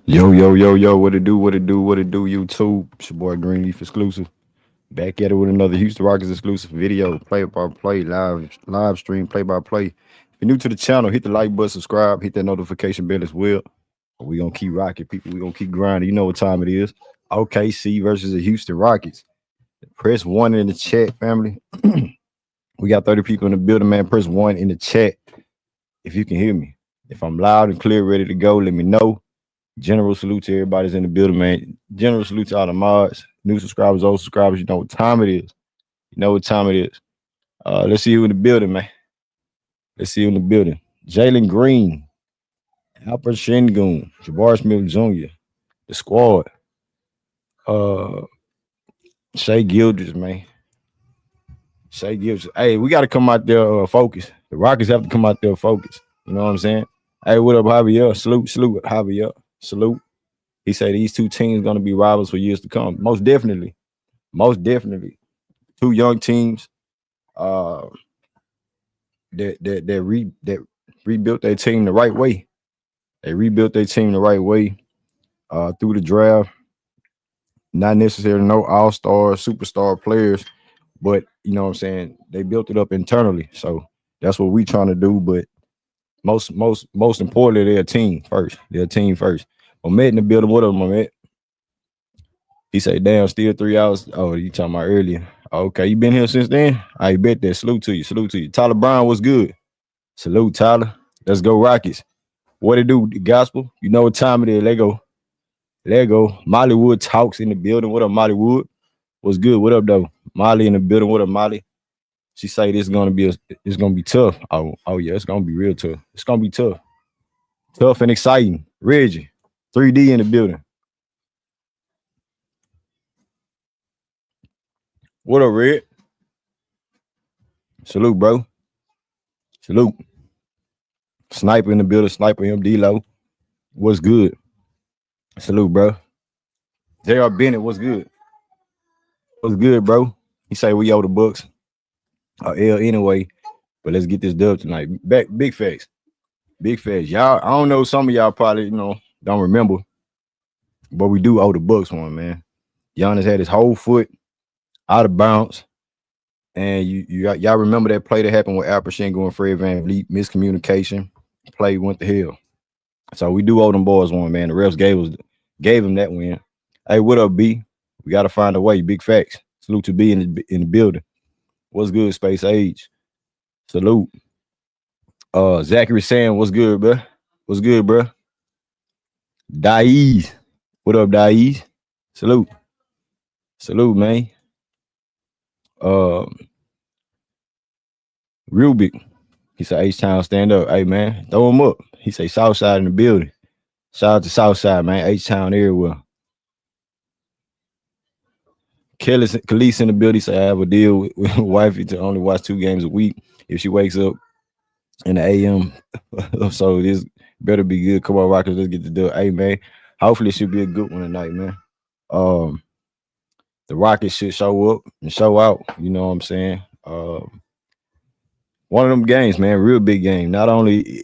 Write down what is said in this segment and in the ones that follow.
Yo, what it do, YouTube? It's your boy Greenleaf exclusive. Back at it with another Houston Rockets exclusive video, play by play, live stream, play by play. If you're new to the channel, hit the like button, subscribe, hit that notification bell as well. We gonna keep rocking, people. We gonna keep grinding. You know what time it is. OKC versus the Houston Rockets. Press one in the chat, family. We got 30 people in the building, man. Press one in the chat if you can hear me. If I'm loud and clear, ready to go, let me know. General salute to everybody's in the building, man. General salute to all the mods, new subscribers, old subscribers. You know what time it is. You know what time it is. Let's see you in the building, man. Let's see you in the building. Jalen Green, Alfred Shingun, Jabari Smith Jr., the squad. Uh, Shea Gilders, man. Shea Gilders. Hey, we got to come out there focus. The Rockets have to come out there focus. You know what I'm saying? Hey, what up, Javier? Salute, Javier. Salute. He said these two teams going to be rivals for years to come. Most definitely. Two young teams uh, that rebuilt their team the right way. They rebuilt their team the right way through the draft. Not necessarily no all-star, superstar players, but you know what I'm saying, they built it up internally. So that's what we trying to do. But most importantly, they're a team first. They're a team first. Mamet in the building. What up, Mamet? He said, damn, still 3 hours. Oh, you talking about earlier. Okay, you been here since then? I bet that. Salute to you. Tyler Brown was good. Salute, Tyler. Let's go, Rockets. What it do, the gospel? You know what time it is. Let go. Molly Wood talks in the building. What up, Molly Wood? What's good? What up, though? Molly in the building. What up, Molly? She say it's gonna be tough. Oh yeah, it's gonna be real tough. It's gonna be tough. Tough and exciting. Reggie, 3D in the building. What up, Red? Salute, bro. Salute. Sniper in the building. Sniper MD low. What's good? Salute, bro. J.R. Bennett, what's good? What's good, bro? He say we owe the Bucks a L anyway, but let's get this dub tonight. Back, big facts. Big facts. Y'all, I don't know, some of y'all probably, don't remember, but we do owe the Bucks one, man. Giannis had his whole foot out of bounds. And y'all remember that play that happened with Alper Shingo and Fred VanVleet, miscommunication, play went to hell. So we do owe them boys one, man. The refs gave him that win. Hey, what up, B? We got to find a way. Big facts. Salute to B in the building. What's good, Space Age? Salute. Zachary saying, what's good, bro? What's good, bro? Daiz. What up, Daiz? Salute. Salute, man. Rubik. He said, H-Town, stand up. Hey, man, throw him up. He say, Southside in the building. Shout out to Southside, man. H-Town everywhere. Khalees in the building. Say, I have a deal with wifey to only watch 2 games a week if she wakes up in the AM. So this better be good. Come on, Rockets, let's get the deal. Hey, man, hopefully it should be a good one tonight, man. The Rockets should show up and show out. You know what I'm saying? One of them games, man, real big game. Not only,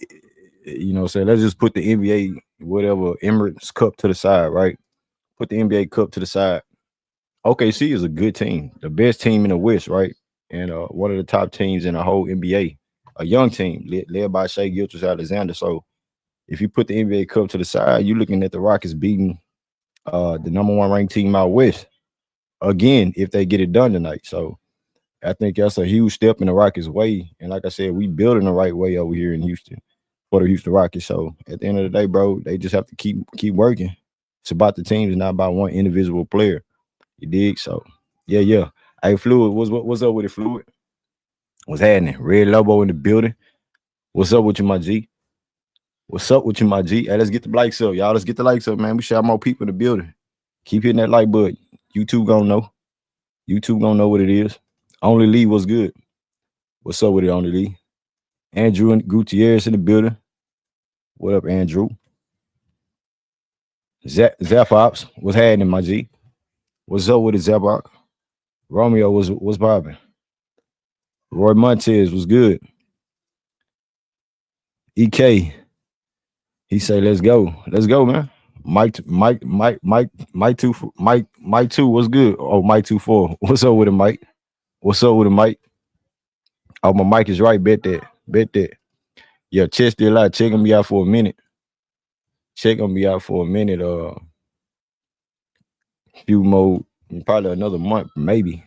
say, let's just put the NBA, whatever, Emirates Cup to the side, right? Put the NBA Cup to the side. OKC is a good team, the best team in the West, right? And one of the top teams in the whole NBA, a young team led by Shea Gilgeous-Alexander. So if you put the NBA Cup to the side, you're looking at the Rockets beating the number 1 ranked team out West again if they get it done tonight. So I think that's a huge step in the Rockets' way. And like I said, we building the right way over here in Houston for the Houston Rockets. So at the end of the day, bro, they just have to keep working. It's about the team. It's not about one individual player. You dig? So yeah. Hey, Fluid, what's up with it, Fluid? What's happening? Red Lobo in the building. What's up with you, my G? What's up with you, my G? Hey, let's get the likes up, y'all. Let's get the likes up, man. We should have more people in the building. Keep hitting that like button. YouTube gonna know. YouTube gonna know what it is. Only Lee was good. What's up with it, Only Lee? Andrew and Gutierrez in the building. What up, Andrew? Zapops, what's happening, my G? What's up with it, Zapop? Romeo was popping. Roy Montez was good. EK, he say, let's go, man. Mike 2, what's good? Oh, Mike 2 4. What's up with it, Mike? What's up with it, Mike? Oh, my mic is right. Bet that. Bet that. Yeah, Chet still out. Check him be out for a minute. Check him be out for a minute. Few more, probably another month, maybe.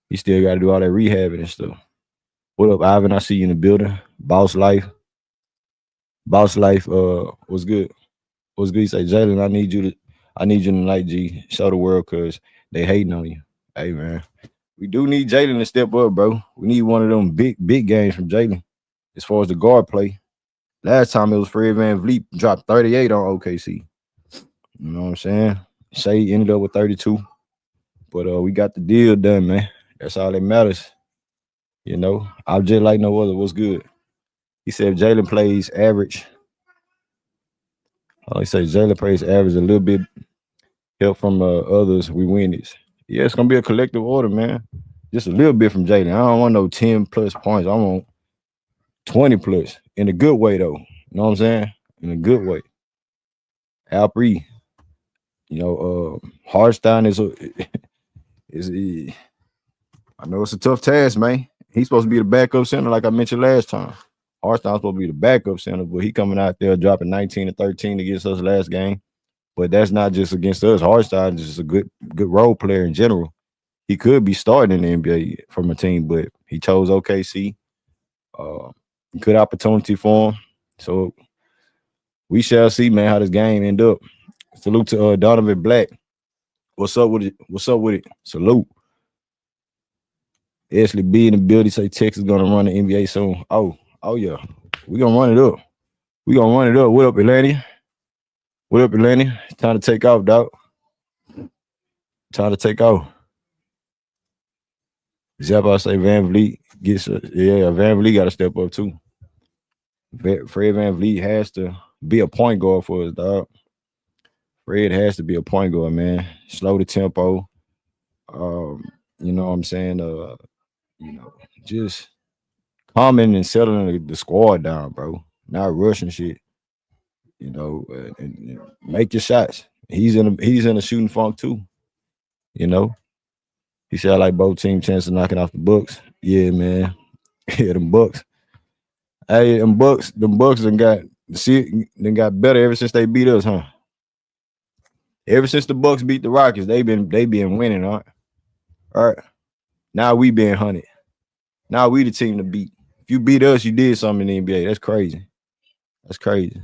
He still got to do all that rehabbing and stuff. What up, Ivan? I see you in the building. Boss life. Boss life. What's good? What's good? You say, Jalen, I need you tonight, G. Show the world cause they hating on you. Hey man. We do need Jalen to step up, bro. We need one of them big games from Jalen as far as the guard play. Last time it was Fred VanVleet dropped 38 on OKC. You know what I'm saying? Shea ended up with 32. But we got the deal done, man. That's all that matters. You know, I'm just like no other. What's good? He said if Jalen plays average. He said Jalen plays average a little bit help from others, we win this. Yeah, it's gonna be a collective order, man. Just a little bit from Jalen. I don't want no 10 plus points. I want 20 plus in a good way, though. You know what I'm saying? In a good way. Alpre, Hardstein is I know it's a tough task, man. He's supposed to be the backup center, like I mentioned last time. Hardstein's supposed to be the backup center, but he coming out there dropping 19 and 13 against us last game. But that's not just against us. Hardstein is just a good role player in general. He could be starting in the NBA from a team, but he chose OKC. Good opportunity for him. So we shall see, man, how this game end up. Salute to Donovan Black. What's up with it? What's up with it? Salute. Ashley B in the building say Texas gonna run the NBA soon. Oh yeah. We gonna run it up. We gonna run it up. What up, Atlanta? What up, Atlanta? Time to take off, dog. Time to take off. Zappa say VanVleet gets VanVleet got to step up too. Fred VanVleet has to be a point guard for us, dog. Fred has to be a point guard, man. Slow the tempo. You know what I'm saying? Just calming and settling the squad down, bro. Not rushing shit. And make your shots. He's in a shooting funk too. You know. He said I like both team chances of knocking off the Bucks. Yeah, man. Yeah, them Bucks. Hey, them Bucks done got better ever since they beat us, huh? Ever since the Bucks beat the Rockets, they been winning, huh? All right. Now we been hunted. Now we the team to beat. If you beat us, you did something in the NBA. That's crazy. That's crazy.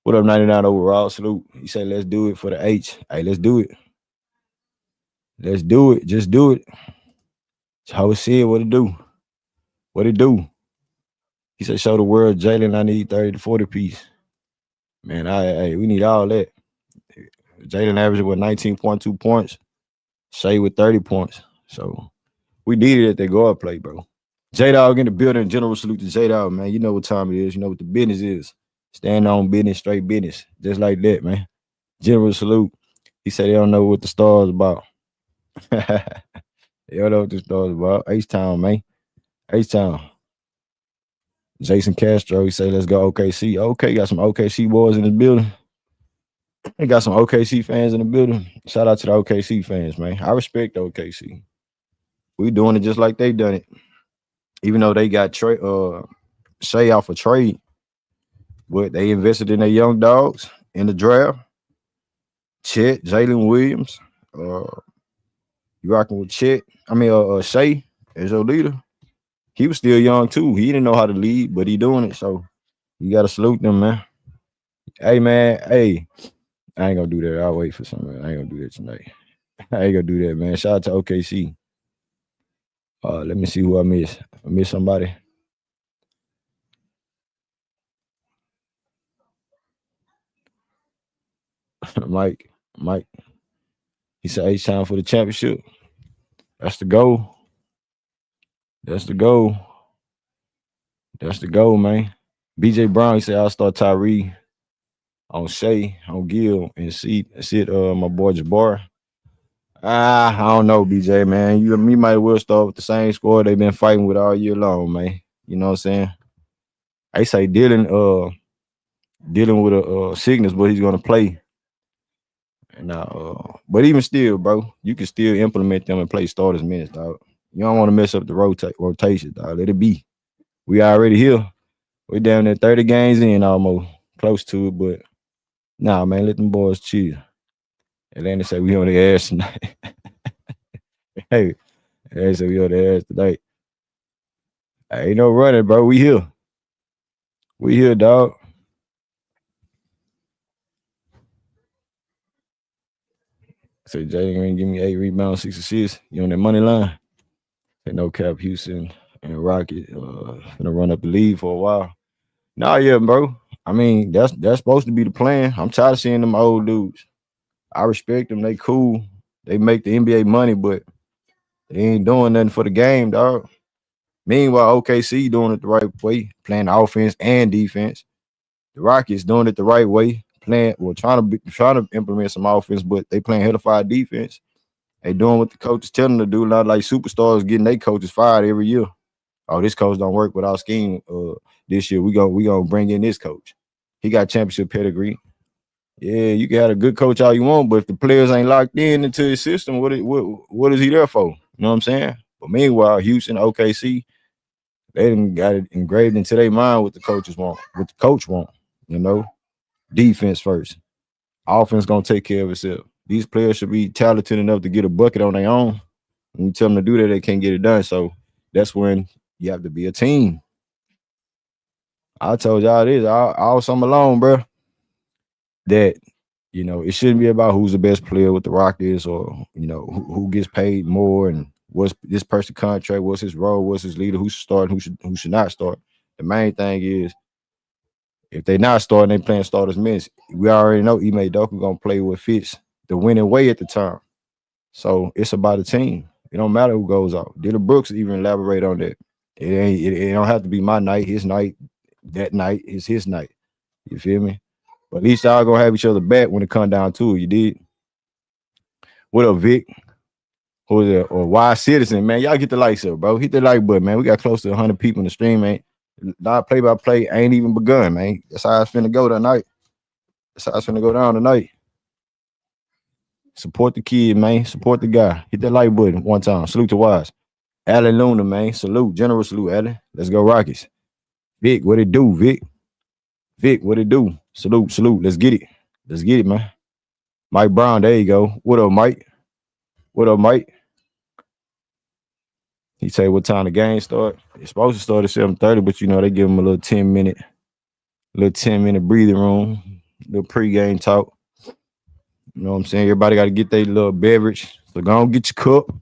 What up, 99 overall? Salute. He said, let's do it for the H. Hey, let's do it. Let's do it. Just do it. That's how it said what it do. What it do. He said, show the world, Jalen, I need 30 to 40 piece. Man, we need all that. Jalen averaged with 19.2 points. Shea with 30 points. So we needed it. They guard play, bro. J-Dog in the building. General salute to J-Dog, man. You know what time it is. You know what the business is. Stand on business, straight business. Just like that, man. General salute. He said they don't know what the stars about. They don't know what the stars about. H-Town, man. H-Town. Jason Castro, he said, let's go OKC. Okay, got some OKC boys in the building. They got some OKC fans in the building. Shout out to the OKC fans, man. I respect OKC. We doing it just like they done it. Even though they got Shea off a trade, but they invested in their young dogs in the draft. Chet, Jalen Williams, you rocking with Shea as your leader. He was still young too. He didn't know how to lead, but he doing it. So you gotta salute them, man. Hey, man. Hey, I ain't gonna do that. I'll wait for something. I ain't gonna do that tonight. I ain't gonna do that, man. Shout out to OKC. Let me see who I miss. I miss somebody. Mike. He said it's time for the championship. That's the goal. That's the goal. That's the goal, man. BJ Brown, he said I'll start Tyree on Shea, on Gill, and sit my boy Jabbar. I don't know, BJ, man. You might well start with the same squad they've been fighting with all year long, man. You know what I'm saying? I say Dylan dealing with a sickness, but he's gonna play. And but even still, bro, you can still implement them and play starters minutes, dog. You don't want to mess up the rotation, dog. Let it be. We already here. We down there 30 games in almost, close to it, but nah, man, let them boys chill. Atlanta say we on the ass tonight. Hey, they say we on the ass tonight. Ain't no running, bro. We here. We here, dog. Say Jalen Green give me 8 rebounds, 6 assists. You on that money line? Say no cap, Houston and Rocket gonna run up the lead for a while. Nah, yeah, bro. I mean, that's supposed to be the plan. I'm tired of seeing them old dudes. I respect them. They cool. They make the NBA money, but they ain't doing nothing for the game, dog. Meanwhile, OKC doing it the right way, playing offense and defense. The Rockets doing it the right way, trying to implement some offense, but they playing hellified defense. They doing what the coaches tell them to do. Not like superstars getting their coaches fired every year. Oh, this coach don't work with our scheme. This year we gonna bring in this coach. He got championship pedigree. Yeah, you can have a good coach all you want, but if the players ain't locked in into his system, what is he there for? You know what I'm saying? But meanwhile, Houston, OKC, they didn't got it engraved into their mind what the coaches want, what the coach want. You know, defense first. Offense gonna take care of itself. These players should be talented enough to get a bucket on their own. When you tell them to do that, they can't get it done. So that's when you have to be a team. I told y'all this all summer long, bro. That it shouldn't be about who's the best player with the Rockets or who gets paid more and what's this person's contract, what's his role, what's his leader, who should start, who should not start. The main thing is if they not starting, they playing starters minutes. We already know Ime Doka gonna play what fits the winning way at the time. So it's about a team. It don't matter who goes out. Dylan Brooks even elaborate on that. It don't have to be my night, his night. That night is his night. You feel me? But at least y'all gonna have each other back when it come down to it. You did. What up, Vic? Who is that? Or Wise Citizen, man. Y'all get the likes up, bro. Hit the like button, man. We got close to 100 people in the stream, man. Play by play ain't even begun, man. That's how it's finna go tonight. That's how it's finna go down tonight. Support the kid, man. Support the guy. Hit that like button one time. Salute to Wise. Allen Luna, man. Salute. General salute, Allen. Let's go, Rockets. Vic, what it do, Vic? Vic, what it do? Salute, salute. Let's get it. Let's get it, man. Mike Brown, there you go. What up, Mike? What up, Mike? He say what time the game start. It's supposed to start at 7:30, but they give him a little 10-minute breathing room, little pregame talk. You know what I'm saying? Everybody got to get their little beverage. So go on get your cup.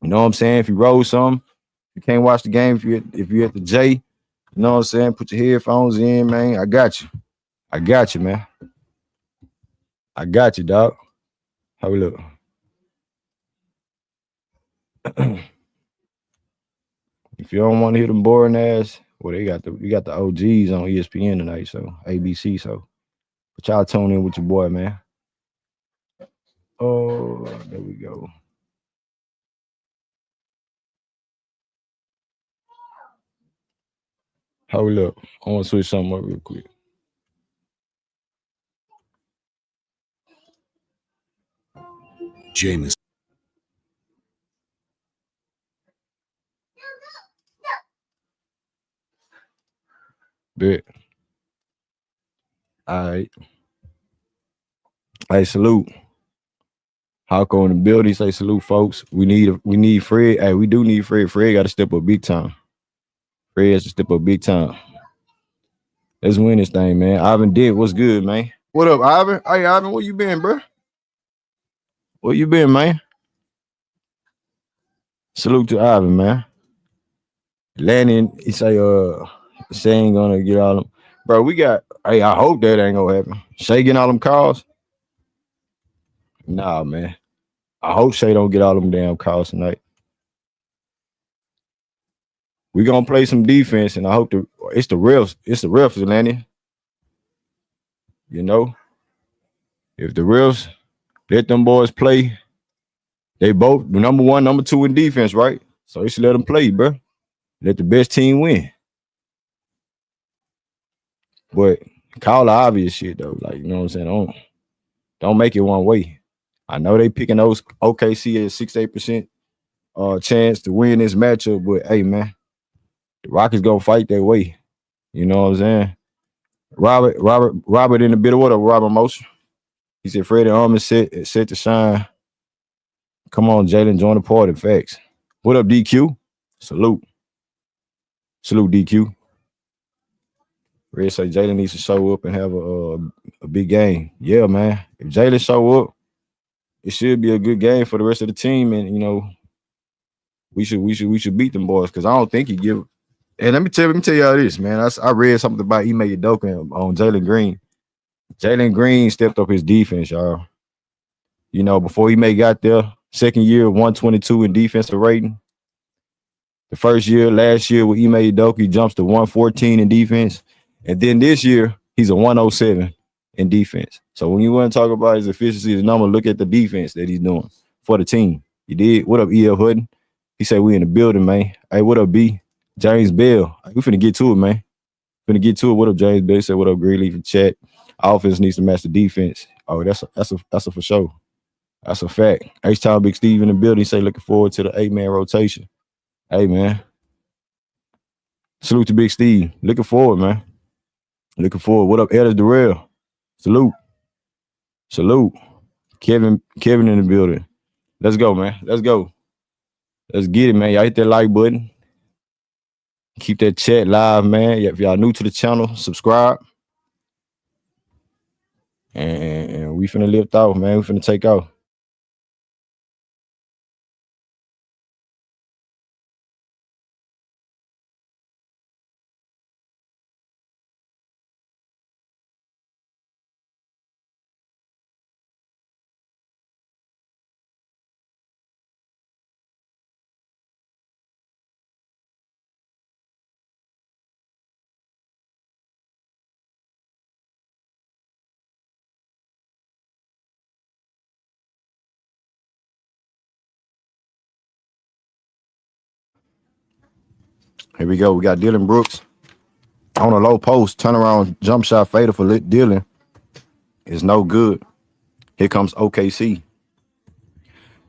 You know what I'm saying? If you roll some, you can't watch the game. If you're at the J, you know what I'm saying? Put your headphones in, man. I got you. I got you, man. I got you, dog. How we look? If you don't want to hear them boring ass, well, you got the OGs on ESPN tonight, so ABC. So, but y'all tune in with your boy, man. Oh, there we go. How we look? I want to switch something up real quick. James. Bet. All right. Hey, salute. Hawko in the building. Say salute, folks. We need Fred. Hey, we do need Fred. Fred got to step up big time. Fred has to step up big time. Let's win this thing, man. Ivan did. What's good, man? What up, Ivan? Hey, Ivan, where you been, bro? Where you been, man? Salute to Ivan, man. Landon, he say ain't gonna get all them. Bro, we got. Hey, I hope that ain't gonna happen. Shay getting all them calls. Nah, man. I hope Shay don't get all them damn calls tonight. We gonna play some defense, and I hope it's the refs. It's the refs, Landon. You know, if the refs let them boys play, they both number one, number two in defense, right? So you should let them play, bro. Let the best team win. But Call the obvious shit though. Like, you know what I'm saying? Don't make it one way. I know they picking those OKC at 68% chance to win this matchup, but hey man, the Rockets gonna fight that way. You know what I'm saying? Robert in the bit. What up, Robert Motion? He said Freddie Armin set to shine. Come on, Jalen, join the party. Facts. What up, DQ? Salute. Salute, DQ. Red say Jalen needs to show up and have a big game. Yeah, man. If Jalen show up, it should be a good game for the rest of the team. And you know, we should beat them boys because I don't think he give. And let me tell y'all this, man. I read something about Ime Udoka on Jalen Green. Jalen Green stepped up his defense, y'all. You know, before Ime got there, second year, 122 in defensive rating. The first year, last year with Ime Udoka, he jumps to 114 in defense. And then this year, he's a 107 in defense. So when you want to talk about his efficiency, his number, look at the defense that he's doing for the team. He did. What up, E.F. Hutton? He said we in the building, man. Hey, what up, B? James Bell. We finna get to it, man. Finna get to it. What up, James Bell? He said, what up, Greeley in chat? Offense needs to match the defense. Oh, that's a for sure. That's a fact. H-Town Big Steve in the building. He say looking forward to the 8-man rotation. Hey, man. Salute to Big Steve. Looking forward, man. Looking forward. What up, Ellis Durrell? Salute. Salute. Kevin in the building. Let's go, man. Let's go. Let's get it, man. Y'all hit that like button. Keep that chat live, man. If y'all new to the channel, subscribe. And we finna lift off, man. We finna take off. Here we go. We got Dylan Brooks on a low post. Turnaround jump shot fader for Dylan. It's no good. Here comes OKC.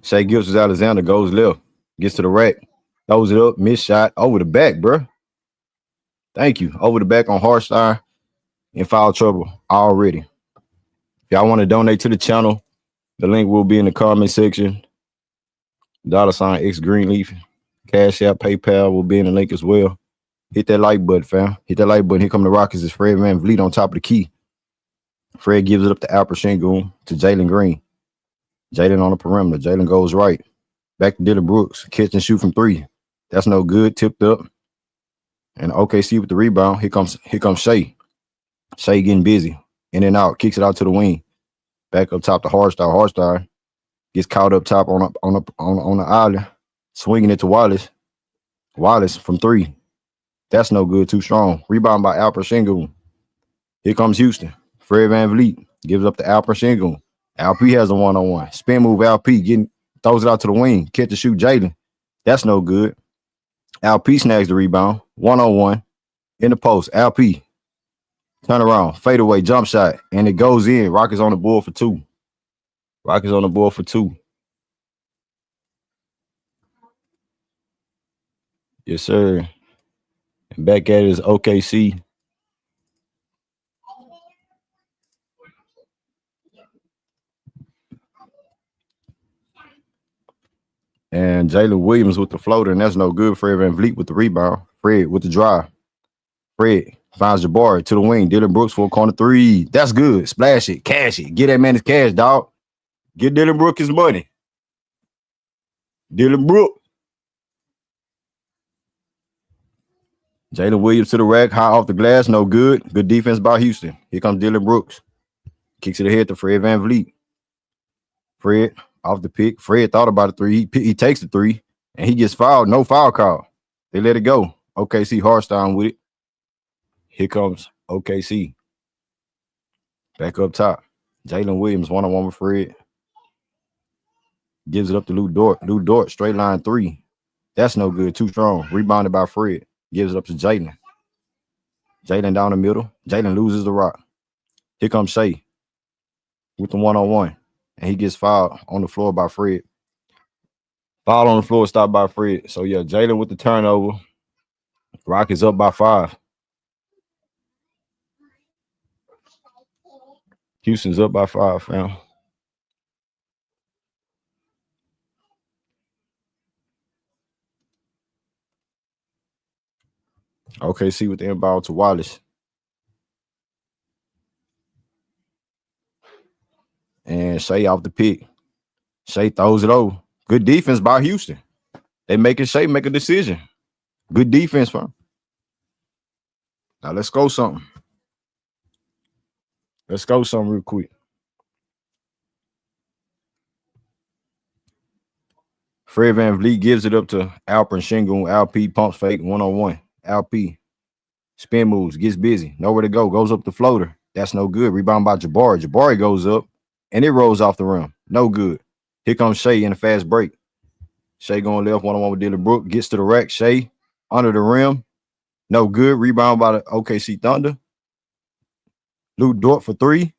Shea Gilgeous-Alexander goes left. Gets to the rack. Throws it up. Missed shot. Over the back, bro. Thank you. Over the back on Hardstar. In foul trouble already. If y'all want to donate to the channel, the link will be in the comment section. $X Greenleaf. Cash App, PayPal will be in the link as well. Hit that like button, fam. Hit that like button. Here come the Rockets. It's Fred VanVleet on top of the key. Fred gives it up to Alper Sengun to Jalen Green. Jalen on the perimeter. Jalen goes right. Back to Dylan Brooks. Catch and shoot from three. That's no good. Tipped up. And OKC with the rebound. Here comes Shea. Shea getting busy. In and out. Kicks it out to the wing. Back up top to Hardstar. Hardstar gets caught up top on the island. Swinging it to Wallace. Wallace from three. That's no good. Too strong. Rebound by Alper Sengun. Here comes Houston. Fred VanVleet gives up to Alper Sengun. Alp has a one-on-one. Spin move Alp. Throws it out to the wing. Catch and shoot Jalen. That's no good. Alp snags the rebound. One-on-one. In the post. Alp. Turn around. Fade away. Jump shot. And it goes in. Rockets on the board for two. Rockets on the board for two. Yes, sir. And back at it is OKC. And Jalen Williams with the floater, and that's no good. Fred VanVleet with the rebound. Fred with the drive. Fred finds Jabari to the wing. Dylan Brooks for a corner three. That's good. Splash it. Cash it. Get that man his cash, dog. Get Dylan Brooks his money. Dylan Brooks. Jalen Williams to the rack, high off the glass, no good. Good defense by Houston. Here comes Dylan Brooks. Kicks it ahead to Fred VanVleet. Fred off the pick. Fred thought about a three. He takes the three, and he gets fouled. No foul call. They let it go. OKC Hardstar with it. Here comes OKC. Back up top. Jalen Williams one-on-one with Fred. Gives it up to Lou Dort. Lou Dort, straight line three. That's no good. Too strong. Rebounded by Fred. Gives it up to Jalen. Jalen down the middle. Jalen loses the rock. Here comes Shea with the one-on-one. And he gets fouled on the floor by Fred. Foul on the floor, stopped by Fred. So, yeah, Jalen with the turnover. Rockets up by 5. Houston's up by 5, fam. OKC with the inbound to Wallace. And Shea off the pick. Shea throws it over. Good defense by Houston. They making Shea make a decision. Good defense, fam. Now let's go something. Let's go something real quick. Fred VanVleet gives it up to Alperen Sengun. Alp pumps fake one-on-one. Alp spin moves, gets busy. Nowhere to go. Goes up the floater. That's no good. Rebound by Jabari. Jabari goes up, and it rolls off the rim. No good. Here comes Shea in a fast break. Shea going left, one-on-one with Dylan Brooks. Gets to the rack. Shea under the rim. No good. Rebound by the OKC Thunder. Lou Dort for 3.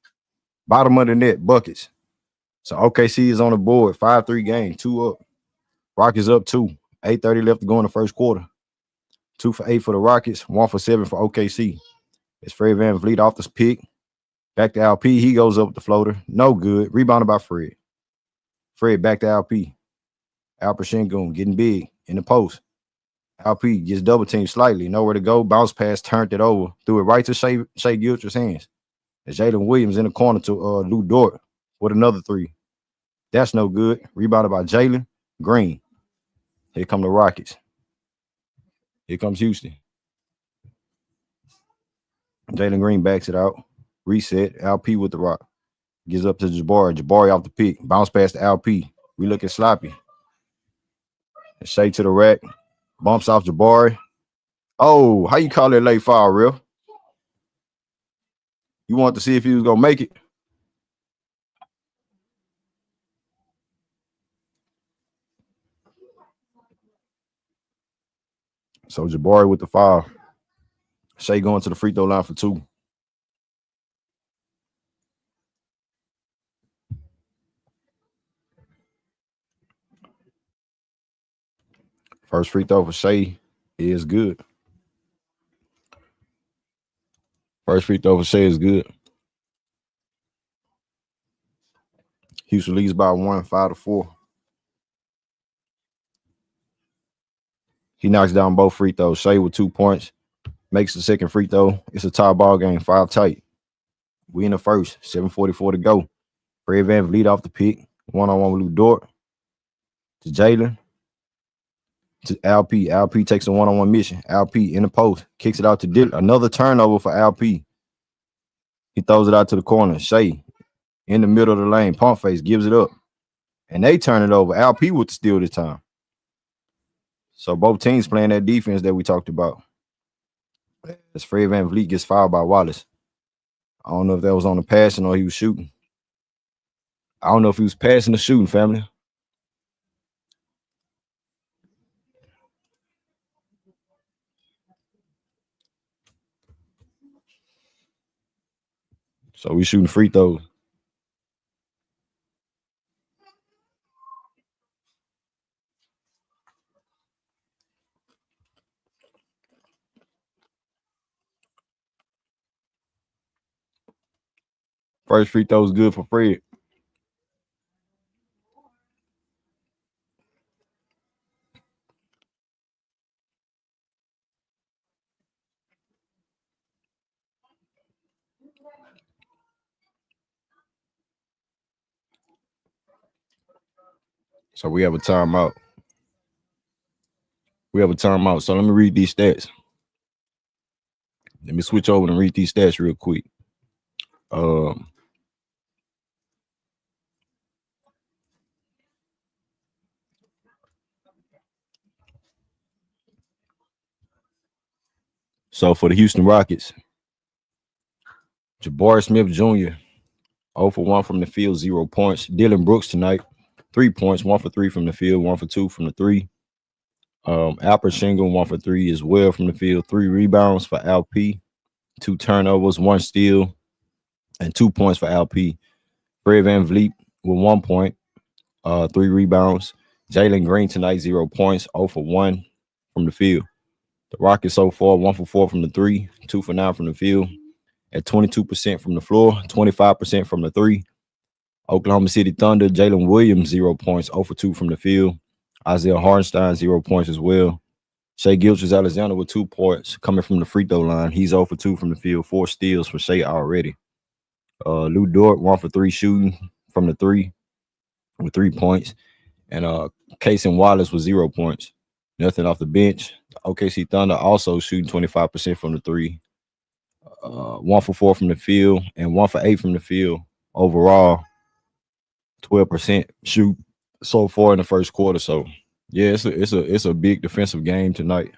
Bottom of the net, buckets. So OKC is on the board. 5-3 game, 2 up. Rockets up 2. 8:30 left to go in the first quarter. 2 for 8 for the Rockets. 1 for 7 for OKC. It's Fred VanVleet off the pick. Back to Alp. He goes up with the floater. No good. Rebounded by Fred. Fred back to Alp. Alperen Sengun getting big in the post. Alp gets double teamed slightly. Nowhere to go. Bounce pass, turned it over. Threw it right to Shea Gilchrist's hands. And Jalen Williams in the corner to Lou Dort with another 3. That's no good. Rebounded by Jalen Green. Here come the Rockets. Here comes Houston. Jalen Green backs it out. Reset. Alp with the rock. Gives up to Jabari. Jabari off the pick. Bounce past to Alp. We looking sloppy. Shea to the rack. Bumps off Jabari. Oh, how you call that late foul, Real? You want to see if he was going to make it? So Jabari with the foul. Shea going to the free throw line for 2. First free throw for Shea is good. First free throw for Shea is good. Houston leads by 1, 5-4. He knocks down both free throws. Shea with 2 points. Makes the second free throw. It's a tie ball game, 5 tight. We in the first, 7:44 to go. Fred VanVleet off the pick. One-on-one with Lou Dort. To Jalen. To Alp. Alp takes a one-on-one mission. Alp in the post. Kicks it out to Dylan. Another turnover for Alp. He throws it out to the corner. Shea in the middle of the lane. Pump face gives it up. And they turn it over. Alp with the steal this time. So both teams playing that defense that we talked about. As Fred VanVleet gets fouled by Wallace. I don't know if that was on the passing or he was shooting. I don't know if he was passing or shooting, family. So we shooting free throws. First free throw is good for Fred. So we have a timeout. So let me read these stats. Let me switch over and read these stats real quick. So for the Houston Rockets, Jabari Smith Jr., 0 for 1 from the field, 0 points. Dylan Brooks tonight, 3 points, 1 for 3 from the field, 1 for 2 from the 3. Alperen Sengun, 1 for 3 as well from the field, 3 rebounds for Alp, 2 turnovers, 1 steal. and 2 points for LP. Fred VanVleet with 1 point, 3 rebounds. Jalen Green tonight, 0 points, 0 for 1 from the field. The Rockets so far, 1 for 4 from the three, 2 for 9 from the field, at 22% from the floor, 25% from the three. Oklahoma City Thunder, Jalen Williams, 0 points, 0 for 2 from the field. Isaiah Hartenstein, 0 points as well. Shai Gilgeous-Alexander with 2 points coming from the free throw line. He's 0 for 2 from the field, 4 steals for Shai already. Lou Dort, 1 for 3 shooting from the three with 3 points. And Casey Wallace with 0 points. Nothing off the bench. The OKC Thunder also shooting 25% from the three. 1 for 4 from the field and 1 for 8 from the field. Overall, 12% shoot so far in the first quarter. So yeah, it's a big defensive game tonight.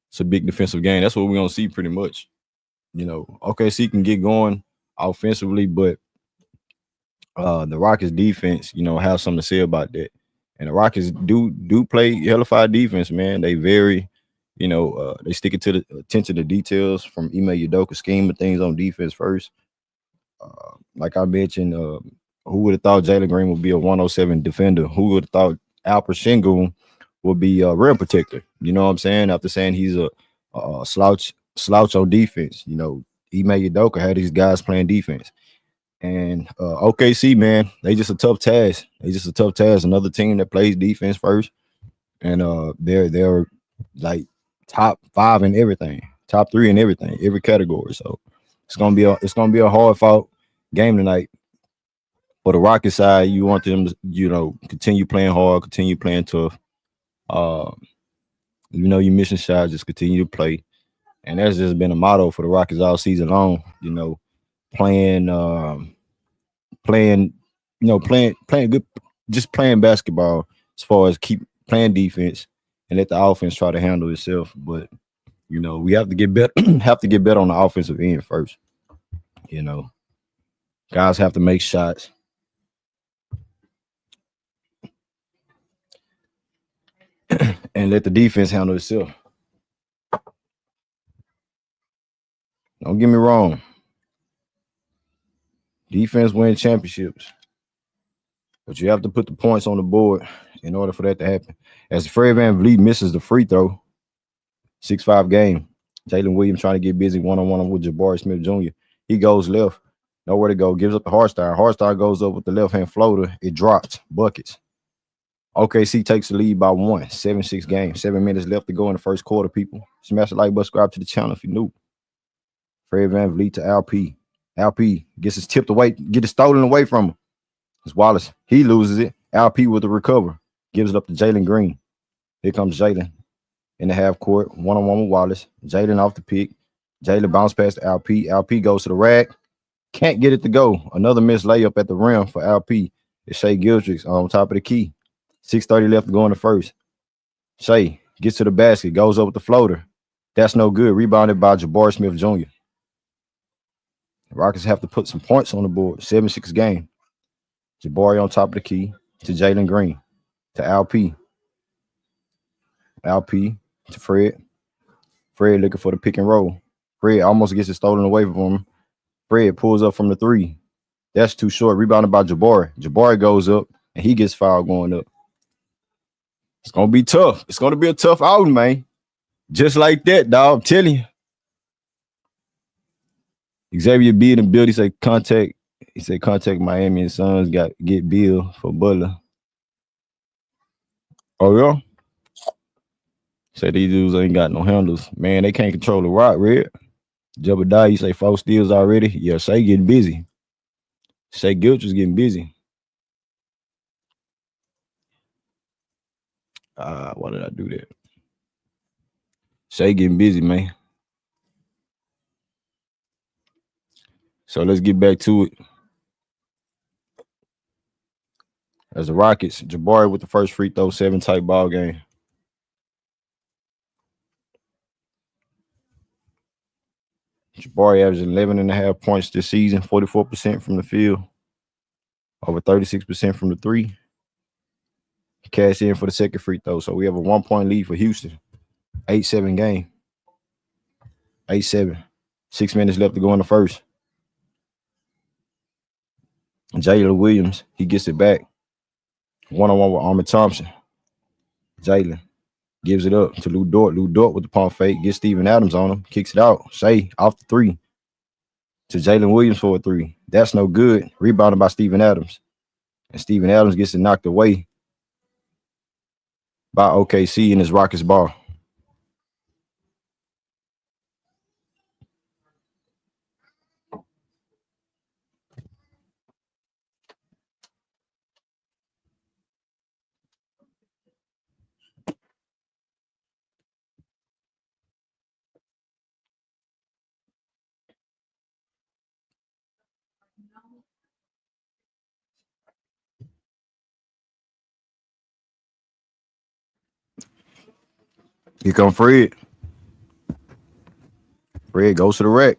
It's a big defensive game. That's what we're gonna see pretty much. You know, OKC can get going offensively, but the Rockets defense, you know, have something to say about that. And the Rockets do play hellified defense, man. They very, you know, they stick it to the attention to details from Ime Udoka scheme of things on defense first. Like I mentioned, who would have thought Jalen Green would be a 107 defender? Who would have thought Alper Sengun would be a rim protector? You know what I'm saying? After saying he's a slouch on defense, you know, Ime Udoka had these guys playing defense. And OKC, man, they just a tough task. Another team that plays defense first, and they're like top 5 in everything, top 3 in everything, every category. So it's gonna be a hard fought game tonight. For the Rocket side, you want them to, you know, continue playing hard, continue playing tough. You know, you're missing shots, just continue to play. And that's just been a motto for the Rockets all season long. You know, playing good, just playing basketball as far as keep playing defense and let the offense try to handle itself. But you know, we have to get better, on the offensive end first. You know, guys have to make shots. And let the defense handle itself. Don't get me wrong. Defense wins championships. But you have to put the points on the board in order for that to happen. As Fred VanVleet misses the free throw, 6-5 game. Jalen Williams trying to get busy one-on-one with Jabari Smith Jr. He goes left. Nowhere to go. Gives up to Hartenstein. Hartenstein goes up with the left-hand floater. It drops. Buckets. OKC takes the lead by 1. 7-6 game. 7 minutes left to go in the first quarter, people. Smash the like button, subscribe to the channel if you're new. Fred VanVleet to LP. LP gets his tipped away, get it stolen away from him. It's Wallace. He loses it. LP with the recover. Gives it up to Jalen Green. Here comes Jalen in the half court. One-on-one with Wallace. Jalen off the pick. Jalen bounce past LP. LP goes to the rack. Can't get it to go. Another missed layup at the rim for LP. It's Shai Gilgeous on top of the key. 6:30 left to go in the first. Shai gets to the basket. Goes up with the floater. That's no good. Rebounded by Jabari Smith Jr. The Rockets have to put some points on the board. 7-6 game. Jabari on top of the key to Jalen Green, to LP. LP to Fred. Fred looking for the pick and roll. Fred almost gets it stolen away from him. Fred pulls up from the three. That's too short. Rebounded by Jabari. Jabari goes up, and he gets fouled going up. It's going to be tough. It's going to be a tough outing, man. Just like that, dog. I'm telling you. Xavier B in the building. He said contact Miami and Suns get Bill for Butler. Oh, yeah? Say these dudes ain't got no handles. Man, they can't control the rock, Red. Jebediah, you say 4 steals already? Yeah, Shai getting busy. Shai Gilgeous getting busy. Why did I do that? Shai getting busy, man. So let's get back to it. As the Rockets, Jabari with the first free throw, 7-type ball game. Jabari averaging 11.5 points this season, 44% from the field, over 36% from the three. Cash in for the second free throw. So we have a 1-point lead for Houston. 8-7 game. 8-7. 6 minutes left to go in the first. Jalen Williams, he gets it back. One-on-one with Armin Thompson. Jalen gives it up to Lou Dort. Lou Dort with the pump fake. Gets Steven Adams on him. Kicks it out. Shea off the three to Jalen Williams for a three. That's no good. Rebounded by Steven Adams. And Steven Adams gets it knocked away by OKC in his Rockets ball. Here come Fred. Fred goes to the rack.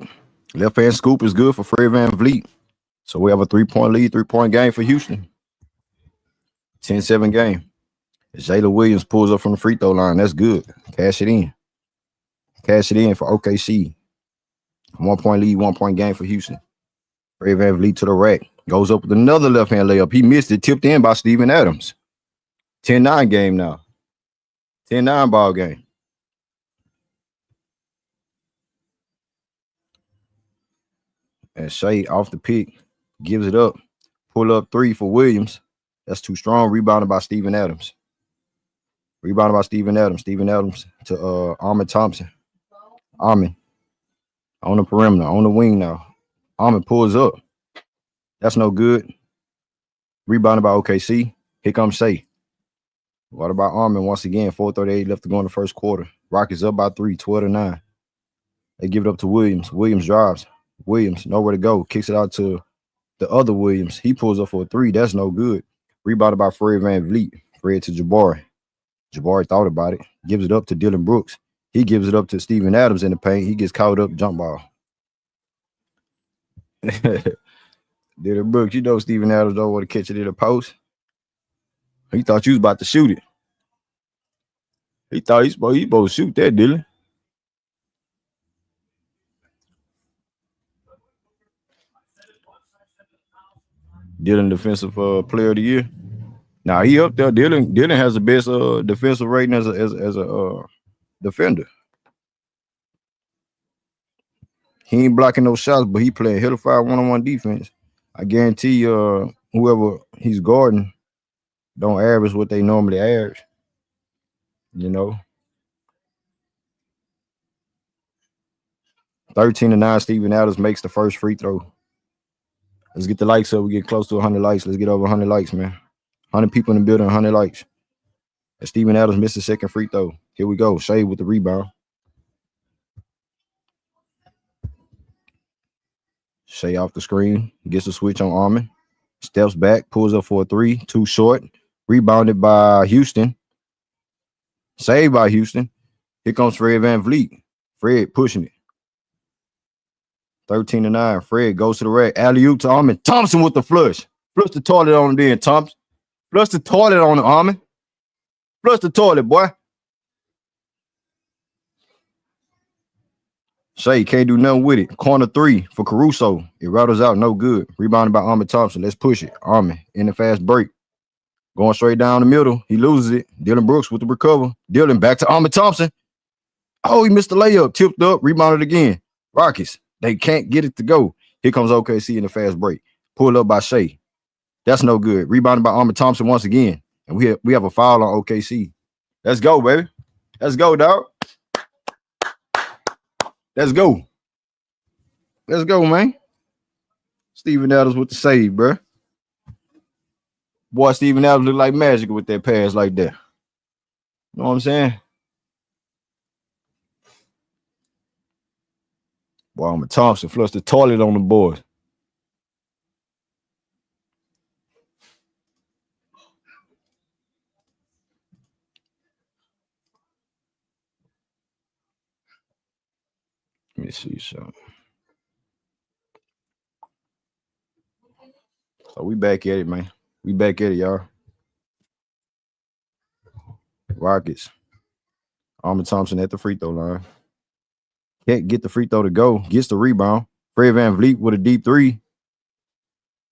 Left hand scoop is good for Fred VanVleet. So we have a 3-point lead, 3-point game for Houston. 10-7 game. Jalen Williams pulls up from the free throw line. That's good. Cash it in. Cash it in for OKC. 1-point lead, 1-point game for Houston. Fred VanVleet to the rack. Goes up with another left-hand layup. He missed it. Tipped in by Steven Adams. 10-9 game now. 10-9 ball game. And Shea off the pick. Gives it up. Pull up three for Williams. That's too strong. Rebounded by Steven Adams. Rebounded by Steven Adams. Steven Adams to Armin Thompson. Armin on the perimeter, on the wing now. Armin pulls up. That's no good. Rebounded by OKC. Here comes Shea. What about Armin once again? 4:38 left to go in the first quarter. Rockets up by 3, 12-9. They give it up to Williams. Williams drives. Williams, nowhere to go. Kicks it out to the other Williams. He pulls up for a 3. That's no good. Rebounded by Fred VanVleet. Fred to Jabari. Jabari thought about it. Gives it up to Dylan Brooks. He gives it up to Steven Adams in the paint. He gets caught up, jump ball. Dylan Brooks, you know Steven Adams don't want to catch it in the post. He thought you was about to shoot it. He thought he supposed to shoot that, Dylan. Dylan defensive player of the year. Now he up there. Dylan has the best defensive rating as a defender. He ain't blocking no shots, but he playing hellfire one-on-one defense. I guarantee whoever he's guarding don't average what they normally average. You know. 13-9, Steven Adams makes the first free throw. Let's get the likes up. We get close to 100 likes. Let's get over 100 likes, man. 100 people in the building, 100 likes. And Steven Adams missed the second free throw. Here we go. Shea with the rebound. Shea off the screen. Gets a switch on Armin. Steps back. Pulls up for a 3. Too short. Rebounded by Houston. Saved by Houston. Here comes Fred VanVleet. Fred pushing it. 13-9. Fred goes to the rack. Alley-oop to Armin. Thompson with the flush. Flush the toilet on him then, Thompson. Flush the toilet on him, Armin. Flush the toilet, boy. Shea can't do nothing with it. Corner 3 for Caruso. It rattles out, no good. Rebounded by Armin Thompson. Let's push it. Armin in the fast break. Going straight down the middle. He loses it. Dylan Brooks with the recover. Dylan back to Armin Thompson. Oh, he missed the layup. Tipped up. Rebounded again. Rockets. They can't get it to go. Here comes OKC in the fast break. Pulled up by Shea. That's no good. Rebounded by Armin Thompson once again. And we have a foul on OKC. Let's go, baby. Let's go, dog. Let's go. Let's go, man. Steven Adams with the save, bro. Boy, Steven Adams look like magic with that pass like that. You know what I'm saying? Boy, Armin Thompson flushed the toilet on the boys. Let me see something. So we back at it, man. We back at it, y'all. Rockets. Armin Thompson at the free throw line. Can't get the free throw to go. Gets the rebound. Fred VanVleet with a deep 3.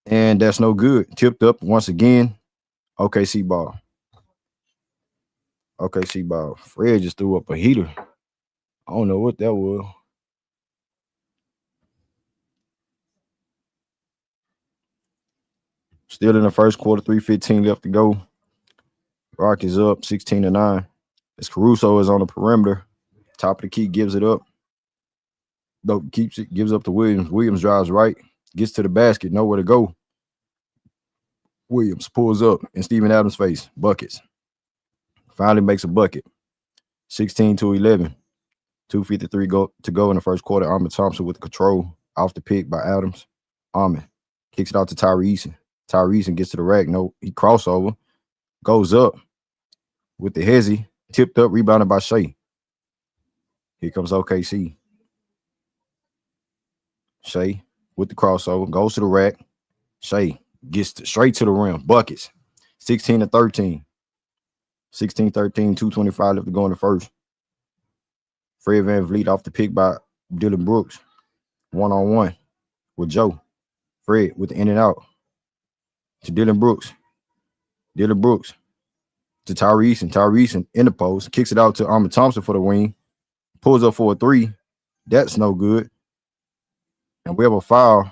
And that's no good. Tipped up once again. OKC ball. OKC ball. Fred just threw up a heater. I don't know what that was. Still in the first quarter, 3:15 left to go. Rock is up 16-9. As Caruso is on the perimeter. Top of the key, gives it up. Though keeps it, gives up to Williams. Williams drives right, gets to the basket, nowhere to go. Williams pulls up in Steven Adams' face. Buckets. Finally makes a bucket. 16-11. 2:53 to go in the first quarter. Ahmed Thompson with the control off the pick by Adams. Ahmed kicks it out to Tyree Eason. Tyree Eason gets to the rack. No, he crossover. Goes up with the hezzy. Tipped up, rebounded by Shea. Here comes OKC. Shea with the crossover. Goes to the rack. Shea gets straight to the rim. Buckets. 16-13. 16-13, 2:25 left to go in the first. Fred VanVleet off the pick by Dylan Brooks. One-on-one with Joe. Fred with the in and out to Dylan Brooks. Dylan Brooks to Tyree Eason. Tyree Eason in the post. Kicks it out to Ahmed Thompson for the wing. Pulls up for a three. That's no good. And we have a foul.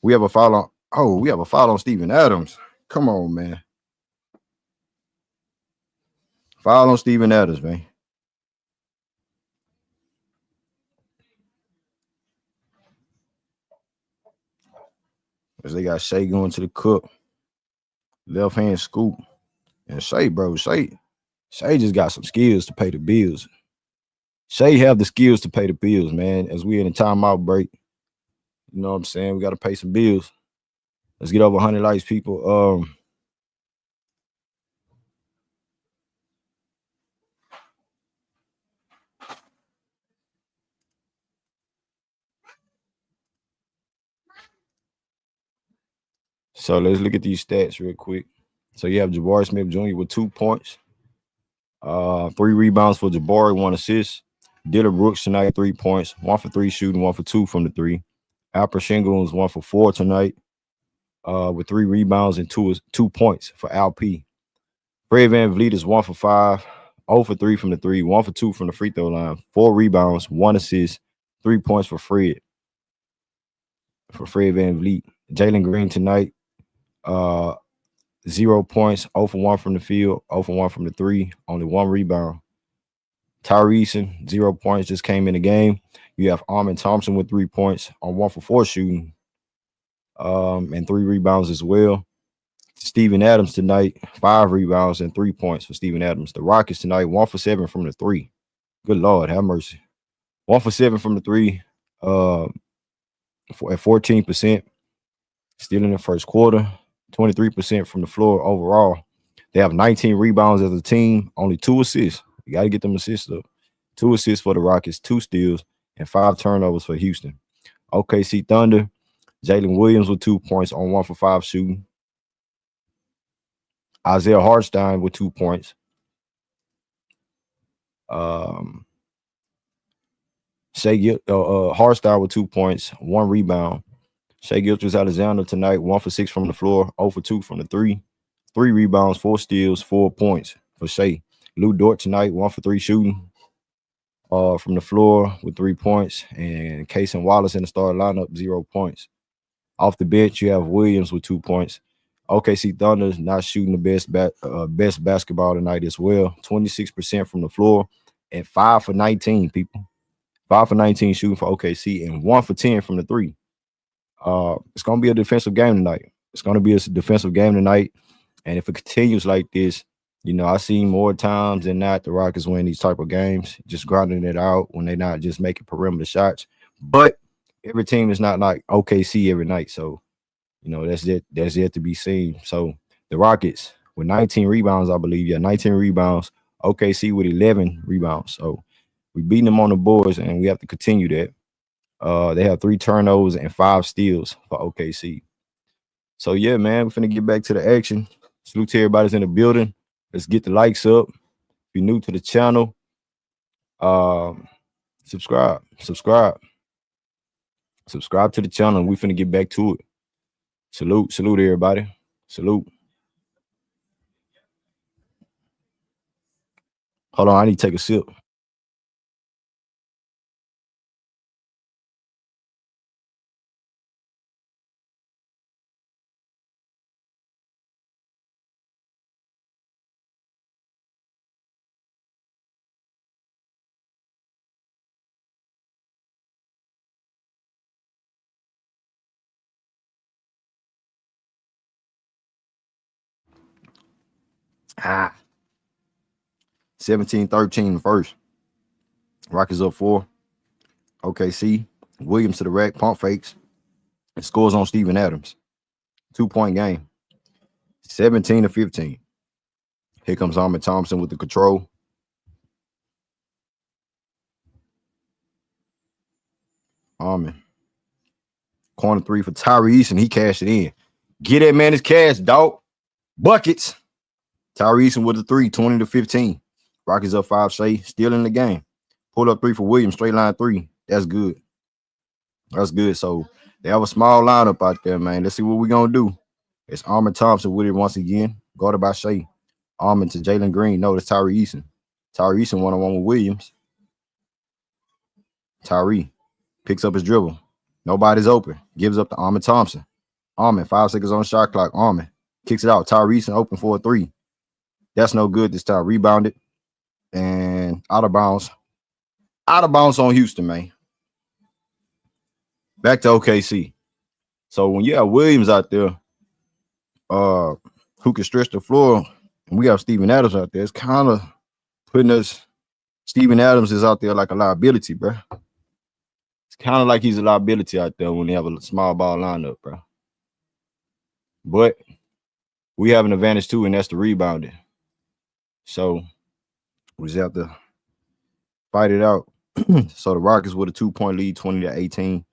We have a foul on Steven Adams. Come on, man. Foul on Steven Adams, man. As they got Shea going to the cup. Left hand scoop. And Shea just got some skills to pay the bills. Shea have the skills to pay the bills, man. As we in a timeout break. You know what I'm saying? We got to pay some bills. Let's get over 100 likes, people. So let's look at these stats real quick. So you have Jabari Smith Jr. with 2 points, 3 rebounds for Jabari, 1 assist. Dylan Brooks tonight, 3 points, 1 for 3 shooting, 1 for 2 from the 3. Alper Shingle was 1 for 4 tonight, with 3 rebounds and 2 points for Alp. Fred VanVleet is 1 for 5, 0 for 3 from the 3, 1 for 2 from the free throw line, 4 rebounds, 1 assist, 3 points for Fred. For Fred VanVleet. Jalen Green tonight, 0 points, 0 for 1 from the field, 0 for 1 from the 3, only 1 rebound. Tyree Eason, 0 points, just came in the game. You have Ahmed Thompson with 3 points on 1 for 4 shooting, and 3 rebounds as well. Steven Adams tonight, 5 rebounds and 3 points for Steven Adams. The Rockets tonight, 1 for 7 from the 3. Good Lord, have mercy. 1 for 7 from the 3, at 14%. Still in the first quarter, 23% from the floor overall. They have 19 rebounds as a team, only 2 assists. You got to get them assists up. 2 assists for the Rockets, 2 steals, and 5 turnovers for Houston. OKC Thunder, Jalen Williams with 2 points on 1 for 5 shooting. Isaiah Hartenstein with 2 points. Hartenstein with 2 points, 1 rebound. Shai Gilgeous-Alexander tonight, 1 for 6 from the floor, 0 for 2 from the 3. 3 rebounds, 4 steals, 4 points for Shai. Lou Dort tonight, 1 for 3 shooting from the floor with 3 points. And Cason Wallace in the starting lineup, 0 points. Off the bench, you have Williams with 2 points. OKC Thunder not shooting the best basketball tonight as well. 26% from the floor and 5 for 19, people. 5 for 19 shooting for OKC and 1 for 10 from the 3. It's going to be a defensive game tonight. It's going to be a defensive game tonight. And if it continues like this, you know, I see more times than not the Rockets win these type of games, just grinding it out when they're not just making perimeter shots. But every team is not like OKC every night. So, you know, that's yet to be seen. So the Rockets with 19 rebounds, I believe. Yeah, 19 rebounds. OKC with 11 rebounds. So we beating them on the boards, and we have to continue that. They have 3 turnovers and 5 steals for OKC. So yeah, man, we're finna get back to the action. Salute to everybody's in the building. Let's get the likes up. If you're new to the channel, subscribe to the channel. We finna get back to it. Salute everybody. Salute. Hold on, I need to take a sip. Ah, 17-13 first. Rockets up 4. OKC. Williams to the rack, pump fakes, and scores on Steven Adams. 2-point game. 17-15. Here comes Ahmed Thompson with the control. Ahmed. Corner 3 for Tyrese, and he cashed it in. Get that man his cash, dog. Buckets. Tyrese with the 3, 20-15. Rockets up 5, Shea, still in the game. Pull up 3 for Williams, straight line 3. That's good. That's good. So they have a small lineup out there, man. Let's see what we're going to do. It's Ahmed Thompson with it once again, guarded by Shea. Ahmed to Jalen Green. No, it's Tyree Eason. Tyree Eason one-on-one with Williams. Tyree picks up his dribble. Nobody's open. Gives up to Ahmed Thompson. Ahmed, 5 seconds on the shot clock. Ahmed kicks it out. Tyree Eason open for a 3. That's no good this time. Rebounded and out of bounds. Out of bounds on Houston, man. Back to OKC. So when you have Williams out there, who can stretch the floor, and we have Steven Adams out there, it's kind of putting us. Steven Adams is out there like a liability, bro. It's kind of like he's a liability out there when they have a small ball lineup, bro. But we have an advantage too, and that's the rebounding. So we just have to fight it out. So the Rockets with a 2-point lead, 20-18.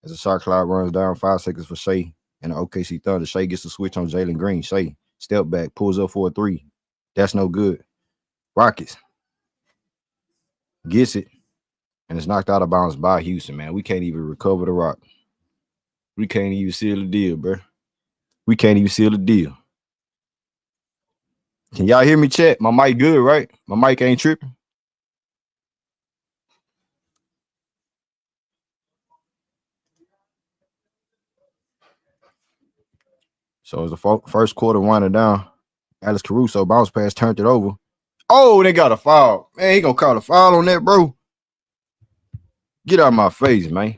As the shot clock runs down, 5 seconds for Shea and the OKC Thunder. Shea gets the switch on Jalen Green. Shea step back, pulls up for a 3. That's no good. Rockets gets it, and it's knocked out of bounds by Houston, man. We can't even recover the rock. We can't even seal the deal, bro. We can't even seal the deal. Can y'all hear me, chat? My mic good, right? My mic ain't tripping. So as the first quarter winding down, Alex Caruso bounce pass turned it over. Oh, they got a foul. Man, he gonna call a foul on that, bro. Get out of my face, man.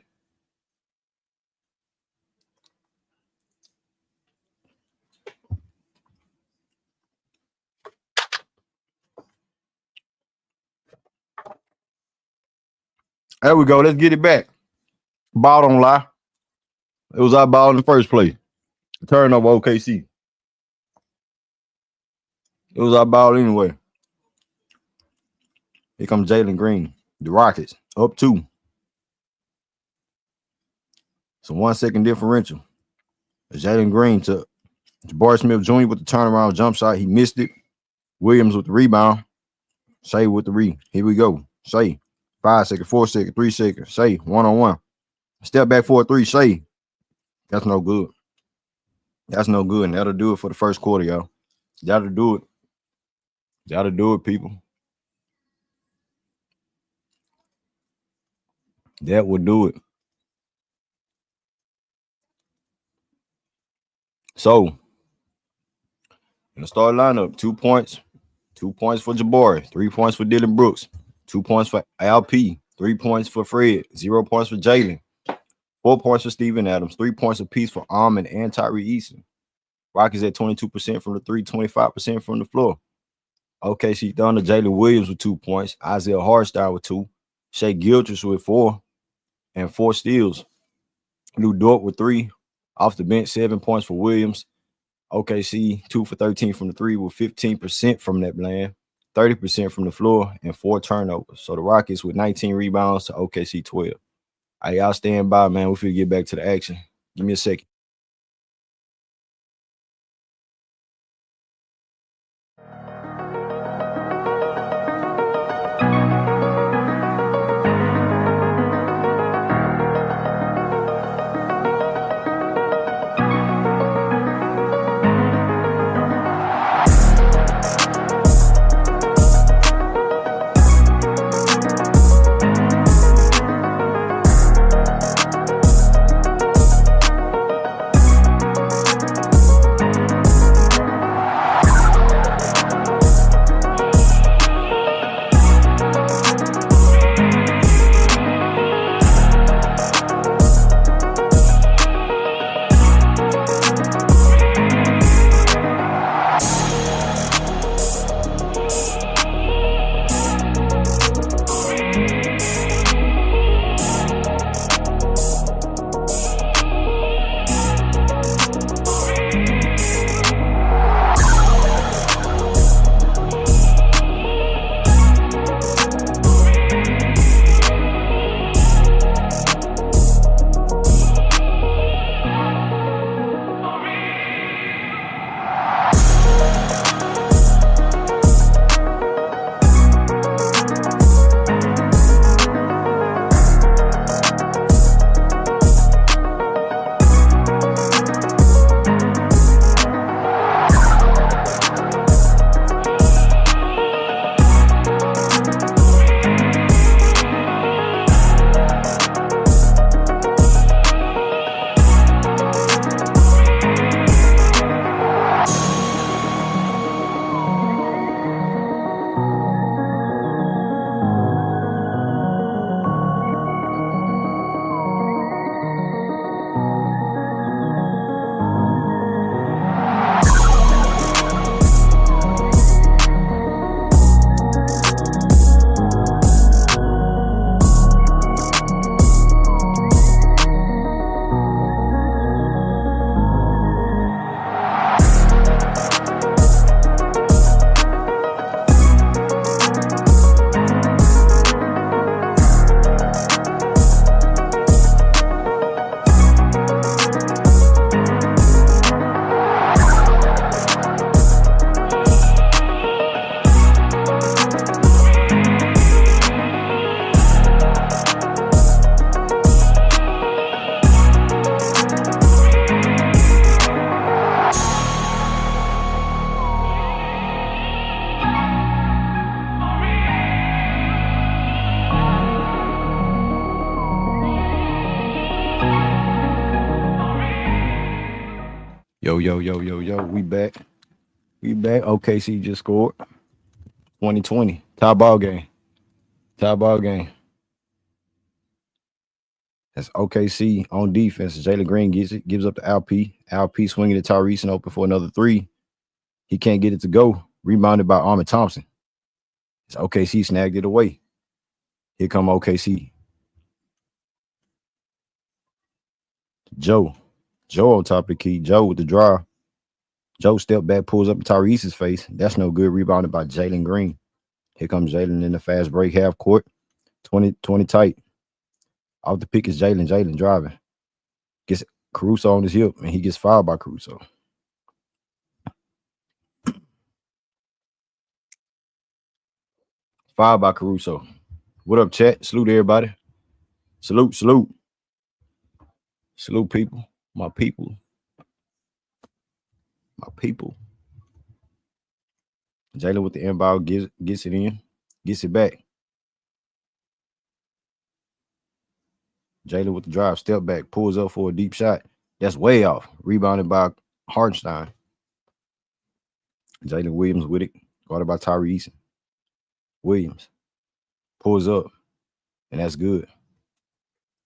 There we go. Let's get it back. Ball don't lie. It was our ball in the first place. Turnover OKC. It was our ball anyway. Here comes Jalen Green. The Rockets up 2. It's a 1 second differential. Jalen Green to Jabari Smith Jr. with the turnaround jump shot. He missed it. Williams with the rebound. Shea with the Here we go. Shea. 5 seconds, 4 seconds, 3 seconds. Shea, 1-on-1. Step back for a 3. Shea. That's no good. That's no good. And that'll do it for the first quarter, y'all. That'll do it. That'll do it, people. That will do it. So, in the start lineup, 2 points. 2 points for Jabari. 3 points for Dylan Brooks. 2 points for LP. 3 points for Fred. 0 points for Jalen. 4 points for Steven Adams. 3 points apiece for Ahmed and Tyree Eason. Rockets at 22% from the 3, 25% from the floor. OKC Thunder, Jalen Williams with 2 points. Isaiah Hartenstein with 2. Shea Gilchrist with 4. And 4 steals. Lou Dort with 3. Off the bench, 7 points for Williams. OKC, 2 for 13 from the 3 with 15% from that land, 30% from the floor, and 4 turnovers. So the Rockets with 19 rebounds to OKC 12. All right, y'all stand by, man. We feel get back to the action. Give me a second. Yo. We back. OKC just scored. 2020. Tie ball game. That's OKC on defense. Jalen Green gives up to Alp. Alp swinging to Tyrese and open for another three. He can't get it to go. Rebounded by Armin Thompson. It's OKC snagged it away. Here come OKC. Joe on top of the key. Joe with the draw. Joe step back, pulls up Tyrese's face. That's no good. Rebounded by Jalen Green. Here comes Jalen in the fast break, half court. 20 tight. Off the pick is Jalen driving. Gets Caruso on his hip, and he gets fouled by Caruso. Fouled by Caruso. What up, chat? Salute everybody. Salute. Salute people. My people. Jalen with the inbound gets it in. Gets it back. Jalen with the drive, step back, pulls up for a deep shot. That's way off. Rebounded by Hardenstein. Jalen Williams with it. Guarded by Tyrese. Williams pulls up. And that's good.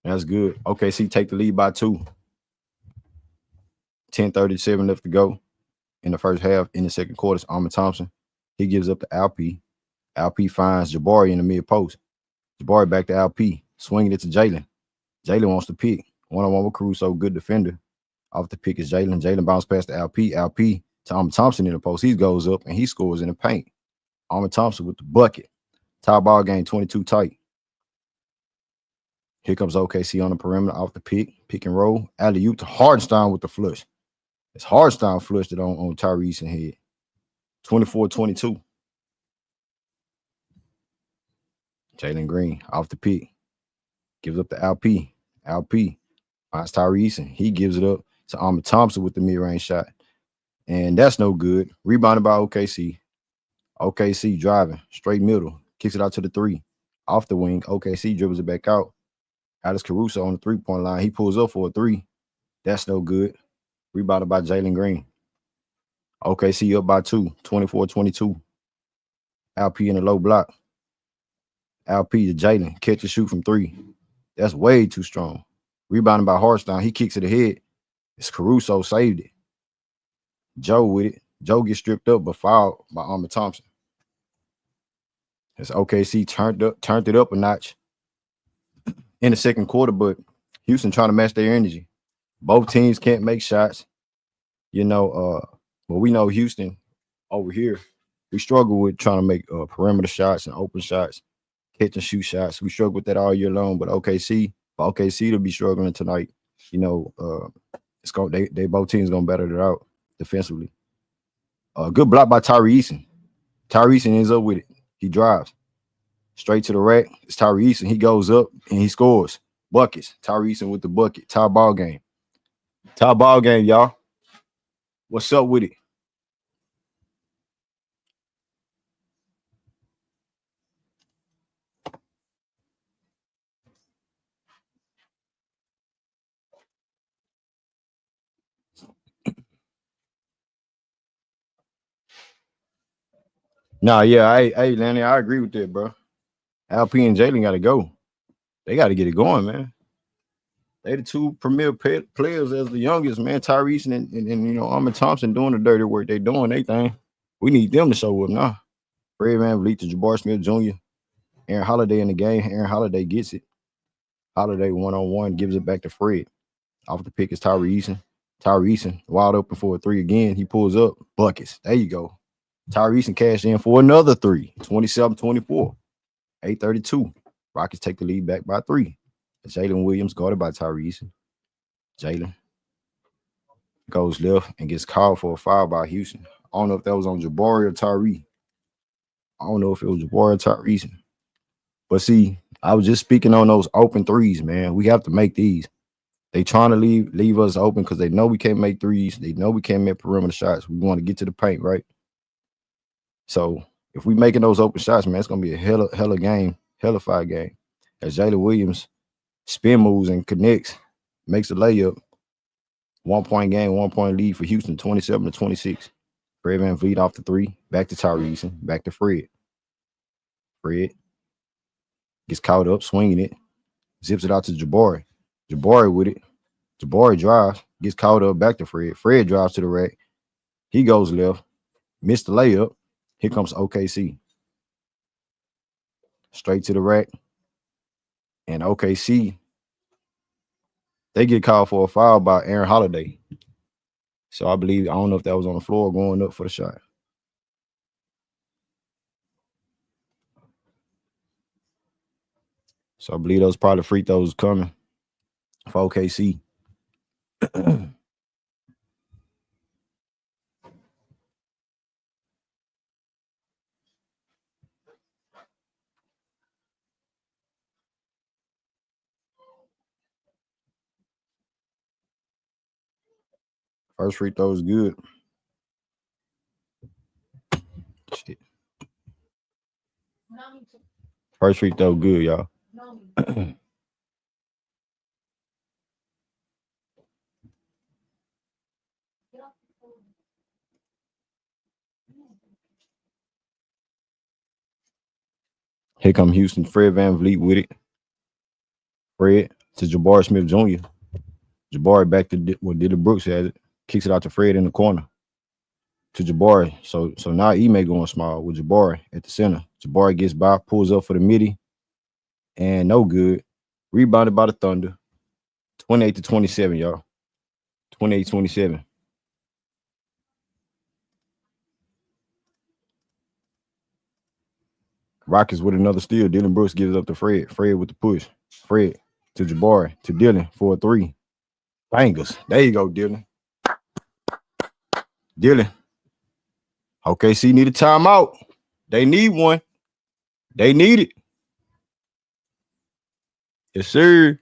OKC take the lead by 2. 10:37 left to go in the first half. In the second quarter, it's Armin Thompson. He gives up to Alp. Alp finds Jabari in the mid post. Jabari back to Alp. Swinging it to Jalen. Jalen wants to pick. 1-on-1 with Caruso. Good defender. Off the pick is Jalen. Jalen bounced past to Alp. Alp to Armin Thompson in the post. He goes up and he scores in the paint. Armin Thompson with the bucket. Tie ball game, 22 tight. Here comes OKC on the perimeter off the pick and roll. Alley-oop to Hardenstein with the flush. It's Hardenstein flushed it on Tyrese and head. 24-22. Jalen Green off the pick. Gives up to Alp. Alp finds Tyrese and he gives it up to Armin Thompson with the mid-range shot. And that's no good. Rebounded by OKC. OKC driving. Straight middle. Kicks it out to the 3. Off the wing. OKC dribbles it back out. Alex Caruso on the 3-point line. He pulls up for a 3. That's no good. Rebounded by Jalen Green. OKC up by 2. 24-22. Alp in the low block. Alp to Jalen. Catch and shoot from 3. That's way too strong. Rebounded by Hardenstein. He kicks it ahead. It's Caruso saved it. Joe with it. Joe gets stripped up but fouled by Armin Thompson. As OKC turned it up a notch in the second quarter, but Houston trying to match their energy. Both teams can't make shots. But we know Houston over here, we struggle with trying to make perimeter shots and open shots, catch and shoot shots. We struggle with that all year long, but OKC to be struggling tonight, it's going they both teams gonna battle it out defensively. Good block by Tyrese. Tyrese ends up with it. He drives straight to the rack. It's Tyrese, and he goes up and he scores buckets. Tyrese with the bucket. Tie ball game, y'all. What's up with it? Nah, yeah, hey, Lanny, I agree with that, bro. Alp and Jalen got to go. They got to get it going, man. They the 2 premier players as the youngest, man. Tyrese and Armin Thompson doing the dirty work. They doing their thing. We need them to show up now. Fred VanVleet to Jabari Smith Jr. Aaron Holiday in the game. Aaron Holiday gets it. Holiday 1-on-1 gives it back to Fred. Off the pick is Tyrese. Wide open for a 3 again. He pulls up. Buckets. There you go. Tyrese cashed in for another 3. 27-24. 8:32. Rockets take the lead back by 3. Jalen Williams guarded by Tyrese. Jalen goes left and gets called for a foul by Houston. I don't know if that was on Jabari or Tyrese. But see, I was just speaking on those open 3s, man. We have to make these. They trying to leave us open because they know we can't make 3s. They know we can't make perimeter shots. We want to get to the paint, right? So if we making those open shots, man, it's gonna be a hella game, hellified game. As Jalen Williams spin moves and connects, makes a layup. 1-point game, 1-point lead for Houston, 27-26. Fred VanVleet off the three. Back to Tyree Eason. Back to Fred. Fred gets caught up, swinging it. Zips it out to Jabari. Jabari with it. Jabari drives. Gets caught up. Back to Fred. Fred drives to the rack. He goes left. Missed the layup. Here comes OKC. Straight to the rack. And OKC, they get called for a foul by Aaron Holiday. So I don't know if that was on the floor going up for the shot. So I believe those probably free throws coming for OKC. First free throw is good. Shit. First free throw good, y'all. Here come Houston. Fred VanVleet with it. Fred to Jabari Smith Jr. Jabari back to Dylan Brooks has it. Kicks it out to Fred in the corner. To Jabari. So now Ime going small with Jabari at the center. Jabari gets by, pulls up for the midi. And no good. Rebounded by the Thunder. 28-27, y'all. 28-27. Rockets with another steal. Dylan Brooks gives up to Fred. Fred with the push. Fred to Jabari to Dylan for a three. Bangers. There you go, Dylan. Dylan. OKC need a timeout. They need one. They need it. Yes, sir.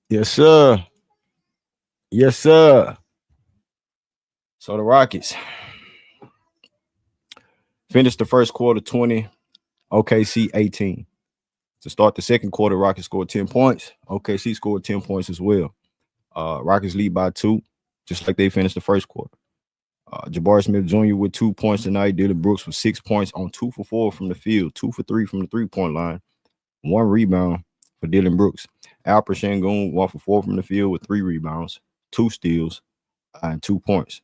Yes, sir. Yes, sir. So the Rockets finished the first quarter 20, OKC 18. To start the second quarter, Rockets scored 10 points. OKC scored 10 points as well. Rockets lead by 2, just like they finished the first quarter. Jabari Smith Jr. with 2 points tonight. Dylan Brooks with 6 points on 2 for 4 from the field, 2 for 3 from the three-point line, 1 rebound for Dylan Brooks. Alper Sengun 1 for 4 from the field with 3 rebounds, 2 steals, and 2 points.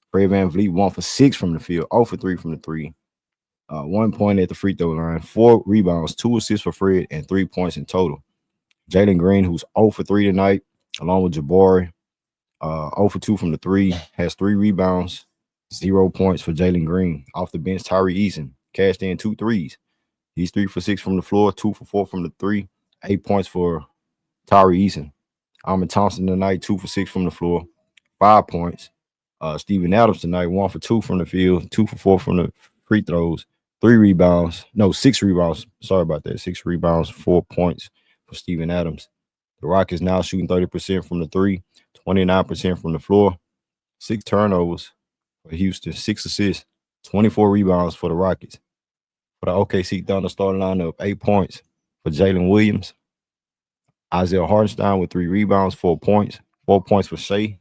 Fred VanVleet 1 for 6 from the field, 0 for 3 from the three. 1 point at the free throw line, 4 rebounds, 2 assists for Fred, and 3 points in total. Jalen Green, who's 0 for 3 tonight, along with Jabari, 0 for 2 from the three, has 3 rebounds, 0 points for Jalen Green. Off the bench, Tyree Eason cashed in 2 threes. He's 3 for 6 from the floor, 2 for 4 from the three, 8 points for Tyree Eason. Ahmed Thompson tonight, 2 for 6 from the floor, 5 points. Steven Adams tonight, 1 for 2 from the field, 2 for 4 from the free throws, 3 rebounds. No, 6 rebounds. Sorry about that. 6 rebounds, 4 points for Steven Adams. The Rockets now shooting 30% from the three, 29% from the floor, 6 turnovers for Houston, 6 assists, 24 rebounds for the Rockets. For the OKC Thunder starting lineup, 8 points for Jalen Williams. Isaiah Hartenstein with 3 rebounds, 4 points. 4 points for Shea.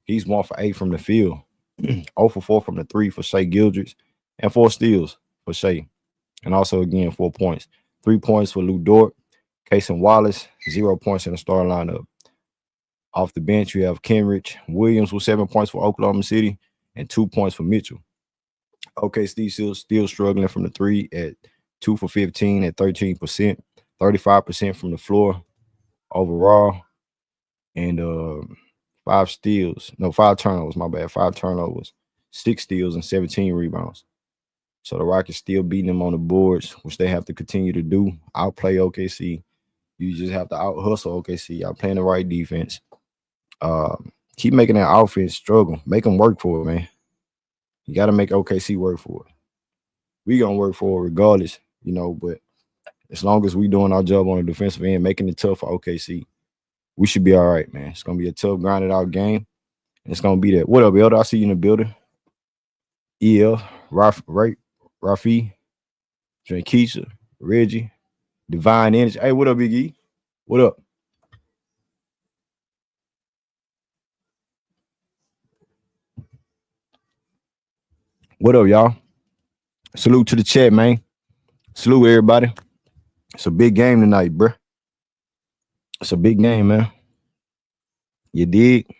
He's 1 for 8 from the field. 0 for 4 from the three for Shea Gildress. And 4 steals for Shea. And also, again, 4 points. 3 points for Lou Dort. Cason Wallace, 0 points in the starting lineup. Off the bench, you have Kenrich Williams with 7 points for Oklahoma City and 2 points for Mitchell. OKC still struggling from the three at 2 for 15 at 13%, 35% from the floor overall, and 5 turnovers, my bad, 5 turnovers, 6 steals, and 17 rebounds. So the Rockets still beating them on the boards, which they have to continue to do. Outplay OKC. You just have to out-hustle OKC. Y'all playing the right defense. Keep making that offense struggle. Make them work for it, man. You got to make OKC work for it. We going to work for it regardless, but as long as we doing our job on the defensive end, making it tough for OKC, we should be all right, man. It's going to be a tough, grinded out game. And it's going to be that. What up, Elder? I see you in the building. EL, Rafi, Keisha, Reggie, Divine Energy. Hey, what up, Big E? What up? What up, y'all? Salute to the chat, man. Salute everybody. It's a big game tonight, bruh. It's a big game, man. You dig?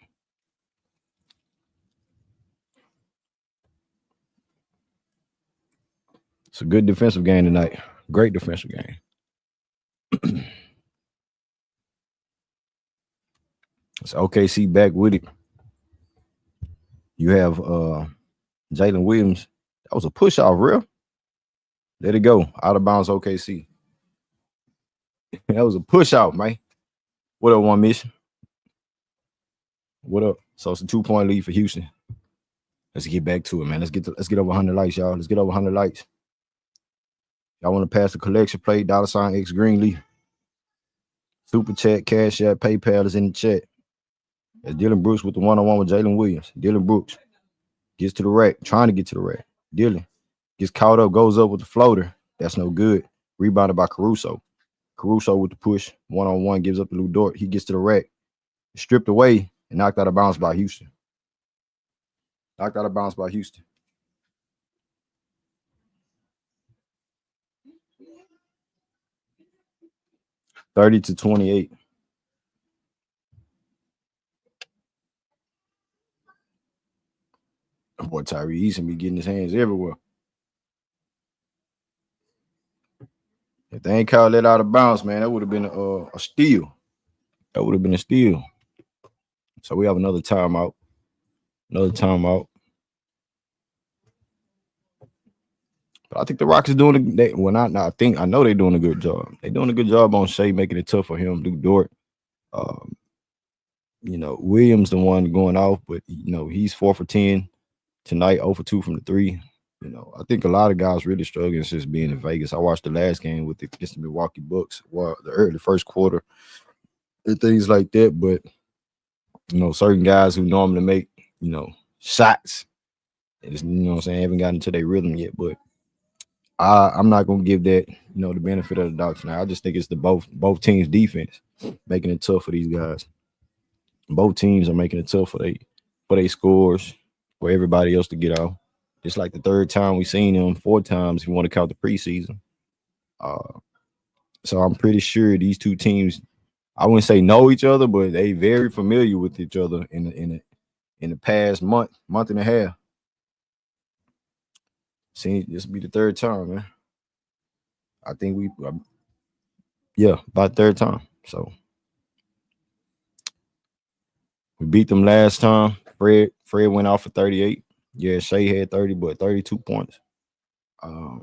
It's a good defensive game tonight. Great defensive game. It's OKC back with it. You have Jalen Williams. That was a push off, real. Let it go. Out of bounds OKC. That was a push out, man. What up, one mission? What up? So it's a 2-point lead for Houston. Let's get back to it, man. Let's get over 100 likes, y'all. Let's get over 100 likes. Y'all want to pass the collection plate, $ X Greenlee. Super chat, Cash App, PayPal is in the chat. That's Dylan Brooks with the one-on-one with Jalen Williams. Dylan Brooks gets to the rack, trying to get to the rack. Dylan gets caught up, goes up with the floater. That's no good. Rebounded by Caruso. Caruso with the push, one-on-one, gives up the Lou Dort. He gets to the rack, stripped away, and knocked out of bounds by Houston. Knocked out of bounds by Houston. (30-28). Boy, Tyree Eason be getting his hands everywhere. If they ain't called that out of bounds, man, that would have been a steal. That would have been a steal. So we have another timeout. Another timeout. But I think the Rockets doing I know they're doing a good job. They're doing a good job on Shea, making it tough for him. Lou Dort. Williams the one going off, but he's 4 for 10 tonight, 0 for 2 from the 3. I think a lot of guys really struggling since being in Vegas. I watched the last game against the Milwaukee Bucks, the early first quarter, and things like that. But certain guys who normally make shots, haven't gotten into their rhythm yet. But I'm not gonna give that the benefit of the doubt tonight. I just think it's the both teams' defense making it tough for these guys. Both teams are making it tough for they scores, for everybody else to get out. It's like the third time we've seen them, 4 times if you want to count the preseason. So I'm pretty sure these two teams, I wouldn't say know each other, but they very familiar with each other in the past month and a half. See, this will be the third time, man. I think about third time. So we beat them last time. Fred went off for 38. Yeah, Shea had 30, but 32 points. But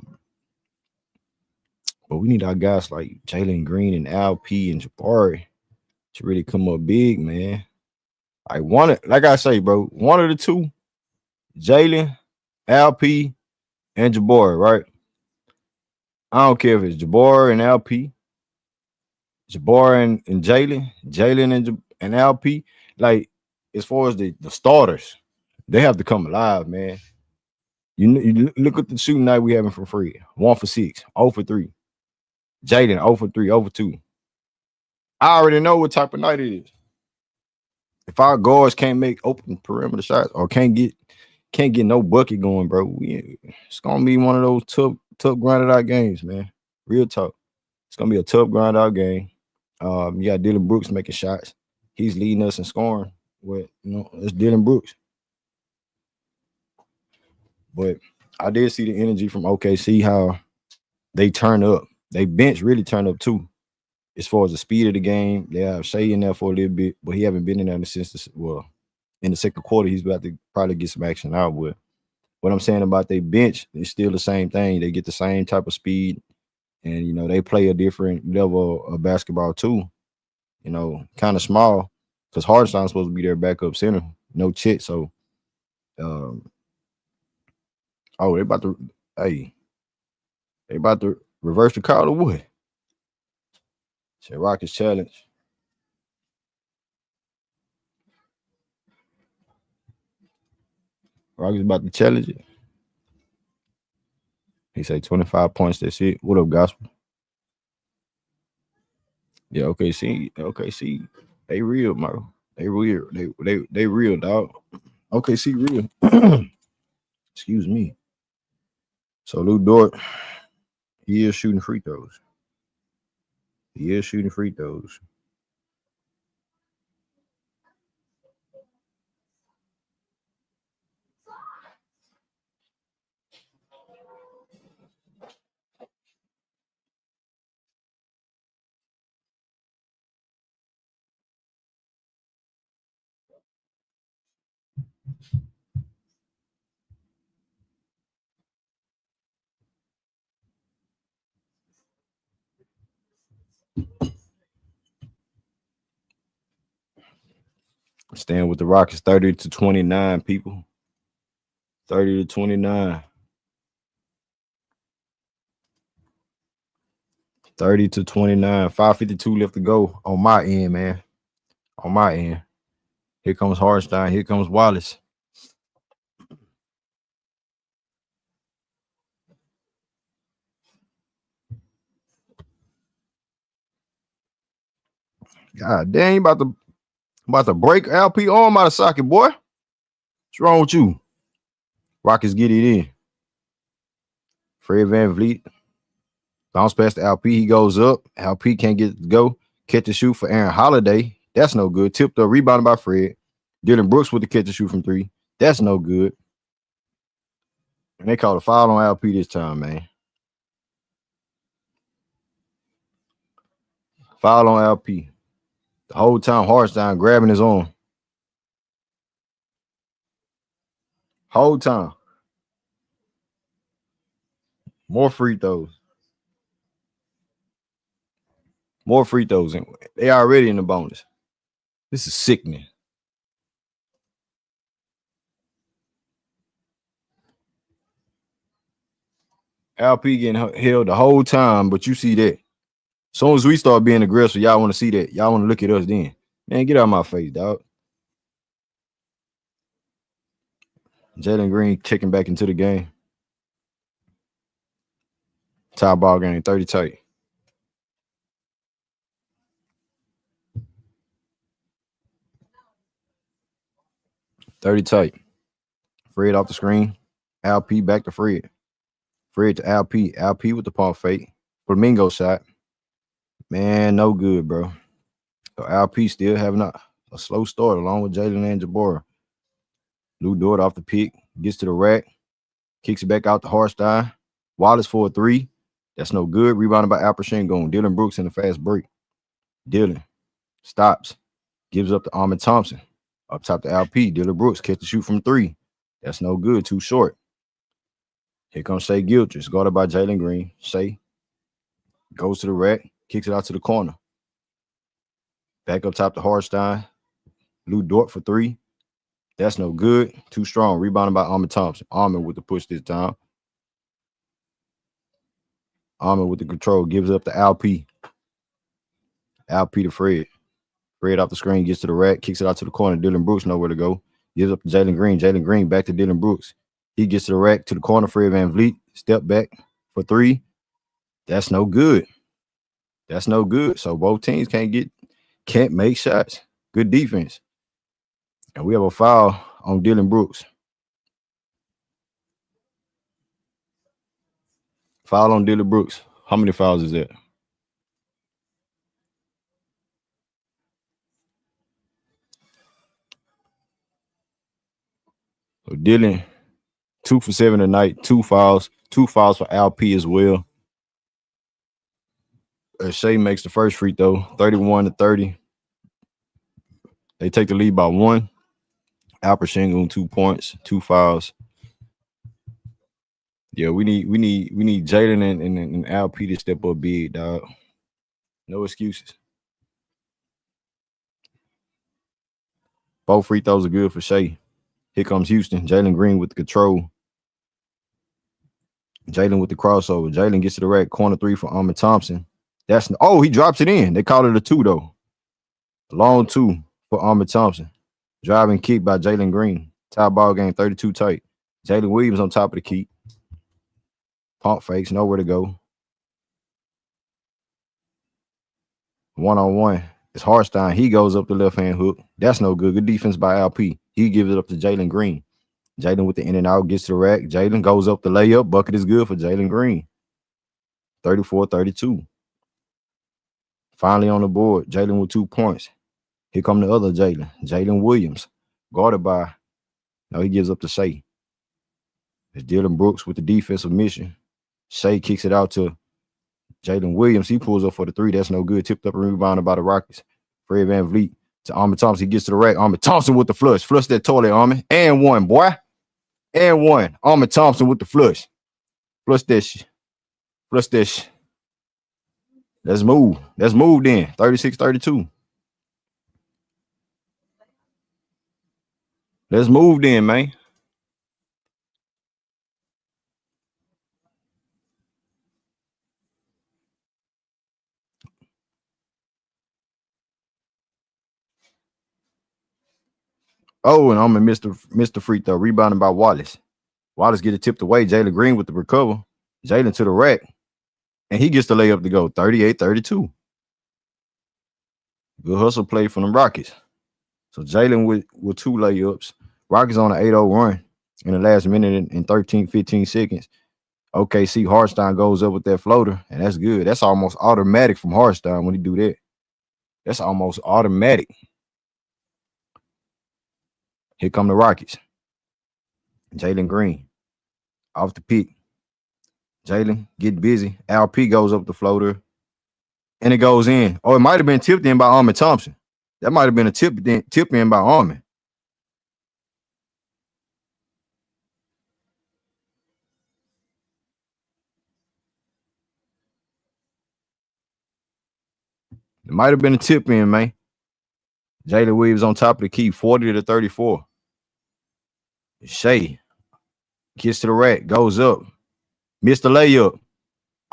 we need our guys like Jalen Green and Al P and Jabari to really come up big, man. Like I say, bro, one of the two, Jalen, Al P, and Jabari, right? I don't care if it's Jabari and Al P, Jabari and Jalen and Al P. Like, as far as the starters, they have to come alive, man. You look at the shooting night we having for Fred. 1 for 6, 0 for 3. Jaden 0 for 3, 0 for 2. I already know what type of night it is. If our guards can't make open perimeter shots or can't get no bucket going, bro, it's gonna be one of those tough grinded out games, man. Real tough. It's gonna be a tough grind out game. You got Dylan Brooks making shots. He's leading us in scoring. It's Dylan Brooks. But I did see the energy from OKC, how they turn up. They bench really turn up too. As far as the speed of the game, they have Shea in there for a little bit, but he haven't been in there since in the second quarter. He's about to probably get some action out. But what I'm saying about they bench, it's still the same thing. They get the same type of speed, and they play a different level of basketball too. Kind of small, because Hardenstein's supposed to be their backup center. No Chit, so they about to reverse the call or what? Say Rockets challenge. Rockets about to challenge it. He say 25 points. That's it. What up, Gospel? Yeah, OKC. They real, bro. They real. They real, dog. OKC real. Excuse me. So Lou Dort, he is shooting free throws. He is shooting free throws. Staying with the Rockets 30-29, people. 30-29. 30-29. 5:52 left to go on my end, man. On my end. Here comes Hartenstein. Here comes Wallace. God dang, about to break LP arm out of socket, boy. What's wrong with you? Rockets get it in. Fred VanVleet bounce past the LP. He goes up. LP can't get it to go. Catch and shoot for Aaron Holiday. That's no good. Tipped up, rebounded by Fred. Dylan Brooks with the catch and shoot from 3. That's no good. And they called a foul on LP this time, man. Foul on LP. The whole time Hartenstein grabbing his arm. Whole time. More free throws. More free throws. They already in the bonus. This is sickening. LP getting held the whole time, but you see that. As soon as we start being aggressive, y'all want to see that. Y'all want to look at us then. Man, get out of my face, dog. Jalen Green checking back into the game. Tie ball game, 30 tight. 30 tight. Fred off the screen. LP back to Fred. Fred to LP. LP with the pump fake. Flamingo shot. Man, no good, bro. So LP still having a slow start along with Jalen and Jabora. Lou Dort off the pick. Gets to the rack. Kicks it back out to Hartenstein. Wallace for a 3. That's no good. Rebounded by Alper Sengun. Dylan Brooks in the fast break. Dylan stops. Gives up to Ahmed Thompson. Up top to LP. Dylan Brooks catch the shoot from 3. That's no good. Too short. Here comes Shai Gilgeous. Guarded by Jalen Green. Shai goes to the rack. Kicks it out to the corner. Back up top to Hartenstein. Lou Dort for 3. That's no good. Too strong. Rebounded by Ahmed Thompson. Ahmed with the push this time. Ahmed with the control. Gives up to LP. LP to Fred. Fred off the screen. Gets to the rack. Kicks it out to the corner. Dylan Brooks nowhere to go. Gives up to Jalen Green. Jalen Green back to Dylan Brooks. He gets to the rack to the corner. Fred VanVleet. Step back for 3. That's no good. That's no good. So both teams can't make shots. Good defense. And we have a foul on Dylan Brooks. Foul on Dylan Brooks. How many fouls is that? So Dylan, 2 for 7 tonight. 2 fouls. 2 fouls for LP as well. Shai makes the first free throw, 31-30. They take the lead by 1. Alper Sengun 2 points, 2 fouls. Yeah, we need Jalen and LP to step up big, dog. No excuses. Both free throws are good for Shai. Here comes Houston. Jalen Green with the control. Jalen with the crossover. Jalen gets to the rack. Corner 3 for Ahmed Thompson. He drops it in. They call it a 2 though. Long 2 for Ahmed Thompson. Driving kick by Jalen Green. Tie ball game 32 tight. Jalen Williams on top of the key. Pump fakes, nowhere to go. 1-on-1. It's Hartenstein. He goes up the left-hand hook. That's no good. Good defense by LP. He gives it up to Jalen Green. Jalen with the in and out, gets to the rack. Jalen goes up the layup. Bucket is good for Jalen Green. 34-32. Finally on the board. Jalen with 2 points. Here come the other Jalen. Jalen Williams. Guarded by, no, he gives up to Shea. It's Dylan Brooks with the defensive mission. Shea kicks it out to Jalen Williams. He pulls up for the three. That's no good. Tipped up and rebounded by the Rockets. Fred VanVleet to Armin Thompson. He gets to the rack. Armin Thompson with the flush. Flush that toilet, Armin. And one, boy. And one. Armin Thompson with the flush. Flush that shit. Flush that shit. Let's move. Let's move then. 36-32. Let's move then, man. Oh, and I'm a Mr. Free throw. Rebounded by Wallace. Wallace get it tipped away. Jalen Green with the recover. Jalen to the rack. And he gets the layup to go. 38-32. Good hustle play from the Rockets. So Jalen with 2 layups. Rockets on an 8-0 run in the last minute and 15 seconds. OKC Hartstein goes up with that floater, and that's good. That's almost automatic from Hartstein when he do that. That's almost automatic. Here come the Rockets. Jalen Green off the pick. Jalen get busy. LP goes up the floater, and it goes in. Oh, it might have been tipped in by Armin Thompson. That might have been a tip in by Armin. It might have been a tip in, man. Jalen Williams on top of the key, 40-34. Shea gets to the rack, goes up, missed the layup.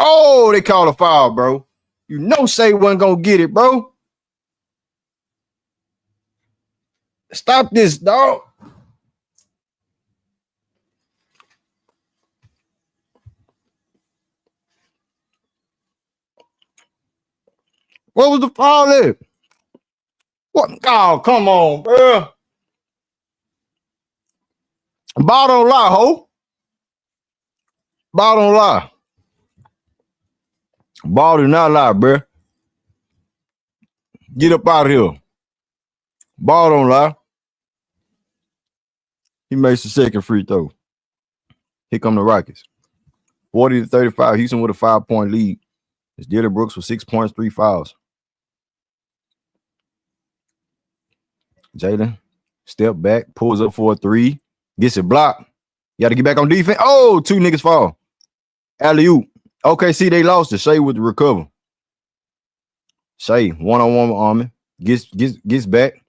Oh, they call a foul, bro. You know Shea wasn't gonna get it, bro. Stop this, dog. What was the foul there? What? Oh, come on, bro. Ball don't lie, ho. Ball don't lie. Ball do not lie, bro. Get up out of here. Ball don't lie. He makes the second free throw. Here come the Rockets. 40-35. Houston with a 5-point lead. It's Dylan Brooks with 6 points, 3 fouls. Jalen, step back, pulls up for a 3, gets it blocked. You got to get back on defense. Oh, 2 niggas fall. Alley-oop. Okay, see, they lost it. Shea with the recover. Shea, one-on-one with Armin. Gets back.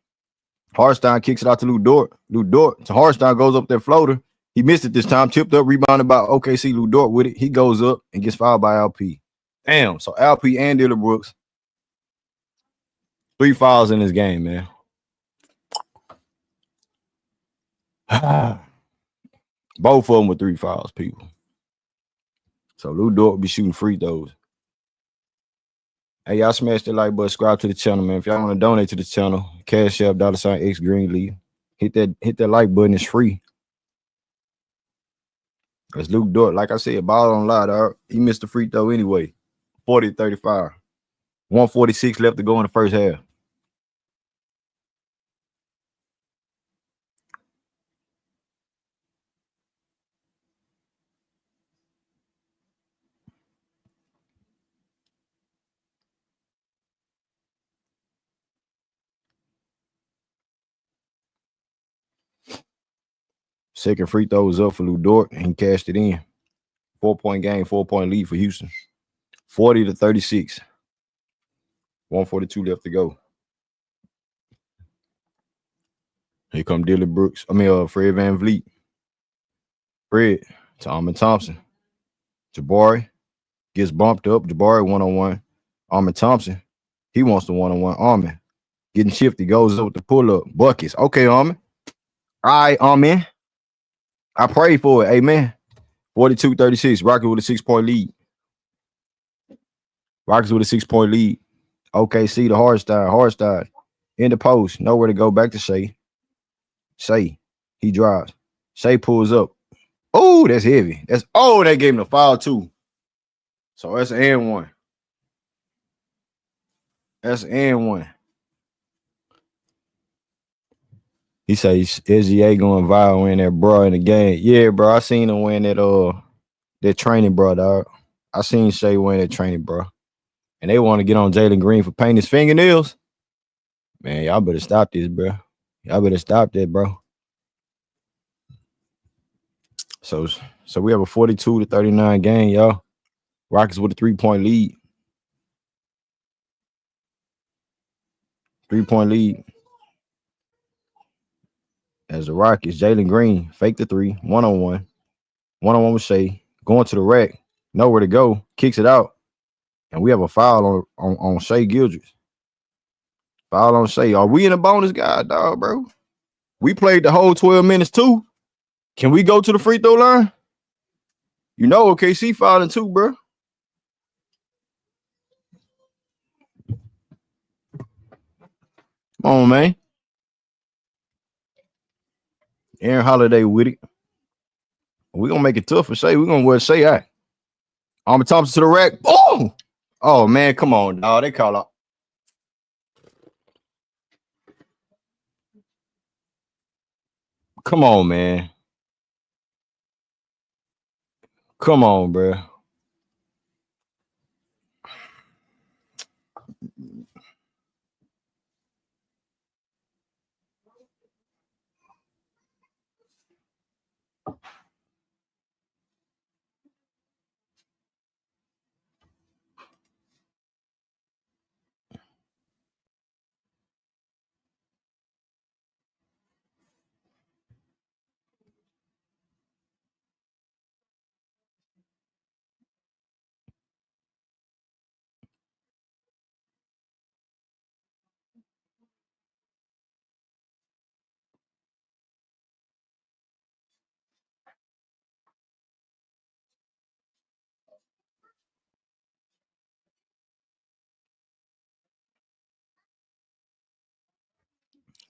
Hartstein kicks it out to Lou Dort. Lou Dort. So Hartstein goes up that floater. He missed it this time. Tipped up, rebounded by OKC. Lou Dort with it. He goes up and gets fouled by LP. Damn. So LP and Dylan Brooks. 3 fouls in this game, man. Both of them with 3 fouls, people. So Lou Dort will be shooting free throws. Hey, y'all smash the like button, subscribe to the channel, man. If y'all want to donate to the channel, Cash App, $X Greenleaf. Hit that like button, it's free. That's Luke Dort. Like I said, ball don't lie, dog. He missed the free throw anyway. 40-35. 146 left to go in the first half. Second free throw was up for Lou Dort, and he cashed it in. 4-point game, 4-point lead for Houston. 40-36. 142 left to go. Here come Dylan Brooks. Fred VanVleet. Fred to Armin Thompson. Jabari gets bumped up. Jabari one-on-one. Armin Thompson. He wants the one-on-one. Armin getting shifty. Goes up with the pull-up. Buckets. Okay, Armin. All right, Armin. I pray for it. Amen. 42-36. Rockets with a 6-point lead. Rockets with a 6-point lead. OKC to Hardstyle. In the post. Nowhere to go. Back to Shea. He drives. Shea pulls up. Oh, that's heavy. They gave him the foul too. So that's an and one. That's an and one. He says SGA going viral in that bro in the game. Yeah, bro. I seen him win that training, bro, dog. I seen Shea win that training, bro. And they want to get on Jalen Green for painting his fingernails. Man, y'all better stop this, bro. Y'all better stop that, bro. So we have a 42-39 game, y'all. Rockets with a 3-point lead. 3-point lead. As the Rockets, Jalen Green fake the three, one-on-one. One-on-one with Shea. Going to the rack. Nowhere to go. Kicks it out. And we have a foul on Shea Gildress. Foul on Shea. Are we in a bonus guy, dog, bro? We played the whole 12 minutes too. Can we go to the free throw line? You know OKC fouling too, bro. Come on, man. Aaron Holiday with it. We're going to make it tough for Shea. We're going to wear Shea out. Armor Thompson to the rack. Oh! Oh, man, come on, dog. They call out. Come on, man. Come on, bro.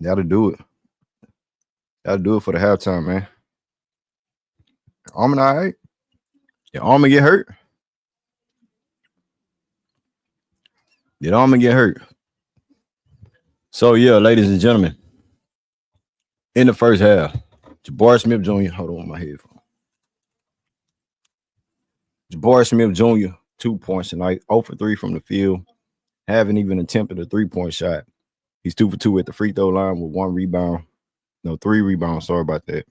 That'll do it. That'll do it for the halftime, man. Armin, all right? Did Armin get hurt? Did Armin get hurt? So, yeah, ladies and gentlemen, in the first half, Jabari Smith Jr., hold on my headphone. Jabari Smith Jr., 2 points tonight, 0 for 3 from the field, haven't even attempted a 3-point shot. He's 2 for 2 at the free throw line with 1 rebound. No, 3 rebounds. Sorry about that.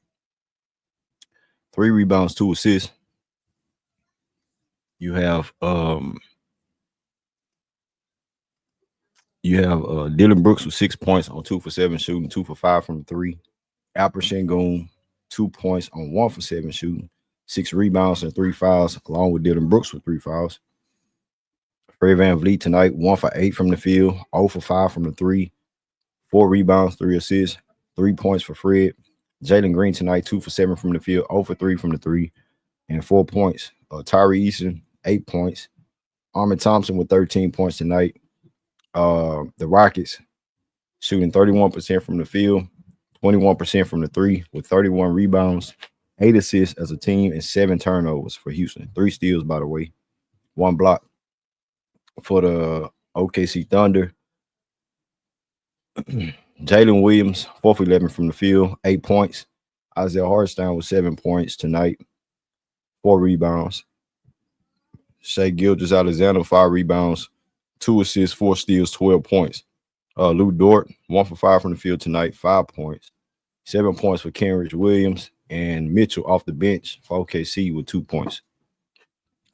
3 rebounds, 2 assists. You have Dylan Brooks with 6 points on 2 for 7 shooting, 2 for 5 from the 3. Alper Sengun, 2 points on 1 for 7 shooting, 6 rebounds and 3 fouls, along with Dylan Brooks with 3 fouls. Fred VanVleet tonight, 1 for 8 from the field, 0 for 5 from the 3, 4 rebounds, 3 assists, 3 points for Fred. Jalen Green tonight, 2 for 7 from the field, 0 for 3 from the 3, and 4 points. Tyree Eason, 8 points. Armin Thompson with 13 points tonight. The Rockets shooting 31% from the field, 21% from the 3 with 31 rebounds, 8 assists as a team, and 7 turnovers for Houston. 3 steals, by the way. 1 block for the OKC Thunder. Jalen Williams, 4 for 11 from the field, 8 points. Isaiah Hartenstein with 7 points tonight, 4 rebounds. Shea Gilgeous-Alexander, 5 rebounds, 2 assists, 4 steals, 12 points. Lou Dort, 1 for 5 from the field tonight, 5 points. 7 points for Kenrich Williams, and Mitchell off the bench for OKC with 2 points.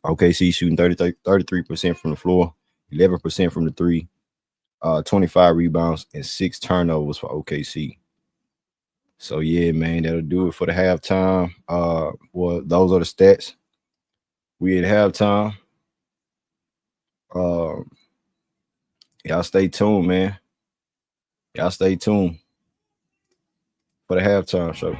OKC shooting 33% from the floor, 11% from the 3, 25 rebounds, and 6 turnovers for OKC. So, yeah, man, that'll do it for the halftime. Well, those are the stats. We at halftime. Y'all stay tuned, man. Y'all stay tuned for the halftime show.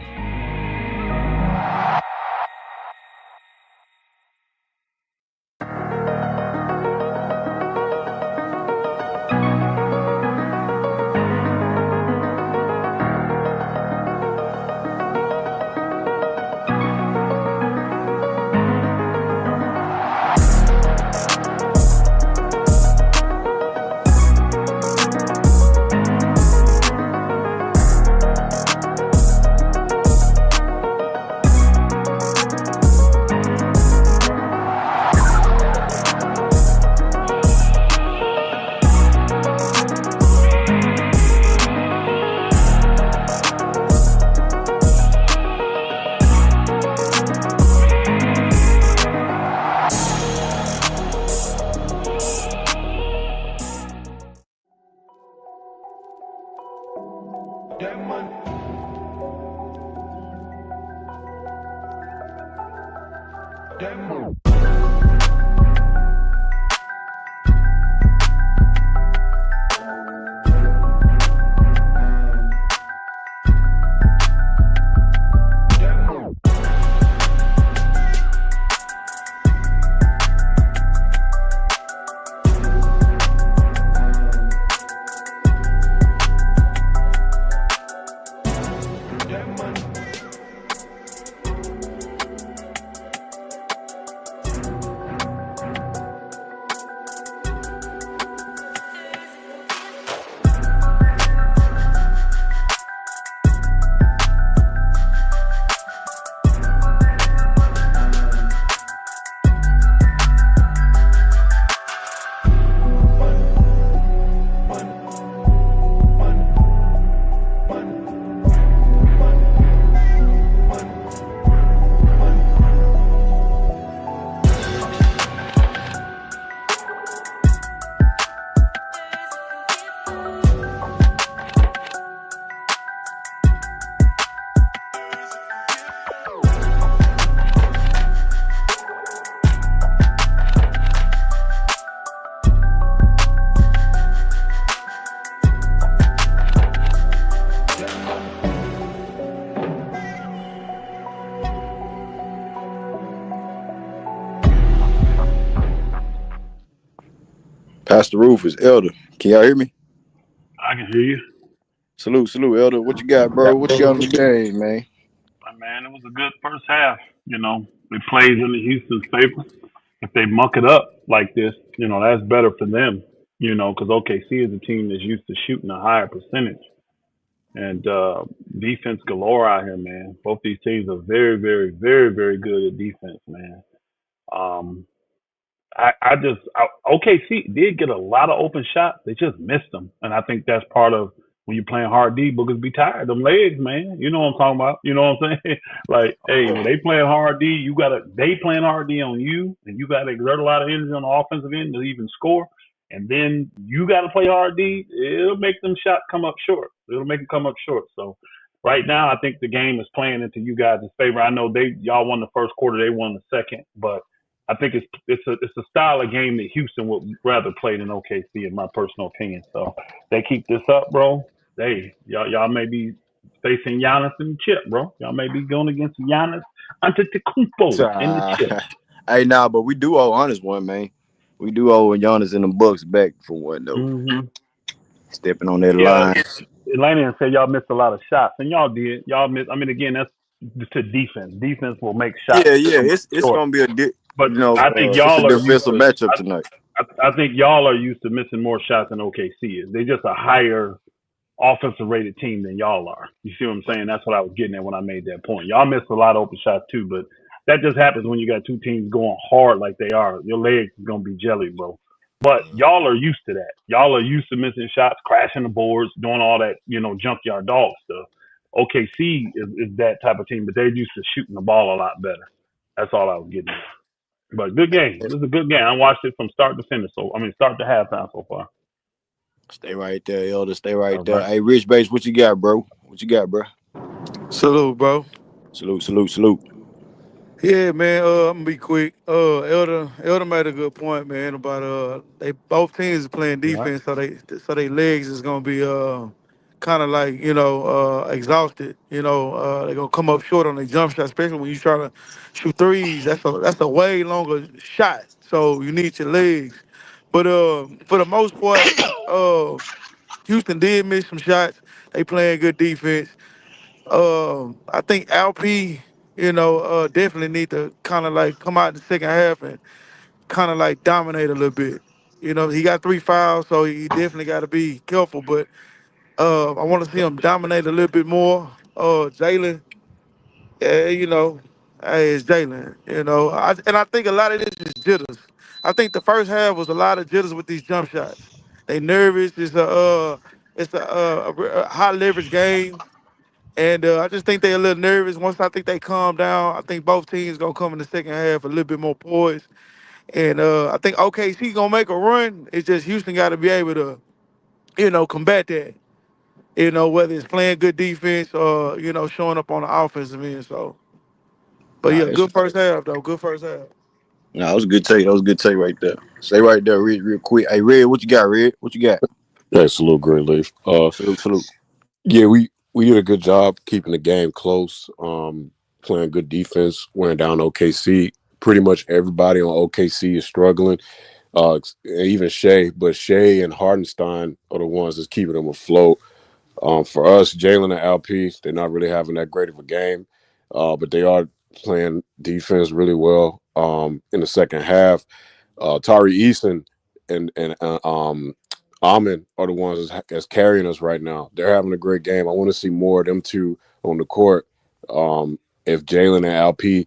Past the roof is Elder. Can y'all hear me? I can hear you. Salute, salute, Elder. What you got, bro? What you got on the game, man? Man, it was a good first half. It plays in the Houston's favor. If they muck it up like this, that's better for them. Because OKC is a team that's used to shooting a higher percentage and defense galore out here, man. Both these teams are very, very, very, very good at defense, man. Um, OKC did get a lot of open shots. They just missed them, and I think that's part of when you're playing hard D. Bookers be tired. Them legs, man. You know what I'm talking about. You know what I'm saying? Like, hey, when they playing hard D, they playing hard D on you, and you gotta exert a lot of energy on the offensive end to even score. And then you got to play hard D. It'll make them shots come up short. It'll make them come up short. So right now, I think the game is playing into you guys' favor. I know y'all won the first quarter, they won the second, but I think it's a style of game that Houston would rather play than OKC, in my personal opinion. So they keep this up, bro. Y'all may be facing Giannis and Chip, bro. Y'all may be going against Giannis Antetokounmpo in the Ah, Chip. hey, nah, but we do owe honest one, man. We do owe Giannis and the Bucks back for one though. Mm-hmm. Stepping on that Yeah, line. Atlanta said y'all missed a lot of shots, and y'all did. Y'all missed. I mean, again, that's to defense. Defense will make shots Yeah, yeah. come up It's short, gonna be but I think it's a y'all are used defensive to. matchup tonight. I think y'all are used to missing more shots than OKC is. They just a higher offensive rated team than y'all are. You see what I'm saying? That's what I was getting at when I made that point. Y'all missed a lot of open shots too, but that just happens when you got two teams going hard like they are. Your legs is gonna be jelly, bro. But y'all are used to that. Y'all are used to missing shots, crashing the boards, doing all that, junkyard dog stuff. OKC is that type of team, but they're used to shooting the ball a lot better. That's all I was getting at. But good game. This is a good game. I watched it from start to finish. So I mean, start to halftime so far. Stay right there, Elder. Stay right All there. right. Hey, Rich Base, what you got, bro? What you got, bro? Salute, bro. Salute, salute, salute. Yeah, man. I'm gonna be quick. Elder made a good point, man. About they both teams are playing All right. defense, so they legs is gonna be kind of like exhausted. They're gonna come up short on their jump shot, especially when you try to shoot threes. That's a way longer shot. So you need your legs. But for the most part, uh, Houston did miss some shots. They playing good defense. I think LP, definitely need to kind of like come out in the second half and kind of like dominate a little bit. He got 3 fouls, so he definitely got to be careful. But I want to see him dominate a little bit more. Jalen, yeah, hey, it's Jalen. And I think a lot of this is jitters. I think the first half was a lot of jitters with these jump shots. They nervous. It's a high leverage game. And I just think they're a little nervous. Once I think they calm down, I think both teams gonna come in the second half a little bit more poised. And I think OKC gonna make a run. It's just Houston got to be able to, combat that. Whether it's playing good defense or showing up on the offensive end. So But Nah, yeah, it's good first half though. Good first half. nah, that was a good take. That was a good take right there. Stay right there, real quick. Hey, Red, what you got, Red? What you got? Yeah, salute Greenleaf. Salute, salute. Yeah, we did a good job keeping the game close, playing good defense, wearing down OKC. Pretty much everybody on OKC is struggling. Even Shea, but Shea and Hardenstein are the ones that's keeping them afloat. For us, Jalen and LP, they're not really having that great of a game, but they are playing defense really well in the second half. Tari Eason and Amin are the ones that's carrying us right now. They're having a great game. I want to see more of them two on the court. If Jalen and LP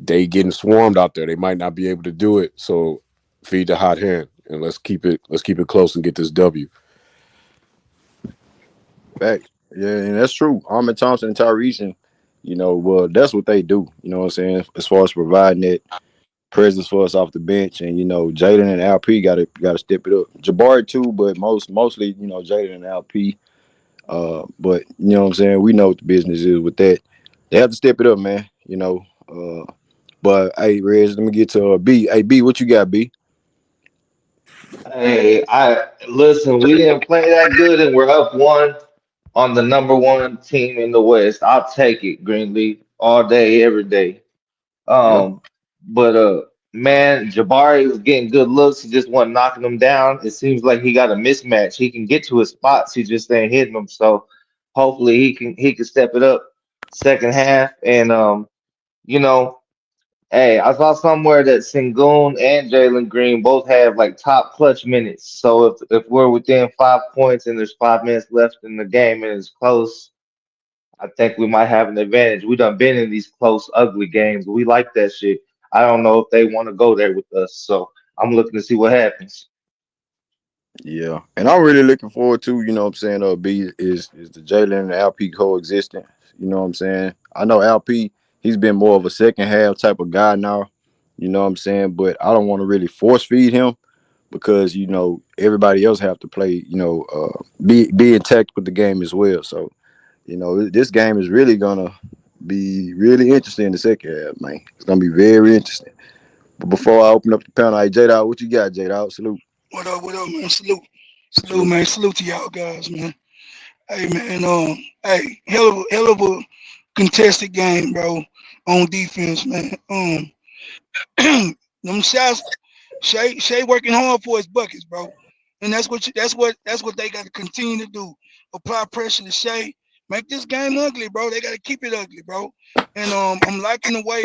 they getting swarmed out there, they might not be able to do it. So feed the hot hand and let's keep it close and get this W. Facts. Yeah, and that's true. Armin Thompson and Tyrese, and well, that's what they do. You know what I'm saying? As far as providing that presence for us off the bench, and Jaden and LP got to step it up. Jabari too, but mostly Jaden and LP. But you know what I'm saying? We know what the business is with that. They have to step it up, man. But hey, Reg, let me get to B. Hey, B, what you got, B? Hey, I listen. We didn't play that good, and we're up one on the number one team in the West. I'll take it, Greenleaf, all day, every day. Yeah, Um, but man, Jabari was getting good looks. He just wasn't knocking them down. It seems like he got a mismatch. He can get to his spots. He just ain't hitting them. So hopefully he can step it up second half. And you know. Hey, I saw somewhere that Sengun and Jalen Green both have like top clutch minutes. So if we're within 5 points and there's 5 minutes left in the game and it's close, I think we might have an advantage. We done been in these close, ugly games. We like that shit. I don't know if they want to go there with us. So I'm looking to see what happens. yeah. And I'm really looking forward to, what I'm saying, B is the Jalen and LP coexisting. You know what I'm saying? I know LP, he's been more of a second half type of guy now. You know what I'm saying? But I don't want to really force feed him because everybody else have to play, be intact with the game as well. So, this game is really gonna be really interesting in the second half, man. It's gonna be very interesting. But before I open up the panel, hey J Dog, what you got, J Dog? Salute. What up, man? Salute. Salute, Salute. man. Salute to y'all guys, man. Hey, man. Hey, hell of a contested game, bro. On defense, man. Them shots. Shay working hard for his buckets, bro. And that's what they got to continue to do. Apply pressure to Shay. Make this game ugly, bro. They got to keep it ugly, bro. And I'm liking the way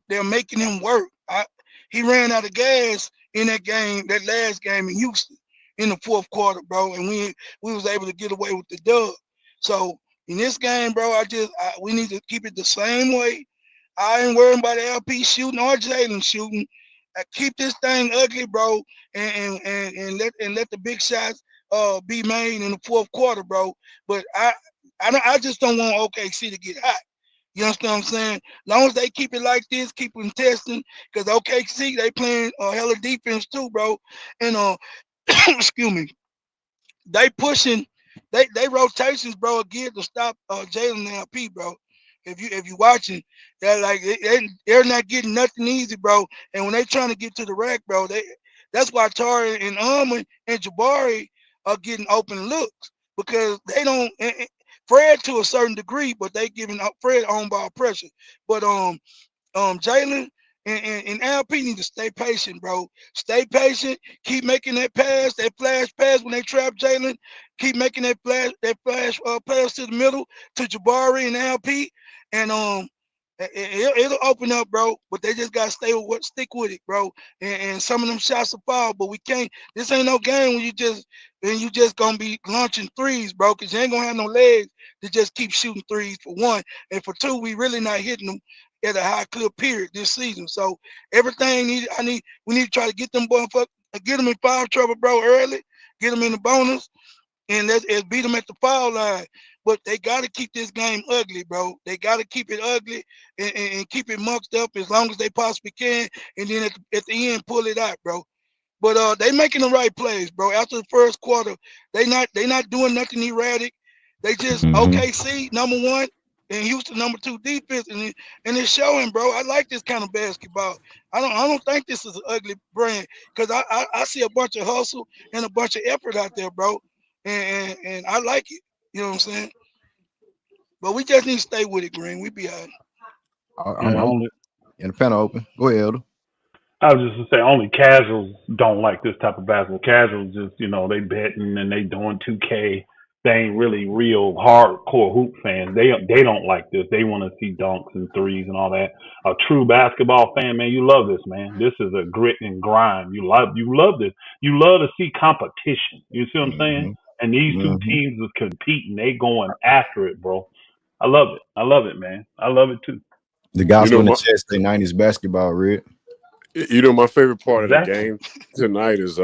they're making him work. He ran out of gas in that game, that last game in Houston in the fourth quarter, bro. And we was able to get away with the dub. So in this game, bro, we need to keep it the same way. I ain't worrying about LP shooting or Jalen shooting. Keep this thing ugly, bro, and let the big shots be made in the fourth quarter, bro. But I just don't want OKC to get hot. You understand what I'm saying? As long as they keep it like this, keep them testing, because OKC they playing hella defense too, bro. And excuse me, they pushing they rotations, bro, again to stop Jalen and LP, bro. If you watching, they're like they're not getting nothing easy, bro. And when they trying to get to the rack, bro, that's why Tari and Almond and Jabari are getting open looks because they don't Fred to a certain degree, but they giving up Fred on ball pressure. But Jalen and LP need to stay patient, bro. Stay patient. Keep making that flash pass when they trap Jalen. Keep making that flash pass to the middle to Jabari and LP, and it'll open up, bro. But they just gotta stick with it, bro. And some of them shots will fall, but we can't. This ain't no game when you just gonna be launching threes, bro. Cause you ain't gonna have no legs to just keep shooting threes for one, and for two, we really not hitting them at a high clip period this season. So everything we need to try to get them get them in foul trouble, bro, early, get them in the bonus, and let's beat them at the foul line. But they got to keep this game ugly, bro. They got to keep it ugly and keep it mucked up as long as they possibly can, and then at the end pull it out, bro. But they making the right plays, bro. After the first quarter, they not doing nothing erratic. They just Mm-hmm. OKC number one. and Houston #2 defense, and it's showing, bro. I like this kind of basketball. I don't think this is an ugly brand because I see a bunch of hustle and a bunch of effort out there, bro, and I like it. You know what I'm saying? But we just need to stay with it, Green. We be all right. I'm Yeah, only in the panel open. Go ahead, Elder. I was just to say only casuals don't like this type of basketball. Casuals just they betting and they doing 2K. They ain't really real hardcore hoop fans. They don't like this. They want to see dunks and threes and all that. A true basketball fan, man, you love this, man. This is a grit and grind. You love this. You love to see competition. You see what I'm saying? Mm-hmm. And these two Mm-hmm. teams is competing. They going after it, bro. I love it. I love it, man. I love it too. The You gospel know in the my chest say 90s basketball, Red. my favorite part of the Exactly. game tonight is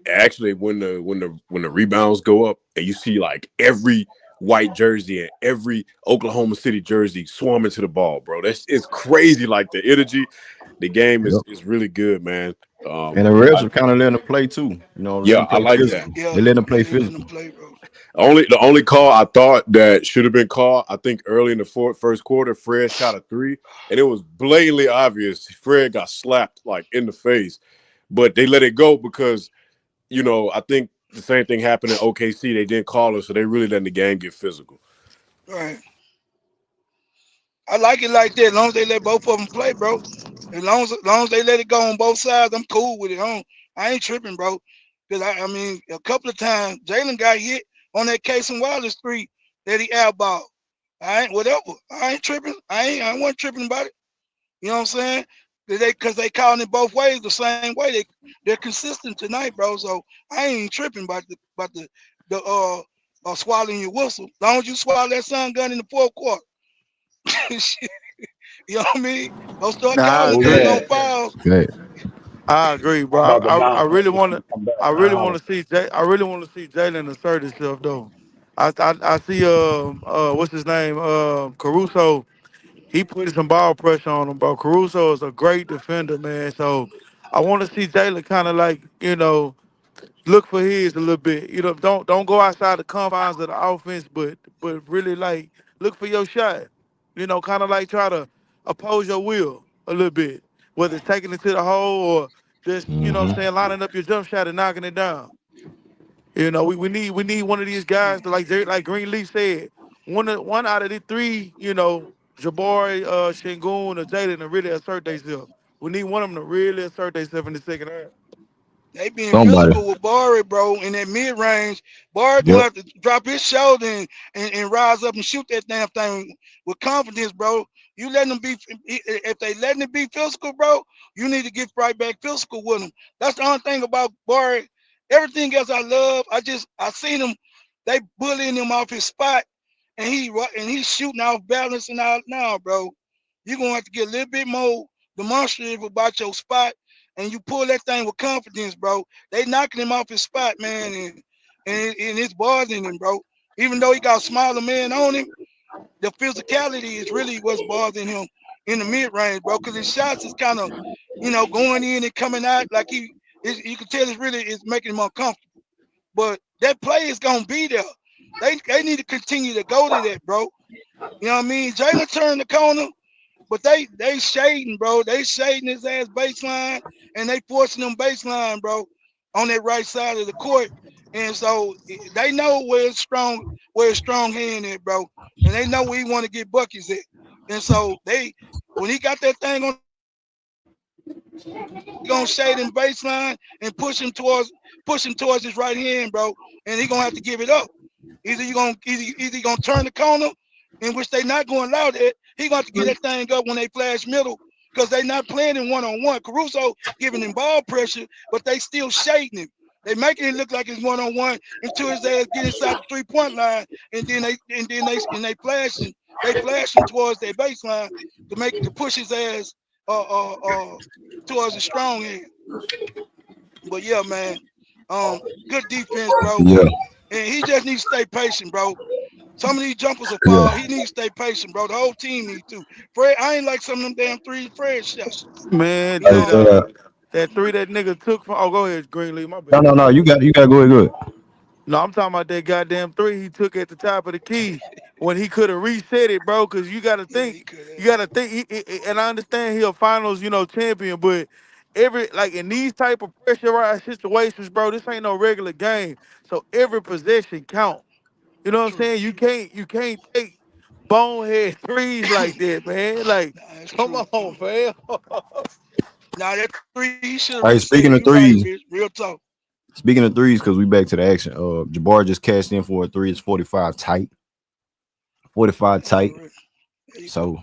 actually when the rebounds go up and you see like every white jersey and every Oklahoma City jersey swarming to the ball, bro. That's it's crazy. Like the energy, the game Yep. is really good, man. And the refs are kind of letting them play too. Let Yeah, them I play like that. physical. Yeah, They let them play they letting them physical. play, bro. The only call I thought that should have been called, I think early in the first quarter, Fred shot a three, and it was blatantly obvious Fred got slapped like in the face, but they let it go because I think the same thing happened in OKC. They didn't call it, so they really letting the game get physical. Right. I like it like that. As long as they let both of them play, bro. As long as they let it go on both sides, I'm cool with it. I ain't tripping, bro. Because I mean, a couple of times Jalen got hit on that Case and Wallace three that he airballed. I ain't whatever. I ain't tripping. I wasn't tripping about it. You know what I'm saying? Because they calling it both ways the same way. They're consistent tonight, bro. So I ain't even tripping about the swallowing your whistle. As long as you swallow that sun gun in the fourth quarter. You know what I mean? Don't start Nah, I calling Oh agree. yeah. daggone fouls. Okay. I agree, bro. I'm about to I bounce. really want to. Come back. I I really holler. want to see. I really want to see Jalen assert himself though. I see. What's his name? Caruso. He put some ball pressure on him, bro. Caruso is a great defender, man. So I want to see Jalen kind of like look for his a little bit. Don't go outside the confines of the offense, but really like look for your shot. Kind of like try to oppose your will a little bit, whether it's taking it to the hole or just what I'm Mm-hmm. saying, lining up your jump shot and knocking it down. We need one of these guys to like Greenleaf said, one out of the three, Jabari, Shingun, or Jaden to really assert themselves. We need one of them to really assert themselves in the second half. They being Somebody. physical with Barry, bro, in that mid range. Barry gonna Yep. have to drop his shoulder and rise up and shoot that damn thing with confidence, bro. You letting them be if they letting it be physical, bro. You need to get right back physical with them. That's the only thing about Barry. Everything else I love. I seen him. They bullying him off his spot, and he's shooting off balance and out now, bro. You're gonna have to get a little bit more demonstrative about your spot and you pull that thing with confidence, bro. They knocking him off his spot, man, and it's bothering him, bro. Even though he got a smaller man on him, the physicality is really what's bothering him in the mid range, bro. Because his shots is kind of, going in and coming out like you can tell it's making him uncomfortable. But that play is gonna be there. They need to continue to go to that, bro. You know what I mean? Jalen turned the corner. But they shading, bro. They shading his ass baseline, and they forcing them baseline, bro, on that right side of the court. And so they know where his strong hand is, bro. And they know where he want to get buckets at. And so when he got that thing on, he gonna shade him baseline and push him towards his right hand, bro. And he gonna have to give it up. Either you gonna turn the corner, in which they not going to allow that. He gonna have to get that thing up when they flash middle because they not playing him 1-on-1. Caruso giving him ball pressure, but they still shading him. They making it look like it's 1-on-1 until his ass get inside the 3-point line, and then they towards their baseline to push his ass towards the strong end. But yeah, man, um, good defense, bro. Yeah. And he just needs to stay patient, bro. Some of these jumpers will fall. Yeah. He needs to stay patient, bro. The whole team needs to. Fred, I ain't like some of them damn threes Fred shot. Man, You know, that three that nigga took from. Oh, go ahead, Greenlee. My No, bad. no, no. You got to go ahead. Good. No, I'm talking about that goddamn three he took at the top of the key. when he could have reset it, bro. Because you got to Yeah, he think, could you have. got to think, and I understand he a finals, champion, but every like in these type of pressurized situations, bro, this ain't no regular game. So every possession count. You know what I'm True. saying? You can't take bonehead threes like that, man. Like, Nah, that's come true. on, fam. Nah, that three he should have Hey, reset it. speaking You of right, threes, bitch. Real talk. because we back to the action. Jabbar just cashed in for a three. It's 45 tight. 45 All tight. right. There you go. So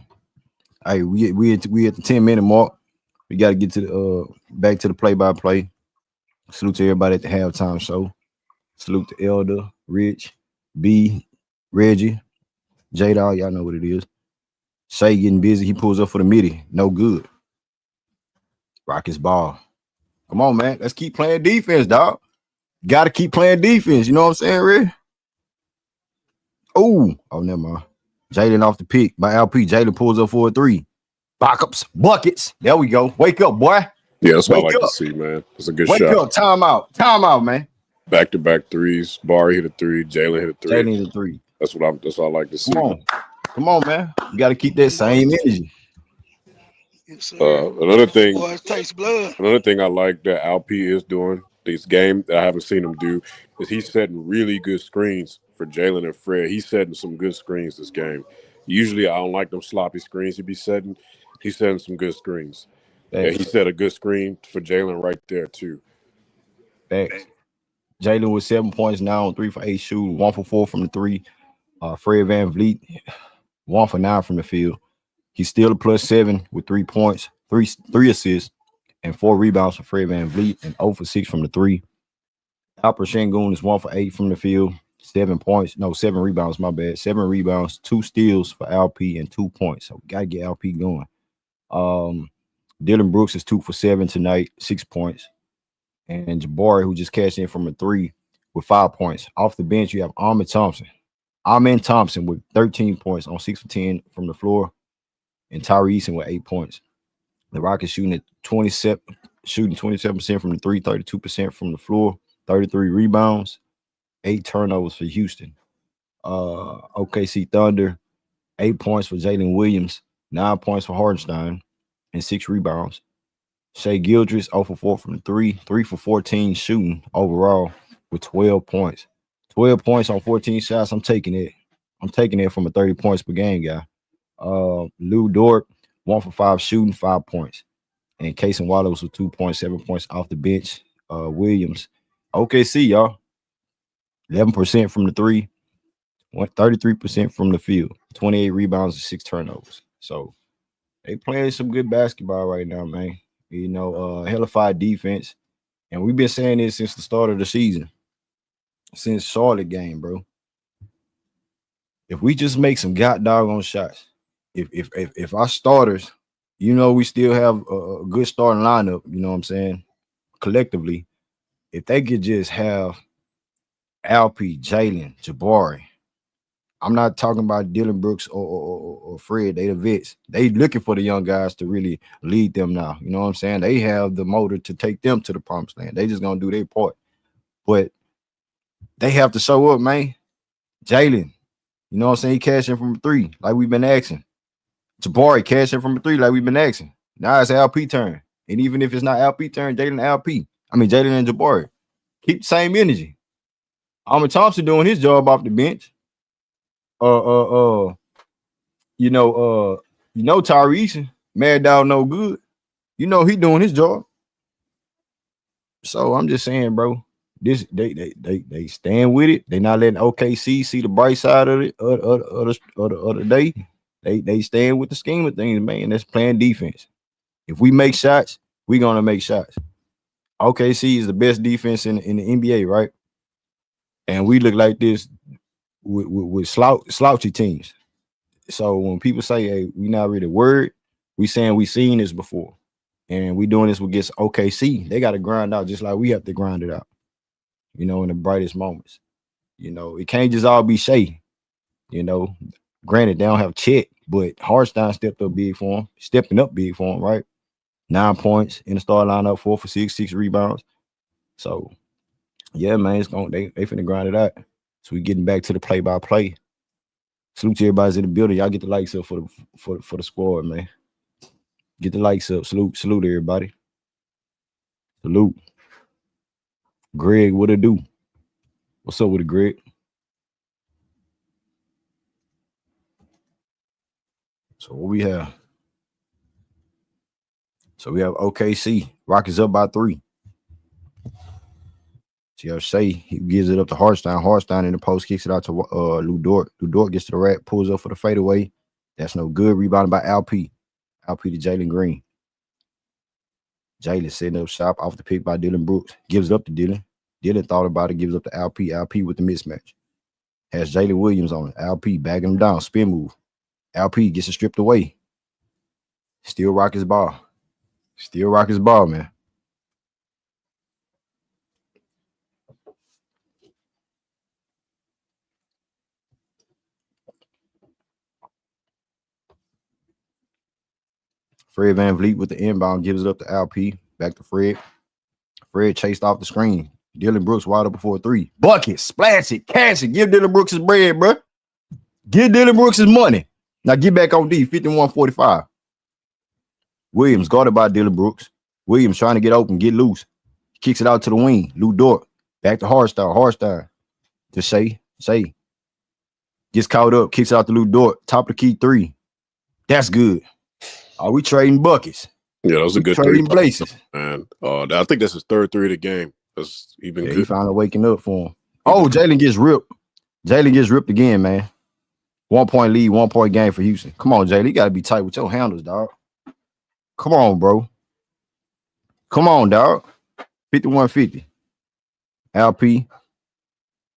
hey, we at the 10-minute mark. We got to get to the back to the play by play. Salute to everybody at the halftime show. Salute to Elder, Rich, B, Reggie, J Dog. Y'all know what it is. Shay getting busy. He pulls up for the midi. No good. Rock his ball. Come on, man. Let's keep playing defense, dog. Got to keep playing defense. You know what I'm saying, Red? Oh, never mind. Jalen off the pick by LP. Jalen pulls up for a three. Backups, buckets. There we go. Wake up, boy. Yeah, that's what I Wake like to up. see, man. It's a good Wake shot. up. Time out, man. Back to back threes. Barry hit a three. Jalen hit a three. Jalen is a three. That's what I like to Come see, man. on. Come on, man. You got to keep that Boy, same energy. yes, sir. Another thing, Boy, it takes blood. another thing I like that Alp is doing this game that I haven't seen him do is he's setting really good screens for Jalen and Fred. He's setting some good screens this game. Usually I don't like them sloppy screens he be setting. He's setting some good screens. And he Thanks. set a good screen for Jalen right there too. Thanks. Jalen with 7 points now on 3 for 8 shooting, 1 for 4 from the three. Fred Van Vliet, 1 for 9 from the field. He's still a +7 with 3 points, three assists, and 4 rebounds for Fred Van Vliet, and 0 for 6 from the three. Alper Shangoon is 1 for 8 from the field, 7 points, no, 7 rebounds, my bad. 7 rebounds, 2 steals for LP, and 2 points. So we gotta get LP going. Um, Dylan Brooks is 2 for 7 tonight, 6 points. And Jabari, who just cashed in from a three with 5 points. Off the bench, you have Amen Thompson with 13 points on 6 for 10 from the floor, and Tyree Eason with 8 points. The Rockets shooting 27% from the three, 32% from the floor, 33 rebounds, 8 turnovers for Houston. OKC Thunder, 8 points for Jalen Williams, 9 points for Hardenstein, and 6 rebounds. Shea Gildress 0 for 4 from the three, 3 for 14 shooting overall with 12 points. 12 points on 14 shots. I'm taking it. I'm taking it from a 30 points per game guy. Lou Dort, 1 for 5 shooting, 5 points. And Casey Wallace with 2 points, 7 points off the bench. Williams, OKC, y'all, 11% from the three, 33% from the field, 28 rebounds and 6 turnovers. So they playing some good basketball right now, man. Hellified defense. And we've been saying this since the start of the season, since Charlotte game, bro. If we just make some god doggone shots, if our starters, we still have a good starting lineup, you know what I'm saying, collectively, if they could just have Alpi, Jalen, Jabari. I'm not talking about Dylan Brooks or Fred. They the vets. They looking for the young guys to really lead them now. You know what I'm saying? They have the motor to take them to the promised land. They just gonna do their part. But they have to show up, man. Jalen, you know what I'm saying? He cashing from a three, like we've been asking. Jabari cashing from a three, like we've been asking. Now it's LP turn. And even if it's not LP turn, Jalen and Jabari. Keep the same energy. Alma Thompson doing his job off the bench. uh, uh, Tyrese, Mad Dog no good. He doing his job. So I'm just saying, bro. This they stand with it. They not letting OKC see the bright side of it of the day. They stand with the scheme of things, man. That's playing defense. If we make shots, we gonna make shots. OKC is the best defense in the NBA, right? And we look like this with slouchy teams. So when people say, "Hey, we not really worried," we saying we seen this before, and we doing this against OKC. They got to grind out just like we have to grind it out. In the brightest moments. It can't just all be Shea. Granted they don't have Chet, but Hartstein stepping up big for him, right? 9 points in the start lineup, 4 for 6, 6 rebounds. So yeah, man, they finna grind it out. So we getting back to the play by play. Salute to everybody's in the building. Y'all get the likes up for the squad, man. Get the likes up. Salute everybody. Salute. Greg, what it do? What's up with it, Greg? So what we have? So we have OKC. Rockets up by 3. See how Shea, he gives it up to Hartstein. Hartstein in the post kicks it out to Lou Dort. Lou Dort gets to the rack, pulls up for the fadeaway. That's no good. Rebounded by Alp. Alp to Jalen Green. Jalen setting up shop off the pick by Dylan Brooks. Gives it up to Dylan. Dylan thought about it, gives up to Alp. Alp with the mismatch. Has Jalen Williams on it. Alp bagging him down. Spin move. Alp gets it stripped away. Still Rockets ball. Still Rockets ball, man. Fred VanVleet with the inbound gives it up to Alp. Back to Fred. Fred chased off the screen. Dylan Brooks wide open for a 3. Bucket, splash it, cash it. Give Dylan Brooks his bread, bro. Give Dylan Brooks his money. Now get back on D, 51-45. Williams guarded by Dylan Brooks. Williams trying to get open, get loose. Kicks it out to the wing. Lou Dort. Back to Hartstein. Hartstein to Shea. Shea gets caught up, kicks out to Lou Dort. Top of the key 3. That's good. Are we trading buckets? Yeah, that was a good trading 3, places, man. I think that's his 3rd 3 of the game. That's even good. He finally waking up for him. Oh, Jalen gets ripped. Jalen gets ripped again, man. 1 point lead, 1 point game for Houston. Come on, Jalen. You got to be tight with your handles, dog. Come on, bro. Come on, dog. 51-50. Alp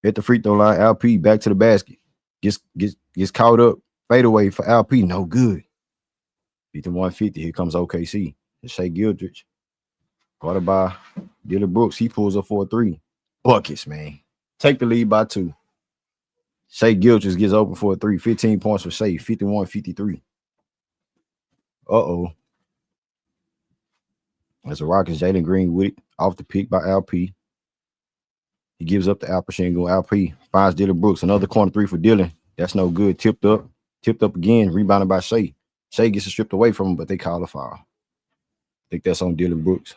at the free throw line. Alp back to the basket. Gets caught up. Fadeaway for Alp. No good. 51-50. Here comes OKC. Shea Gildrich. Guarded by Dylan Brooks. He pulls up for a 3. Buckets, man. Take the lead by 2. Shea Gildrich gets open for a 3. 15 points for Shea. 51-53. Uh-oh. As the Rockets, Jalen Green with it. Off the pick by Alp. He gives up the Alp. Alp finds Dylan Brooks. Another corner 3 for Dylan. That's no good. Tipped up again. Rebounded by Shea. Shea gets it stripped away from him, but they call a foul. I think that's on Dylan Brooks.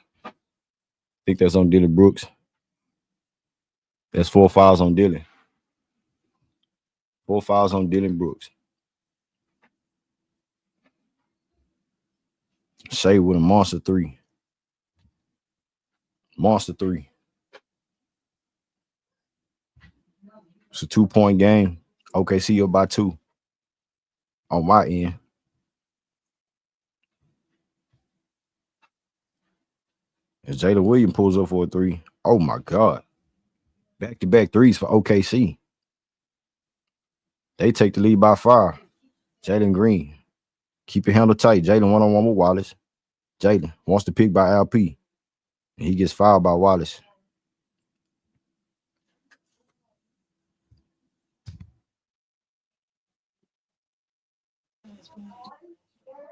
That's 4 fouls on Dylan. 4 fouls on Dylan Brooks. Shea with a monster 3. Monster 3. It's a 2-point game. OKC up by 2 on my end. As Jalen Williams pulls up for a 3. Oh, my God. Back-to-back 3s for OKC. They take the lead by 5. Jalen Green. Keep your handle tight. Jalen one-on-one with Wallace. Jalen wants to pick by Alp. And he gets fouled by Wallace.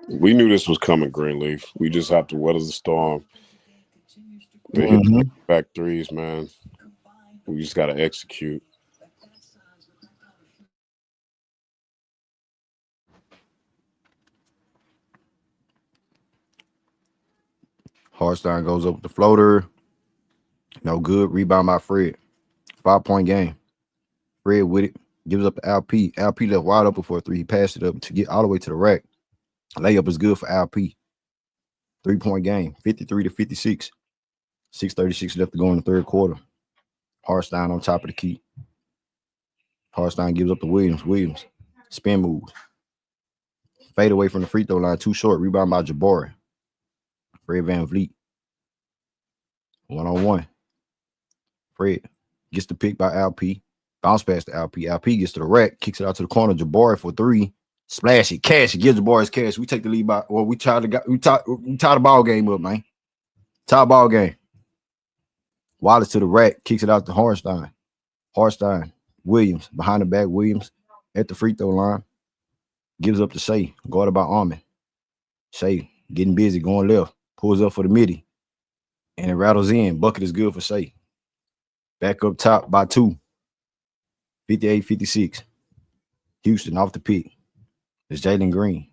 We knew this was coming, Greenleaf. We just have to weather the storm. They hit the back 3s, man. We just got to execute. Hartstein goes up with the floater. No good. Rebound by Fred. 5-point game. Fred with it. Gives up to Alp. Alp left wide open for a 3. He passed it up to get all the way to the rack. Layup is good for Alp. 3-point game. 53-56. 6:36 left to go in the 3rd quarter. Hartstein on top of the key. Hartstein gives up to Williams. Williams. Spin moves. Fade away from the free throw line. Too short. Rebound by Jabari. Fred VanVleet. 1-on-1. Fred gets the pick by Alp. Bounce pass to Alp. Alp gets to the rack. Kicks it out to the corner. Jabari for 3. Splash it. Cash it. Gives Jabari his cash. We take the lead by. Well, we tie the ball game up, man. Tie ball game. Wallace to the rack. Kicks it out to Hartstein. Hartstein. Williams. Behind the back. Williams at the free throw line. Gives up to Shea. Guarded by Armin. Shea getting busy. Going left. Pulls up for the midi. And it rattles in. Bucket is good for Shea. Back up top by 2. 58-56. Houston off the pick. It's Jalen Green.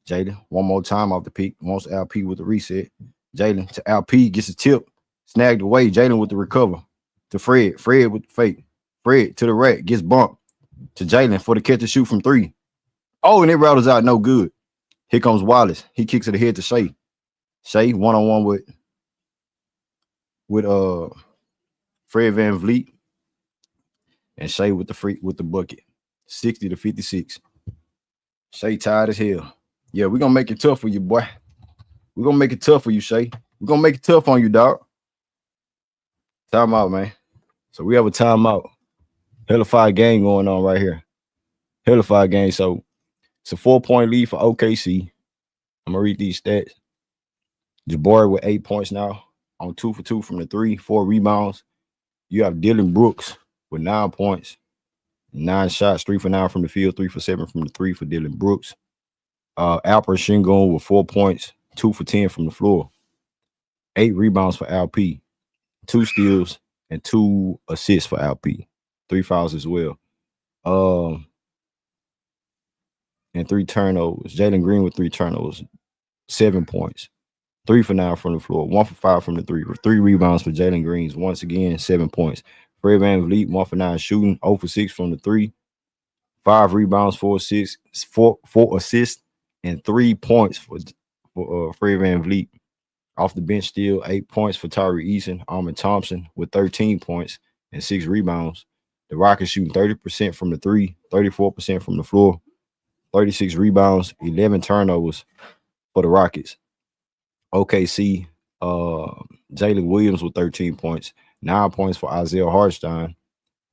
Jalen, one more time off the pick. Wants LP with the reset. Jalen to LP, gets a tip. Snagged away. Jalen with the recover. To Fred. Fred with the fake. Fred to the rack. Gets bumped. To Jalen for the catch and shoot from 3. Oh, and it rattles out. No good. Here comes Wallace. He kicks it ahead to Shea. Shea one-on-one with Fred Van Vliet. And Shea with the bucket. 60-56. Shea tired as hell. Yeah, we're gonna make it tough for you, boy. We're gonna make it tough for you, Shea. We're gonna make it tough on you, dog. Timeout, man. So we have a timeout. Hellified game going on right here. Hellified game. So it's a 4-point lead for OKC. I'm gonna read these stats. Jabari with 8 points now, on 2 for 2 from the 3, 4 rebounds. You have Dylan Brooks with 9 points, 9 shots, 3 for 9 from the field, 3 for 7 from the 3 for Dylan Brooks. Alper Shingun with 4 points, 2 for 10 from the floor, 8 rebounds for LP, 2 steals, and 2 assists for LP, 3 fouls as well. And 3 turnovers. Jalen Green with 3 turnovers, 7 points, 3 for 9 from the floor, 1 for 5 from the 3, 3 rebounds for Jalen Greens. Once again, 7 points. Fred Van Vliet, 1 for 9 shooting, 0 for 6 from the 3, 5 rebounds, 4 assists, and 3 points for Fred Van Vliet. Off the bench still, 8 points for Tyree Eason. Armin Thompson with 13 points and 6 rebounds. The Rockets shooting 30% from the 3, 34% from the floor, 36 rebounds, 11 turnovers for the Rockets. OKC, Jalen Williams with 13 points, 9 points for Isaiah Hartstein.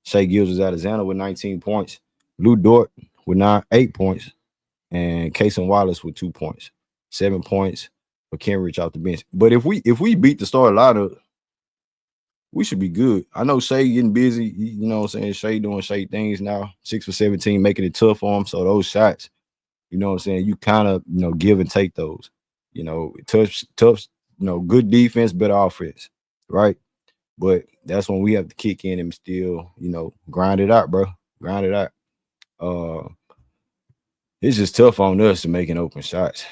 Shai Gilgeous-Alexander with 19 points. Lou Dort with 8 points. And Cason Wallace with 2 points. 7 points for Kenrich off the bench. But if we beat the starting lineup, we should be good. I know Shai getting busy. You know what I'm saying? Shai doing Shai things now. 6 for 17, making it tough for him. So those shots, you know what I'm saying, you kind of, give and take those. Tough, good defense, better offense, right? But that's when we have to kick in and still, grind it out, bro. Grind it out. It's just tough on us to making open shots,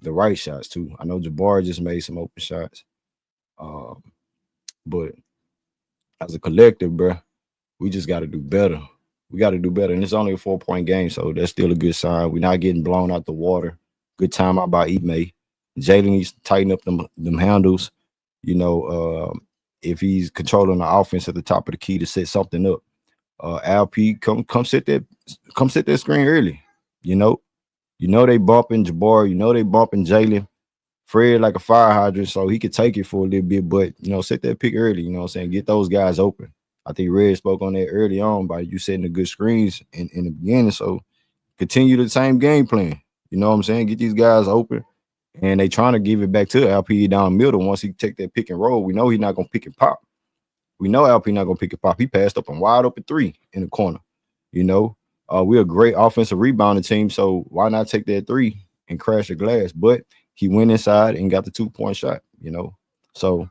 the right shots too. I know Jabari just made some open shots, but as a collective, bro, we just got to do better. We got to do better, and it's only a 4-point game, so that's still a good sign. We're not getting blown out the water. Good time out by Ime. Jalen needs to tighten up them handles. If he's controlling the offense at the top of the key to set something up. LP, come set that screen early. They bumping Jabari. They bumping Jalen. Fred like a fire hydrant, so he could take it for a little bit, but set that pick early. You know what I'm saying? Get those guys open. I think Red spoke on that early on by you setting the good screens in the beginning. So continue the same game plan. You know what I'm saying? Get these guys open. And they trying to give it back to LP down the middle. Once he take that pick and roll, we know he's not gonna pick and pop. We know LP not gonna pick and pop. He passed up a wide open 3 in the corner. We're a great offensive rebounding team, so why not take that 3 and crash the glass? But he went inside and got the 2-point shot. So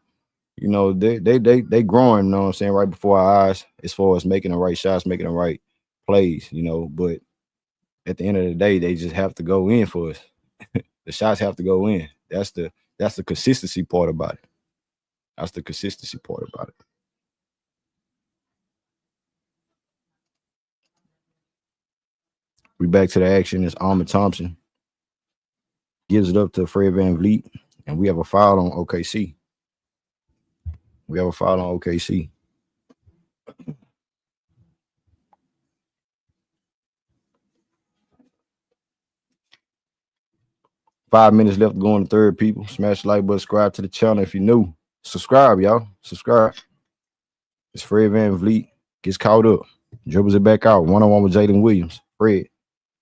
they growing. You know what I'm saying? Right before our eyes, as far as making the right shots, making the right plays. But at the end of the day, they just have to go in for us. The shots have to go in. That's the consistency part about it. That's the consistency part about it. We back to the action. It's Armin Thompson. Gives it up to Fred Van Vliet. And we have a foul on OKC. 5 minutes left to go in the third, people. Smash the like button, subscribe to the channel if you're new. Subscribe, y'all. Subscribe. It's Fred Van Vliet. Gets caught up. Dribbles it back out. One-on-one with Jalen Williams. Fred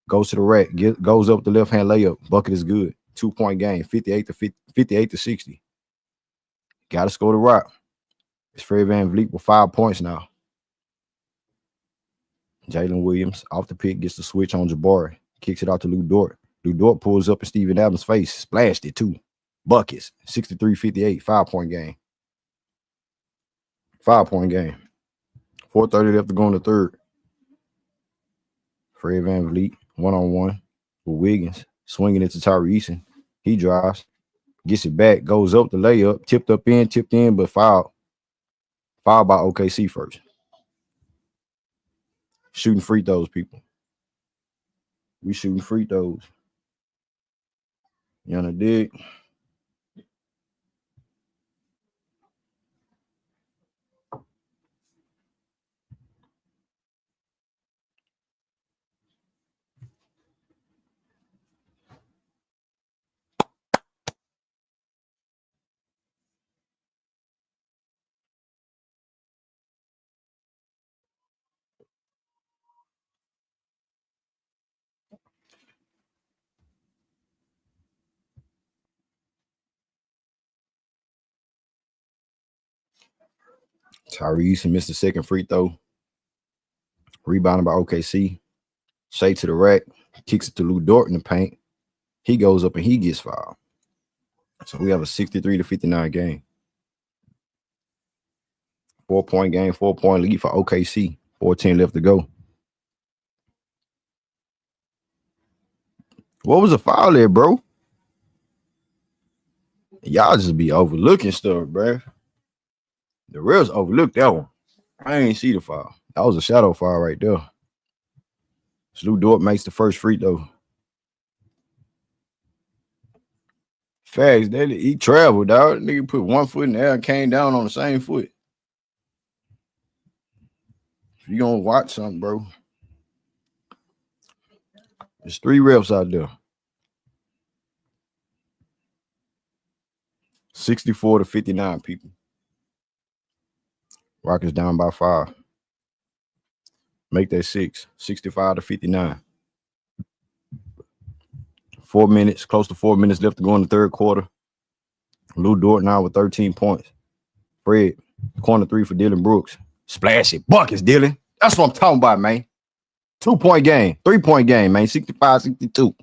goes to the rack. Goes up the left-hand layup. Bucket is good. 2-point game. 58 to 60. Got to score the rock. It's Fred Van Vliet with 5 points now. Jalen Williams off the pick. Gets the switch on Jabari. Kicks it out to Lou Dort. Lou Dort pulls up in Steven Adams' face. Splashed it too. Buckets. 63-58. 5-point game. 5-point game. 4:30 left to go in the third. Fred VanVleet, one-on-one with Wiggins, swinging it to Tyrese. He drives, gets it back, goes up the layup, tipped in, but fouled. Fouled by OKC first. Shooting free throws, people. We shooting free throws. You know, dig? Tyrese missed the second free throw. Rebounded by OKC. Shea to the rack. Kicks it to Lou Dort in the paint. He goes up and he gets fouled. So we have a 63-59 game. 4-point game, 4-point lead for OKC. 14 left to go. What was the foul there, bro? Y'all just be overlooking stuff, bro. The refs overlooked that one. I ain't see the foul. That was a shadow foul right there. Lou Dort makes the first free throw. Facts, that he traveled, dog. Nigga put one foot in the air and came down on the same foot. If you gonna watch something, bro, there's 3 refs out there. 64-59, people. Rockets down by 5. Make that 6. 65-59. 4 minutes, close to 4 minutes left to go in the third quarter. Lou Dort now with 13 points. Fred, corner 3 for Dylan Brooks. Splash it. Buckets, Dylan. That's what I'm talking about, man. 2-point game. 3-point game, man. 65-62.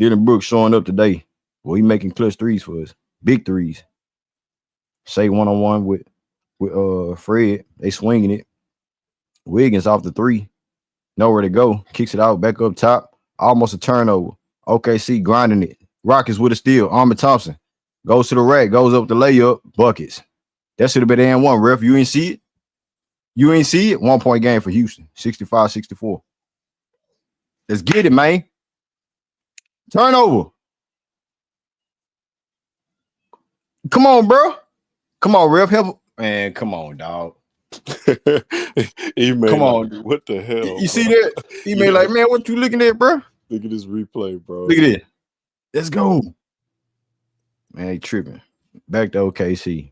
Dylan Brooks showing up today. Well, he making clutch threes for us. Big threes. Shea one-on-one with Fred. They swinging it. Wiggins off the 3. Nowhere to go. Kicks it out back up top. Almost a turnover. OKC grinding it. Rockets with a steal. Armin Thompson goes to the rack. Goes up the layup. Buckets. That should have been and one, ref. You ain't see it? You ain't see it? 1-point game for Houston. 65-64. Let's get it, man. Turnover. Come on, bro. Come on, ref. Help. Man, come on, dog. Come on. What the hell? You see that? He made like, man, what you looking at, bro? Look at this replay, bro. Look at this. Let's go. Man, they tripping. Back to OKC.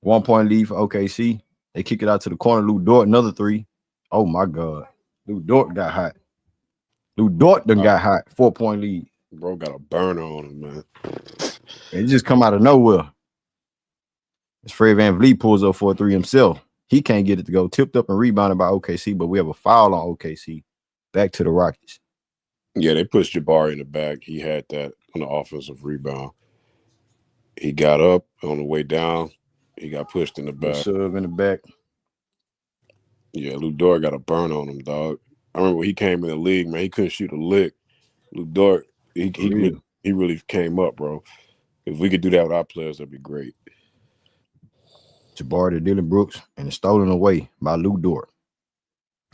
1-point lead for OKC. They kick it out to the corner. Lou Dort, another 3. Oh, my God. Lou Dort got hot. Lou Dort done got hot. 4-point lead. Bro got a burner on him, man. It just come out of nowhere. As Fred VanVleet pulls up for a 3 himself. He can't get it to go. Tipped up and rebounded by OKC, but we have a foul on OKC. Back to the Rockets. Yeah, they pushed Jabari in the back. He had that on the offensive rebound. He got up on the way down. He got pushed in the back. Sub in the back. Yeah, Lou Dort got a burn on him, dog. I remember when he came in the league, man, he couldn't shoot a lick. Lou Dort, he really came up, bro. If we could do that with our players, that'd be great. Jabari to Dylan Brooks, and it's stolen away by Lou Dort.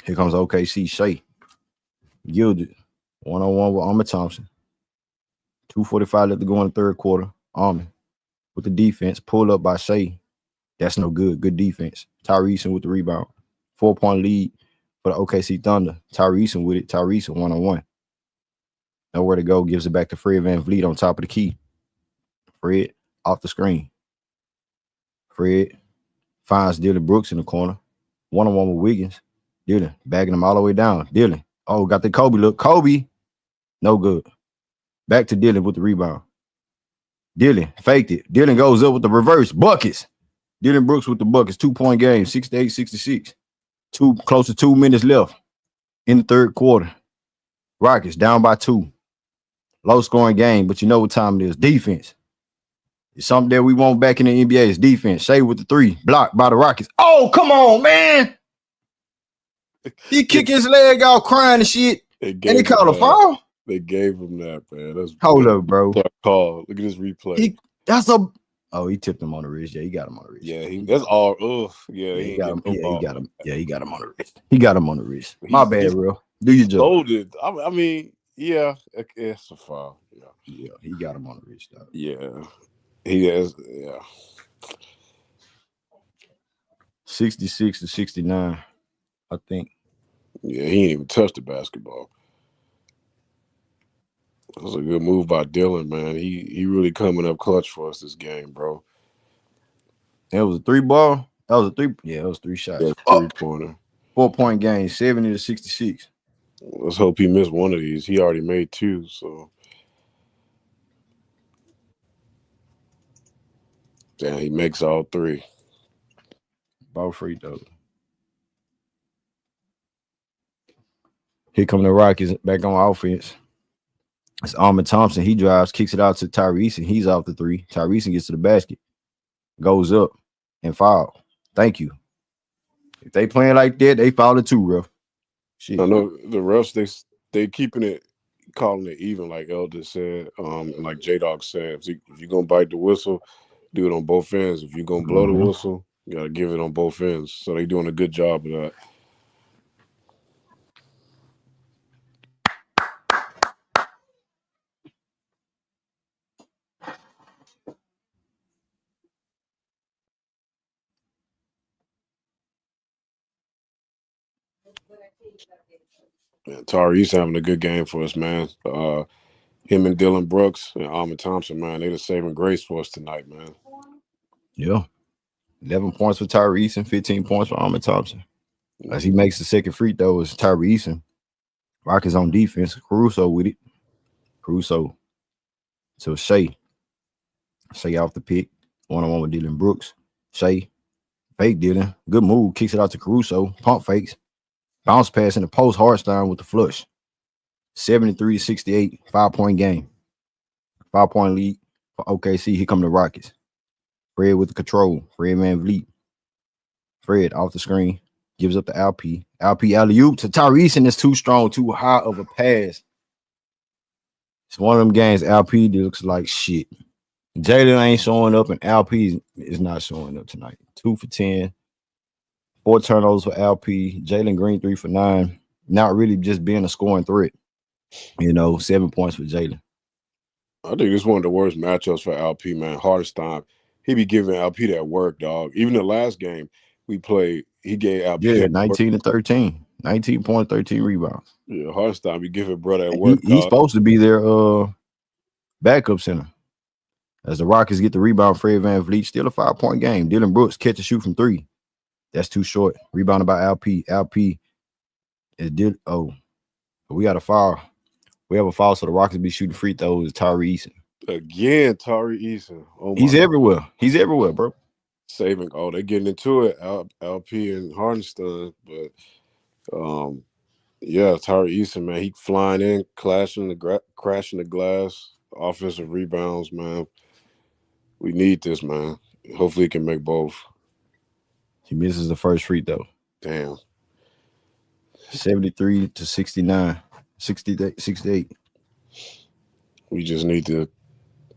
Here comes OKC Shea. Gilded. 1-on-1 with Armin Thompson. 2:45 left to go in the third quarter. Armin with the defense. Pull up by Shea. That's no good. Good defense. Tyrese with the rebound. 4-point lead for the OKC Thunder. Tyrese with it. Tyrese 1-on-1. Nowhere to go. Gives it back to Fred VanVleet on top of the key. Fred off the screen. Fred finds Dylan Brooks in the corner. 1-on-1 with Wiggins. Dylan bagging him all the way down. Dylan. Oh, got the Kobe look. Kobe. No good. Back to Dylan with the rebound. Dylan faked it. Dylan goes up with the reverse. Buckets. Dylan Brooks with the buckets. 2-point game. 68-66. Close to 2 minutes left in the third quarter. Rockets down by 2. Low scoring game, but you know what time it is. Defense. It's something that we want back in the NBA. It's defense. Shea with the 3. Blocked by the Rockets. Oh, come on, man. He kick his leg out crying and shit. They And he gave him called a that. foul? They gave him that, man. Hold up, bro. Call. Look at this replay. He tipped him on the wrist. Yeah, he got him on the wrist. Yeah, that's all. Yeah, he got him. no Yeah, ball. he got him. Yeah, he got him on the wrist. He got him on the wrist. My bad, bro. Do your job. Loaded. I mean, yeah, it's a foul. Yeah, he got him on the wrist. Dog. Yeah, he has. Yeah, 66-69, I think. Yeah, he ain't even touched the basketball. That was a good move by Dylan, man. He really coming up clutch for us this game, bro. It was a 3-ball. That was a 3. Yeah, it was 3 shots. Yeah, 3-pointer. 4-point game, 70-66. Let's hope he missed one of these. He already made 2, so. Damn, he makes all 3. Ball free throw. Here come the Rockets back on offense. It's Ahmed Thompson. He drives, kicks it out to Tyrese, and he's off the 3. Tyrese gets to the basket, goes up, and foul. Thank you. If they playing like that, they foul it too, bro. Shit. I know the refs, they keeping it, calling it even, like Elder said, and like J-Dog said. If you're going to bite the whistle, do it on both ends. If you're going to blow the whistle, you got to give it on both ends. So they doing a good job of that. Yeah, Tyrese having a good game for us, man. Him and Dylan Brooks and Ahmed Thompson, man, they the saving grace for us tonight, man. Yeah. 11 points for Tyrese and 15 points for Ahmed Thompson. As he makes the second free throw, it's Tyrese and Rockets on defense. Caruso with it. Caruso to Shea. Shea off the pick. 1-on-1 with Dylan Brooks. Shea. Fake Dylan. Good move. Kicks it out to Caruso. Pump fakes. Bounce pass in the post. Hartstein with the flush. 73-68. 5-point game. 5-point lead for OKC. Here come the Rockets. Fred with the control. Fred VanVleet. Fred off the screen. Gives up to Alp. Alp alley-oop to Tyrese, and it's too strong, too high of a pass. It's one of them games Alp looks like shit. Jalen ain't showing up, and Alp is not showing up tonight. 2 for 10. 4 turnovers for Alp. Jalen Green 3 for 9. Not really just being a scoring threat. 7 points for Jalen. I think this is one of the worst matchups for Alp, man. Hardest time. He be giving Alp that work, dog. Even the last game we played, he gave Alp 19-13. 19 points, 13 rebounds. Yeah, hardest time. He giving bro that work. He's supposed to be their backup center. As the Rockets get the rebound, Fred VanVleet, still a 5-point game. Dylan Brooks catch and shoot from 3. That's too short. Rebounded by Alp. Alp is we got a foul. We have a foul, so the Rockets be shooting free throws. Tyree Eason. Again, Tyree Eason. Oh, he's everywhere. He's everywhere, bro. Saving. Oh, they getting into it. LP and Hardenstein, but yeah, Tyree Eason, man, he flying in, crashing the glass, offensive rebounds, man. We need this, man. Hopefully, he can make both. He misses the first free throw. Damn. 73-69, 68. We just need to,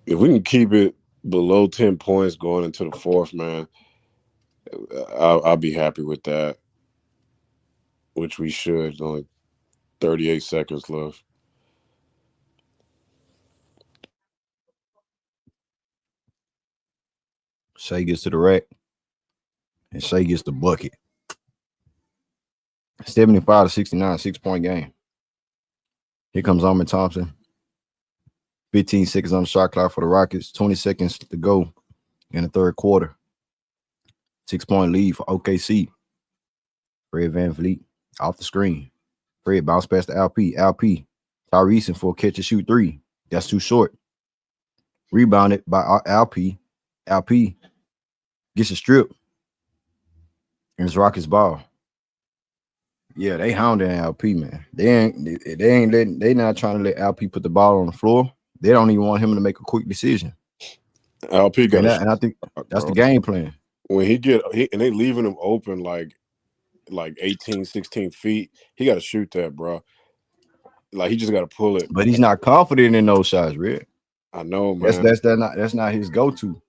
if we can keep it below 10 points going into the fourth, man, I'll be happy with that, which we should. Only 38 seconds left. Shea gets to the rack, and Shea gets the bucket. 75-69, 6-point game. Here comes Ahmed Thompson. 15 seconds on the shot clock for the Rockets. 20 seconds to go in the third quarter. 6-point lead for OKC. Fred VanVleet off the screen. Fred bounce past to Alp. Tyrese for a catch and shoot 3. That's too short. Rebounded by Alp. Alp gets a strip. And it's Rockets ball. Yeah, they hounding Alp, man. They not trying to let Alp put the ball on the floor. They don't even want him to make a quick decision. Alp got and I think that's the game plan. When and they leaving him open, like like 18, 16 feet. He got to shoot that, bro. Like he just got to pull it. But he's not confident in those shots, Red. I know, That's man. that's not his go-to.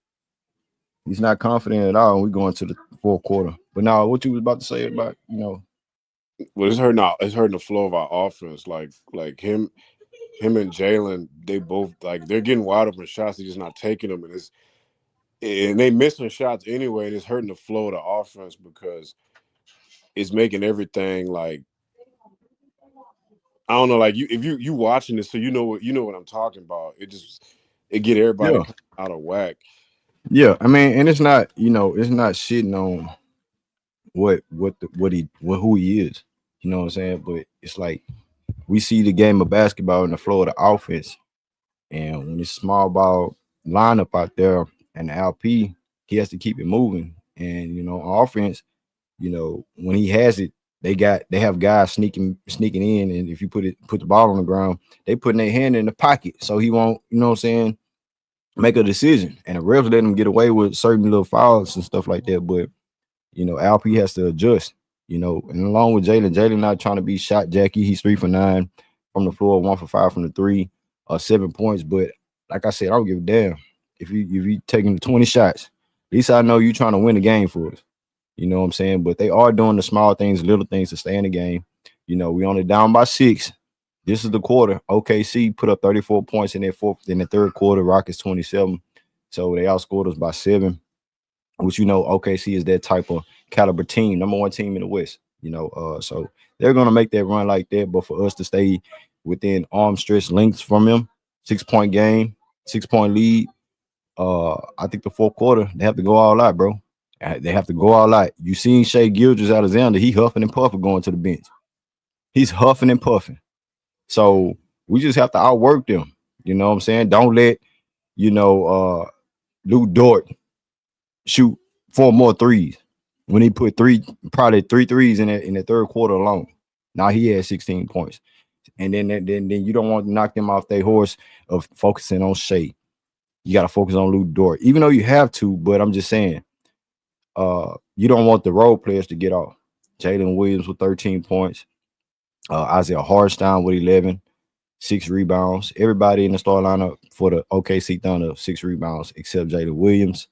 He's not confident at all. We going to the fourth quarter. But now, what you was about to say about Well, it's hurting. It's hurting the flow of our offense. Like him and Jalen, they both like they're getting wide open shots. They're just not taking them, and they missing shots anyway. And it's hurting the flow of the offense because it's making everything like I don't know. Like you, if you watching this, so you know what I'm talking about. It get everybody yeah, kind of out of whack. yeah. I mean, and it's not it's not shitting on what who he is. You know what I'm saying? But it's like we see the game of basketball in the flow of the offense, and when it's small ball lineup out there and the LP, he has to keep it moving. And on offense, when he has it, they have guys sneaking in, and if you put the ball on the ground, they putting their hand in the pocket, so he won't, what I'm saying, make a decision. And the refs let him get away with certain little fouls and stuff like that. But LP has to adjust. And along with Jalen not trying to be shot Jackie. He's 3 for 9 from the floor, 1 for 5 from the three, 7 points. But like I said, I don't give a damn if you taking 20 shots. At least I know you trying to win the game for us. You know what I'm saying? But they are doing the small things, little things to stay in the game. We only down by 6. This is the quarter. OKC put up 34 points in the third quarter. Rockets 27. So they outscored us by 7. Which OKC is that type of caliber team, number 1 team in the West. So they're gonna make that run like that. But for us to stay within arm stretch lengths from them, 6-point game, 6-point lead. I think the fourth quarter they have to go all out, bro. They have to go all out. You seen Shea Gilgeous-Alexander? He huffing and puffing going to the bench. He's huffing and puffing. So we just have to outwork them. You know what I'm saying? Don't let Lou Dort shoot 4 more threes when he put probably 3 threes in the third quarter alone. Now he had 16 points. And then you don't want to knock them off their horse of focusing on Shea. You got to focus on Lou Dort, even though you have to. But I'm just saying, you don't want the role players to get off. Jalen Williams with 13 points, Isaiah Hartenstein with 11, 6 rebounds. Everybody in the start lineup for the OKC Thunder, 6 rebounds except Jalen Williams.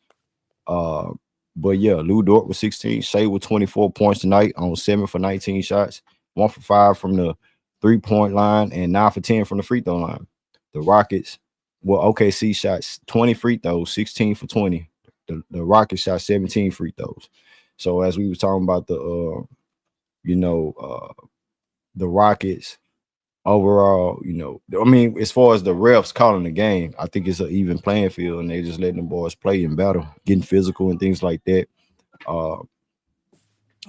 But yeah, Lou Dort was 16. Shea with 24 points tonight on 7 for 19 shots, 1 for 5 from the 3-point line, and 9 for 10 from the free throw line. The Rockets, OKC shots 20 free throws, 16 for 20. The Rockets shot 17 free throws. So as we were talking about the Rockets overall, I mean, as far as the refs calling the game, I think it's an even playing field, and they just letting the boys play and battle, getting physical and things like that.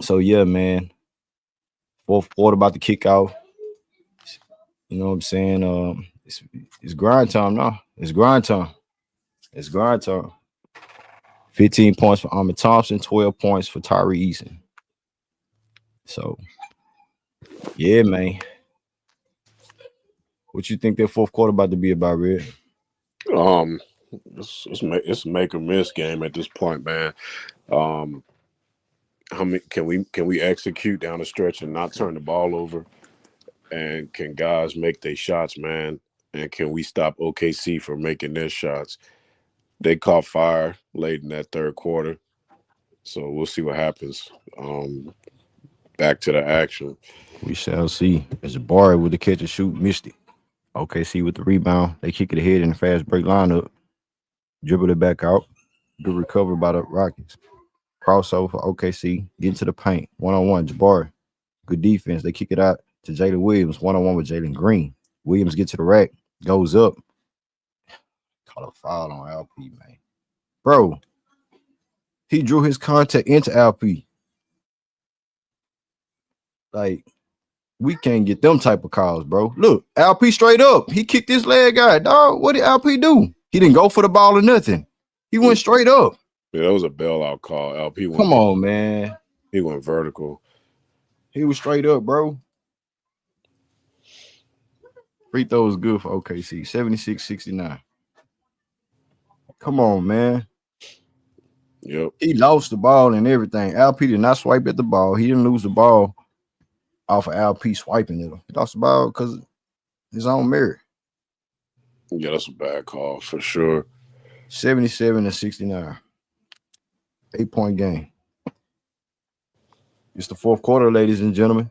So yeah, man. Fourth quarter about to kick off. You know what I'm saying? It's grind time now. It's grind time. It's grind time. 15 points for Ahmed Thompson, 12 points for Tyree Eason. So yeah, man. What you think that fourth quarter about to be about, Red? It's make or miss game at this point, man. How many can we execute down the stretch and not turn the ball over? And can guys make their shots, man? And can we stop OKC from making their shots? They caught fire late in that third quarter, so we'll see what happens. Back to the action. We shall see. As Jabari with the catch and shoot, missed it. OKC with the rebound. They kick it ahead in the fast break lineup. Dribble it back out. Good recovery by the Rockets. Crossover for OKC. Get into the paint. 1-on-1. Jabari. Good defense. They kick it out to Jalen Williams. 1-on-1 with Jalen Green. Williams gets to the rack. Goes up. Call a foul on LP, man. Bro, he drew his contact into LP. Like, we can't get them type of calls, bro. Look, LP straight up. He kicked his leg out. Dog, what did LP do? He didn't go for the ball or nothing. He went straight up. Yeah, that was a bailout call. LP went. Come on, man. He went vertical. He was straight up, bro. Free throw was good for OKC. 76-69. Come on, man. Yep. He lost the ball and everything. LP did not swipe at the ball. He didn't lose the ball off of LP swiping at him. He lost the ball because his own merit. Yeah, that's a bad call for sure. 77-69. 8-point game. It's the fourth quarter, ladies and gentlemen.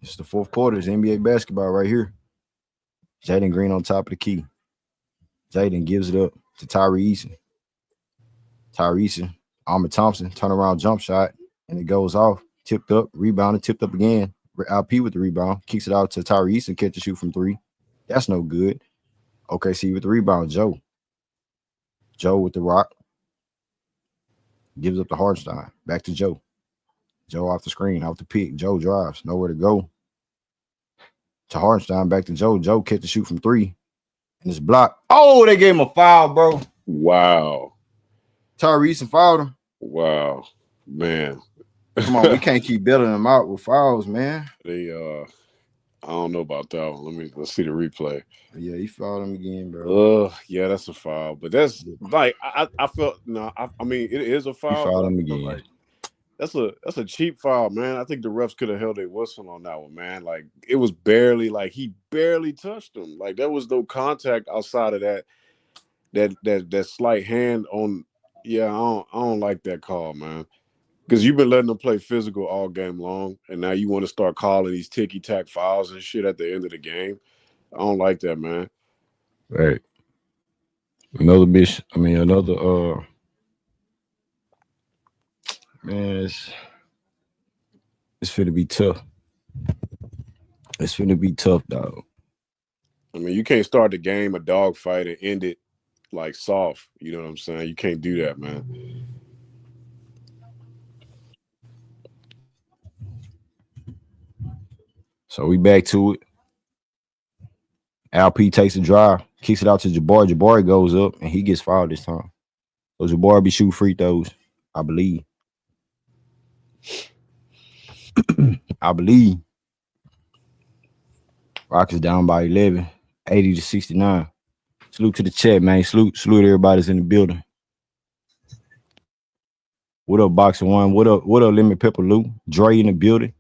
It's the fourth quarter. It's NBA basketball right here. Jaden Green on top of the key. Jaden gives it up to Tyree Eason. Tyree Eason, Ahmed Thompson, turnaround jump shot, and it goes off. Tipped up, rebounded, tipped up again. LP with the rebound, kicks it out to Tyree Eason, catch and shoot from three. That's no good. OKC with the rebound, Joe. Joe with the rock. Gives up to Hartenstein. Back to Joe. Joe off the screen, off the pick. Joe drives, nowhere to go. To Hartenstein, back to Joe. Joe catch and shoot from three. And it's blocked. Oh, they gave him a foul, bro. Wow. Tyrese fouled him. Wow. Man. Come on, we can't keep bailing them out with fouls, man. They I don't know about that one. Let's see the replay. Yeah, he fouled him again, bro. Yeah, that's a foul. But that's like I felt I mean it is a foul. He fouled him again. Like, that's a cheap foul, man. I think the refs could have held a whistle on that one, man. Like it was barely like he barely touched him. Like there was no contact outside of that slight hand on. Yeah, I don't like that call, man. Because you've been letting them play physical all game long, and now you want to start calling these ticky-tack fouls and shit at the end of the game. I don't like that, man. Right. Another man, it's finna be tough. It's finna be tough, dog. I mean, you can't start the game a dog fight and end it like soft. You know what I'm saying? You can't do that, man. So we back to it. LP takes a drive, kicks it out to Jabari. Jabari goes up and he gets fouled this time. So Jabari be shooting free throws, I believe. I believe. Rockets down by 11, 80-69. Salute to the chat, man. Salute everybody's in the building. What up, Boxer One? What up, Lemon Pepper Lou? Dre in the building.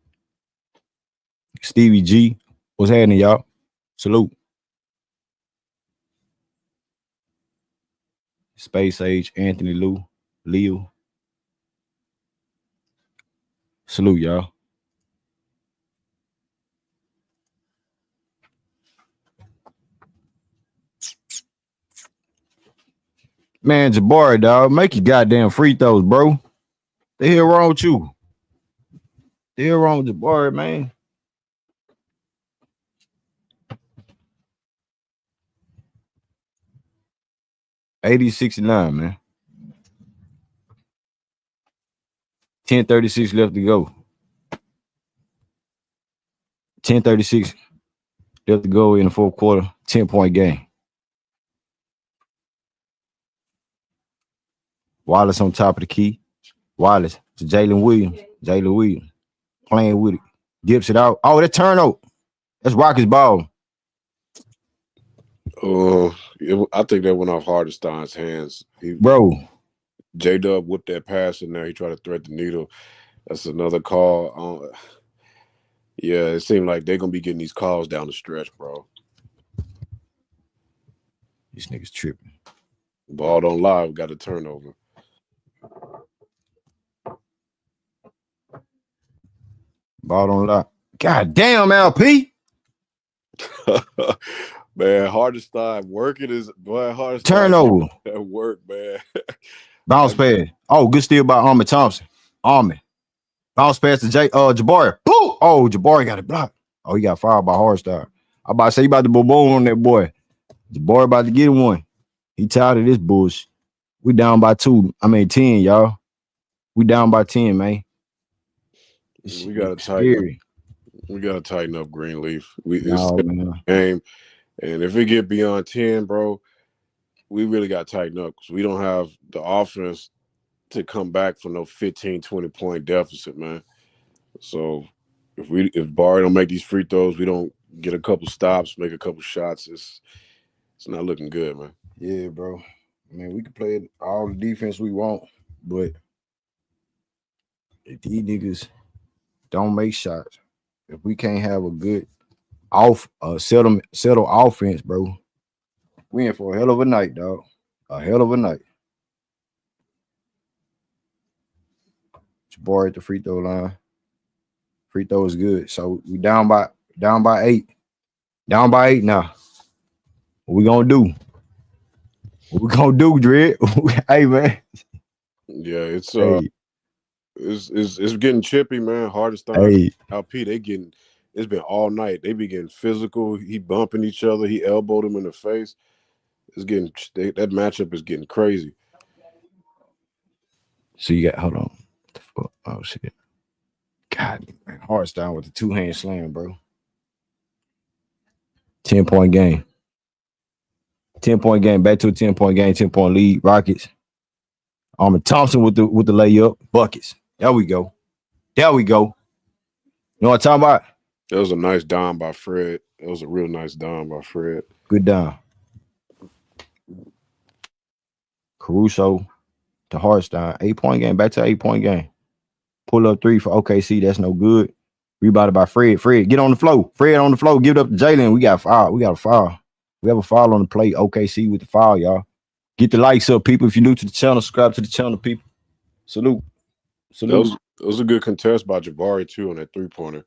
Stevie G. What's happening, y'all? Salute. Space Age, Anthony Leo. Salute, y'all. Man, Jabari, dog, make your goddamn free throws, bro. The hell wrong with you? The hell wrong with Jabari, man? $80-69, man. 10:36 left to go. 10:36 left to go in the fourth quarter. 10-point game. Wallace on top of the key. Wallace to Jalen Williams. Jalen Williams playing with it. Dips it out. Oh, that turnover. That's Rockets ball. I think that went off Hartenstein's hands. Bro. J-Dub whipped that pass in there. He tried to thread the needle. That's another call. Yeah, it seemed like they're going to be getting these calls down the stretch, bro. These niggas tripping. Ball don't lie. We got a turnover. Ball don't lie. God damn, LP. Man, Hartenstein working his boy. Hartenstein turnover at work, man. Bounce pass. Oh, good steal by Ahmed Thompson. Ahmed. Bounce pass to Jabari. Boom. Oh, Jabari got it blocked. Oh, he got fouled by Hartenstein. I about to say he about to boom on that boy. Jabari about to get one. He tired of this bullshit. We down by 10, y'all. We down by 10, man. We gotta tighten up Greenleaf. It's game, and if we get beyond 10, bro, we really got to tighten up because we don't have the offense to come back from no 15, 20-point deficit, man. So if Barry don't make these free throws, we don't get a couple stops, make a couple shots, it's not looking good, man. Yeah, bro. I mean, we can play all the defense we want, But if these niggas don't make shots, if we can't have a good settle offense, bro, we in for a hell of a night, dog. A hell of a night. Jabari at the free throw line. Free throw is good. So we down by 8. Down by 8 now. What we gonna do? What we gonna do, Dredd? Hey man. Yeah, it's Hey, it's getting chippy, man. Hardest time. hey. LP, it's been all night. They be getting physical. He bumping each other. He elbowed him in the face. That matchup is getting crazy. So you got hold on. What the fuck? Oh shit. God, man. Hard's down with the 2-hand slam, bro. 10-point game. 10-point game. Back to a 10-point game. 10-point lead. Rockets. Armin Thompson with the layup. Buckets. There we go. There we go. You know what I'm talking about? That was a nice dime by Fred. That was a real nice dime by Fred. Good dime. Caruso to Hartstein. 8-point game. Back to 8-point game. Pull up 3 for OKC. That's no good. Rebounded by Fred. Fred, get on the floor. Fred on the floor. Give it up to Jalen. We got a foul. We got a foul. We have a foul on the plate. OKC with the foul, y'all. Get the likes up, people. If you're new to the channel, subscribe to the channel, people. Salute. That was a good contest by Jabari, too, on that 3-pointer.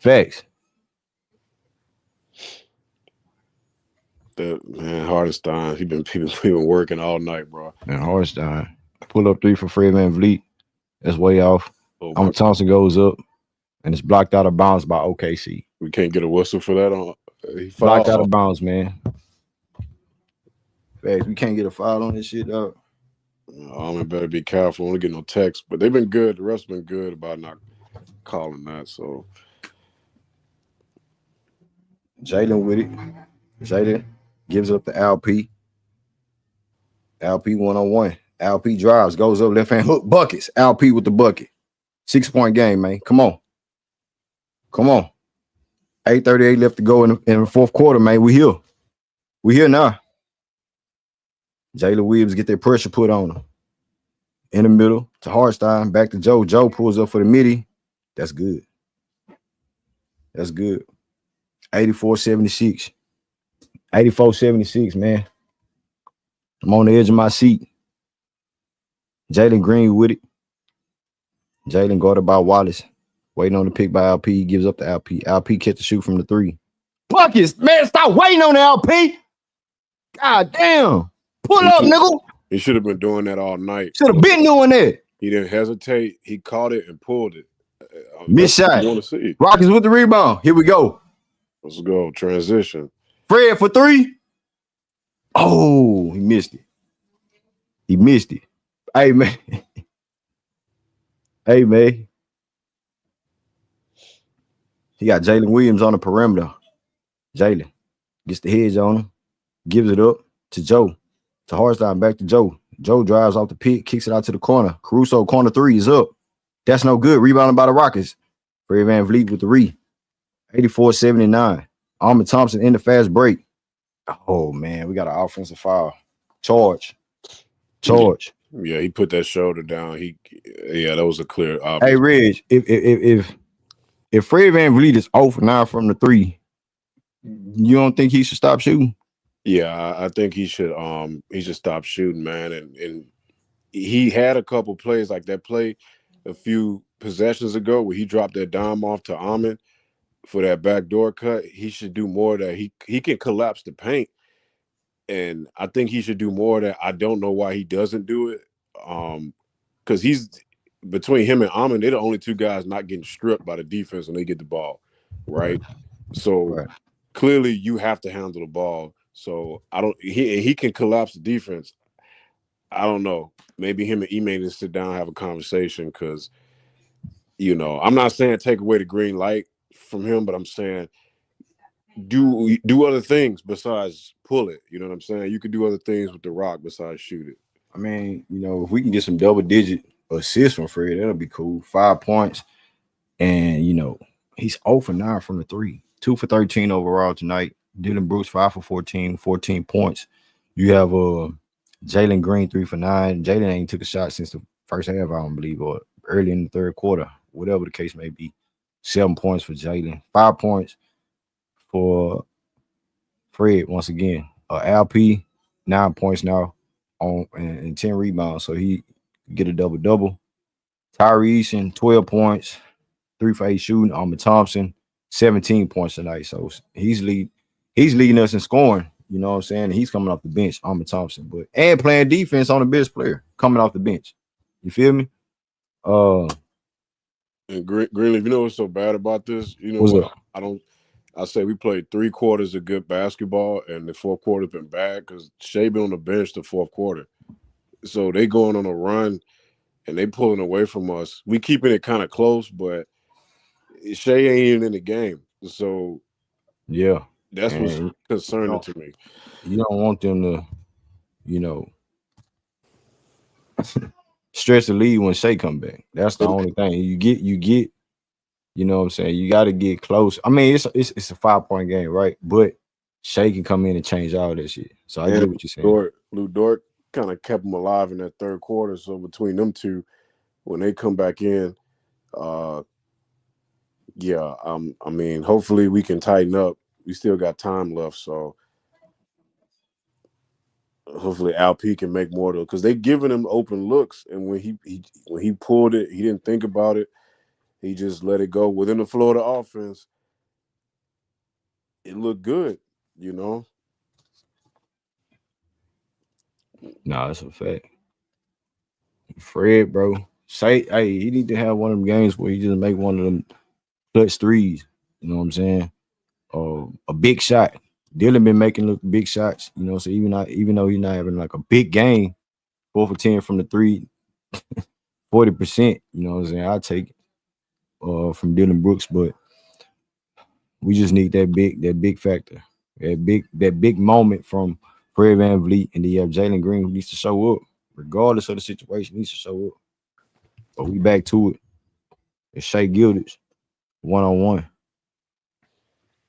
Facts. That man, Hartenstein, he been working all night, bro. And Hartstein. Pull up 3 for Fred VanVleet. That's way off. Oh, Thompson goes up, and it's blocked out of bounds by OKC. We can't get a whistle for that. He blocked out of bounds, man. Facts. We can't get a foul on this shit, dog. I better be careful. I don't get no text, but they've been good. The rest been good about not calling that. So Jalen with it. Jalen gives it up to LP. LP 1-on-1. LP drives, goes up, left hand hook, buckets. LP with the bucket. 6-point game, man. Come on. 8:38 left to go in the fourth quarter, man. We here now. Jalen Williams get their pressure put on him. In the middle to Hartstein. Back to Joe. Joe pulls up for the midi. That's good. 84-76. 84-76, man. I'm on the edge of my seat. Jalen Green with it. Jalen guarded by Wallace. Waiting on the pick by LP. He gives up to LP. LP catch the shoot from the 3. Buckets, man, stop waiting on the LP. God damn. Pull up, nigga. He should have been doing that all night. Should have been doing that. He didn't hesitate. He caught it and pulled it. Miss shot. Want to see. Rockets with the rebound. Here we go. Let's go. Transition. Fred for 3. Oh, he missed it. Hey, man. Hey, man. He got Jalen Williams on the perimeter. Jalen gets the hedge on him. Gives it up to Joe. To Hartstein, back to Joe. Joe drives off the pick, kicks it out to the corner. Caruso, corner 3 is up. That's no good. Rebounded by the Rockets. Fred VanVleet with the 84-79. Armin Thompson in the fast break. Oh, man, we got an offensive foul. Charge. Yeah, he put that shoulder down. That was a clear obvious. Hey, Reg, if Fred VanVleet is 0 for 9 from the 3, you don't think he should stop shooting? Yeah, I think he should stop shooting, man. And he had a couple plays like that play a few possessions ago where he dropped that dime off to Ahmed for that backdoor cut. He should do more of that. He can collapse the paint. And I think he should do more of that. I don't know why he doesn't do it. Because he's between him and Ahmed, they're the only 2 guys not getting stripped by the defense when they get the ball. Right. So clearly you have to handle the ball. So he can collapse the defense. I don't know. Maybe him and Ime need to sit down and have a conversation because, I'm not saying take away the green light from him, but I'm saying do other things besides pull it. You know what I'm saying? You could do other things with the rock besides shoot it. I mean, if we can get some double-digit assists from Fred, that'll be cool. 5 points. And, he's 0 for 9 from the 3. 2 for 13 overall tonight. Dylan Brooks, 5 for 14, 14 points. You have Jalen Green 3 for 9. Jalen ain't took a shot since the first half, I don't believe, or early in the third quarter, whatever the case may be. 7 points for Jalen, 5 points for Fred once again. LP 9 points now on and 10 rebounds, so he get a double double. Tyrese and 12 points, 3 for 8 shooting. Thompson 17 points tonight, so he's leading us in scoring. You know what I'm saying? He's coming off the bench, Thompson, but and playing defense on the best player coming off the bench. You feel me? Uh, And Greenleaf, you know what's so bad about this? You know what's what? up? I don't. I say we played 3 quarters of good basketball, and the fourth quarter's been bad because Shea been on the bench the fourth quarter. So they going on a run and they pulling away from us. We keeping it kind of close, but Shea ain't even in the game. So Yeah, that's what's and you concerning don't to me. you don't want them to, you know, stretch the lead when Shea come back. That's the And, only thing you get. You know what I'm saying? You got to get close. I mean, it's a 5 point game, right? But Shea can come in and change all that shit. So I and get what you're saying. Lou Dort kind of kept them alive in that third quarter. So between them two, when they come back in, uh, yeah, I mean, hopefully we can tighten up. We still got time left, so hopefully Alp can make more though, because they giving him open looks, and when he pulled it, he didn't think about it. He just let it go within the flow of the offense. It looked good, you know. Nah, that's a fact. Fred, bro. Say, hey, he need to have one of them games where he just make one of them clutch threes. You know what I'm saying? A big shot. Dylan been making look big shots. You know, so even though he's not having like a big game, 4 for 10 from the three, 40%. You know what I'm saying? I take it from Dylan Brooks, but we just need that big factor, that big moment from Fred Van Vliet, and then you have Jalen Green who needs to show up, regardless of the situation, needs to show up. But we back to it. It's Shea Gilders, 1-on-1.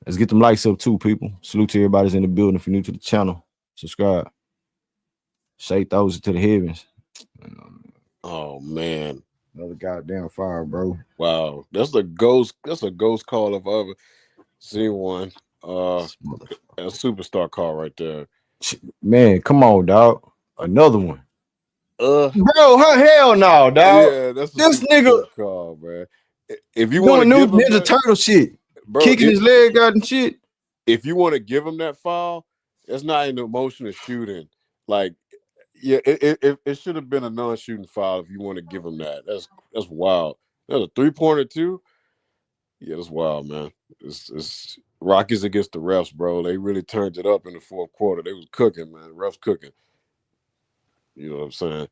Let's get them likes up too, people. Salute to everybody's in the building. If you're new to the channel, subscribe. Shea throws it to the heavens. Oh man, Another goddamn fire, bro. wow, that's a ghost. That's a ghost call if I ever seen one. A superstar call right there. Man, come on, dog. Another one. Uh, Bro, hell no, dog. yeah, that's a This nigga superstar call, man. If you want to doing new give him Ninja that, Turtle shit, bro, kicking his leg out and shit. if you want to give him that foul, that's not an emotional shooting. Like, yeah, it should have been a non-shooting foul if you want to give him that. That's wild. That's a 3-pointer too. Yeah, that's wild, man. It's Rockies against the refs, bro. They really turned it up in the fourth quarter. They was cooking, man. Refs cooking. You know what I'm saying?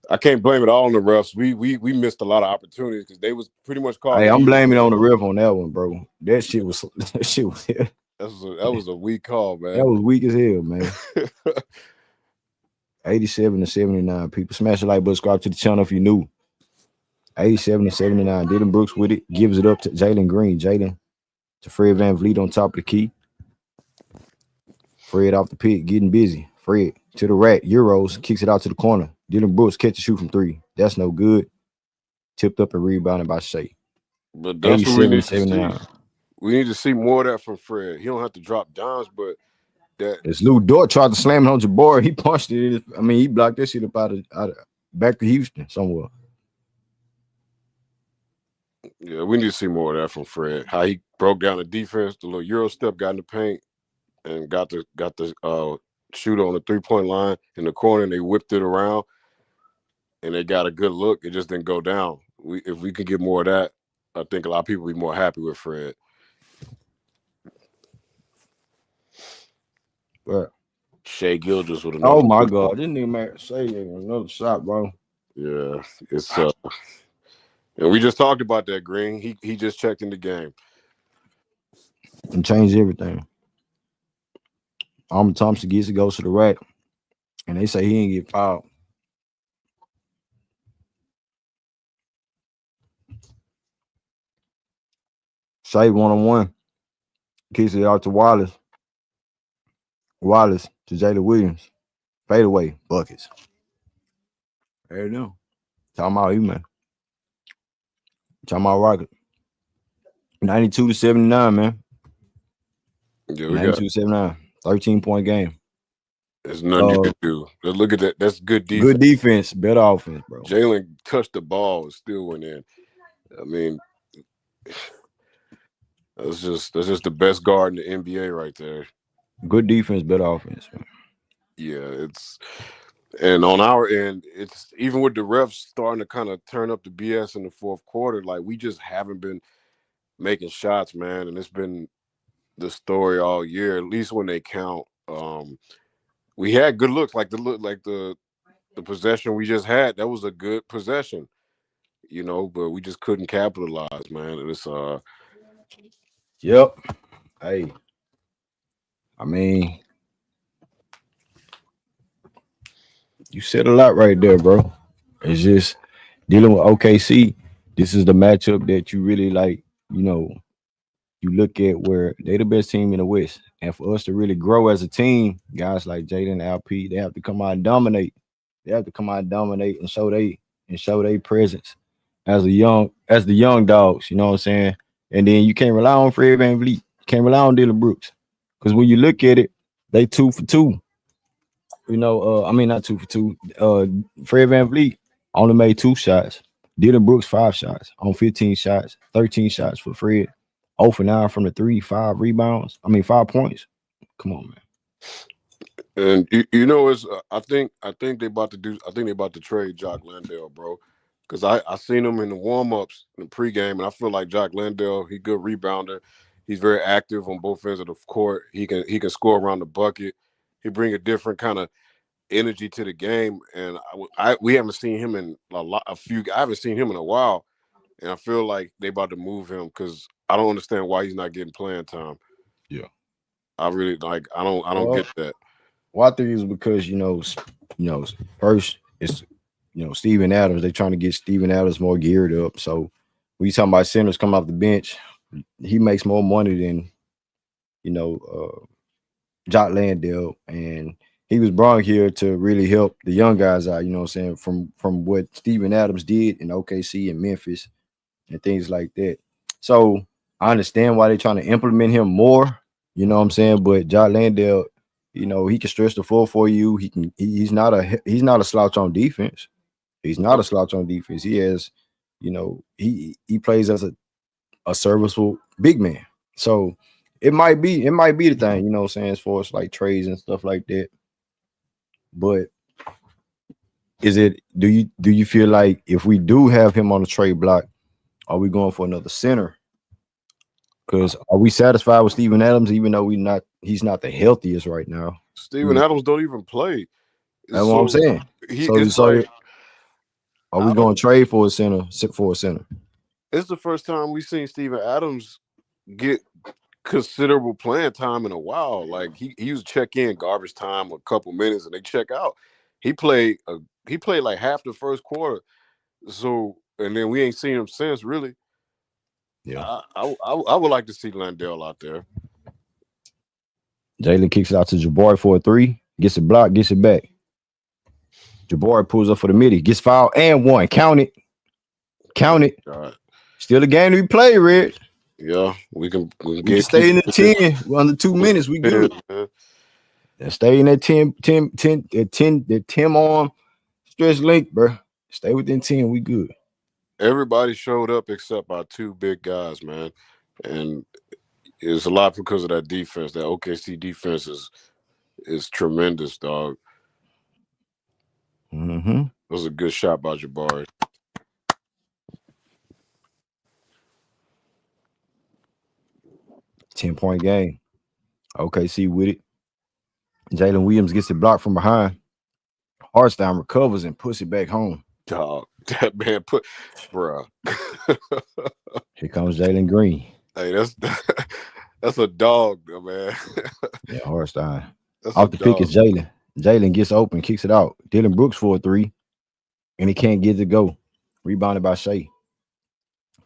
I can't blame it all on the refs. We missed a lot of opportunities because they was pretty much Hey, calling I'm easy blaming on the games. ref on that one, bro. That shit was that shit was that That was a weak call, man. was weak as hell, man. 87 to 79. People smash the like button, subscribe to the channel if you new. 87 to 79. Dylan Brooks with it. Gives it up to Jalen Green. Jalen to Fred Van Vliet on top of the key. Fred off the pick, getting busy. Fred to the rack. Euros kicks it out to the corner. Dylan Brooks catch a shoot from three. That's no good. Tipped up and rebounded by Shea. But that's what we 87 to need to see. 79. We need to see more of that from Fred. He don't have to drop dimes, but that As Lou Dort tried to slam it on Jabbar, he punched it. I mean, he blocked that shit up out of back to Houston somewhere. yeah, we need to see more of that from Fred. How he broke down the defense, the little Euro step, got in the paint, and got the shooter on the 3-point line in the corner, and they whipped it around, and they got a good look. It just didn't go down. If we could get more of that, I think a lot of people would be more happy with Fred. But Shea Gilders with another. oh my god, this nigga man say another shot, bro. Yeah, it's and we just talked about that. Green. He just checked in the game. And change everything. Thompson gets it, goes to the rack, and they say he ain't get fouled. Shea 1-on-1. Kicks it out to Wallace. Wallace to Jalen Williams. Fade away, buckets. There you go. Talking about you, man. Talking about Rocket. 92-79, man. Yeah, we got 92-79. 13-point game. there's nothing you can do. Look at that. That's good defense. Good defense, better offense, bro. Jalen touched the ball and still went in. I mean, that's just the best guard in the NBA right there. Good defense, better offense, man. Yeah, and on our end, it's even with the refs starting to kind of turn up the BS in the fourth quarter, like we just haven't been making shots, man. And it's been the story all year, at least when they count. We had good looks, like the possession we just had. That was a good possession, but we just couldn't capitalize, man. And it's Yep. Hey. I mean, you said a lot right there, bro. It's just dealing with OKC. This is the matchup that you really like, you look at where they're the best team in the West. And for us to really grow as a team, guys like Jaden, LP, they have to come out and dominate. They have to come out and dominate and show they presence as the young dogs, you know what I'm saying? And then you can't rely on Fred VanVleet. You can't rely on Dylan Brooks. Because when you look at it, they 2 for 2. Not 2 for 2. Fred VanVleet only made 2 shots. Dylan Brooks 5 shots on 15 shots, 13 shots for Fred. 0 for 9 from the 3, 5 rebounds. 5 points. Come on, man. And it's I think they about to trade Jock Landale, bro. Because I seen him in the warm-ups in the pregame, and I feel like Jock Landale, he good rebounder. He's very active on both ends of the court. He can score around the bucket. He bring a different kind of energy to the game, and we haven't seen him in I haven't seen him in a while, and I feel like they about to move him because I don't understand why he's not getting playing time. Yeah, I really I don't get that. Well, I think it's because first it's Steven Adams. They're trying to get Steven Adams more geared up. So when you talking about centers come off the bench, he makes more money than Jock Landale, and he was brought here to really help the young guys out. You know what I'm saying, from what Steven Adams did in OKC and Memphis and things like that. So I understand why they're trying to implement him more. You know what I'm saying, but Jock Landale, he can stretch the floor for you. He's not a slouch on defense. He's not a slouch on defense. He has, he plays as a serviceable big man. So it might be the thing, you know what I'm saying, as far as like trades and stuff like that. But do you feel like if we do have him on the trade block, are we going for another center? Because are we satisfied with Steven Adams, even though he's not the healthiest right now? Steven Adams don't even play. That's what I'm saying. Are we going to trade for a center? It's the first time we've seen Steven Adams get considerable playing time in a while. Like he used to check in garbage time a couple minutes and they check out. He played like half the first quarter. So and then we ain't seen him since, really. Yeah, I would like to see Landale out there. Jalen kicks it out to Jabari for a 3, gets a block, gets it back. Jabari pulls up for the midi, gets fouled and 1. Count it. God. Still the game to be played, Red. Yeah, we can stay in the 10. We're under 2 minutes. We good. And stay in that 10 on stretch link, bro. Stay within 10. We good. Everybody showed up except our 2 big guys, man. And it's a lot because of that defense. That OKC defense is tremendous, dog. Mm-hmm. It was a good shot by Jabari. $10-point game. OKC with it. Jalen Williams gets it blocked from behind. Hartstein recovers and puts it back home. Dog, that man bruh. Here comes Jalen Green. Hey, that's a dog, man. Yeah, Hartstein. Off the pick is Jalen. Jalen gets open, kicks it out. Dylan Brooks for a 3, and he can't get it to go. Rebounded by Shea.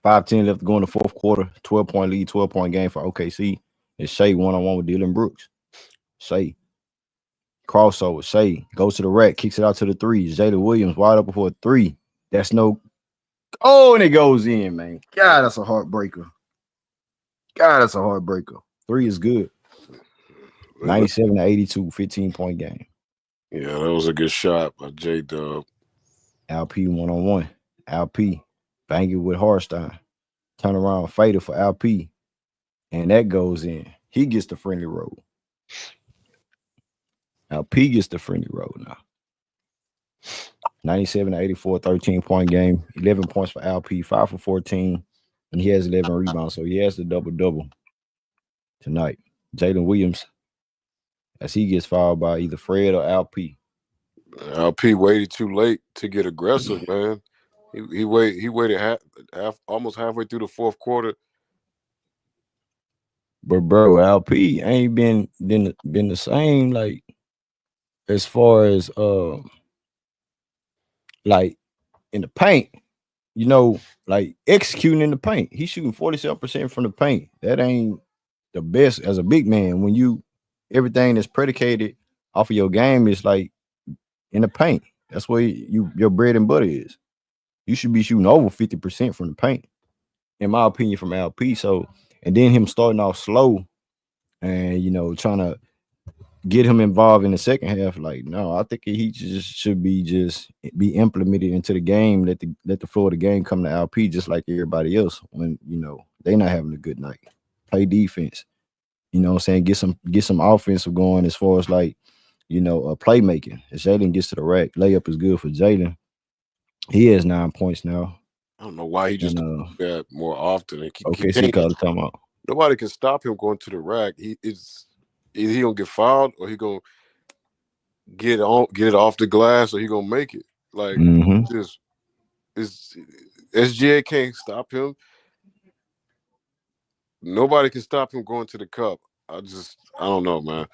5:10 left to go in the fourth quarter. 12-point lead, 12-point game for OKC. It's Shea one-on-one with Dylan Brooks. Shea crossover. Shea goes to the rack, kicks it out to the three. Jalen Williams wide open for a three. That's no. Oh, and it goes in, man. God, that's a heartbreaker. God, that's a heartbreaker. Three is good. 97 to 82, 15-point game. Yeah, that was a good shot by J Dub. LP 1-on-1. LP bang it with Harstein. Turn around, fader for LP. And that goes in. He gets the friendly roll. LP gets the friendly roll now. 97 to 84, 13-point game. 11 points for LP, 5 for 14. And he has 11 rebounds. So he has the double-double tonight. Jalen Williams, as he gets fouled by either Fred or LP. LP waited too late to get aggressive, man. He waited almost halfway through the fourth quarter. But bro, LP ain't been the same, like, as far as like in the paint, like executing in the paint. He's shooting 47% from the paint. That ain't the best as a big man. When everything that's predicated off of your game is like in the paint. That's where your bread and butter is. You should be shooting over 50% from the paint, in my opinion, from LP. So, and then him starting off slow and trying to get him involved in the second half. Like, no, I think he should be implemented into the game. Let the flow of the game come to LP just like everybody else when they not having a good night. Play defense. You know what I'm saying? Get some offensive going as far as like, playmaking. As Jalen gets to the rack, layup is good for Jalen. He has 9 points now. I don't know why he just do that more often. OKC called the timeout. Nobody can stop him going to the rack. Either he gonna get fouled or he gonna get it off the glass or he gonna make it. Like SGA can't stop him. Nobody can stop him going to the cup. I don't know, man.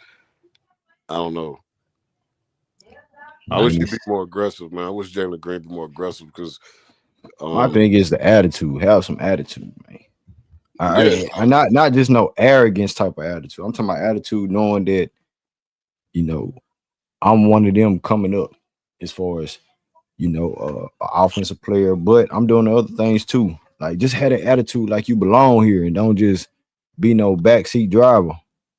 I don't know. I wish he'd be more aggressive, man. I wish Jalen Green be more aggressive because my thing is the attitude. Have some attitude, man. I not just no arrogance type of attitude. I'm talking about attitude, knowing that I'm one of them coming up as far as an offensive player, but I'm doing the other things too. Like, just had an attitude like you belong here and don't just be no backseat driver.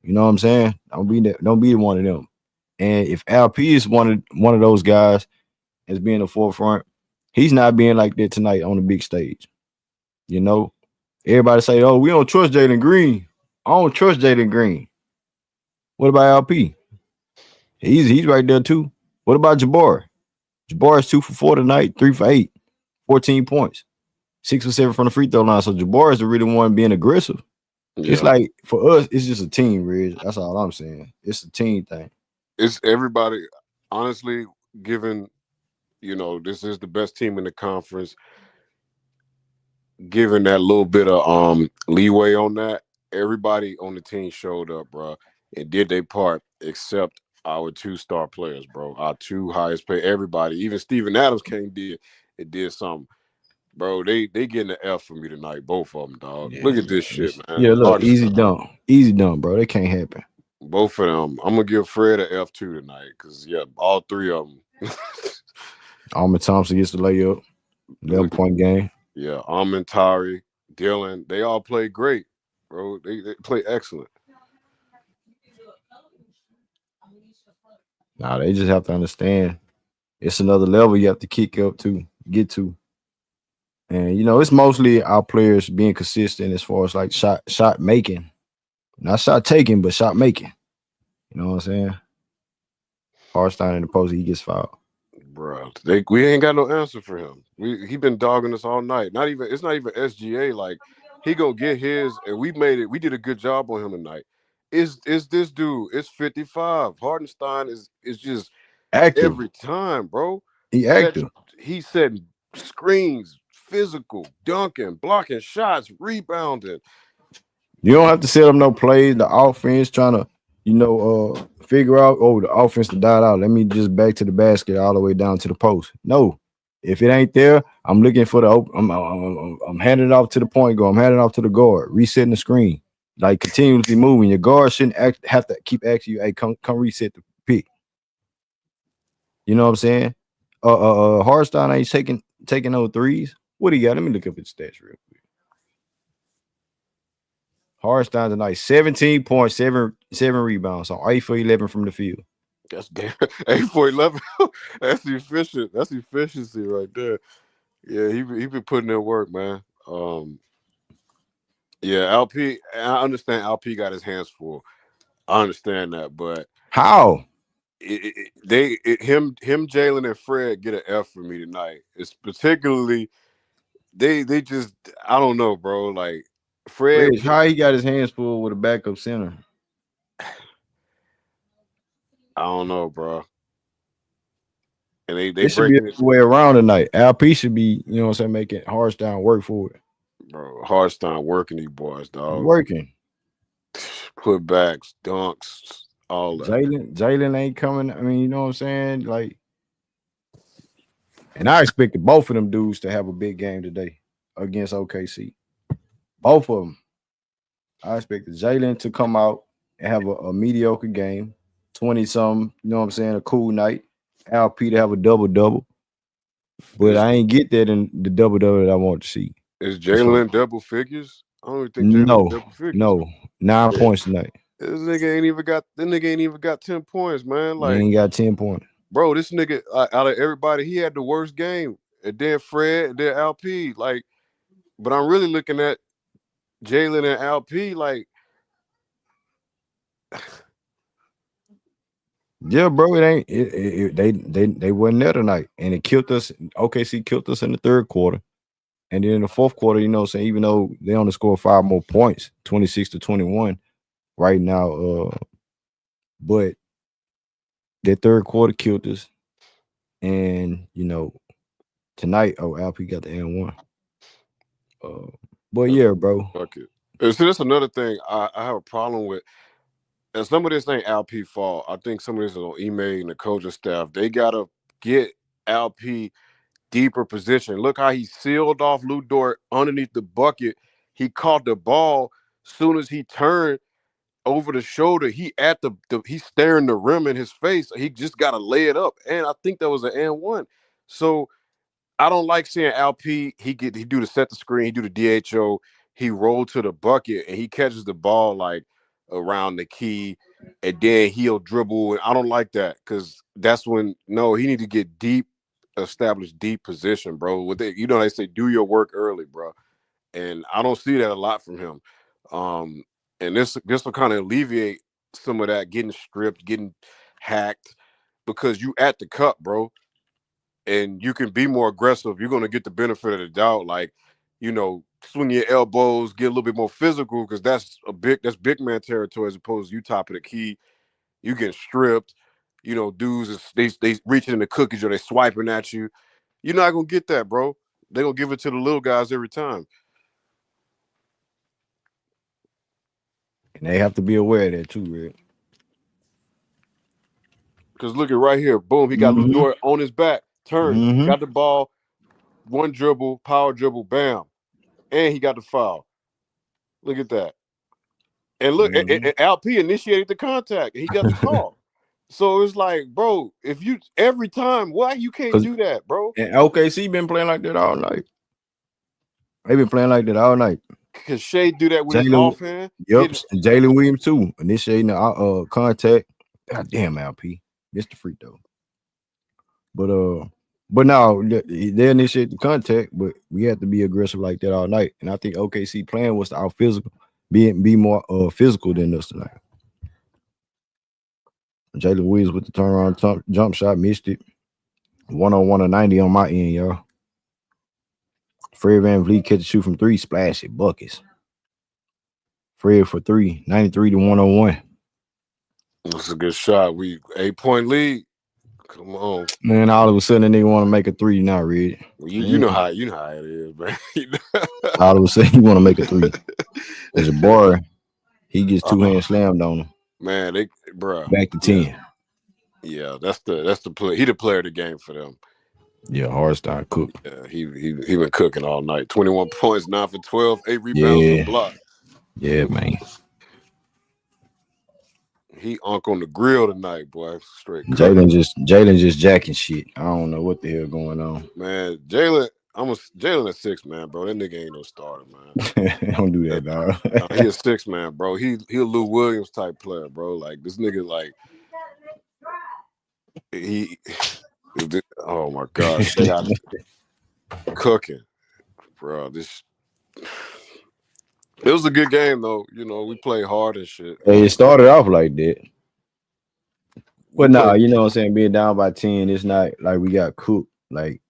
You know what I'm saying? Don't be one of them. And if LP is one of those guys as being the forefront, he's not being like that tonight on the big stage. Everybody say, "Oh, we don't trust Jalen Green." I don't trust Jalen Green. What about LP? He's right there too. What about Jabbar? Jabbar is 2 for 4 tonight, 3 for 8, 14 points, 6 for 7 from the free throw line. So Jabbar is the really one being aggressive. Yeah. It's like for us, it's just a team, Reg. That's all I'm saying. It's a team thing. It's everybody, honestly, given this is the best team in the conference. Given that little bit of leeway on that, everybody on the team showed up, bro, and did their part except our 2 star players, bro. Our 2 highest paid. Everybody, even Steven Adams did something, bro. They getting an F from me tonight, both of them, dog. Look at this shit, man. Yeah, look, easy done, bro. That can't happen. Both of them. I'm gonna give Fred an F2 tonight because all 3 of them. Ahmed Thompson gets the layup. 11-point game. Yeah, Ahmed, Tari, Dylan, they all play great, bro. They play excellent. Nah, they just have to understand it's another level you have to kick up to get to. And it's mostly our players being consistent as far as like shot making. Not shot taking, but shot making. You know what I'm saying? Harstein in the post, he gets fouled. Bro, we ain't got no answer for him. He been dogging us all night. It's not even SGA. Like, he gonna get his, and we made it. We did a good job on him tonight. Is this dude? It's 55. Hardenstein is just active every time, bro. He active. He's setting screens, physical, dunking, blocking shots, rebounding. You don't have to set up no plays. The offense trying to figure out, the offense to died out. Let me just back to the basket all the way down to the post. No, if it ain't there, I'm looking for the open. I'm handing it off to the point guard. I'm handing it off to the guard, resetting the screen, like continuously moving. Your guard shouldn't have to keep asking you, "Hey, come reset the pick." You know what I'm saying? Hardstyle ain't taking no threes. What do you got? Let me look up his stats real quick. Hardstyle tonight, 17.7 rebounds on 8 for 11 from the field. That's damn 8 for 11. That's efficient. That's efficiency right there. Yeah, he been putting in work, man. Yeah, LP. I understand LP got his hands full. I understand that, but How? him, Jalen and Fred get an F for me tonight. It's particularly they just I don't know, bro. Like Fred, Reg, how he got his hands full with a backup center? I don't know, bro. And they It should be breaking it, the way around tonight. LP should be, you know what I'm saying, making Hardstyle work for it. bro. Hardstyle working these boys, He dog. working. Putbacks, dunks, all that. Jalen ain't coming. I mean, you know what I'm saying? Like, and I expected both of them dudes to have a big game today against OKC. Both of them. I expected Jalen to come out and have a mediocre game, 20 something, you know what I'm saying, a cool night. LP to have a double. But Is I ain't get that in the double that I want to see. is So Jalen in double figures? I don't even think Jalen in no, double figures. no, 9 points tonight. This nigga ain't even got 10 points, man. He Like, ain't got 10 points. bro, this nigga out of everybody, he had the worst game. And then Fred, and then LP. Like, but I'm really looking at Jalen and LP. Like, Yeah, bro, it ain't. They wasn't there tonight, and it killed us. OKC killed us in the third quarter, and then in the fourth quarter, you know, what I'm saying, even though they only scored 5 more points, 26-21, right now. But that third quarter killed us, and you know, tonight, LP got the N1. But yeah, bro. fuck it. And so that's another thing I have a problem with. And some of this ain't LP fault. I think some of this is on email and the coaching staff. They gotta get LP deeper position. Look how he sealed off Lou Dort underneath the bucket. He caught the ball. Soon as he turned over the shoulder, he at he's staring the rim in his face. He just gotta lay it up. And I think that was an N1. So I don't like seeing LP. He do the set the screen, he do the DHO, he roll to the bucket and he catches the ball like around the key, and then he'll dribble. And I don't like that because that's when he need to get deep, establish deep position, bro. With it, they say do your work early, bro. And I don't see that a lot from him. And this will kind of alleviate some of that getting stripped, getting hacked, because you at the cup, bro, and you can be more aggressive. You're going to get the benefit of the doubt, like, swing your elbows, get a little bit more physical, because that's big man territory as opposed to you top of the key. You get stripped, dudes they reaching in the cookies or they swiping at you. You're not gonna get that, bro. They're gonna give it to the little guys every time. And they have to be aware of that too, Red. Because look at right here, boom, he got Lou Mm-hmm. Dort on his back, turn, Mm-hmm. got the ball, one dribble, power dribble, bam, and he got the foul. Look at that. And look, LP initiated the contact, and he got the call. So it's like, bro, if you every time, why you can't do that, bro? And OKC been playing like that all night. They been playing like that all night. Cause Shea do that with his offhand. Yep, Jalen Williams too, initiating the contact. God damn, LP missed the free throw. But now they initiate the contact, but we have to be aggressive like that all night. And I think OKC plan was to out physical, be more physical than us tonight. Jalen Williams with the turnaround jump shot, missed it. 1-on-1 or 90 on my end, y'all. Fred VanVleet catch a shoot from 3, splash it, buckets. Fred for 3, 93 to 101. That's a good shot. We 8-point lead. Come on, man! All of a sudden, they want to make a 3 now, Red. You know how it is, man. All of a sudden, you want to make a 3. As a bar, he gets 2 hands slammed on him. Man, bro, back to 10. Yeah, that's the play. He the player of the game for them. Yeah, Hardstyle cooked. Yeah, he been cooking all night. 21 points, 9 for 12, 8 rebounds, a block. Yeah, man. he unk on the grill tonight, boy. Straight cooking. Jalen just jacking shit. I don't know what the hell going on. Man, Jalen, Jalen a six man, bro. That nigga ain't no starter, man. Don't do That, that, dog. he a six man, bro. He a Lou Williams type player, bro. Like this nigga, like he. Oh my gosh, Shay out cooking, bro. This it was a good game though. You know, we played hard and shit. Hey, it started off like that. We But nah, played. you know what I'm saying? Being down by 10, it's not like we got cooked. Like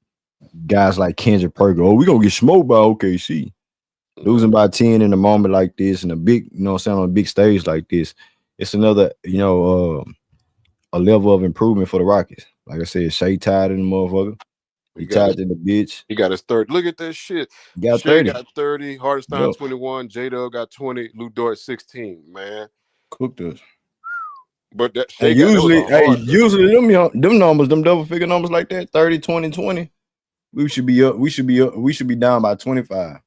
guys like Kendrick Perker, oh, we gonna get smoked by OKC. Losing by 10 in a moment like this and a big, you know what I'm saying, on a big stage like this, it's another, a level of improvement for the Rockets. Like I said, Shea tied in the motherfucker. He He got his tied in the bitch. he got his third. Look at that shit. He got Shea 30. got 30, Hartenstein Yup. 21, J Dub got 20, Lou Dort 16, man. Cooked us. But that And Shea got that was a hard 30. usually them numbers, them double figure numbers like that, 30, 20, 20. We should be up. We should be up. We should be down by 25.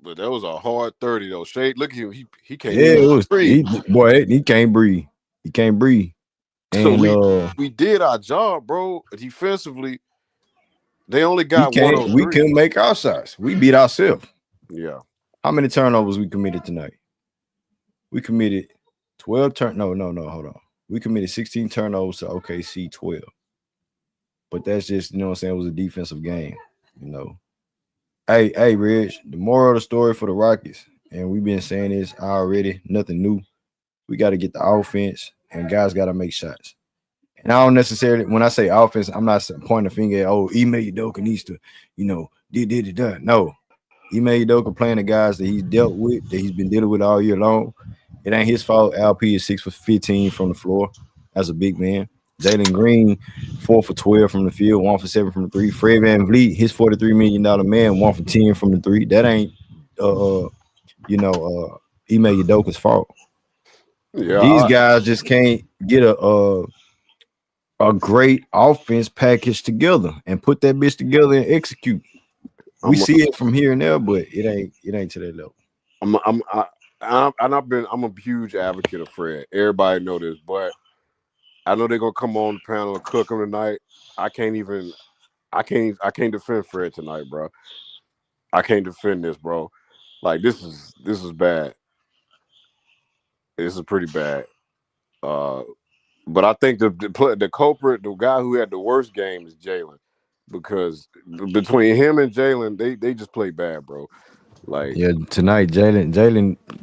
But that was a hard 30 though. Shea, look at him. He can't Yeah, even it was breathe. he, boy, he can't breathe. He can't breathe. So And we did our job, bro. Defensively, they only we got can't we 103. couldn't make our shots. We beat ourselves. Yeah. How many turnovers we committed tonight? We committed 12 no, hold on. We committed 16 turnovers to OKC 12. But that's just, you know what I'm saying, it was a defensive game, you know. Hey, Rich, the moral of the story for the Rockets, and we've been saying this already, nothing new. We got to get the offense, and guys got to make shots. And I don't necessarily, when I say offense, I'm not pointing the finger at, oh, Ime Udoka needs to, did. No. Ime Udoka playing the guys that he's dealt with, that he's been dealing with all year long. It ain't his fault. LP is 6 for 15 from the floor as a big man. Jalen Green, 4 for 12 from the field, 1 for 7 from the three. Fred Van Vliet, his $43 million man, 1 for 10 from the three. That ain't, you know, Ime Udoka's fault. Yeah, These guys just can't get a great offense package together and put that bitch together and execute. We I'm see it from here and there, but it ain't to that level. I'm a huge advocate of Fred. Everybody know this, but I know they're gonna come on the panel and cook him tonight. I can't defend Fred tonight, bro. I can't defend this, bro. Like this is bad. This is pretty bad. Uh, but I think the culprit, the guy who had the worst game is Jalen, because between him and Jalen, they just play bad, bro. Like Yeah, tonight Jalen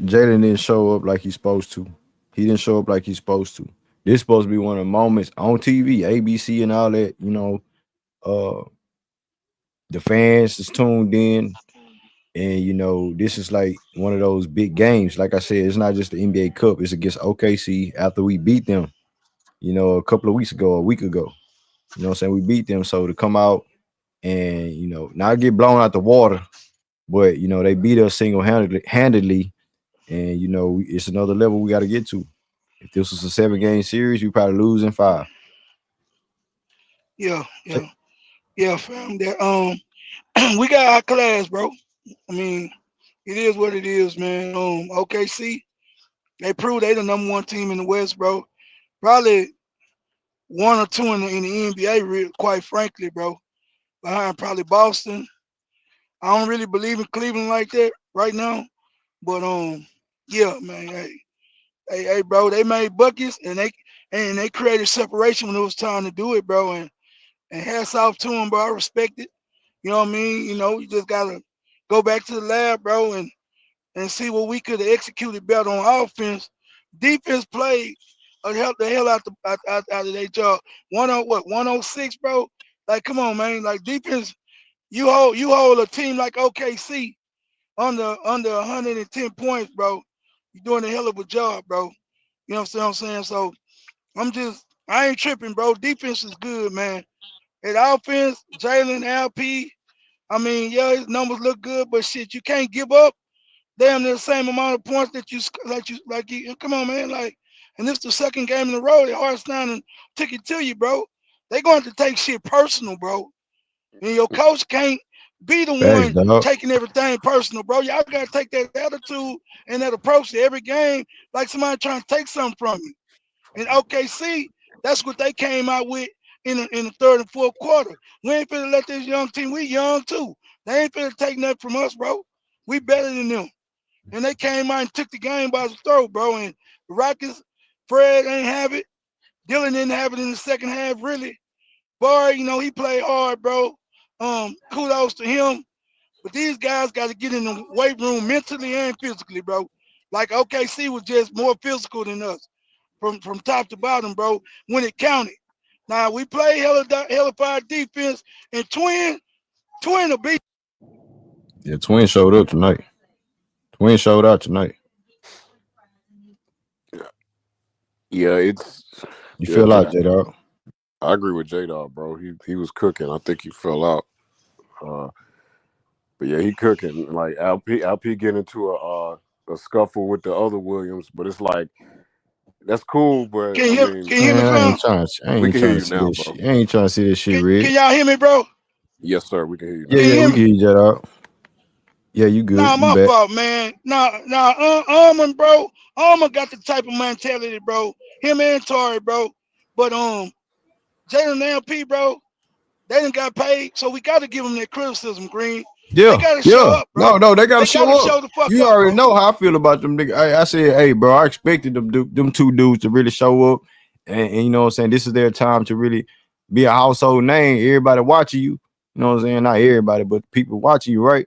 didn't show up like he's supposed to. He didn't show up like he's supposed to. This supposed to be one of the moments on TV, ABC and all that, uh the fans is tuned in. And this is like one of those big games. Like I said, it's not just the NBA Cup, it's against OKC after we beat them, a couple of weeks ago, a week ago. You know what I'm saying? We beat them. So to come out and, not get blown out the water, but they beat us handedly. And it's another level we got to get to. If this was a 7-game series, we probably lose in 5. Yeah, yeah, yeah, fam. That we got our class, bro. I mean, it is what it is, man. OKC, they proved they the number one team in the West, bro. Probably one or two in the NBA, quite frankly, bro. Behind probably Boston. I don't really believe in Cleveland like that right now, but yeah, man. Hey, bro. They made buckets and they created separation when it was time to do it, bro. And hats off to them, bro. I respect it. You know what I mean? You just gotta go back to the lab, bro, and see what we could have executed better on offense. Defense played the hell out of their job. 106, bro. Like, come on, man. Like defense, you hold a team like OKC under 110 points, bro. You're doing a hell of a job, bro. You know what I'm saying? So I ain't tripping, bro. Defense is good, man. And offense, Jalen, LP. I mean, yeah, his numbers look good, but shit, you can't give up damn near the same amount of points that you. Come on, man. Like, and this is the second game in a row that Hartstein and took it to you, bro. They going to take shit personal, bro. And your coach can't be the Facts, one dog. taking everything personal, bro. Y'all gotta take that attitude and that approach to every game like somebody trying to take something from you. And OKC, that's what they came out with in the third and fourth quarter. We ain't finna let this young team. We young too. They ain't finna take nothing from us, bro. We better than them. And they came out and took the game by the throat, bro. And the Rockets, Fred ain't have it. Dylan didn't have it in the second half, really. Boy, he played hard, bro. Kudos to him. But these guys got to get in the weight room mentally and physically, bro. Like OKC was just more physical than us from top to bottom, bro, when it counted. Now we play hellified defense, and Twin will beat. Yeah, Twin showed up tonight. Twin showed out tonight. Yeah, it's You yeah, feel out, J Dog. I agree with J Dog, bro. He was cooking. I think he fell out. Uh, but yeah, he cooking. Like LP get into a scuffle with the other Williams, but it's like that's cool. But I mean, Can you hear me, Man, fam? I we ain't can hear trying to you see now, this bro. shit. I ain't trying to see this shit, Can Red. y'all hear me, bro? Yes, sir. We can hear you Yeah, Can now. you yeah, hear we me? can hear you, J Dog. Yeah, you good. Nah, You my back. fault, man. Almond, bro. Almond got the type of mentality, bro. Him and Tori, bro. But Jalen and LP, bro, they didn't got paid, so we got to give them that criticism, Green. They Yeah, got to show yeah. up, No, bro. no, they gotta They got to show up. show the fuck You up, already bro. know how I feel about them niggas. I said, hey, bro, I expected them two dudes to really show up, and you know what I'm saying. This is their time to really be a household name. Everybody watching you. You know what I'm saying? Not everybody, but people watching you, right?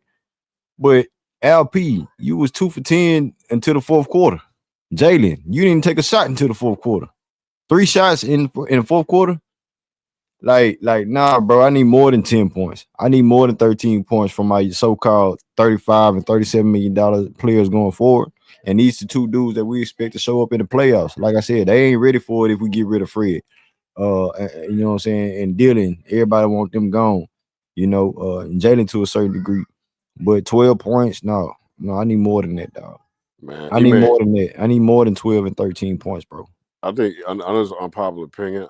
But LP, you was 2 for 10 until the fourth quarter. Jalen, you didn't take a shot until the fourth quarter. 3 shots in the fourth quarter. Nah, bro. I need more than 10 points. I need more than 13 points from my so-called 35 and $37 million players going forward. And these are two dudes that we expect to show up in the playoffs. Like I said, they ain't ready for it if we get rid of Fred. You know what I'm saying? And Dylan, everybody want them gone. And Jalen to a certain degree. But 12 points, no, I need more than that, dog. Man, I need more than that. I need more than 12 and 13 points, bro. I think I know it's an unpopular opinion.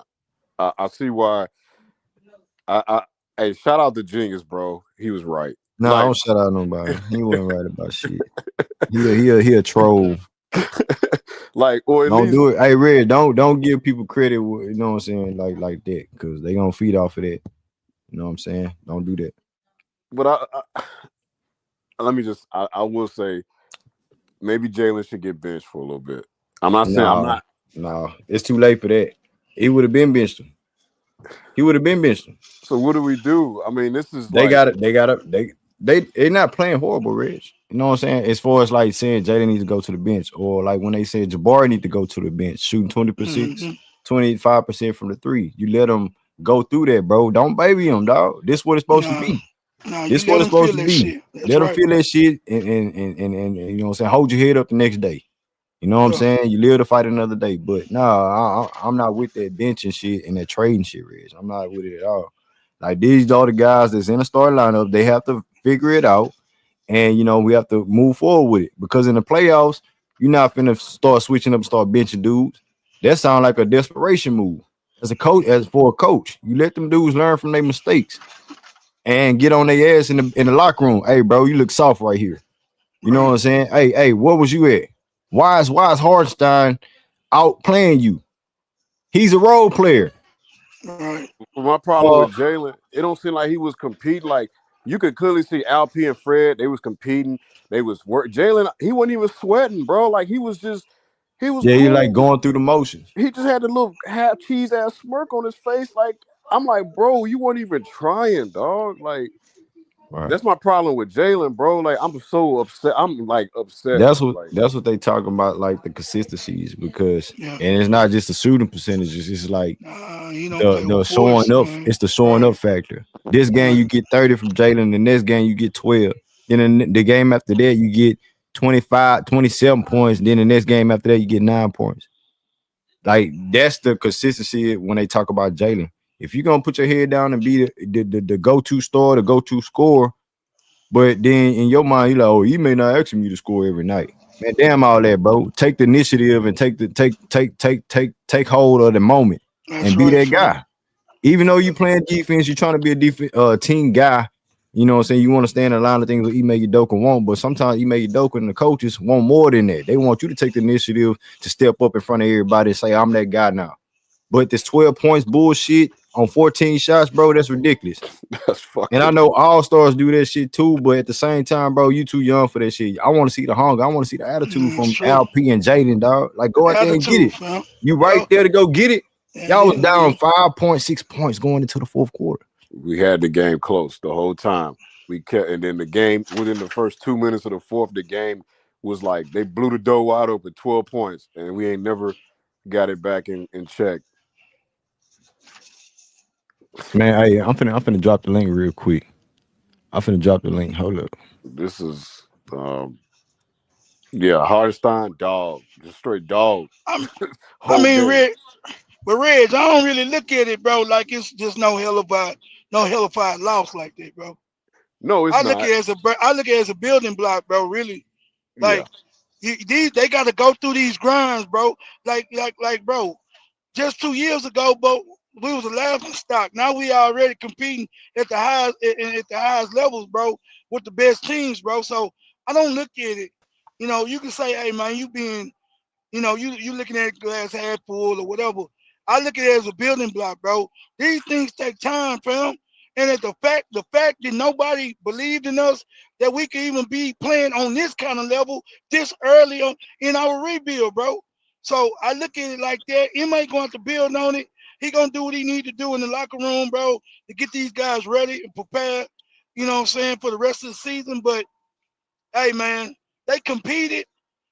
I see why. I hey, shout out to Genius, bro. He was right. No, I Like, don't shout out nobody. He wasn't right about shit. He a troll. like, or at Don't least, do it. Hey, Red, don't give people credit. You know what I'm saying? Like that, because they gonna feed off of that. You know what I'm saying? Don't do that. but let me just. I will say maybe Jalen should get benched for a little bit. I'm not saying I'm Nah, not. nah. It's too late for that. He would have been benched him. He would have been benched him. So what do we do? I mean, this is They like, got it. They not playing horrible, Rich. You know what I'm saying? As far as like saying Jalen needs to go to the bench, or like when they said Jabari need to go to the bench, shooting 20%, Mm-hmm. 25% from the three. You let them go through that, bro. Don't baby them, dog. This what it's supposed to Nah, be. nah, you This let what it's them feel supposed to that be. shit. That's Let them right. feel that shit and you know what I'm saying? Hold your head up the next day. You know what I'm Yeah, saying? You live to fight another day. But no, I'm not with that benching shit and that trading shit, Rich. I'm not with it at all. Like these are the guys that's in the starting lineup. They have to figure it out. And we have to move forward with it. Because in the playoffs, you're not finna start switching up and start benching dudes. That sounds like a desperation move. As for a coach, you let them dudes learn from their mistakes and get on their ass in the locker room. Hey, bro, you look soft right here. You know what right, I'm saying? Hey, what was you at? Why is Hardenstein out playing you? He's a role player. right, my problem Uh, with Jalen. It don't seem like he was competing. Like you could clearly see Alp and Fred. They was competing. They was work. Jalen, he wasn't even sweating, bro. Like he was yeah, he like cool. going through the motions. He just had a little half cheese ass smirk on his face. Like I'm like, bro, you weren't even trying, dog. Like Right. that's my problem with Jalen, bro. Like I'm so upset. I'm like upset. That's what Like that's what they talking about, like the consistencies, because yeah. and it's not just the shooting percentages, it's like Nah, he don't the play the with showing force, up, man. it's the showing Right, up factor. This game right. you get 30 from Jalen, the next game you get 12. Then the game after that you get 25, 27 points. Then the next game after that you get 9 points. Like that's the consistency when they talk about Jalen. If you're gonna put your head down and be the go-to star, the go-to scorer, but then in your mind, you're like, oh, you may not ask me to score every night. Man, damn all that, bro. Take the initiative and take hold of the moment That's and be right, that fam. guy. Even though you playing defense, you're trying to be a team guy. You know what I'm saying? You want to stand in line of things that Ime Udoka want, but sometimes Ime Udoka and the coaches want more than that. They want you to take the initiative to step up in front of everybody and say, I'm that guy now. But this 12 points bullshit on 14 shots, bro, that's ridiculous. That's And I fucking know all stars do that shit too, but at the same time, bro, you too young for that shit. I want to see the hunger. I want to see the attitude It's from true. LP and Jaden, dog. Like, go out there and get Attitude, it. fam. You right Yo, there to go get it. and Y'all was then down 5.6 points going into the fourth quarter. we had the game close the whole time. We kept, and then the game within the first 2 minutes of the fourth, the game was like they blew the door wide open, 12 points, and we ain't never got it back in check. Man, hey, I'm finna drop the link real quick. I'm finna drop the link. Hold up. This is yeah, Hardstein dog, just straight dog, I'm, I whole mean, game. Red, but Reg, I don't really look at it, bro, like it's just no hellified loss like that, bro. No, it's I look at not. it as I look at it as a building block, bro. Really, Yeah, like these, they got to go through these grinds, bro. Like, bro. Just 2 years ago, but we was a laughing stock. Now we already competing at the highest at the highest levels, bro, with the best teams, bro. So I don't look at it. You can say, hey man, you being you looking at it glass half full or whatever. I look at it as a building block, bro. These things take time, fam. And at the fact that nobody believed in us, that we could even be playing on this kind of level this early in our rebuild, bro. So I look at it like that. Him ain't going to build on it. He gonna do what he need to do in the locker room, bro, to get these guys ready and prepared. You know what I'm saying, for the rest of the season. But hey man, they competed.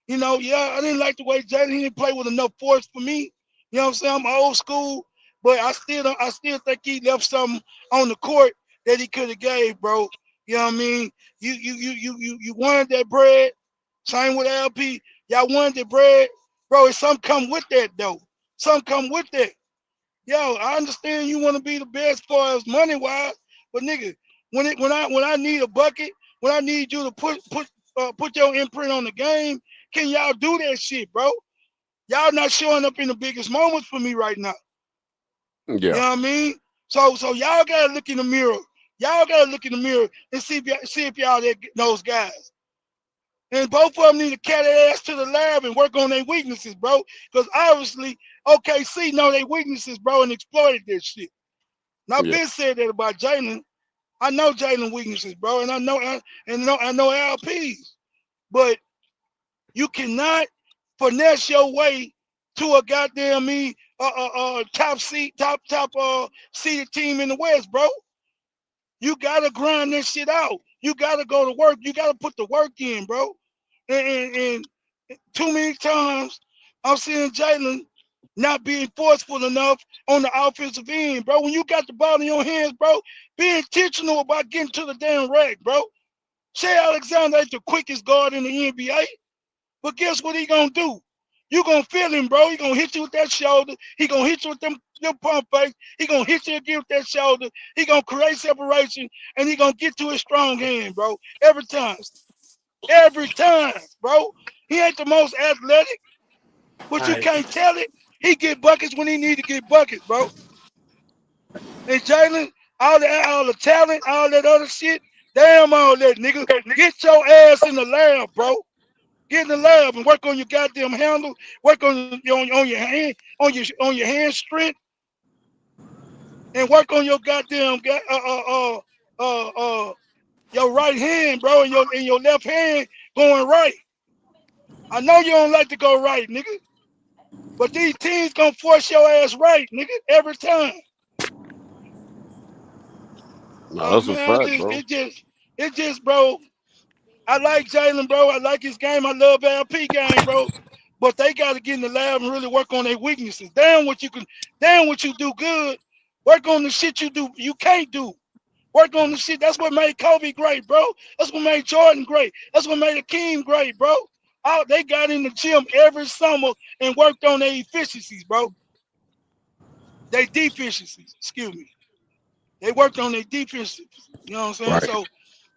Yeah, I didn't like the way Jalen, he didn't play with enough force for me. You know what I'm saying? I'm old school, but I still think he left something on the court that he could have gave, bro. You know what I mean? You wanted that bread. Same with LP. Y'all wanted the bread, bro. It's some come with that though. Some come with that. Yo, I understand you want to be the best as far as money wise, but nigga, when I need a bucket, when I need you to put your imprint on the game, can y'all do that shit, bro? Y'all not showing up in the biggest moments for me right now. You yeah, know what I mean? So y'all gotta look in the mirror. Y'all gotta look in the mirror and see if y'all those guys. And both of them need to carry their ass to the lab and work on their weaknesses, bro. Because obviously OKC know their weaknesses, bro, and exploited this shit. And I've yeah, been said that about Jalen. I know Jalen weaknesses, bro, and I know LPs. But you cannot finesse your way to a goddamn top seeded team in the West, bro. You gotta grind this shit out. You gotta go to work. You gotta put the work in, bro. And too many times I'm seeing Jalen not being forceful enough on the offensive end, bro. When you got the ball in your hands, bro, be intentional about getting to the damn rack, bro. Shea Alexander ain't the quickest guard in the NBA, but guess what he gonna do? You gonna feel him, bro. He gonna hit you with that shoulder. He gonna hit you with them pump fakes. He gonna hit you again with that shoulder. He gonna create separation, and he gonna get to his strong hand, bro. Every time. Every time, bro. He ain't the most athletic, but you Hey, can't tell it. He get buckets when he need to get buckets, bro. And Jalen, all the talent, all that other shit, damn all that, nigga. Get your ass in the lab, bro. Get in the lab and work on your goddamn handle. Work on your hand, on your hand strength, and work on your goddamn uh uh your right hand, bro, and your left hand going right. I know you don't like to go right, nigga, but these teams gonna force your ass right, nigga, every time. no, So that's a man, I fact, just bro. it just, bro. I like Jalen, bro. I like his game. I love LP game, bro. But they got to get in the lab and really work on their weaknesses. Damn what you do good. Work on the shit you can't do. Work on the shit. That's what made Kobe great, bro. That's what made Jordan great. That's what made Akeem great, bro. They got in the gym every summer and worked on their efficiencies, bro. Their deficiencies, excuse me. They worked on their deficiencies. You know what I'm saying? Right. So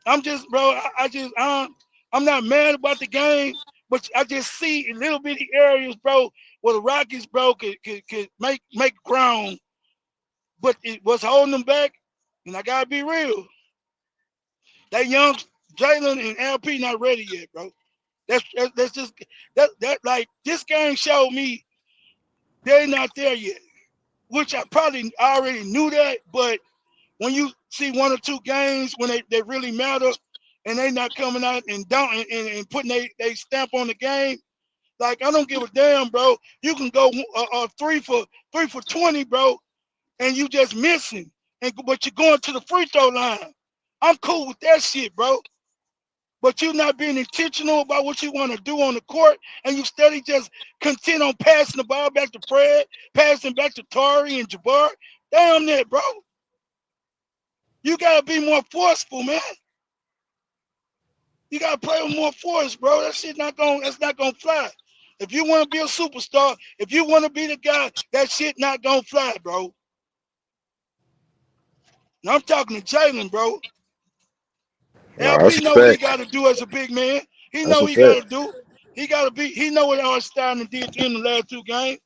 I'm just, bro. I'm not mad about the game, but I just see little bitty areas, bro, where the Rockets, bro, could make ground, but it was holding them back. And I gotta be real. That young Jalen and LP not ready yet, bro. That's just that like this game showed me they're not there yet. Which I probably already knew that, but when you see one or two games when they really matter and they not coming out and down and putting they stamp on the game, like I don't give a damn, bro. You can go 3 for 20, bro, and you just missing, but you're going to the free throw line. I'm cool with that shit, bro. But you not being intentional about what you want to do on the court, and you steady just content on passing the ball back to Fred, passing back to Tari and Jabbar. Damn that, bro. You gotta be more forceful, man. You gotta play with more force, bro. That's not gonna fly. If you want to be a superstar, if you want to be the guy, that shit not gonna fly, bro. Now I'm talking to Jalen, bro. Nah, that's LP a know what he fact. got to do as a big man. He That's know a what he got to fact. do. He got to be. He know what Stein did to him the last two games.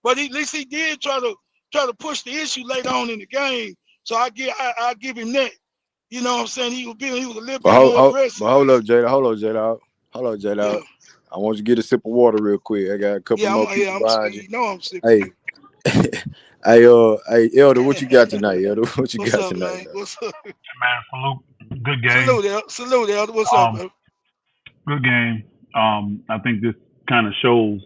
But at least he did try to push the issue later on in the game. So I give him that. You know what I'm saying? He was a little But bit more aggressive. hold up, Jada. Hold up, Jada. Hold up, Yeah, Jada. I want you to get a sip of water real quick. I got a couple yeah, more people I'm behind you. you know I'm sipping, Hey, man. hey, Elder, what you got tonight, Elder? What you What's got up, tonight, man? man? What's up? Man, salute. Good game. Salute, Elder. What's up, Um, man? good game. I think this kind of shows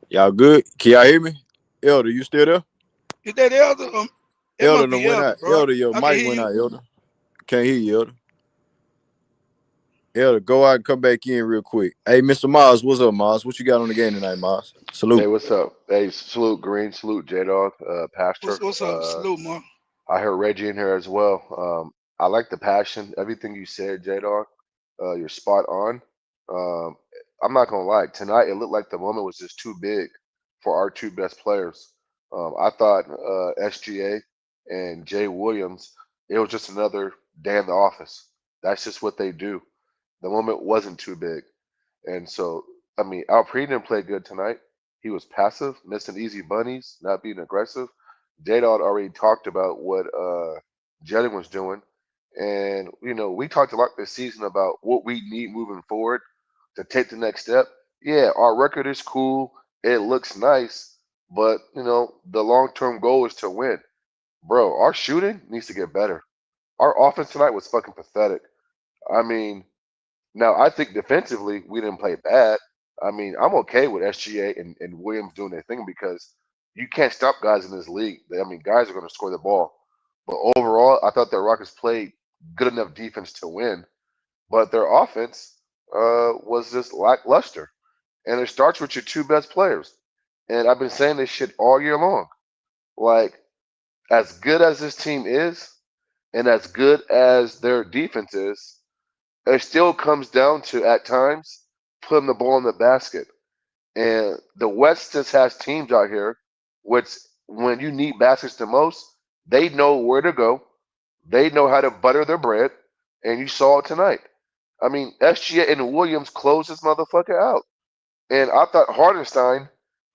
Y'all good? Can y'all hear me? Elder, you still there? Is that Elder? It Elder must done be went Elder, out. bro. Elder, your I can mic hear went you. out, Elder. Can't hear you, Elder. Elder, go out and come back in real quick. Hey, Mr. Miles, what's up, Miles? What you got on the game tonight, Miles? Hey, Salute. what's up? Hey, salute Green, salute J Dog, Pastor. What's up? Salute, man. I heard Reggie in here as well. I like the passion, everything you said, J Dog. You're spot on. Um, I'm not gonna lie. Tonight, it looked like the moment was just too big for our two best players. I thought SGA and Jay Williams. It was just another day in the office. That's just what they do. The moment wasn't too big. And so, I mean, Alpre didn't play good tonight. He was passive, missing easy bunnies, not being aggressive. J-Dot already talked about what Jalen was doing. And, we talked a lot this season about what we need moving forward to take the next step. Yeah, our record is cool. It looks nice. But, the long term goal is to win. Bro, our shooting needs to get better. Our offense tonight was fucking pathetic. I mean, now, I think defensively, we didn't play bad. I mean, I'm okay with SGA and Williams doing their thing because you can't stop guys in this league. I mean, guys are going to score the ball. But overall, I thought the Rockets played good enough defense to win, but their offense was just lackluster. And it starts with your two best players. And I've been saying this shit all year long. Like, as good as this team is, and as good as their defense is, it still comes down to at times putting the ball in the basket. And the West just has teams out here which when you need baskets the most, they know where to go. They know how to butter their bread. And you saw it tonight. I mean, SGA and Williams closed this motherfucker out. And I thought Hardenstein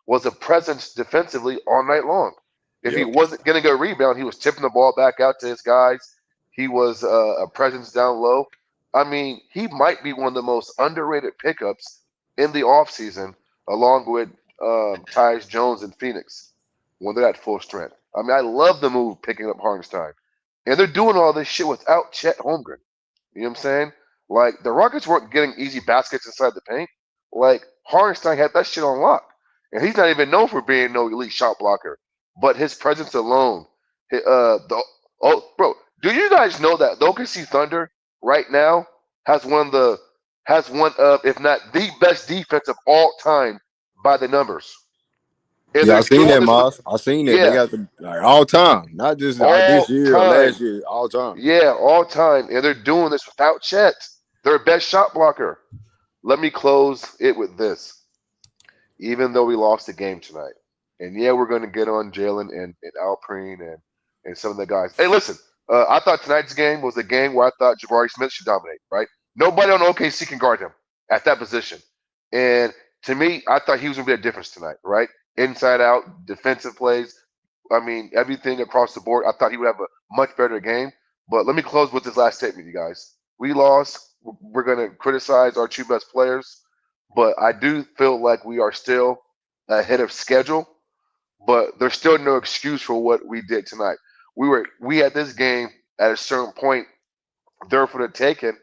was a presence defensively all night long. If he Yep. wasn't getting a rebound, he was tipping the ball back out to his guys. He was a presence down low. I mean, he might be one of the most underrated pickups in the offseason, along with Tyus Jones and Phoenix when they're at full strength. I mean, I love the move picking up Hardenstein. And they're doing all this shit without Chet Holmgren. You know what I'm saying? Like the Rockets weren't getting easy baskets inside the paint. Like Hardenstein had that shit on lock, and he's not even known for being no elite shot blocker. But his presence alone, bro, do you guys know that the OKC Thunder right now has one of if not the best defense of all time by the numbers, and Yeah, they're I seen doing that, this with Miles. I seen that. They yeah got the like, all time, not just like this all year or last time. year, all time. Yeah, all time. And they're doing this without Chet. Their best shot blocker. Let me close it with this. Even though we lost the game tonight, and yeah, we're going to get on Jalen and Alpreen and some of the guys. Hey, listen, I thought tonight's game was a game where I thought Jabari Smith should dominate, right? Nobody on OKC can guard him at that position. And To me, I thought he was going to be a difference tonight, right? Inside out, defensive plays. I mean, everything across the board. I thought he would have a much better game. But let me close with this last statement, you guys. We lost. We're going to criticize our two best players, but I do feel like we are still ahead of schedule. But there's still no excuse for what we did tonight. We had this game at a certain point there for the taking.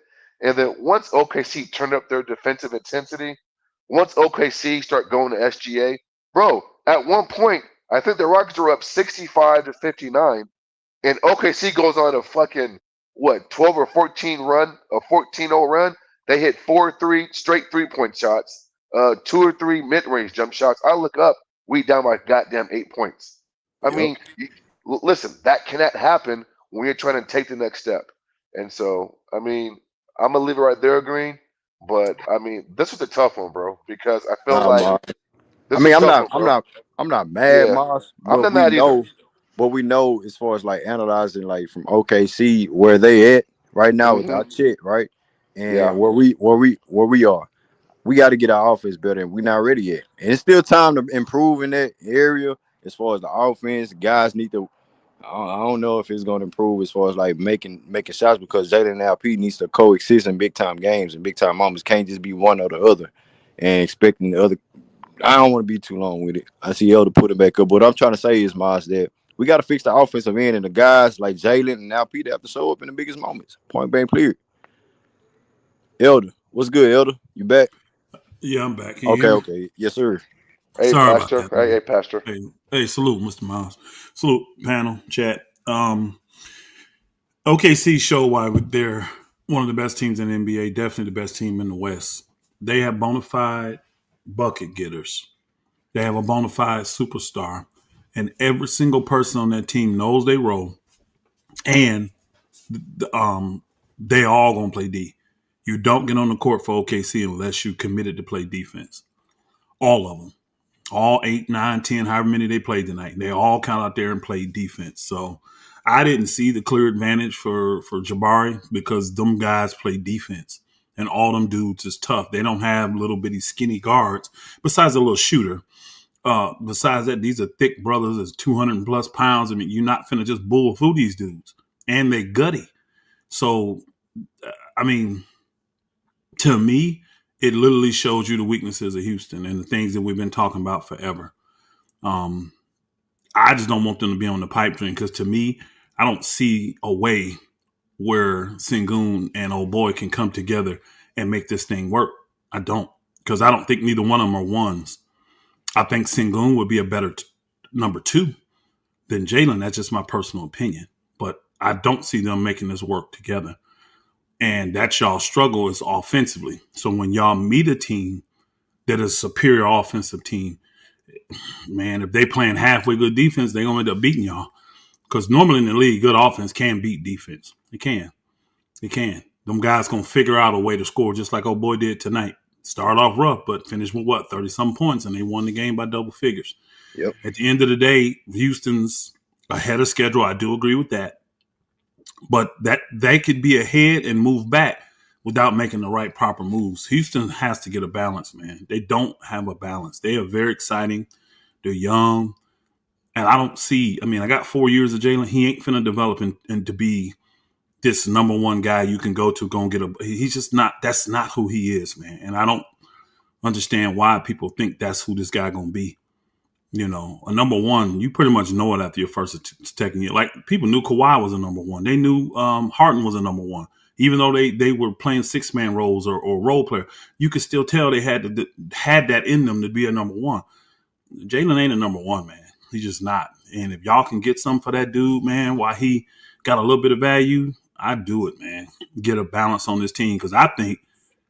And then once OKC turned up their defensive intensity, once OKC start going to SGA, bro, at one point, I think the Rockets were up 65-59, and OKC goes on a fucking, what, 12 or 14 run, a 14-0 run. They hit 4-3 straight 3-point shots, 2 or 3 mid-range jump shots. I look up, we down by goddamn 8 points. I Yep. mean, listen, that cannot happen when you're trying to take the next step. And so, I mean, I'm gonna leave it right there, Green. But I mean, this was a tough one, bro, because I feel Nah, like Mars. I this mean, was a I'm tough not, one, I'm bro. not, I'm not mad, Yeah, Mars, I'm not mad either. but we know as far as like analyzing like from OKC where they at right now Hmm. without Chet, right, Yeah, and where we are. We got to get our offense better, and we're not ready yet. And it's still time to improve in that area as far as the offense. Guys need to. I don't know if it's going to improve as far as like making shots because Jalen and LP needs to coexist in big time games and big time moments. Can't just be one or the other, and expecting the other. I don't want to be too long with it. I see Elder put it back up. What I'm trying to say is, Miles, that we got to fix the offensive end, and the guys like Jalen and LP they have to show up in the biggest moments. Point blank, clear. Elder, what's good, Elder? You back? Yeah, I'm back. Can you Okay, hear me? okay. Yes, sir. hey, Sorry about Pastor. that, Hey, man. Pastor. Hey, salute, Mr. Miles. Salute, panel, chat. OKC show why they're one of the best teams in the NBA, definitely the best team in the West. They have bona fide bucket getters. They have a bona fide superstar. And every single person on that team knows they role. And um, they all gonna play D. You don't get on the court for OKC unless you committed to play defense. All of them. All 8, 9, 10, however many they played tonight. They all count out there and played defense. So I didn't see the clear advantage for Jabari because them guys play defense. And all them dudes is tough. They don't have little bitty skinny guards besides a little shooter. Besides that, these are thick brothers that's 200 plus pounds. I mean, you're not finna just bull through these dudes. And they gutty. So, I mean, to me, it literally shows you the weaknesses of Houston and the things that we've been talking about forever. Um, I just don't want them to be on the pipe dream because to me, I don't see a way where Sengun and old boy can come together and make this thing work. I don't because I don't think neither one of them are ones. I think Sengun would be a better number two than Jalen. That's just my personal opinion, but I don't see them making this work together. And that's y'all struggle is offensively. So when y'all meet a team that is a superior offensive team, man, if they playing halfway good defense, they're gonna end up beating y'all. Because normally in the league, good offense can beat defense. It can. It can. Them guys gonna figure out a way to score just like old boy did tonight. Start off rough, but finish with what, 30-some points, and they won the game by double figures. Yep. At the end of the day, Houston's ahead of schedule. I do agree with that. But that they could be ahead and move back without making the right proper moves. Houston has to get a balance, man. They don't have a balance. They are very exciting. They're young. And I don't see, I mean, I got 4 years of Jalen. He ain't finna develop and to be this number one guy you can go to, go and get a, he's just not, that's not who he is, man. And I don't understand why people think that's who this guy gonna be. You know, a number one, you pretty much know it after your first second year. Like people knew Kawhi was a number one. They knew Harden was a number one. Even though they were playing 6-man roles or role player, you could still tell they had that in them to be a number one. Jalen ain't a number one, man. He's just not. And if y'all can get something for that dude, man, while he got a little bit of value, I'd do it, man. Get a balance on this team. Because I think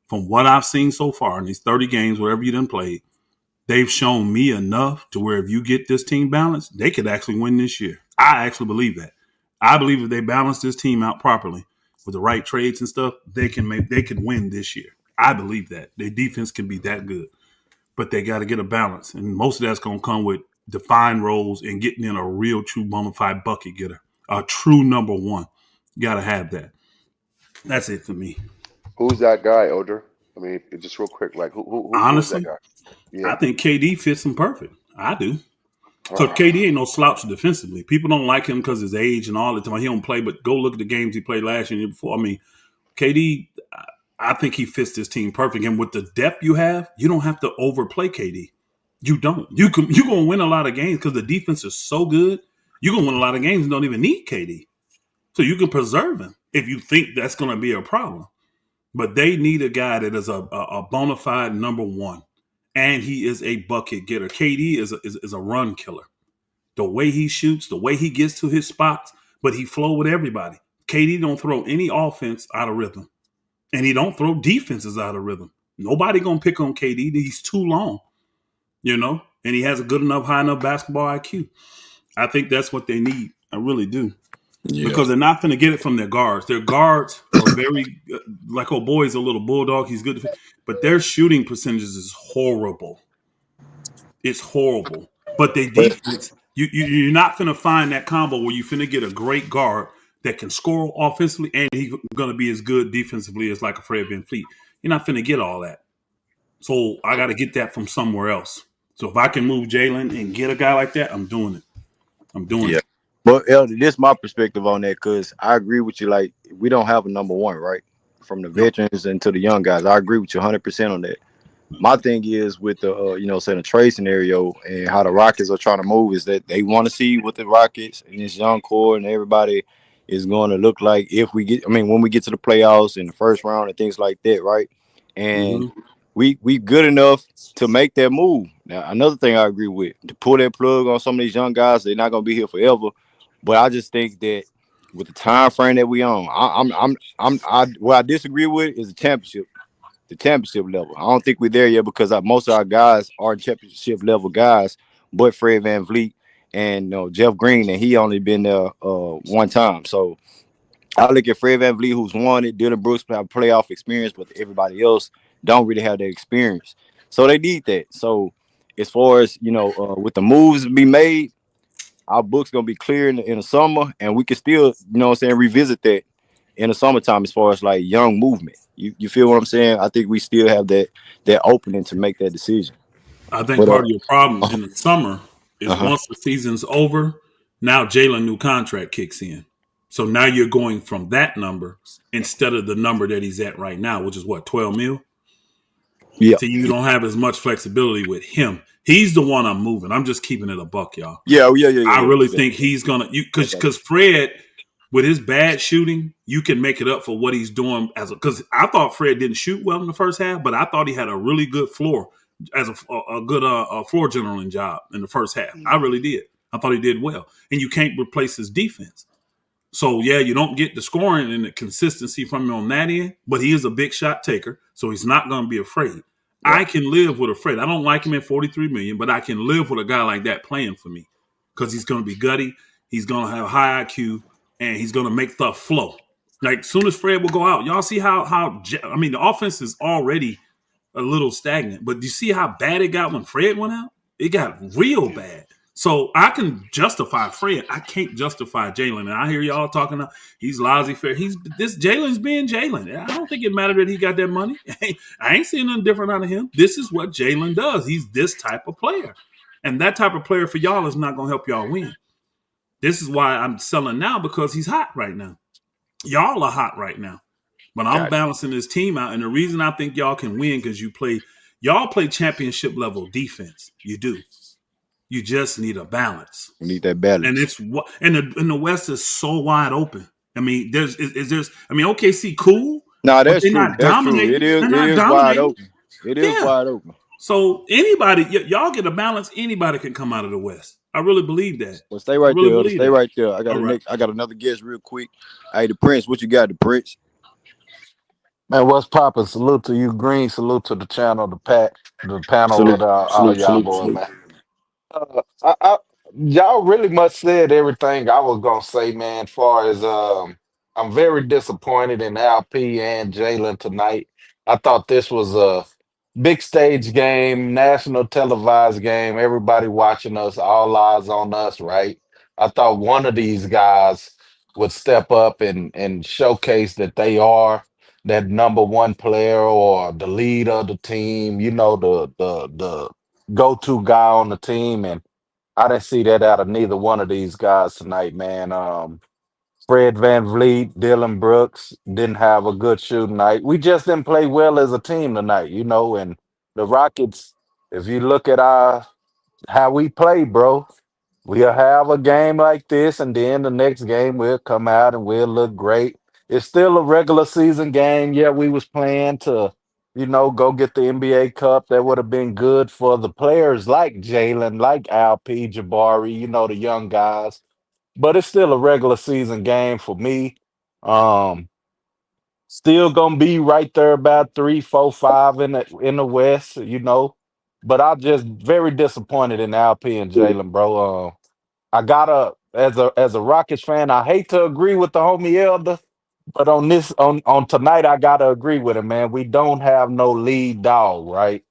from what I've seen so far in these 30 games, whatever you done played, they've shown me enough to where if you get this team balanced, they could actually win this year. I actually believe that. I believe if they balance this team out properly with the right trades and stuff, they could win this year. I believe that. Their defense can be that good. But they got to get a balance. And most of that's going to come with defined roles and getting in a real, true, bona fide bucket getter, a true number one. You got to have that. That's it for me. Who's that guy, Elder? I mean, just real quick, like who is that Honestly, guy? I Yeah. think KD fits him perfect. I do. Because KD Ah, ain't no slouch defensively. People don't like him because his age and all the time. He don't play, but go look at the games he played last year and the year before. I mean, KD, I think he fits this team perfect. And with the depth you have, you don't have to overplay KD. You don't. You're gonna win a lot of games because the defense is so good. You're gonna win a lot of games and don't even need KD. So you can preserve him if you think that's gonna be a problem. But they need a guy that is a bona fide number one. And he is a bucket getter. KD is a run killer. The way he shoots, the way he gets to his spots, but he flow with everybody. KD don't throw any offense out of rhythm, and he don't throw defenses out of rhythm. Nobody gonna pick on KD. He's too long, and he has a good enough, high enough basketball IQ. I think that's what they need. I really do Yeah. because they're not going to get it from their guards. Their guards are very like oh boy's a little bulldog. He's good, but their shooting percentages is horrible. It's horrible. But they But defense, you're not finna find that combo where you finna get a great guard that can score offensively and he's gonna be as good defensively as like a Fred VanVleet. You're not finna get all that. So I gotta get that from somewhere else. So if I can move Jalen and get a guy like that, I'm doing it. I'm doing yeah. it. But Elder, this my perspective on that because I agree with you. Like we don't have a number one, right? From the Yep. veterans and to the young guys, I agree with you 100% on that. My thing is with the saying the trade scenario and how the Rockets are trying to move is that they want to see what the Rockets and this young core and everybody is going to look like if we get. I mean, when we get to the playoffs in the first round and things like that, right? And Mm-hmm. we good enough to make that move. Now, another thing I agree with to pull that plug on some of these young guys, they're not going to be here forever. But I just think that with the time frame that we on, what I disagree with is the championship level. I don't think we're there yet because most of our guys are championship level guys, but Fred Van Vliet and Jeff Green, and he only been there one time. So I look at Fred Van Vliet, who's won it. Dylan Brooks have playoff experience, but everybody else don't really have that experience. So they need that. So as far as with the moves to be made, our book's gonna be clear in the summer, and we can still, what I'm saying, revisit that in the summertime as far as like young movement. You feel what I'm saying? I think we still have that opening to make that decision. I think But part of your problem uh in the summer is huh. once the season's over, now Jalen new contract kicks in. So now you're going from that number instead of the number that he's at right now, which is what, 12 mil? Yeah. So you don't have as much flexibility with him. He's the one I'm moving. I'm just keeping it a buck, y'all. Yeah. Oh, yeah. Yeah. I Yeah. really Yeah. think he's gonna I got because Fred with his bad shooting, you can make it up for what he's doing as a because I thought Fred didn't shoot well in the first half, but I thought he had a really good floor as a good floor generaling job in the first half. I Mhm. really did. I thought he did well, and you can't replace his defense. So yeah, you don't get the scoring and the consistency from him on that end, but he is a big shot taker, so he's not going to be afraid. yeah. I can live with afraid. I don't like him at 43 million, but I can live with a guy like that playing for me because he's going to be gutty, he's going to have high IQ, and he's going to make stuff flow. Like soon as Fred will go out, y'all see how I mean the offense is already a little stagnant. But do you see how bad it got when Fred went out? It got real Yeah. bad. So I can justify Fred. I can't justify Jalen. And I hear y'all talking about he's lousy fair. He's this Jalen's being Jalen. I don't think it mattered that he got that money. I ain't seeing nothing different out of him. This is what Jalen does. He's this type of player. And that type of player for y'all is not gonna help y'all win. This is why I'm selling now because he's hot right now. Y'all are hot right now. But I'm Got balancing this team out. And the reason I think y'all can win because y'all play championship level defense. You do. You just need a balance. We need that And balance. it's what and the West is so wide open. I mean, there's I mean, OKC cool, No, but that's they're true. not That's true. It dominating. is. They're It not is wide dominating. open. It is Yeah. wide open. So anybody, y'all get a balance, anybody can come out of the West. I really believe that. Well, stay I right really there. Elder. believe Stay that. right there. All right. I got another guest real quick. Hey, the Prince. What you got, the Prince? Man, what's poppin'? Salute to you, Green. Salute to the channel, the panel Salute. with all Salute. y'all Salute. boys, Salute. man. Y'all really much said everything I was gonna say, man. Far as I'm very disappointed in LP and Jalen tonight. I thought this was a big stage game, national televised game. Everybody watching us, all eyes on us, right? I thought one of these guys would step up and showcase that they are. that number one player or the leader of the team, the go-to guy on the team. And I didn't see that out of neither one of these guys tonight, man. Fred Van Vliet, Dylan Brooks didn't have a good shooting night. We just didn't play well as a team tonight, and the Rockets, if you look at our how we play, bro. We'll have a game like this, and then the next game we'll come out and we'll look great. It's still a regular season game. Yeah, we was playing to, go get the NBA Cup. That would have been good for the players like Jalen, like Alp, Jabari, the young guys. But it's still a regular season game for me. Um, Still gonna be right there about 3, 4, 5 in the West, But I'm just very disappointed in Alp and Jalen, bro. I gotta as a Rockets fan, I hate to agree with the homie Elder, but on tonight, I gotta agree with him, man. We don't have no lead dog, right?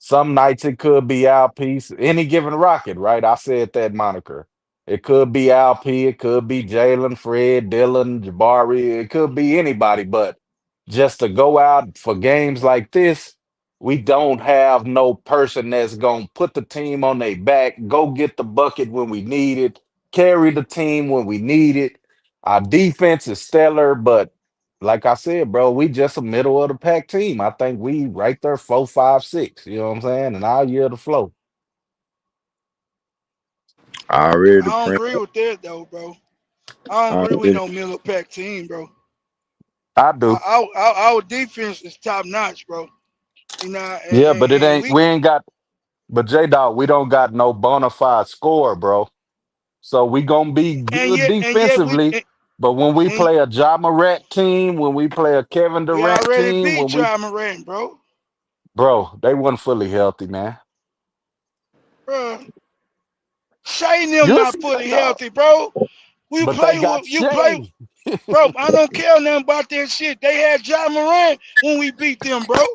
Some nights it could be Al Peace, any given Rocket, right? I said that moniker. It could be Al P, it could be Jalen, Fred, Dylan, Jabari, it could be anybody, but just to go out for games like this, we don't have no person that's gonna put the team on their back, go get the bucket when we need it, carry the team when we need it. Our defense is stellar, but like I said, bro, we just a middle of the pack team. I think we right there 4, 5, 6. You know what I'm saying? And I'll yield the flow. Already I the don't print. agree with that though, bro. I don't agree with Already. no Miller Pack team, bro. I do. Our defense is top notch, bro. You know, Yeah, but it and ain't. We ain't got. But J Dog, we don't got no bona fide score, bro. So we gonna be good and yet we defensively. But when we and play a Ja Morant team, when we play a Kevin we Durant already team, beat John Morant, bro, they wasn't fully healthy, man. bro. Shane them You'll not see fully J Dog. healthy, bro. We But they play got with you play, Shea. bro. I don't care nothing about that shit. They had John Morant when we beat them, bro.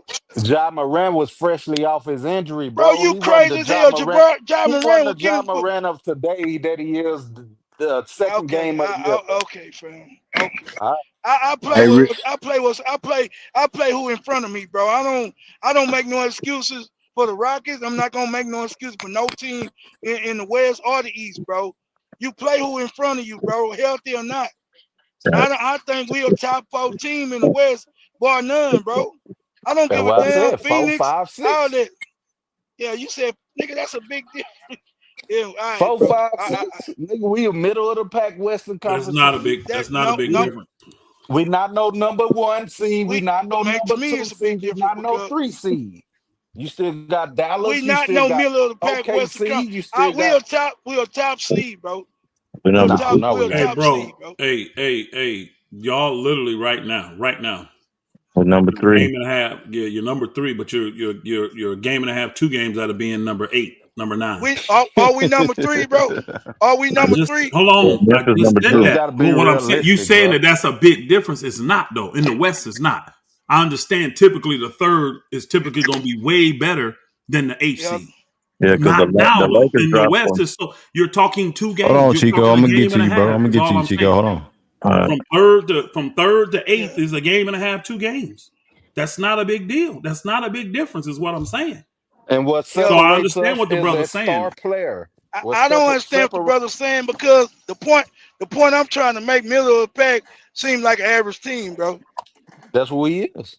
Ja Morant was freshly off his injury, Bro, bro. you He wasn't crazy the as Ja hell. Morant. John He wasn't Morant the was Ja getting put. Morant of today that he is the second Okay, game of the year, bro. okay, fam. Okay. All right. I Hey, play with I play who in front of me, bro. I don't make no excuses for the Rockets. I'm not gonna make no excuses for no team in the West or the East, bro. You play who in front of you, bro, healthy or not. I think we a top 4 team in the West, bar none, bro. I don't That's give a what I damn said. Four, Phoenix, five, all six. that. Yeah, you said, nigga, that's a big deal. Yeah, all right, Four, bro. five, six. Nigga, we a middle of the pack Western That's Conference not a team. big. that That's not a no big no difference. We not no number one seed. We we not no man to number me two it's a big seed. We difference not no because 3 seed. You still got Dallas. we You not still no got middle of the pack Western OKC. Conference. You still got We a top seed, bro. we're number no, 2. no, We we a Hey, not. top seed, bro. bro. Hey. Y'all literally right now. We're number You're a 3. game and a half. Yeah, you're number 3, but you're a game and a half, 2 games out of being number 8, number 9. Are we number 3, bro? Are we I number just 3? hold on. I Memphis just number said Bro, 2. you that. got to be Well, what I'm saying, you realistic, saying bro. that that's a big difference. It's not though. In the West, it's not. I understand. Typically, the third is typically going to be way better than the eighth Yeah. seed. Yeah, because Not now the though. Lakers In the dropped West, one. is so you're talking two Hold games. on, You're Chico. talking I'm a gonna get game to and a you, bro. I'm half. gonna Is get to all you, I'm Chico. saying. Hold on. From third to eighth Yeah. is a game and a half, 2 games. That's not a big deal. That's not a big difference, is what I'm saying. And what So Yeah. I separates understand us what the is brother's that star saying. player. What I don't understand what the separate? brother's saying because the point I'm trying to make, middle of the pack seem like an average team, bro. That's who he is.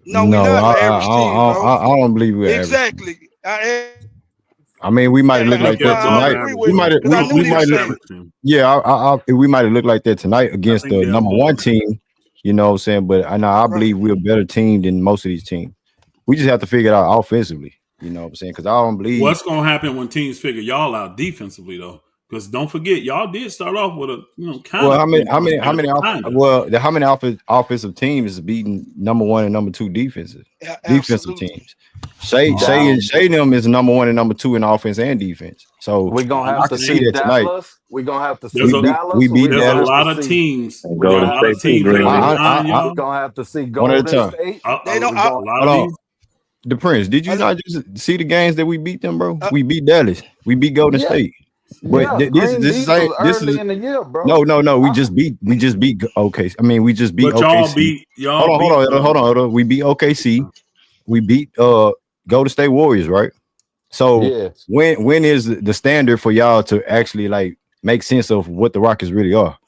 No, we No, not I an I average team, I, bro. I, I don't believe we're average. Exactly. I mean, we might have I looked And think like that's you're that why I above don't tonight. agree average, We with it might though. have because I I don't knew what we think he they're was might an have, saying. average team. yeah. We might have looked like that tonight I against think the they're number above one average. team. You know what I'm saying? But I know I Right. believe we're a better team than most of these teams. We just have to figure it out offensively. You know what I'm saying? Because I don't believe. What's going to happen when teams figure y'all out defensively, though? Because don't forget, y'all did start off with a kind Well, of how many pretty how good many how record, many kind of. how many offensive teams is beating number one and number two Yeah, defensive absolutely. teams? Shea Dallas. Shea them is number one and number two in offense and defense. So We're I gonna I have can to see see understand. that tonight. Dallas. We're gonna have to There's see a We Dallas. beat We're there's a gonna Dallas. have to lot of see. teams. And We got a Golden lot of State too, teams that Green are Bay. behind We're y'all. gonna have to see One at a Golden time. State. They don't. We're going A lot Hold of on. these. The Prince, did you I, not just see the games that we beat them, bro? I, We beat Dallas. We beat Golden yeah. State. But Yeah, Green Beach was this early is in the year, no, bro. no, no. I, We just beat okay. I mean, we just beat But OKC. y'all beat Hold on. We beat OKC. We beat Golden State Warriors, right? So yes. when is the standard for y'all to actually like make sense of what the Rockets really are?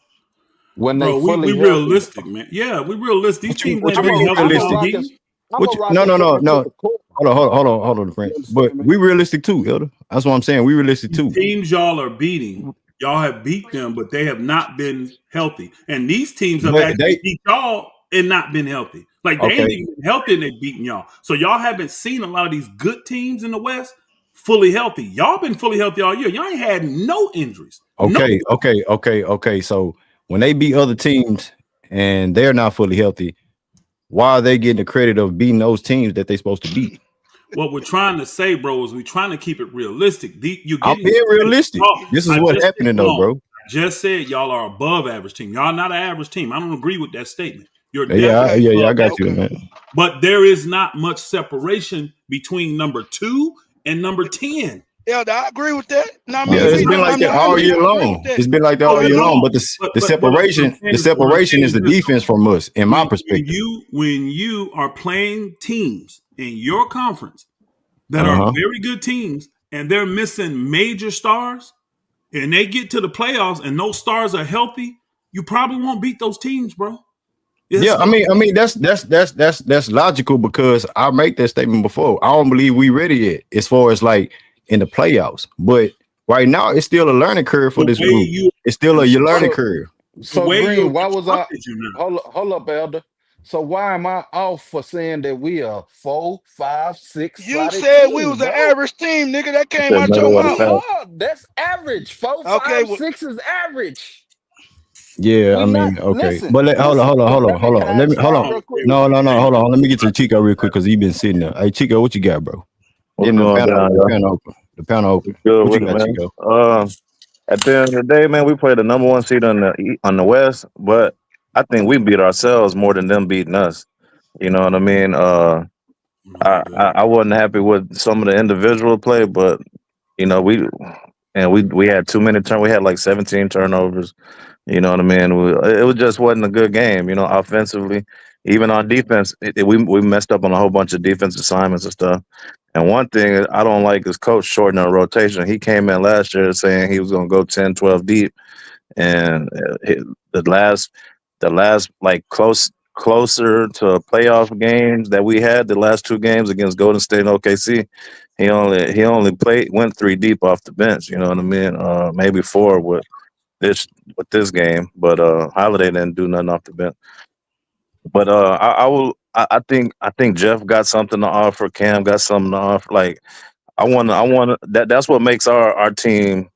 When they bro. We fully healthy, realistic, man. Yeah, we realistic. These teams What you ain't I'm been a mean healthy I'm a all realistic? Rockets year. I'm a No, Rockets no, no, fan to no. the core. Hold on, Prince. You But understand me? we realistic too, Elder. That's what I'm saying. We realistic These too. teams y'all are beating, y'all have beat them, but they have not been healthy. And these teams have But actually they beat y'all and not been healthy. Like they ain't okay, even been healthy and they beating y'all. So y'all haven't seen a lot of these good teams in the West fully healthy. Y'all been fully healthy all year. Y'all ain't had no injuries. No. okay. So when they beat other teams and they're not fully healthy, why are they getting the credit of beating those teams that they're supposed to beat? What we're trying to say, bro, is we're trying to keep it realistic. You're I'm getting being credit. realistic. Oh, This is I what's just said, happening hold though, on. bro. I just said y'all are above average team. Y'all not an average team. I don't agree with that statement. You're Yeah, definitely Okay, I above got you, okay. man. but there is not much separation between number 2 and number 10. Yeah, I agree with that. No, I Yeah, mean It's it's we. been not like I'm that not all separation. year arguing. I agree with long. that. It's been like that Oh, all I year long. know. But the What I'm saying separation is is the this defense though. from us, in my perspective. When you are playing teams in your conference that Uh are huh. very good teams and they're missing major stars and they get to the playoffs and those stars are healthy, you probably won't beat those teams, bro. Yeah, It's not, I mean that's logical because I make that statement before. I don't believe we ready yet as far as like in the playoffs. But right now it's still a learning curve for the this way group. you It's still a learning So curve. the so way you Green, why was I constructed you now. hold up, Elder? So why am I off for saying that we are 4, 5, 6 You sided said we team, was an bro? average team, nigga. That came Said out middle your of the We mouth. pack. are. That's average. Four, Okay, five, well, six is average. Yeah, I We not mean, okay. listen, But listen. Let me hold can on. I Let me hold I on. expound don't real agree quick? with that Hold statement. on. Let me get to Chico real quick because he been sitting there. Hey Chico, what you got, bro? What's going down, The y'all? panel open. The panel open. Good What you with it, got, man. Chico? At the end of the day, man, we played the number one seed on the West, but I think we beat ourselves more than them beating us. You know what I mean? No, they didn't. I wasn't happy with some of the individual play, but you know we had too many turn. We had like 17 turnovers. You know what I mean? It was just wasn't a good game. You know, offensively, even on defense, we messed up on a whole bunch of defense assignments and stuff. And one thing I don't like is coach shortening a rotation. He came in last year saying he was going to go 10, 12 deep, and the last like closer to playoff games that we had, the last two games against Golden State and OKC, he only played went three deep off the bench. You know what I mean? Maybe four this with this game, but Holiday didn't do nothing off the bench. But I think Jeff got something to offer. Cam got something to offer. Like I want to. That's what makes our team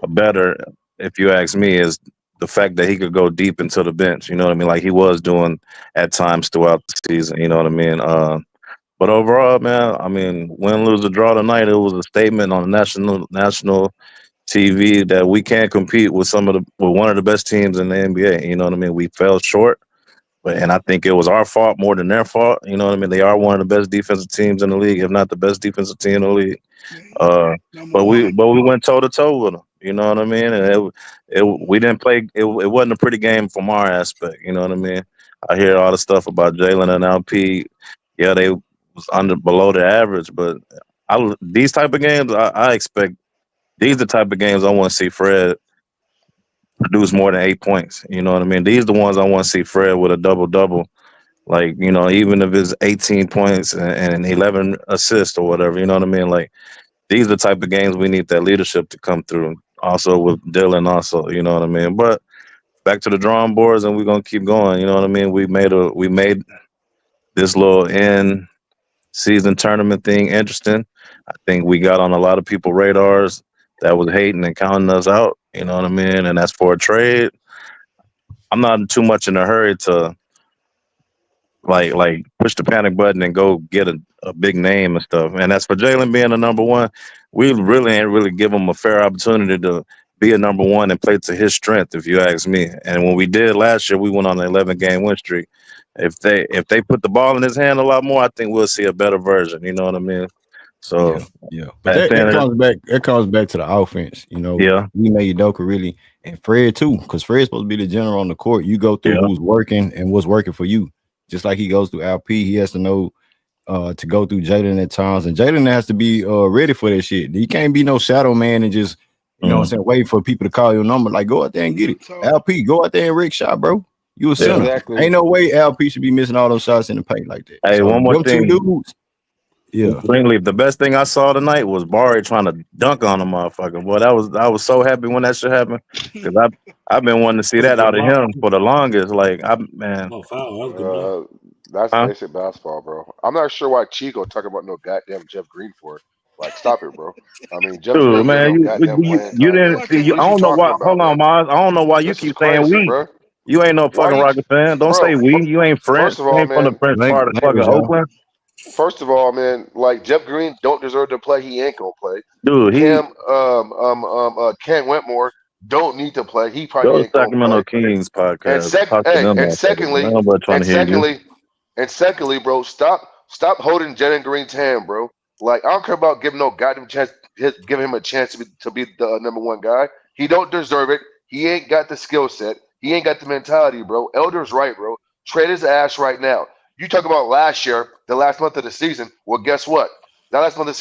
better. If you ask me, is the fact that he could go deep into the bench. You know what I mean? Like he was doing at times throughout the season. You know what I mean? But overall, man, I mean, win, lose, or draw tonight, it was a statement on national TV that we can't compete with with one of the best teams in the NBA. You know what I mean? We fell short, and I think it was our fault more than their fault. You know what I mean? They are one of the best defensive teams in the league, if not the best defensive team in the league. yeah, Uh, number but we one. but we went toe to toe with them. You know what I mean? And we didn't play. It wasn't a pretty game from our aspect. You know what I mean? I hear all the stuff about Jalen and LP. Yeah, they was under below the average, but these type of games, I expect these the type of games I want to see Fred produce more than 8 points. You know what I mean? These the ones I want to see Fred with a double double. Like, even if it's 18 points and 11 assists or whatever, you know what I mean? Like, these are the type of games we need that leadership to come through. Also with Dylan, also, you know what I mean? But back to the drawing boards, and we're gonna keep going. You know what I mean? We made this little end season tournament thing interesting. I think we got on a lot of people's radars that was hating and counting us out. You know what I mean? And as for a trade, I'm not too much in a hurry to like push the panic button and go get a big name and stuff. And as for Jalen being a number one, we really ain't really give him a fair opportunity to be a number one and play to his strength, if you ask me. And when we did last year, we went on an 11 game win streak. If they put the ball in his hand a lot more, I think we'll see a better version. You know what I mean? So Yeah. But at the end of that comes back to the offense. You know, yeah, we made Udoka really and Fred too, because Fred's supposed to be the general on the court. You go through yeah. who's working and what's working for you. Just like he goes through LP, he has to know to go through Jalen at times, and Jalen has to be ready for that shit. He can't be no shadow man and just what I'm Mm, saying, wait for people to call your number. Like, go out there and get Real it. talk. LP, go out there and rig shot, bro. You a yeah. center. Exactly. Ain't no way LP should be missing all those shots in the paint like that. Hey, So one more them two thing. dudes, yeah. Greenleaf, the best thing I saw tonight was Barry trying to dunk on a motherfucker. Boy, I was so happy when that shit happened because I've been wanting to see That's a that good out of block. him for the longest. Like man, No foul. That was a good block. That's huh? basic basketball, bro. I'm not sure why Chico talking about no goddamn Jeff Green for. Like, stop it, bro. I mean, Jeff Green Dude, ain't getting man, no goddamn playing you time, man. didn't Watch see. out. What I is you don't know talking why. about, Hold on, man? Mars. I don't know why you This is keep saying crazy, we. bro. You ain't no Why fucking you, Rocket fan. Don't say bro? we. You ain't French. First of You all, ain't from the man. French part of fucking Language, y'all. Oakland, First of all, man. Like Jeff Green don't deserve to play. He ain't gonna play. dude. He Ken Wentmore don't need to play. He go probably to ain't gonna play. Sacramento Kings And podcast. sec, Talk to hey, them motherfuckers. Man, nobody trying and to hear you. secondly, bro, stop holding Jalen Green's hand, bro. Like I don't care about giving no goddamn chance, giving him a chance to be the number one guy. He don't deserve it. He ain't got the skill set. He ain't got the mentality, bro. Elder's right, bro. Trade his ass right now. You talk about last year, the last month of the season. Well, guess what? The last month of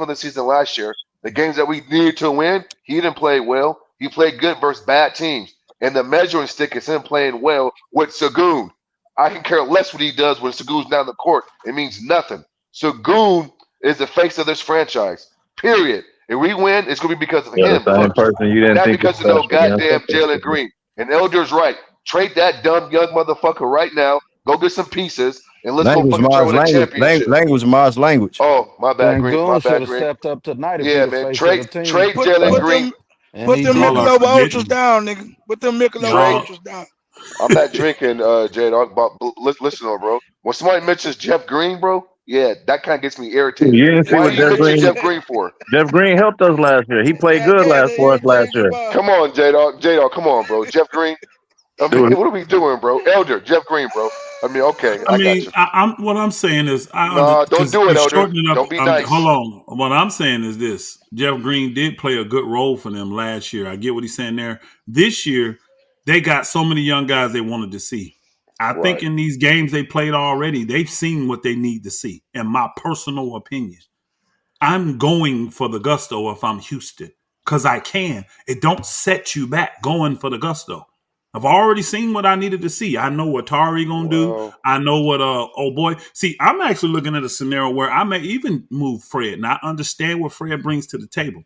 the season last year, the games that we needed to win, he didn't play well. He played good versus bad teams. And the measuring stick is him playing well with Sagoon. I can care less what he does when Sagoon's down the court. It means nothing. Sagoon is the face of this franchise. Period. If we win, it's going to be because of Yeah, the him same first, person you didn't not think was because of no special against goddamn Jalen us. Green. And Elder's right. Trade that dumb young motherfucker right now. Go get some pieces, and let's go Language, fucking try Mars, win a championship. language, Mars, language. Oh, my bad, Green. My Sangoon should bad, have Green. stepped up tonight if he Yeah, the man. face of Trade the team, trade Jalen Put Green. them and put he them Y'all are didn't. Michelob Ultras forgetting. down, nigga. Put them Michelob Trade. Y'all. Ultras down. I'm not drinking, J Dog, but listen, bro. When somebody mentions Jeff Green, bro, yeah, that kind of gets me Dude, irritated. you didn't see Why what do you Jeff mention Green. Jeff Green for? Jeff Green helped us last year. He played God good damn, last they for us last irritated year. Jabbar. Come on, J Dog. J Dog, come on, bro. Jeff Green. I mean, Dude, what are we doing, bro? Elder, Jeff Green, bro. I mean, okay, I I got mean, you. I'm what I'm saying is Nah, don't because do you it, Elder. shorten it up. Don't be Hold nice. on. What I'm saying is this: Jeff Green did play a good role for them last year. I get what he's saying there. This year, they got so many young guys they wanted to see. I think Right. in these games they played already, they've seen what they need to see. In my personal opinion, I'm going for the gusto if I'm Houston because I can. It don't set you back going for the gusto. I've already seen what I needed to see. I know what Tari gonna do. Well, I know what oh boy. See, I'm actually looking at a scenario where I may even move Fred. And I understand what Fred brings to the table.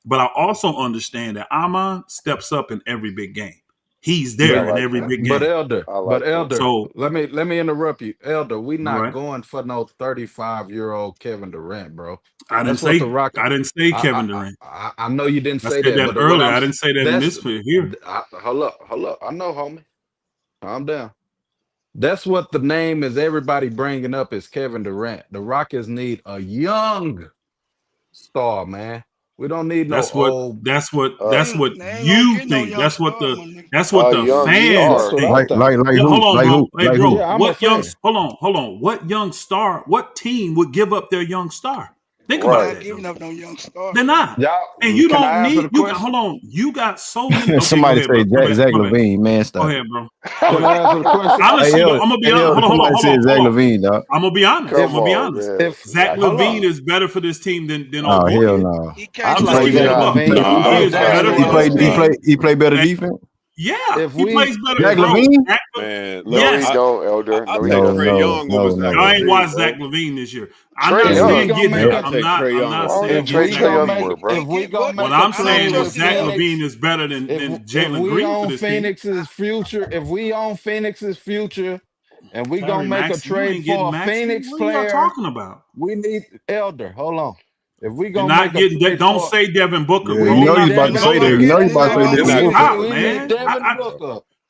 But I also understand that Amon steps up in every big game. He's I there in like every that. big But game. elder, I but like that. elder, So let me interrupt you, elder. We all not right. going for no 35-year-old Kevin Durant, bro. I didn't That's what the say Rock. I didn't say I Kevin Durant. I know you didn't I say said that, that but what earlier. I'm I didn't say that in that's this here. hold up. I know, homie. Calm down. That's what the name is. Everybody bringing up is Kevin Durant. The Rockets need a young star, man. We don't need no That's what old. Uh, that's what They ain't gonna you get no think. young star, my nigga. That's what a the young Yeah, fans that's star. what I think. think. Hold on, Like bro. who, Hey, like who? bro. Yeah, I'm a fan. Hold on. What young star? What team would give up their young star? Think They're about Right. not that, though. giving up no young star, They're bro. not. And Y'all, you can I don't answer need the you got hold question? on. You got so many. Okay, go Somebody ahead, say bro. Zach My bad. Levine, man, Go stop it. ahead, bro. Go Can ahead. I answer the question? I listen, bro. I'm gonna be honest. Somebody said Zach Levine, dog. I'm gonna be honest. I'm Come If gonna be on, honest. man. if Zach Zach hold Levine on, Levine. is better for this team than Oh old boy hell is. no. He I can't I'm just play like He's keeping it Zach a defense. not. buck. Levine. He He I'm can't is play down better with He for all this played that. he team. played he played better And defense. yeah, If he we plays better, Zach bro. Levine? Man, No, look, he Yes, don't, Elder. I No, he take No, doesn't. Trey no, Young over no, Zach I no. ain't Levine, watched Zach bro. Levine this year. I'm Trey not if we Young. saying gonna get Man, make him. I a take Trey I'm Young not Why over don't we saying Zach get trade Zach Trey Levine. Young Levine. for, bro? if we gonna What make a I'm trade saying with is Zach Levine Phoenix, is better than Jalen Green for this team. if we own Phoenix's future, and we gonna Larry make a Maxey, you trade ain't getting for a Maxey. Phoenix What are y'all player, talking about? we need Elder. Hold on. If we You're gonna make not a getting that. trade Don't for, say Devin Booker, Yeah, we you bro. I'm know need you not about finna to They're Devin not say go that. gonna there. You Booker. get. know you They're about to not say gonna that. They're Just get not him. gonna stop, We trade need man. Devin Devin Booker, bro. Booker.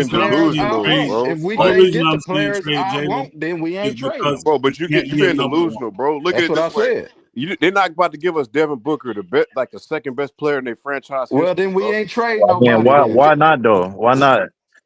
reason being the that I'm players seeing I delusional, trade, want. bro. If we only Like, can't reason get the I'm saying players trade I Jalen want, then we is ain't trading because them. bro, but he can't you're be a being number one. delusional, bro. Look at That's it what I this way: said. they're not about to give us Devin Booker, like the second best player in their franchise Well, history, then we bro. ain't trading I mean, nobody then. why not though? Why not?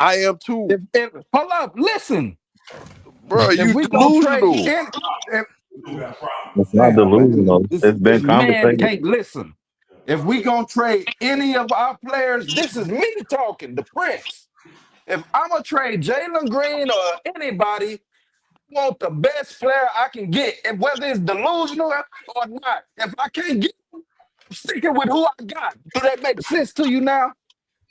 I am too, If hold up, listen. bro. If You we gonna trade delusional. in, if, It's not damn man, delusional. It's this been man conversated. can't listen. If we gonna trade any of our players, this is me talking, the Prince. If I'm gonna trade Jalen Green or anybody, I want the best player I can get, and whether it's delusional or not. If I can't get, I'm sticking with who I got. Do that make sense to you now?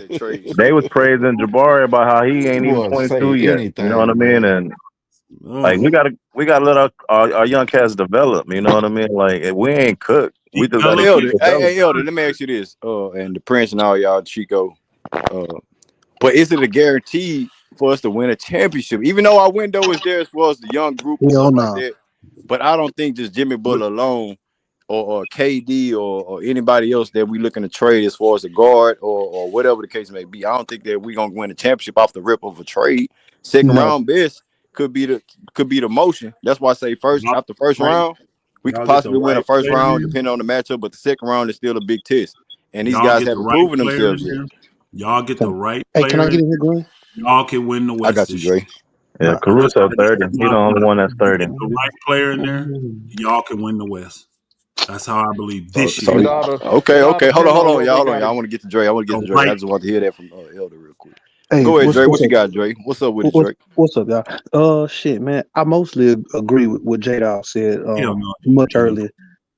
that trade They shit. was praising Jabari about how he ain't even Boy, 22 say yet. You know what I anything, mean? man. And like we gotta let our young cats develop. You know what I mean? Like we ain't cooked. We just gotta keep Elder, Development. developing. hey, Elder, let me ask you this. And the Prince and all y'all, Chico. But is it a guarantee for us to win a championship? Even though our window is there as far as the young group and Hell stuff like no. that. But I don't think just Jimmy Butler alone or KD or anybody else that we looking to trade as far as a guard or whatever the case may be. I don't think that we gonna win a championship off the rip of a trade. Second No. round best could be the motion. That's why I say first Y'all, after first right? round, we could Y'all get the possibly win a right first player round in. depending on the matchup, but the second round is still a big test. And these Y'all guys get the haven't right proven player themselves in yet. there. Y'all get the Okay. right Hey, can I player get in in here, there. Green? Y'all can win the I West got you, this year. Dre. Yeah, I Caruso just 30. that's He my the only point. one that's You 30. get the right player in there, y'all can win the West. That's how I believe So, this year. so It ought to okay, it ought to okay. Hold on, depend hold on on, what y'all. we Hold on, got. y'all. I want to get to Dre. I want to get The to Dre. I right just want to hear that from Elder real quick. Hey, Go ahead, Dre. what's What you up? got, Dre? What's up with it, Dre? What's up, y'all? Shit, man. I mostly agree with what J Dog said hell no, much you didn't. earlier.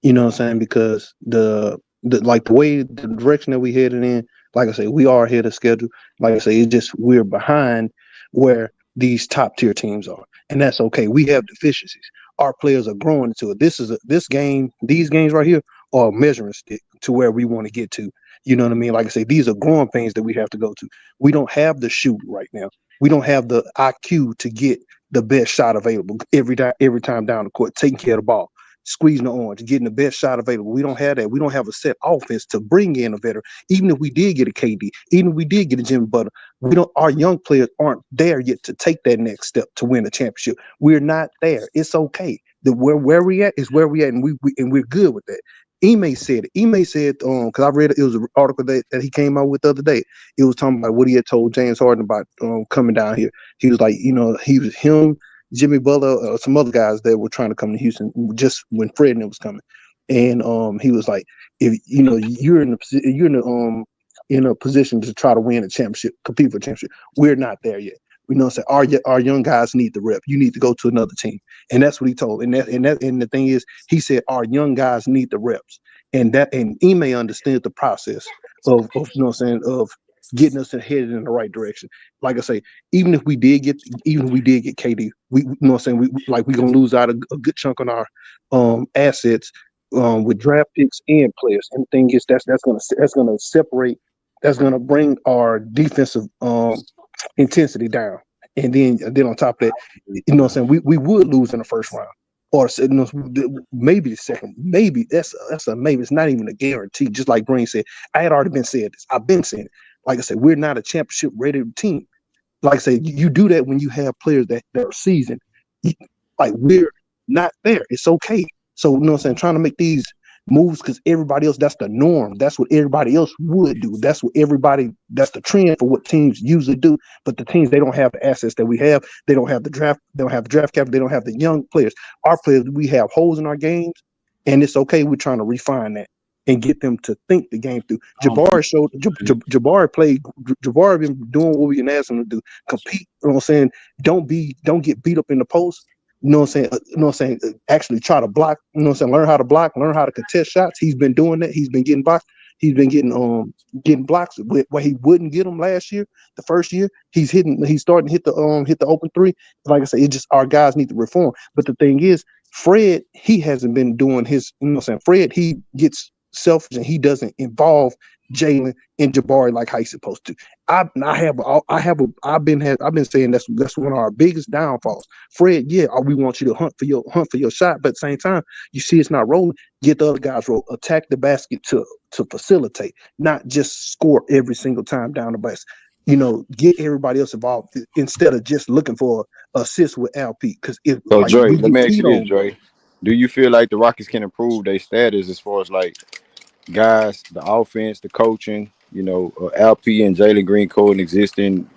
You know what I'm saying? Because the like the way the direction that we headed in, like I say, we are ahead of schedule. Like I say, it's just we're behind where these top tier teams are, and that's okay. We have deficiencies. Our players are growing into it. This game, these games right here are a measuring stick to where we want to get to. You know what I mean? Like I say, these are growing pains that we have to go to. We don't have the shoot right now. We don't have the IQ to get the best shot available every time down the court, taking care of the ball, squeezing the orange, getting the best shot available. We don't have that. We don't have a set offense to bring in a veteran. Even if we did get a KD, even if we did get a Jimmy Butler, we don't. Our young players aren't there yet to take that next step to win a championship. We're not there. It's okay. Where we at is where we at, and we're good with that. Ime said it. Ime said, because I read it was an article that he came out with the other day. It was talking about what he had told James Harden about coming down here. He was like, he was him, Jimmy Butler, some other guys that were trying to come to Houston just when Fred and it was coming. And he was like, if you're in a position to try to win a championship, compete for a championship, we're not there yet. We know, say our young guys need the rep. You need to go to another team, and that's what he told. And the thing is, he said our young guys need the reps, and Ime understood the process of of getting us headed in the right direction. Like I say, even if we did get KD, we gonna lose out a good chunk on our assets with draft picks and players. And the thing is, that's gonna separate. That's gonna bring our defensive intensity down. And then on top of that, we would lose in the first round. Or maybe the second, maybe that's a maybe. It's not even a guarantee. Just like Green said, I had already been saying this. I've been saying it. Like I said, we're not a championship ready team. Like I said, you do that when you have players that are seasoned. Like we're not there. It's okay. So trying to make these moves because everybody else, that's the norm. That's what everybody else would do. That's the trend for what teams usually do. But the teams, they don't have the assets that we have. They don't have the draft, they don't have the draft capital, they don't have the young players. Our players, we have holes in our games, and it's okay. We're trying to refine that and get them to think the game through. I don't think Jabari been doing what we can ask him to do. Compete, you know what I'm saying? Don't get beat up in the post. Actually try to block, learn how to block, learn how to contest shots. He's been doing that. He's been getting blocked. He's been getting blocks where he wouldn't get them last year. The first year, he's starting to hit the open three. Like I said, it just our guys need to reform. But the thing is, Fred, he hasn't been doing his, Fred, he gets selfish and he doesn't involve Jalen and Jabari like how he's supposed to. I've been saying that's one of our biggest downfalls. Fred, yeah, we want you to hunt for your shot, but at the same time, you see it's not rolling. Get the other guys roll. Attack the basket to facilitate, not just score every single time down the basket. Get everybody else involved instead of just looking for assists with LP. Because if So like Dre, we let get me ask beat you this, on, Dre. Do you feel like the Rockets can improve their status as far as like guys, the offense, the coaching, LP and Jalen Green coexisting,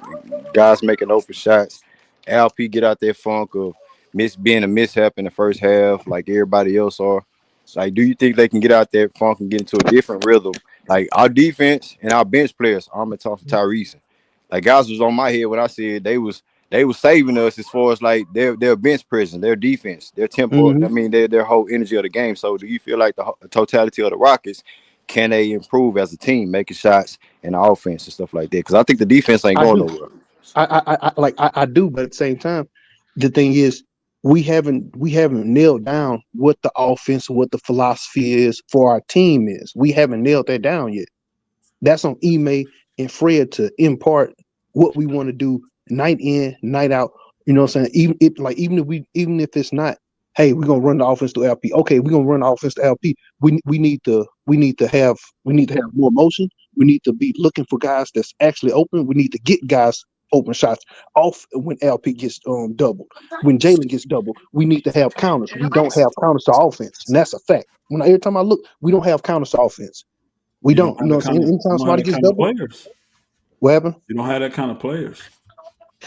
guys making open shots. LP get out that funk of being a mishap in the first half, like everybody else are. Like, do you think they can get out that funk and get into a different rhythm? Like our defense and our bench players, Armin Thompson, Tyrese, like guys was on my head when I said they was saving us as far as like their bench presence, their defense, their tempo. I Mhm. mean, their whole energy of the game. So, do you feel like the totality of the Rockets can they improve as a team, making shots and the offense and stuff like that? Because I think the defense ain't I going do. nowhere. I do, but at the same time, the thing is, we haven't nailed down what the offense, what the philosophy is for our team is. We haven't nailed that down yet. That's on Ime and Fred to impart what we want to do night in, night out. You know what I'm saying? Even if it's not Hey, we're gonna run the offense to LP. Okay, we're gonna run the offense to LP. We need to have more motion. We need to be looking for guys that's actually open. We need to get guys open shots off when LP gets doubled. When Jalen gets doubled, we need to have counters. We don't have counters to offense, and that's a fact. Every time I look, we don't have counters to offense. We You don't don't. You have know the what I'm saying? kind of Anytime you don't have somebody that gets kind of doubled, players. what happened? You don't have that kind of players.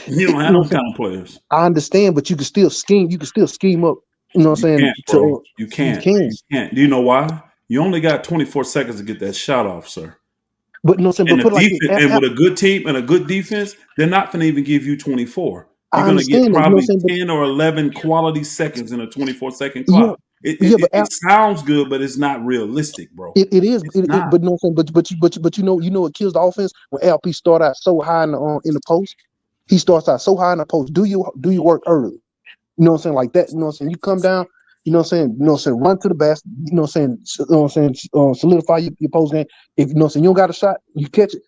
You You don't have know what them I'm saying? kind of players. I understand, but you can still scheme. You can still scheme up. You know what You I'm saying? can't, bro. You You can't. can. You can't. Do you know why? You only got 24 seconds to get that shot off, sir. But you know what I'm saying? And But the put it like this. defense, and with a good team and a good defense, they're not going to even give you 24. You're I going to get understand that. You know what probably I'm saying? But 10 or 11 quality seconds in a 24-second yeah, clock. It, yeah, it, but it it sounds good, but it's not realistic, bro. it is. It's not. But you know what I'm saying? But you know what kills the offense when LP start out so high in the post. He starts out so high in the post. Do you work early? You know what I'm saying? Like that. You know what I'm saying? You come down. You know what I'm saying? You know what I'm saying? Run to the basket. You know what I'm saying? You know what I'm saying? Solidify your post game. If you know what I'm saying, you don't got a shot, you catch it,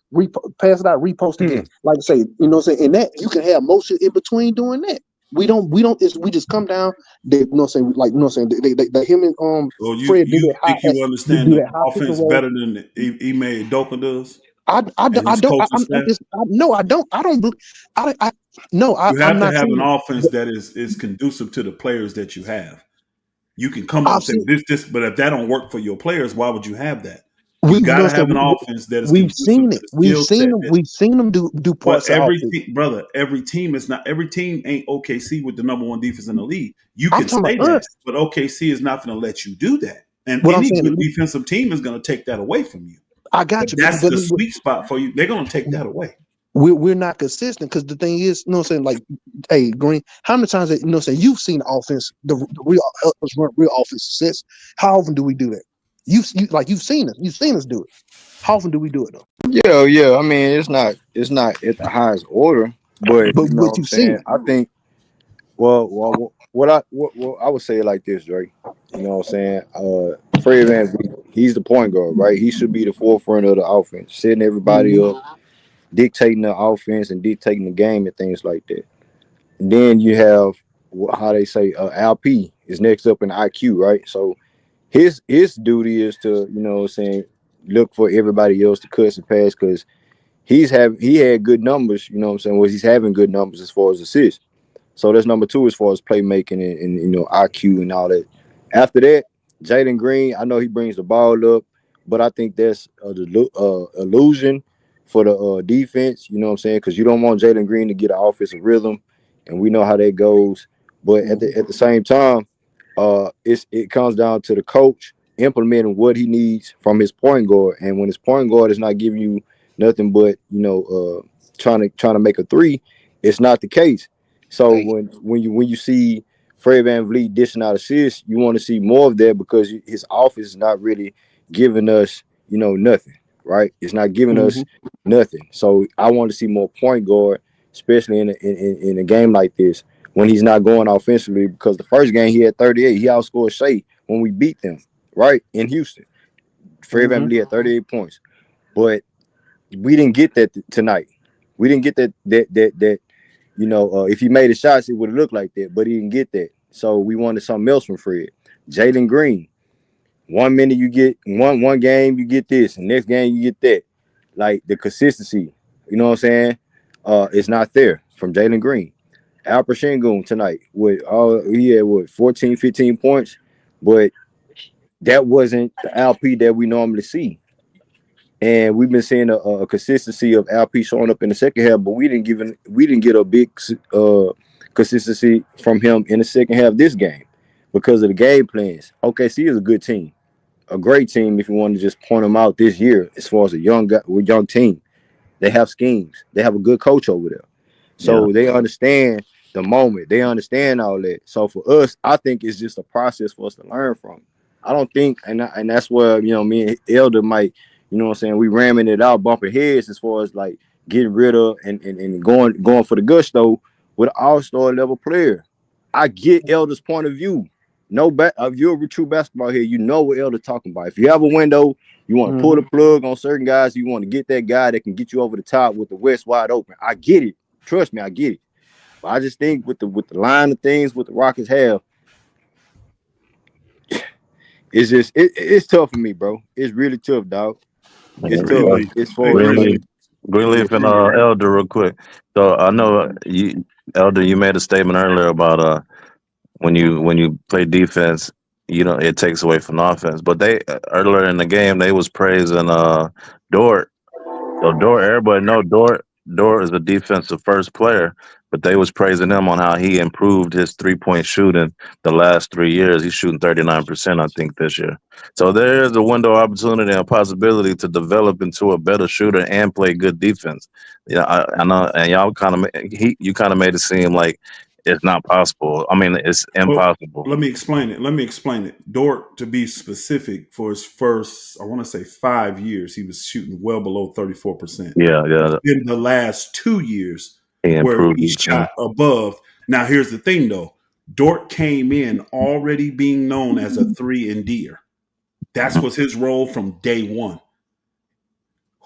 pass it out, repost again. Like I say, you know what I'm saying? And that you can have motion in between doing that. We just come down. They, you know what I'm saying? Like you know what I'm saying? They him and Well, Fred do you that high think you do understand the that high pick and offense roll. better than Ime Doka does I and his don't. coaching I'm staff? just no. I don't. I don't. I no. You I'm have to not have an saying offense that. that is conducive to the players that you have. You can come up and I've say seen. this, but if that don't work for your players, why would you have that? You We you got know to what I'm have an saying. offense that is We've conducive seen to it. the We've skill seen set. them. We've seen them do But parts of every offense. team, brother, every team ain't OKC with the number one defense in the league. You I'm can talking say about that, us. but OKC is not going to let you do that. And What I'm any saying. good defensive team is going to take that away from you. I But got you, that's the sweet spot for you. They're going to take that away. we're not consistent because the thing is, you know what I'm saying, like, hey, Green, how many times you know what I'm saying, you've seen the offense, the real us run real offense success. How often do we do that? You've seen us do it. How often do we do it though? Yeah. I mean, it's not at the highest order, but But you know what but I'm you've seen saying. it. I think. Well, what I would say it like this, Drake. You know what I'm saying? Fred VanVleet, he's the point guard, right? He should be the forefront of the offense, setting everybody Mm-hmm. up, dictating the offense and dictating the game and things like that. And then you have how they say LP is next up in IQ, right? So his duty is to what I'm saying look for everybody else to cut and pass because he had good numbers. You know what I'm saying? He's having good numbers as far as assists. So that's number two as far as playmaking and IQ and all that. After that, Jaden Green, I know he brings the ball up, but I think that's illusion for the defense. You know what I'm saying? Because you don't want Jaden Green to get an offensive rhythm, and we know how that goes. But at Mm-hmm. the same time, it comes down to the coach implementing what he needs from his point guard, and when his point guard is not giving you nothing but trying to make a three, it's not the case. So Hey, when you see Fred VanVleet dishing out assists, you want to see more of that because his offense is not really giving us, nothing, right? It's not giving Mm-hmm. us nothing. So I want to see more point guard, especially in a game like this when he's not going offensively. Because the first game he had 38, he outscored Shea when we beat them, right in Houston. Fred Mm-hmm. VanVleet had 38 points, but we didn't get that tonight. We didn't get that if he made the shots, it would have looked like that, but he didn't get that. So we wanted something else from Fred. Jalen Green. 1 minute you get one game, you get this, and next game you get that. Like the consistency, you know what I'm saying? It's not there from Jalen Green. Alper Shingun tonight with he had 14, 15 points, but that wasn't the LP that we normally see. And we've been seeing a consistency of LP showing up in the second half, but we didn't get a big consistency from him in the second half this game because of the game plans. OKC is a good team, a great team if you want to just point them out this year as far as a young team. They have schemes. They have a good coach over there. Yeah. So they understand the moment. They understand all that. So for us, I think it's just a process for us to learn from. I don't think, and that's where me and Elder might, what I'm saying, we ramming it out, bumping heads as far as like getting rid of and going for the gusto with an all-star level player. I get Elder's point of view. No, if you're a true basketball here, you know what Elder talking about. If you have a window, you want to pull Mm-hmm. the plug on certain guys, you want to get that guy that can get you over the top with the West wide open. I get it. Trust me, I get it. But I just think with the line of things with the Rockets have, it's just it's tough for me, bro. It's really tough, dog. It's And, tough Greenleaf. as Hey, far as Greenleaf, Greenleaf. yeah, Greenleaf, and Greenleaf. Elder, real quick. So I know you, Elder, you made a statement earlier about when you play defense, it takes away from the offense. But they earlier in the game they was praising Dort. So Dort, everybody know Dort is a defensive first player, but they was praising him on how he improved his 3-point shooting the last 3 years. He's shooting 39%, I think, this year. So there is a window of opportunity and a possibility to develop into a better shooter and play good defense. Yeah, I know, and y'all you kind of made it seem like it's not possible. I mean, it's Well, impossible. let me explain it. Let me explain it. Dort, to be specific, for his first, I want to say 5 years, he was shooting well below 34%. Yeah, yeah, In the last 2 years, he where improved he his game. shot above. Now, here's the thing, though. Dort came in already being known as a 3 and D'er. That was his role from day one.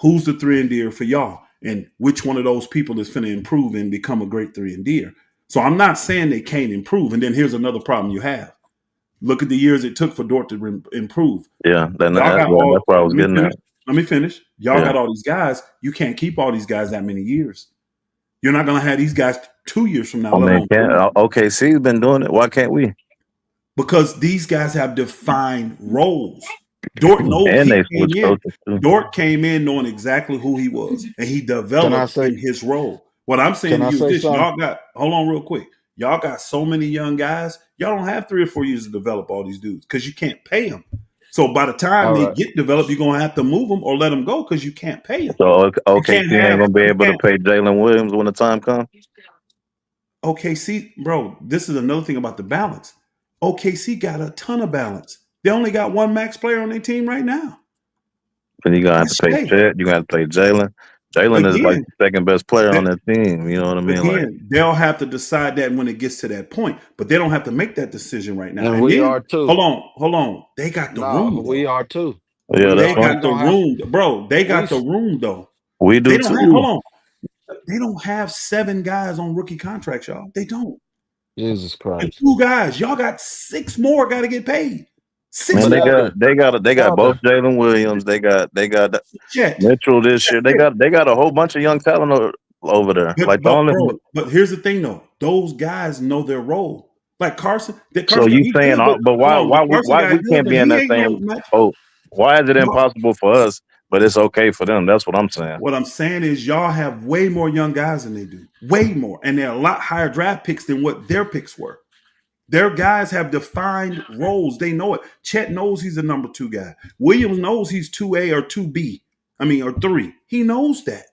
Who's the 3 and D'er for y'all? And which one of those people is finna improve and become a great 3 and D'er? So I'm not saying they can't improve. And then here's another problem you have. Look at the years it took for Dort to improve. Yeah, Y'all got that's all. what I was Let me getting finish. at. Let me finish. Y'all Yeah. got all these guys. You can't keep all these guys that many years. You're not going to have these guys 2 years from now, I let mean, alone can't 3. OKC's been doing it. Why can't we? Because these guys have defined roles. Dort knows And he they came switch in. coaches too. Dort came in knowing exactly who he was, and he Can I developed say? in his role. What I'm saying Can to I you is say this: something? y'all got hold on real quick. Y'all got so many young guys. Y'all don't have 3 or 4 years to develop all these dudes because you can't pay them. So by the time All they right. get developed, you're gonna have to move them or let them go because you can't pay them. So You can't OKC ain't have gonna be you able to can't. pay Jalen Williams when the time comes. OKC, bro, this is another thing about the balance. OKC got a ton of balance. They only got one max player on their team right now. Then you gonna have to That's pay Shea. Chet. You gotta pay Jalen. Jalen is like Again, the second best player on that, that team. You know what I mean? Like, they'll have to decide that when it gets to that point, but they don't have to make that decision right now. And And we then, are too. hold on. They got the No, room we though. are too. yeah, We that's They are. what got We the gonna have. room, bro. They We got the room though. we do They don't have. too. Hold on. They don't have 7 guys on rookie contracts, y'all. They don't. Jesus And Christ. 2 guys. Y'all got 6 more got to get paid. Six Man, But they more. got Elder, they got they got both Elder, Jalen Williams. They got Chet. Mitchell this year. They got a whole bunch of young talent over there. But Like the but only. bro, but here's the thing though. Those guys know their role. Like Carson, that So Carson got you he's saying good, but all? But hold why on, the why we Carson why guy we good, can't but be in he that ain't no same match. boat? Why is it Y'all, impossible for us, but it's okay for them? That's what I'm saying. what I'm saying is y'all have way more young guys than they do. Way more. And they're a lot higher draft picks than what their picks were. Their guys have defined roles. They know it. Chet knows he's a number 2 guy. Williams knows he's 2A or 2B. I mean, or 3. He knows that.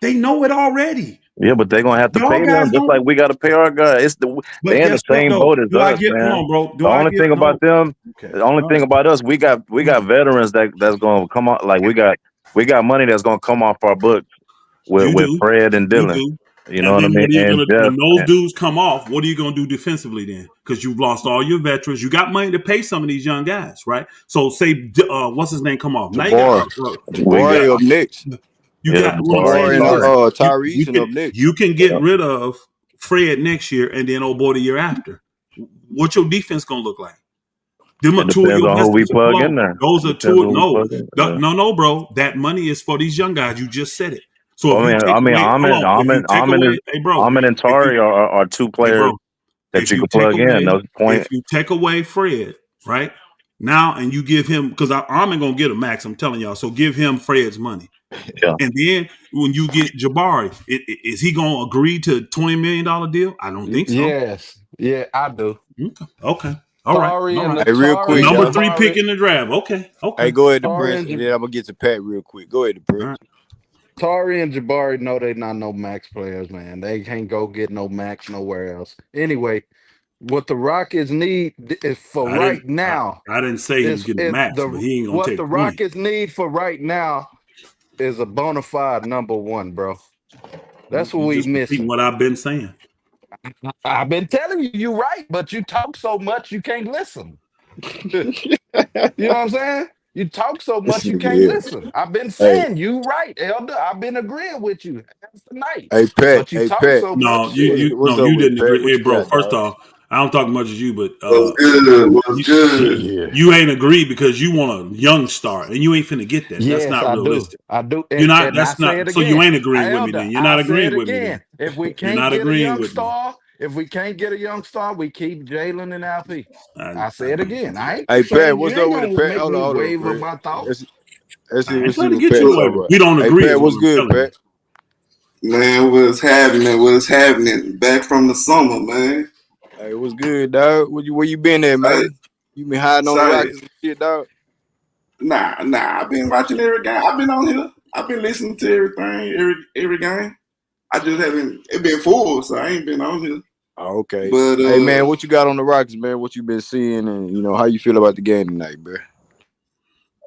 They know it already. Yeah, but they're gonna have to Y'all pay them guys just like don't. we got to pay our guys. But They in the guess what same though? boat as Do I us, give hold man. on, bro? Do The I only give thing about no? them, Okay. the only All thing right. about us, we got veterans that's gonna come on. Like we got money that's gonna come off our books You with do. Fred and You Dylan. do. You know And what I then mean? what are you And gonna Jeff. when those dudes come off, what are you gonna do defensively then? Because you've lost all your veterans. You got money to pay some of these young guys, right? So say what's his name come off. Now you got Jabbar. We got Jabari up next. what I'm Jabari saying and Jabari is and this. Tari. You Tyrese and can up next. you can get rid of Fred next year and then old boy the year after. What's your defense gonna look like? Them are It two of depends your on who best. we plug Hold on. in there. Those are Depends two. who we No, plug in. Yeah. no, bro. That money is for these young guys. You just said it. So if I you mean, take I mean, away, hold Ahmed, on. If you Ahmed, take Ahmed is away, hey, bro. Ahmed and If you, Tari are two hey, players bro. that If you you can take plug in. away, Those point. if you take away Fred, right now, and you give him because I'm gonna get a max. I'm telling y'all. So give him Fred's money, Yeah. and then when you get Jabari, is he gonna agree to $20 million deal? I don't think so. yes. Yeah, I do. Okay. Okay. All right. Tari All right. and Hey, real The quick, Tari and number y'all. 3 pick Jabari. in the draft. Okay. Hey, Okay. go ahead to Tari Prince, and and then I'm gonna get to Pat real quick. Go ahead to All Prince. right. Tari and Jabari know they not no max players, man. They can't go get no max nowhere else. Anyway, what the Rockets need is for I didn't. right now I didn't say he was getting a is max, but the he ain't gonna what the take 20. Rockets need for right now is a bona fide number one, bro. That's what You we just repeating missing. what I've been saying. I've been telling you, you right, but you talk so much you can't listen. You know what I'm saying? You talk so This much you can't nigga listen. I've been here. saying you right, Elder. I've been agreeing with you half the night. Hey, Pat. But you Hey, talk Pat. so No, much shit. What's no, up you with it, didn't Pat? agree. What Hey, you bro. got, First dog? off, I don't talk much as you, but What's good? What's good? Shit. you ain't agree because you want a young star, and you ain't finna get that. That's Yes, not I do. realistic. I do. You're not. And I That's say not. it So you again. ain't agreeing with me Elder, then. You're I not say it agreeing with me again. then. If we You're can't not get a agreeing young with me. star, if we can't get a young star, we keep Jalen and LP. I I say it again. I ain't Hey, gonna Pat, change. You what's ain't up with the gonna Pat? make me Hold on, waver Pat. my thoughts. I ain't Let's see trying to what get Pat you talking away. about. We don't Hey, agree, Pat, is what what's I'm good, telling you. Pat? Man, what's happening? What's happening? Back from the summer, man. Hey, what's good, dog? Where you been at, Say, man? You been hiding on the say, Rockets and shit, dog? nah. I've been watching every game. I've been on here. I've been listening to everything, every game. I just haven't. It been full, so I ain't been on here. Oh, okay. But Hey, man, what you got on the Rockets, man? What you been seeing, and how you feel about the game tonight, bro?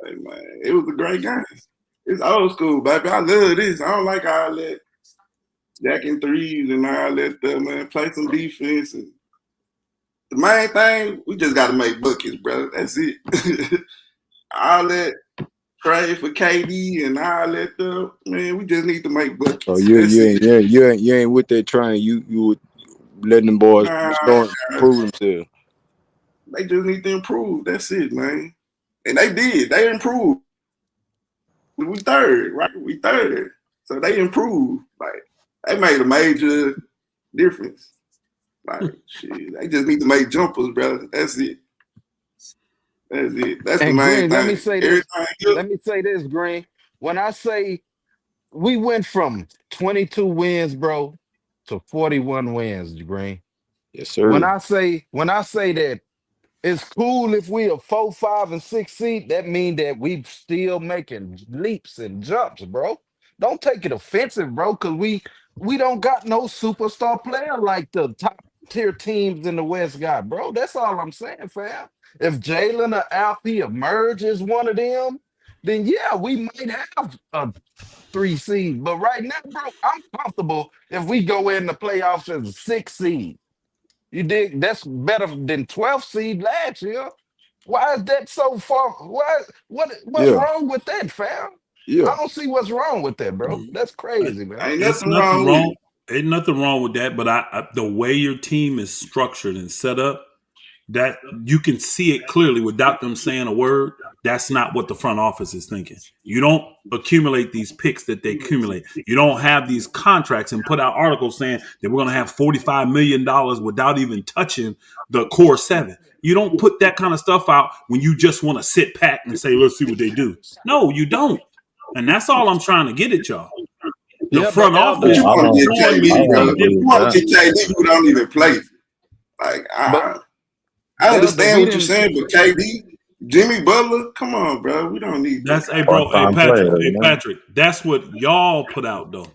hey, man, it was a great game. It's old school, baby. I love this. I don't like all that jacking threes and all that stuff, man. Play some defense. And the main thing, we just got to make buckets, brother. That's it. all that trade for KD and all that stuff, man. We just need to make So buckets. you That's you it. ain't you ain't, you ain't, you ain't with that train. You would letting them boys Nah, prove themselves. they just need to improve. That's it, man. And they did. They improved. We third, right? We third. So they improved. Like they made a major difference. Like shit, they just need to make jumpers, brother. That's it. That's it. That's the And main Green, let me thing. say this. Everything else, Let me say this, Green. When I say we went from 22 wins, bro, to 41 wins, Green. Yes, When sir. I say that it's cool if we a 4, 5, and 6 seed. That mean that we still making leaps and jumps, bro. Don't take it offensive, bro, because we don't got no superstar player like the top tier teams in the West got, bro. That's all I'm saying, fam. If Jalen or Alfie emerge as one of them, then yeah, we might have a 3 seed. But right now, bro, I'm comfortable if we go in the playoffs as a 6 seed. You dig? That's better than 12th seed last year. Why is that so far? What's Yeah, wrong with that, fam? I yeah. don't see what's wrong with that, bro. That's crazy, man. ain't It's nothing nothing wrong with wrong. it. Ain't nothing wrong with that. But the way your team is structured and set up, that you can see it clearly without them saying a word. That's not what the front office is thinking. You don't accumulate these picks that they accumulate. You don't have these contracts and put out articles saying that we're going to have $45 million without even touching the core seven. You don't put that kind of stuff out when you just want to sit back and say, let's see what they do. No, you don't. And that's all I'm trying to get at y'all. The Yeah, but front But Elder, office you I want don't. to get showing I you KD, don't bro. some agree You with different. want that. to get KD who don't even play. Like but I Elder, understand we what you're didn't. saying, but KD, Jimmy Butler, come on, bro. We don't need that. That's hey Part bro, time player, you Hey know. Patrick. That's what y'all put out though.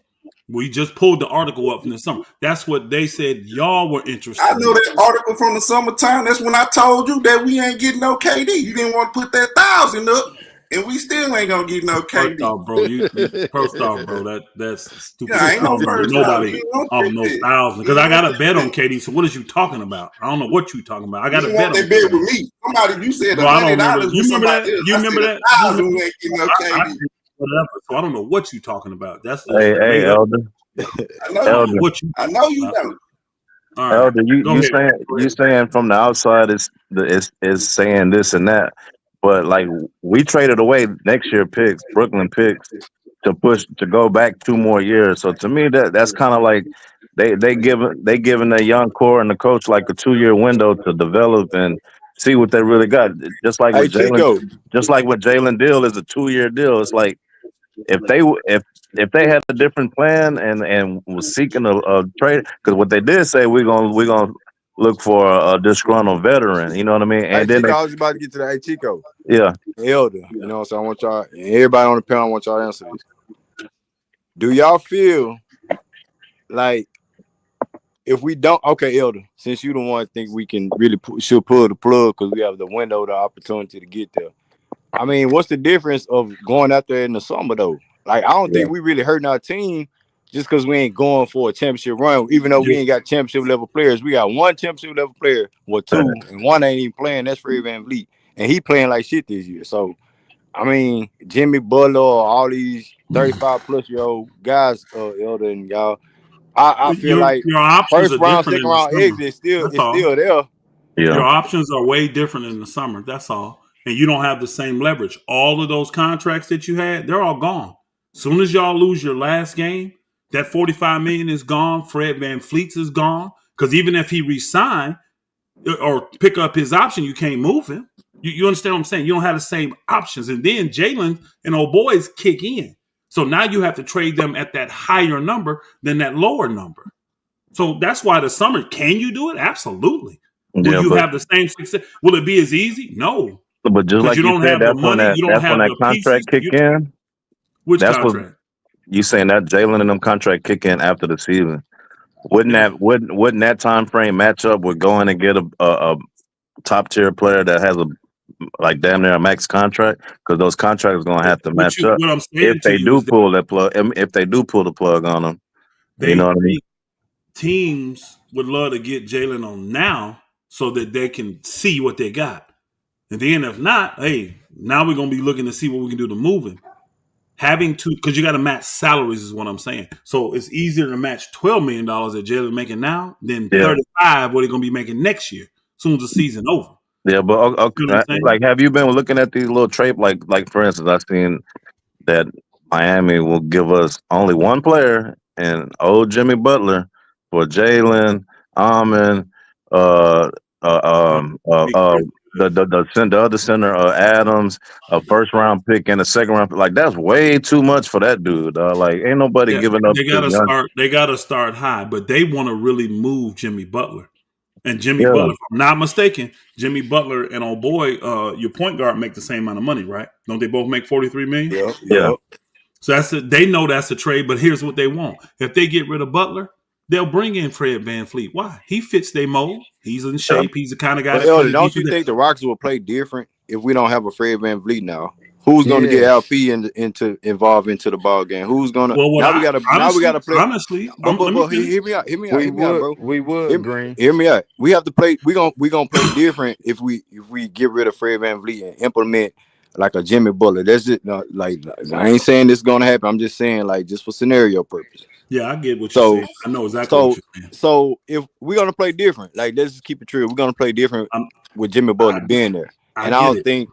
We just pulled the article up from the summer. That's what they said y'all were I interested know in. that article from the summertime. That's when I told you that we ain't getting no KD. You didn't want to put that 1,000 up, and we still ain't gonna get no First KD. off, bro, you first off, bro, that's stupid Yeah, shit. ain't I no don't know first off. You nobody. didn't want I that don't know bet. thousand You because I didn't got want a that bet on bet. KD. So what is you talking about? I don't know what you talking about. I You got a didn't bet want on that bet with KD. me. Somebody, you said Bro, I don't remember. $100 You with remember somebody that? else. You I remember said that? You 1,000 remember? we ain't getting no I KD. whatever. So I don't know what you talking about. That's just Hey, a hey, made up. Elder, I know I don't you. know Elder, what you I know you about. don't. All right, Elder. You go you ahead. saying Go you ahead. saying from the outside is saying this and that, but like we traded away next year picks, Brooklyn picks, to push to go back 2 more years. So to me, that's kind of like they giving the young core and the coach like a 2 year window to develop and see what they really got. Hey, Chico. Just like what Jalen deal is a 2 year deal. It's like if they had a different plan and was seeking a trade, because what they did say we're gonna look for a disgruntled veteran. You know what I mean? Hey, And then Chico. they I was about to get to that. Hey, Chico. yeah. Elder. So I want y'all and everybody on the panel. I want y'all to answer this. Do y'all feel like if we don't, okay, Elder, since you the one think we can really should pull the plug because we have the window, the opportunity to get there. I mean, what's the difference of going out there in the summer though? Like, I don't Yeah. think we really hurting our team just because we ain't going for a championship run. Even though we You, ain't got championship level players, we got one championship level player, well, two, and one ain't even playing. That's Fred Van Vliet, and he playing like shit this year. So, I mean, Jimmy Butler, all these 35 plus year old guys, Elder and y'all. I feel like Your options first are round, different second in the round summer. exit is still That's it's all. still there. Your Yeah. options are way different in the summer. That's all. And you don't have the same leverage. All of those contracts that you had, they're all gone. Soon as y'all lose your last game, that 45 million is gone. Fred Van Fleet's is gone. Because even if he resign or pick up his option, you can't move him. You understand what I'm saying? You don't have the same options. And then Jalen and old boys kick in. So now you have to trade them at that higher number than that lower number. So that's why the summer, can you do it? Absolutely. Will Yeah, you have the same success? Will it be as easy? No, but just because like you you don't said, have the money. You don't that's when have that the pieces. contract kick in. Which That's what contract? you saying that Jalen and them contract kick in after the season. Yeah. Wouldn't that time frame match up with going and get a top tier player that has a like damn near a max contract? Because those contracts gonna have to match up What I'm if saying to they you do is that pull that plug. If they do pull the plug on them, you know what I mean? they teams would love to get Jalen on now so that they can see what they got. And then if not, hey, now we're gonna be looking to see what we can do to move him. Having to, because you got to match salaries is what I'm saying. So it's easier to match $12 million that Jalen making now than Yeah, 35 what he gonna be making next year, soon as the season over. yeah. But You know what I'm saying? like, have you been looking at these little trade? Like for instance, I've seen that Miami will give us only one player and old Jimmy Butler for Jalen, Almond, uh, Oh, big Chris. the other center, Adams, a first round pick and a second round pick. Like that's way too much for that dude. Like ain't nobody Yeah, giving up they to gotta young. start. They gotta start high, but they want to really move Jimmy Butler. And Jimmy Yeah, Butler, if I'm not mistaken, Jimmy Butler and old boy, your point guard make the same amount of money, right? Don't they both make 43 million? Yep, yeah, yep. So they know that's a trade, but here's what they want. If they get rid of Butler, they'll bring in Fred Van Fleet. Why? He fits their mold. He's in yeah. shape. He's the kind of guy But that Elder, plays don't you defense. think the Rockets will play different if we don't have a Fred Van Vliet now? Who's going to get Yes. LP into involved into the ball game? Who's going to Well, what now? We I got to play. honestly, But let me hear finish. hear me out. Hear me out, bro. We would, Green. Hear me out. We have to play. We gonna play different if we get rid of Fred Van Vliet and implement like a Jimmy Butler. That's it. No, like I ain't saying this is gonna happen. I'm just saying like just for scenario purposes. Yeah, I get what you're So saying. I know exactly what so you're saying. so if we're gonna play different, like let's just keep it true. We're gonna play different I'm, with Jimmy I, Butler being there. I And I get don't it, think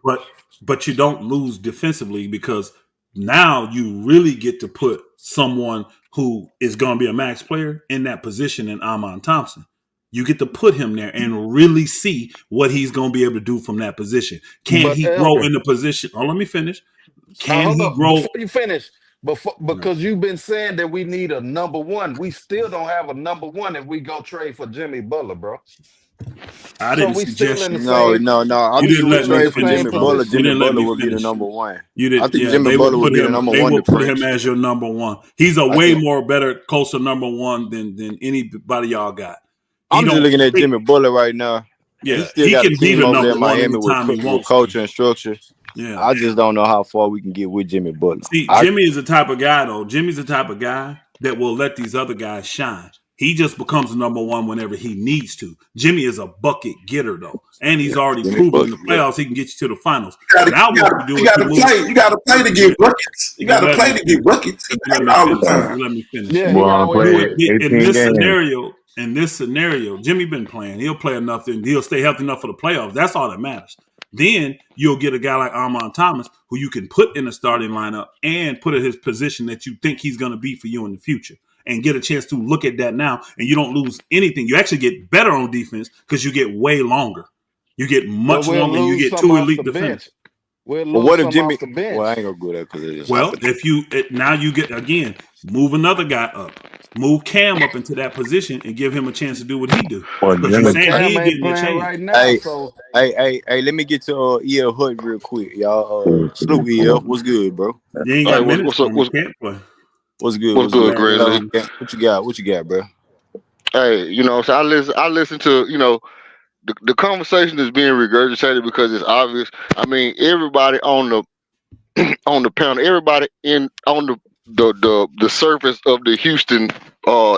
but you don't lose defensively because now you really get to put someone who is going to be a max player in that position in Amon Thompson. You get to put him there and really see what he's going to be able to do from that position. Can But he grow Elder, in the position? Oh, let me finish. now Can hold he up grow? before you finish. No, Because you've been saying that we need a number one. We still don't have a number one if we go trade for Jimmy Butler, bro. I So didn't we still suggest in the you. no, same no, no. You Obviously, didn't we let me still in trade the for finish, same Jimmy brother. Butler. You Jimmy position. didn't let Butler me would be the finish. number one. You I did, think yeah. Jimmy Butler would be the number They one will put him defense. as your number one. He's a I way think. more better, closer number one than anybody y'all got. He I'm just don't. looking at Jimmy Butler right now, and he Yeah, still he got a can be team the over there number in one Miami with anytime he with wants to. culture and structure. Yeah. I just don't know how far we can get with Jimmy Butler. See, Jimmy is the type of guy though. Jimmy's the type of guy that will let these other guys shine. He just becomes the number one whenever he needs to. Jimmy is a bucket getter though, and Yeah, he's already Jimmy proven in Butler. the Yeah. playoffs he can get you to the finals. Now what you do You is you gotta move. play. You gotta play to Yeah, get buckets. You you gotta let play me to get finish. buckets. It You let ain't me all the finish. time. You let me finish. Yeah, We're he gonna always You play would in 18 this games. scenario. In this scenario, Jimmy been playing. He'll play enough, and he'll stay healthy enough for the playoffs. That's all that matters. Then you'll get a guy like Armand Thomas, who you can put in the starting lineup and put in his position that you think he's going to be for you in the future, and get a chance to look at that now. And you don't lose anything. You actually get better on defense because you get way longer. You get but much we'll longer, and you lose get some two off elite the defenders. bench. We'll But lose what if some Jimmy? off the Well, I bench. ain't gonna go there because it's Well, if now you get again move another guy up, move Cam up into that position and give him a chance to do what he do Well, because you're But Jimmy, saying he Cam ain't ain't getting a playing chance. right now, hey, so hey. Let me get to EL Hood real quick, y'all. Salute EL. What's good, bro? You ain't Hey, got what's minutes what's for up? him. He can't play. What's good? What's What's good, good? Bad Grizzly? luck. What you got? What you got, bro? Hey, so I listen to the conversation is being regurgitated because it's obvious. I mean, everybody on the panel, everybody in on the surface of the Houston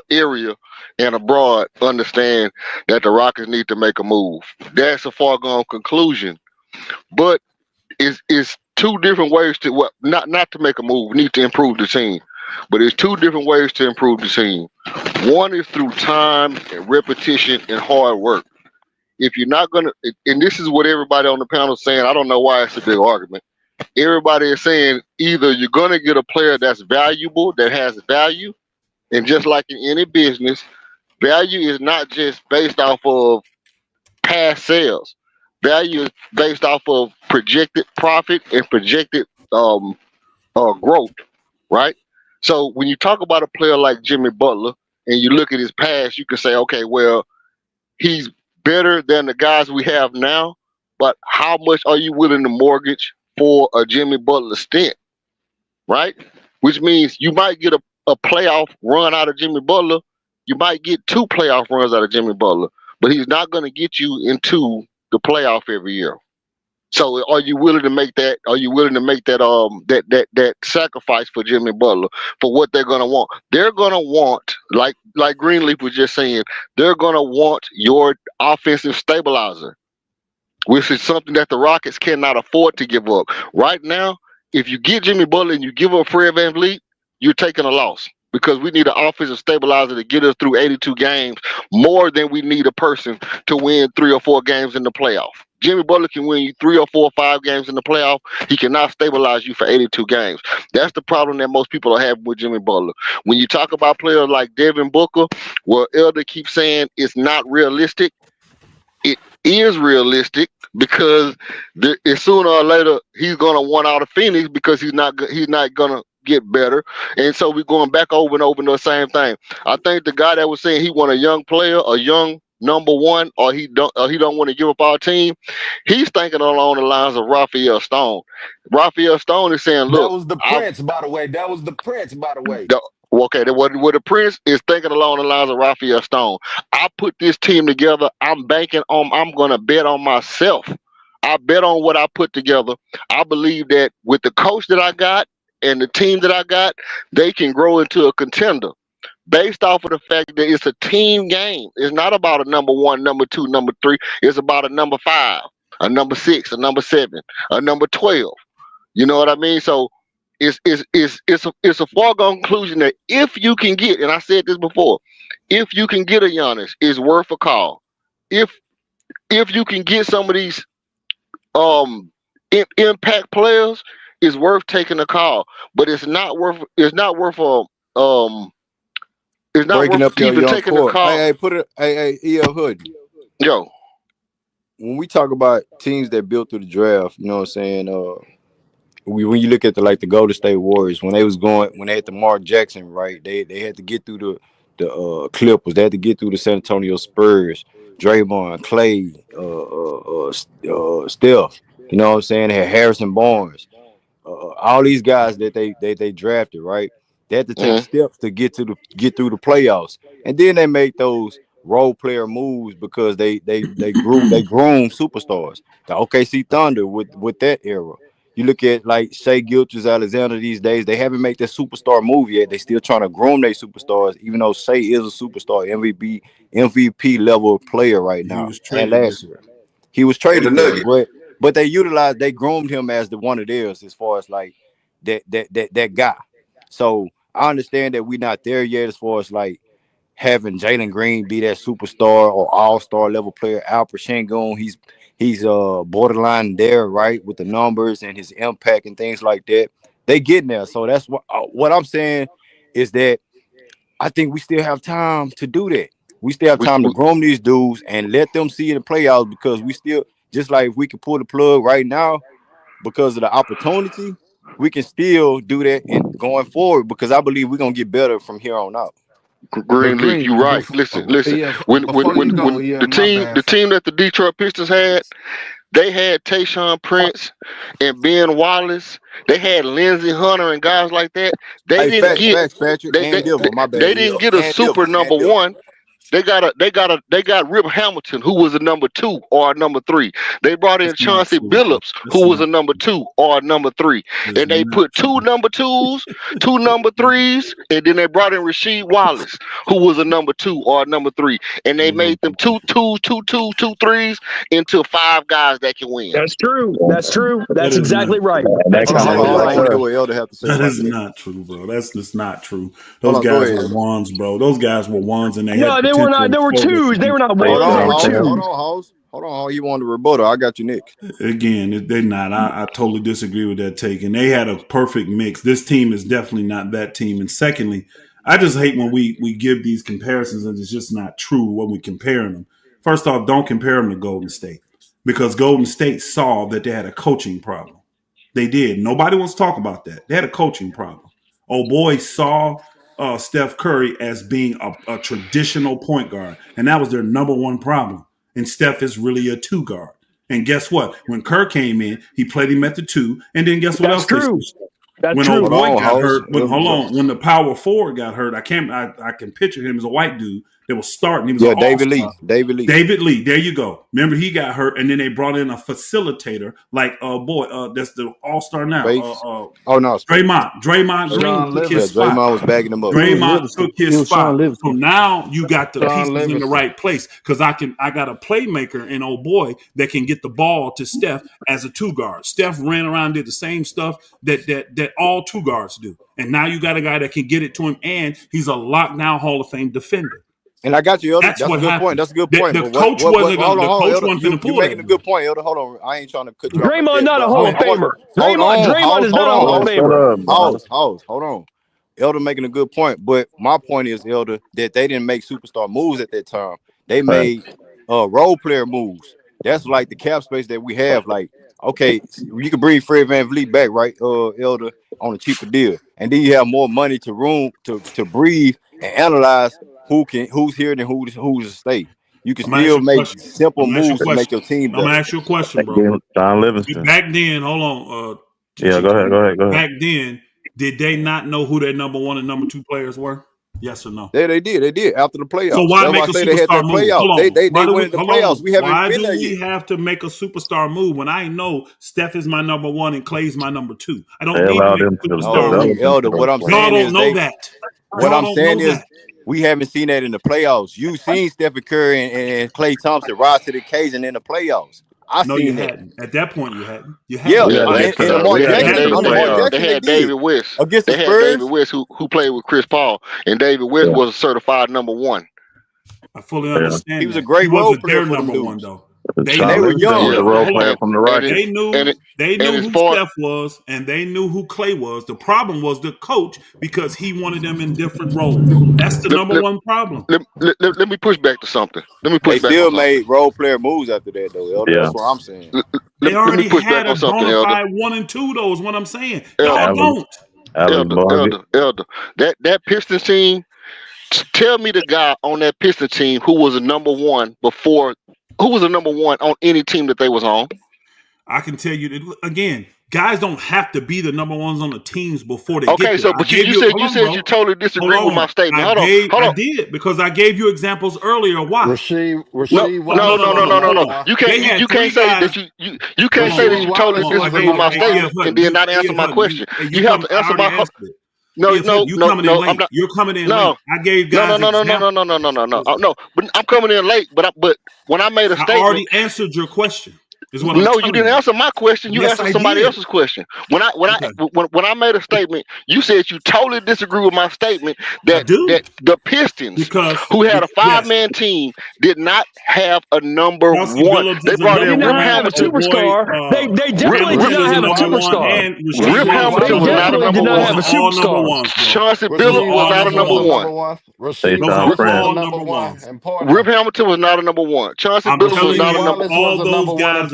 area and abroad understand that the Rockets need to make a move. That's a foregone conclusion. But it's two different ways to not to make a move. We need to improve the team. But there's two different ways to improve the team. One is through time and repetition and hard work. If you're not gonna, and this is what everybody on the panel is saying. I don't know why it's a big argument. Everybody is saying either you're gonna get a player that's valuable, that has value, and just like in any business, value is not just based off of past sales. Value is based off of projected profit and projected growth, right? So when you talk about a player like Jimmy Butler and you look at his past, you can say, okay, well, he's better than the guys we have now, but how much are you willing to mortgage for a Jimmy Butler stint, right? Which means you might get a playoff run out of Jimmy Butler. You might get two playoff runs out of Jimmy Butler, but he's not going to get you into the playoff every year. So are you willing to make that? Are you willing to make that sacrifice for Jimmy Butler for what they're gonna want? They're gonna want, like Greenleaf was just saying, they're gonna want your offensive stabilizer, which is something that the Rockets cannot afford to give up. Right now, if you get Jimmy Butler and you give up Fred VanVleet, you're taking a loss because we need an offensive stabilizer to get us through 82 games more than we need a person to win 3 or 4 games in the playoff. Jimmy Butler can win you 3 or 4 or 5 games in the playoff. He cannot stabilize you for 82 games. That's the problem that most people are having with Jimmy Butler. When you talk about players like Devin Booker, well, Elder keeps saying it's not realistic. It is realistic because sooner or later he's gonna want out of Phoenix because he's not gonna get better, and so we're going back over and over the same thing. I think the guy that was saying he want a young player, a young number one, or he don't want to give up our team. He's thinking along the lines of Raphael Stone. Raphael Stone is saying, That "Look, was the I Prince, by the way. That was the Prince, by the way. the, okay, what the Prince is thinking along the lines of Raphael Stone. I put this team together. I'm banking on. I'm gonna bet on myself. I bet on what I put together. I believe that with the coach that I got and the team that I got, they can grow into a contender based off of the fact that it's a team game. It's not about a number one, number two, number three. It's about a number five, a number six, a number seven, a number 12. You know what I mean? So it's a foregone conclusion that if you can get, and I said this before, if you can get a Giannis, it's worth a call. If if you can get some of these impact players, it's worth taking a call. But um it's not Breaking worth up your even young taking the core. call. Hey, put it. Hey, EL Hood. Yo, When we talk about teams that built through the draft, you know what I'm saying? When you look at the Golden State Warriors, when they had the Mark Jackson, right? They had to get through the Clippers. They had to get through the San Antonio Spurs, Draymond, Clay, Steph. You know what I'm saying? They had Harrison Barnes, all these guys that they drafted, right? They had to take mhm. steps to get through the playoffs, and then they make those role player moves because they groom superstars. The OKC Thunder with that era. You look at like Shea Gilchrist Alexander these days, they haven't made that superstar move yet. They still trying to groom their superstars, even though Shea is a superstar, MVP level player right He now. was And traded there. last year, he was And the traded there, Nuggets. but they groomed him as the one of theirs as far as like that guy. So I understand that we're not there yet as far as like having Jalen Green be that superstar or all-star level player. Alfred Şengün, he's borderline there, right, with the numbers and his impact and things like that. They getting there. So that's what I'm saying is that I think we still have time to do that. We still have we, time to we, groom these dudes and let them see in the playoffs because we still just like if we can pull the plug right now because of the opportunity, we can still do that and going forward because I believe we're gonna get better from here on out. But Greenleaf, Green, you right. Listen. yeah, When before you when go, when yeah, the my team bad. the team that the Detroit Pistons had, they had Tayshaun Prince and Ben Wallace. They had Lindsey Hunter and guys like that. They Hey, didn't facts, get facts, Patrick, they and they, Diver. they, My bad, they yeah, didn't get a and super Diver, and number Diver. one. They got Rip Hamilton, who was a number 2 or a number 3. They brought in That's not Chauncey true, bro. Billups, That's who was a not number 2 or a number 3. that's And they not put 2 true. number 2s, 2 number 3s, and then they brought in Rasheed Wallace, who was a number 2 or a number 3. And they made them 2 2s, 2 2s, 2 3s into 5 guys that can win. That's true. That's true. That That's is not exactly right. true. That's Hold on, exactly I right. want to hear what Elder have to say That about is the Knicks. not true, bro. That's just not true. Hold Those on, go guys ahead, were Elder. ones, bro. Those guys were ones, and they had No, they were potential not. There were for this to twos. They be. were not Hold ones. They on, were Hoes. twos. Hold on, Hoes. Hold on, you want to rebuttal? I got you, Nick. Again, they're not. I totally disagree with that take. And they had a perfect mix. This team is definitely not that team. And secondly, I just hate when we give these comparisons and it's just not true when we comparing them. First off, don't compare them to Golden State because Golden State saw that they had a coaching problem. They did. Nobody wants to talk about that. They had a coaching problem. Oh boy, saw Steph Curry as being a traditional point guard, and that was their number one problem. And Steph is really a 2 guard. And guess what? When Kerr came in, he played him at the 2, and then guess what That's else they true. switched? That's When true. old Hold boy on, got Hoes. hurt, when the power forward got hurt, I can picture him as a white dude that was starting. He was an Yeah, David all-star. Lee. David Lee. David Lee, there you go. Remember, he got hurt, and then they brought in a facilitator like that's the all-star now. Space. Oh no, Space. Draymond Green Sean took Yeah, his spot. Livingston. Draymond was bagging him up. It was Draymond Livingston. took It his was Sean spot. So Livingston. now you got the Sean pieces in the Livingston. right place because I got a playmaker in old boy that can get the ball to Steph as a 2 guard. Steph ran around, did the same stuff that all 2 guards do. And now you got a guy that can get it to him, and he's a lockdown Hall of Fame defender. And I got you, Elder. That's That's a what good happened. point. That's a good The, point. the But coach wasn't gonna. hold on, The hold on, coach Elder. wasn't You gonna pull making that. a good point, Elder. Hold on. I ain't trying to cut you off like Draymond that. not a But Hall of Famer. Draymond is not a Hall of Shut Famer. up, man. Hold on. Elder making a good point. But my point is, Elder, that they didn't make superstar moves at that time. They Right. made role player moves. That's like the cap space that we have. Like, okay, you can bring Fred VanVleet back, right, Elder, on a cheaper deal. And then you have more money to breathe and analyze who's here and who's to stay. You can I'm gonna ask still you a make question. simple I'm gonna ask you a moves to make question. your team I'm gonna better. ask you a question, bro. Again, John Livingston. Back then, hold on, Yeah, go Chief. ahead. Back then, did they not know who their number 1 and number 2 players were? Yes or no? Yeah, they did after the So playoffs. why That's why make I a say they had superstar that move? playoff. Hold on. They went in the playoffs. We haven't Why been do there we yet. have to make a superstar move when I know Steph is my number 1 and Clay's my number 2? I They don't need to allowed make him a to superstar No, develop move. into Elder. those What I'm players. Y'all saying don't is know that. what Y'all I'm don't know saying is that. we haven't seen that in the playoffs. You've seen Stephen Curry and Klay Thompson rise to the occasion in the playoffs. I No, you seen that. hadn't. At that point, you hadn't. You Yeah, hadn't. We Yeah, had they that to in the the we Mark had they that had Jackson to the David under Mark playoffs. they Jackson they had did David West. against the They had David Spurs. West who played with Chris Paul, and David West Yeah, was a certified number 1. I fully yeah. He understand was a that. He great role wasn't player their for them number 1 dudes, though. They and they John were knew. Livingston young. was Yeah, a role Hold player on. from the and it, Rockets. They knew. and it, They and knew as who far Steph was, and they knew who Clay was. The problem was the coach because he wanted them in different roles. That's the let, number let, 1 problem. let me push back to something. Let me They push back on still something. made role player moves after that, though, Elder. Yeah, That's what I'm saying. They Let me already push had back a on something, bona Elder. fide 1 and 2. Though is what I'm saying. Elder, Y'all Alex don't. Alex Bogey. Elder. That Pistons team. Tell me the guy on that Pistons team who was a number 1 before. Who was a number 1 on any team that they was on? I can tell you that, again. Guys don't have to be the number 1s on the teams before they get Okay, there. so I but gave you you. said Hold you on, said you bro. totally Hold disagree with my on. statement. Hold on, hold I on. did because I gave you examples earlier. Why? Rasheed No, Rasheed no, Wallace no, was no, a no, no, number no. Hold on. one. You They can't had you 3 can't say guys. that you can't Hold say on. that Rasheed you Hold totally Wallace on. was I a disagree with gave my number one. statement EF Hutton. and then not answer EF my Hutton. question. You You have come. to I answer already my answered it. no, EF Hutton. no, You no, coming in no. I'm late. not. You're coming in late. No, I gave no, no, guys no, no, no, no, examples. no, no, no, no, no. No, but I'm coming in late. But when I made a I statement, already answered your question. Is what I'm no, you telling didn't you. answer my question. You Yes, answered I somebody did. else's question. Okay. When I made a statement, you said you totally disagree with my statement I do that the Pistons, because who had a yes, 5-man team, did not have a number Chauncey 1. Billups They is a brought They number did in not Rip one. have a Hamilton. Old boy, superstar. They definitely did Hamilton not is a have a number one, superstar. and Rasheed Rip Rasheed Wallace They is Hamilton a was Wallace not number a was definitely a number did one. not number Those have are a one. one. all number superstar. ones, bro. Chauncey Those are Billups Rasheed was all not a Wallace number number was a ones. number 1. one. Say Rasheed Those Tom are Wallace was Prince. a all number number one. ones. And Rip partner. Hamilton was not a number 1. Chauncey I'm Billups was telling Rasheed not a you, number. Wallace was all a those number one in guys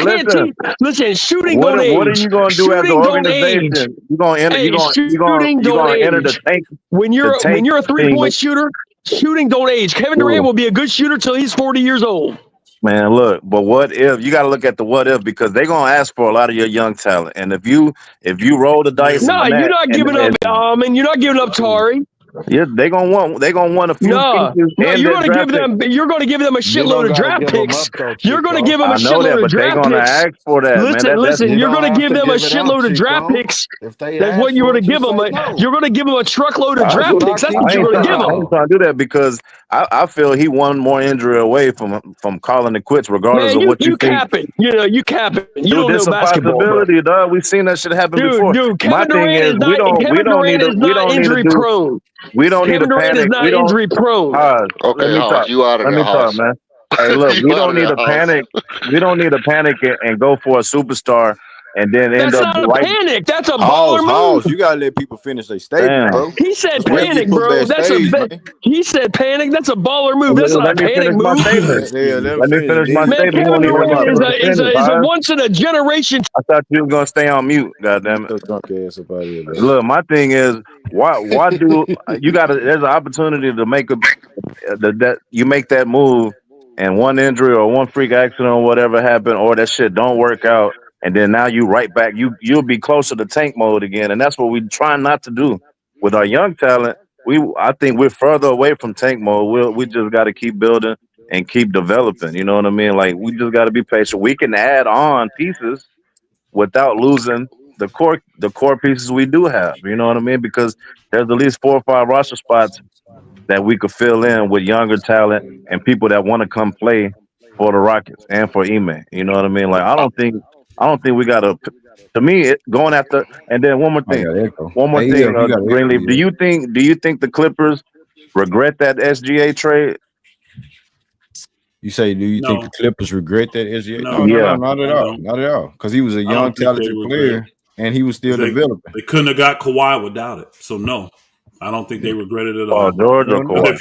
can't listen. teach. Listen, shooting What don't are age. you gonna do as an Shooting don't age. organization? You gonna enter? Hey, shooting You don't gonna enter the age. tank? When The you're tank a thing. 3-point shooter, Shooting don't age. Kevin Durant will be a good shooter till he's 40 years old. Man, look, but what if you got to look at the what if because they're gonna ask for a lot of your young talent, and if you roll the dice No, on you're that, not and giving up and you're not giving up Tari. yeah, they gonna want a few No, pieces and you're their going to give draft pick. them. You're going to give them a You shitload don't of got to draft give them picks. up, though, You're going to give Chico. them a I know that, shitload of but they're draft gonna picks. ask for that, man. Listen. You You're going don't to have give to them a give it up, shitload of draft Chico. picks. If they That's ask what you're for going it, to you give them. say no. You're going to give them a truckload of I, draft That's what I picks. That's keep what I you're ain't going to trying. give I them. ain't trying to do that because I feel he one more injury away from calling it quits, regardless Man, of what you you think. capping. You capping. You Dude, don't know this a basketball, bro. possibility, dog. We've seen that shit happen before. Dude, My Kevin thing Durant is is not. we Kevin don't need Durant to is not injury do prone. we don't need to Kevin Durant is panic. We not don't injury prone. let Okay, me Hoss, talk. you out of Let there, me talk, Hoss. man. Hey, look, You we out don't of need there, to Hoss. panic. We don't need to panic and go for a superstar and then end That's up not a right. panic. That's a baller move. You gotta let people finish their statement, Damn. bro. He said Because whenever you panic, put bro. backstage, man. He said panic. That's a baller move. That's not a Let me panic finish my move. statement. Yeah, let him Let me finish. finish my Then Man, statement. You Kevin won't even let me Durant finish sentence, is a Vaz. once in a generation. I thought you was gonna stay on mute. Goddamn it! your drunk ass up out of here, bro. Look, my thing is, why do you got to? There's an opportunity to make that you make that move, and one injury or one freak accident or whatever happened, or that shit don't work out, and then now you right back. You'll be closer to tank mode again, and that's what we try not to do with our young talent. I think we're further away from tank mode. We just got to keep building and keep developing. You know what I mean? Like we just got to be patient. We can add on pieces without losing the core pieces we do have. You know what I mean? Because there's at least 4 or 5 roster spots that we could fill in with younger talent and people that want to come play for the Rockets and for Ime. You know what I mean? Like I don't think we got to. To me, going after and then one more I thing, got echo. Hey, yeah, you got echo. Greenleaf. Do you think the Clippers regret that SGA trade? You say, do you think the No, Clippers regret that SGA? No, no, no, no, Yeah, not at I all. don't. Not at all. Because he was a I young, don't think they talented regret it player and he was still because developing. they couldn't have got Kawhi without it. So no, I don't think they regret it at Paul all. George or Hell Because no. Kawhi?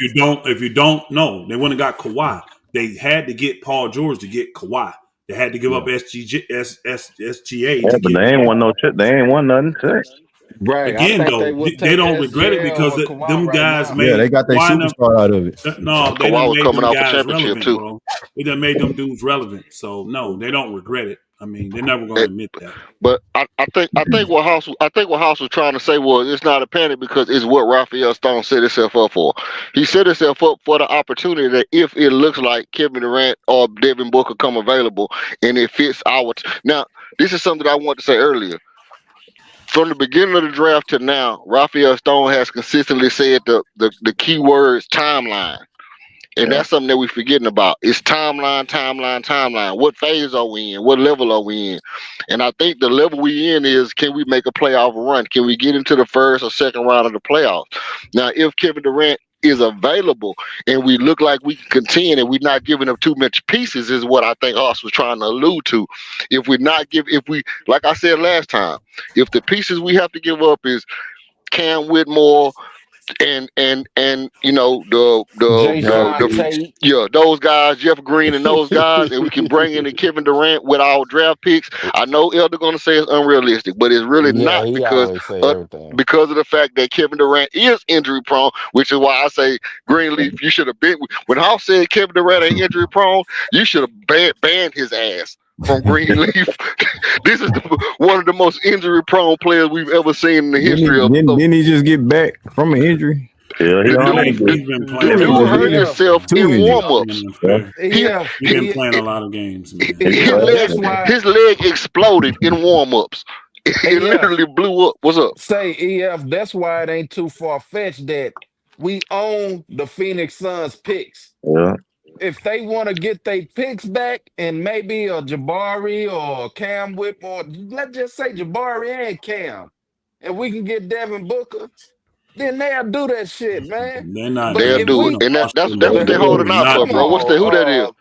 if you don't, no, they wouldn't have got Kawhi. They had to get Paul George to get Kawhi. They had to give Yeah. up SGA Yeah, to but get they ain't Paul. won no shit. They ain't won nothing. Shit. Right. I Again, think they though, would they take don't regret it SGA because over Kawhi them right guys now. Yeah, made they got their Kawhi and them. superstar out of it. No, they Kawhi done was made coming them off a guys championship relevant, too. bro. They done made them dudes relevant. So no, they don't regret it. I mean, they're never going Eh, to admit that. But I think what House was trying to say was it's not a panic because it's what Raphael Stone set himself up for. He set himself up for the opportunity that if it looks like Kevin Durant or Devin Booker come available and it fits now, this is something I want to say earlier. From the beginning of the draft to now, Raphael Stone has consistently said the key words timeline. And Yeah. that's something that we're forgetting about. It's timeline, timeline, timeline. What phase are we in? What level are we in? And I think the level we in is, can we make a playoff run? Can we get into the first or second round of the playoffs? Now, if Kevin Durant is available and we look like we can contend and we're not giving up too much pieces, is what I think Hoss was trying to allude to. If we, like I said last time, if the pieces we have to give up is Cam Whitmore, and Jay Yeah. Sean Tate. those guys, Jeff Green and those guys, and we can bring in the Kevin Durant with our draft picks. I know Elder gonna say it's unrealistic, but it's really Yeah, not he always say uh, everything. because of the fact that Kevin Durant is injury prone, which is why I say Greenleaf, you should have been when House said Kevin Durant ain't injury prone, you should have banned his ass from Greenleaf. This is one of the most injury prone players we've ever seen in the Didn't he, history of, didn't, of didn't he just get back from an injury? Yeah, he the on dude. that The, bitch. He's been the playing a Two dude lot of injuries. hurt Yeah. games, himself man. Two in injuries. Stop warm being ups. Yeah. unfair. He EF, He's been E- playing a lot of games, man. his EF, leg that's why his leg exploded in warm ups. It EF literally blew up. What's up? say EF, that's why it ain't too far fetched that we own the Phoenix Suns picks. Yeah. If they want to get their picks back and maybe a Jabari or a Cam Whitmore, let's just say Jabari and Cam, and we can get Devin Booker, then they'll do that shit, man. They're not But They'll doing if that. do We it, we don't and watch them, that's bro. what the, they're They the, holding will out not for, come do bro. that. Who that is? on,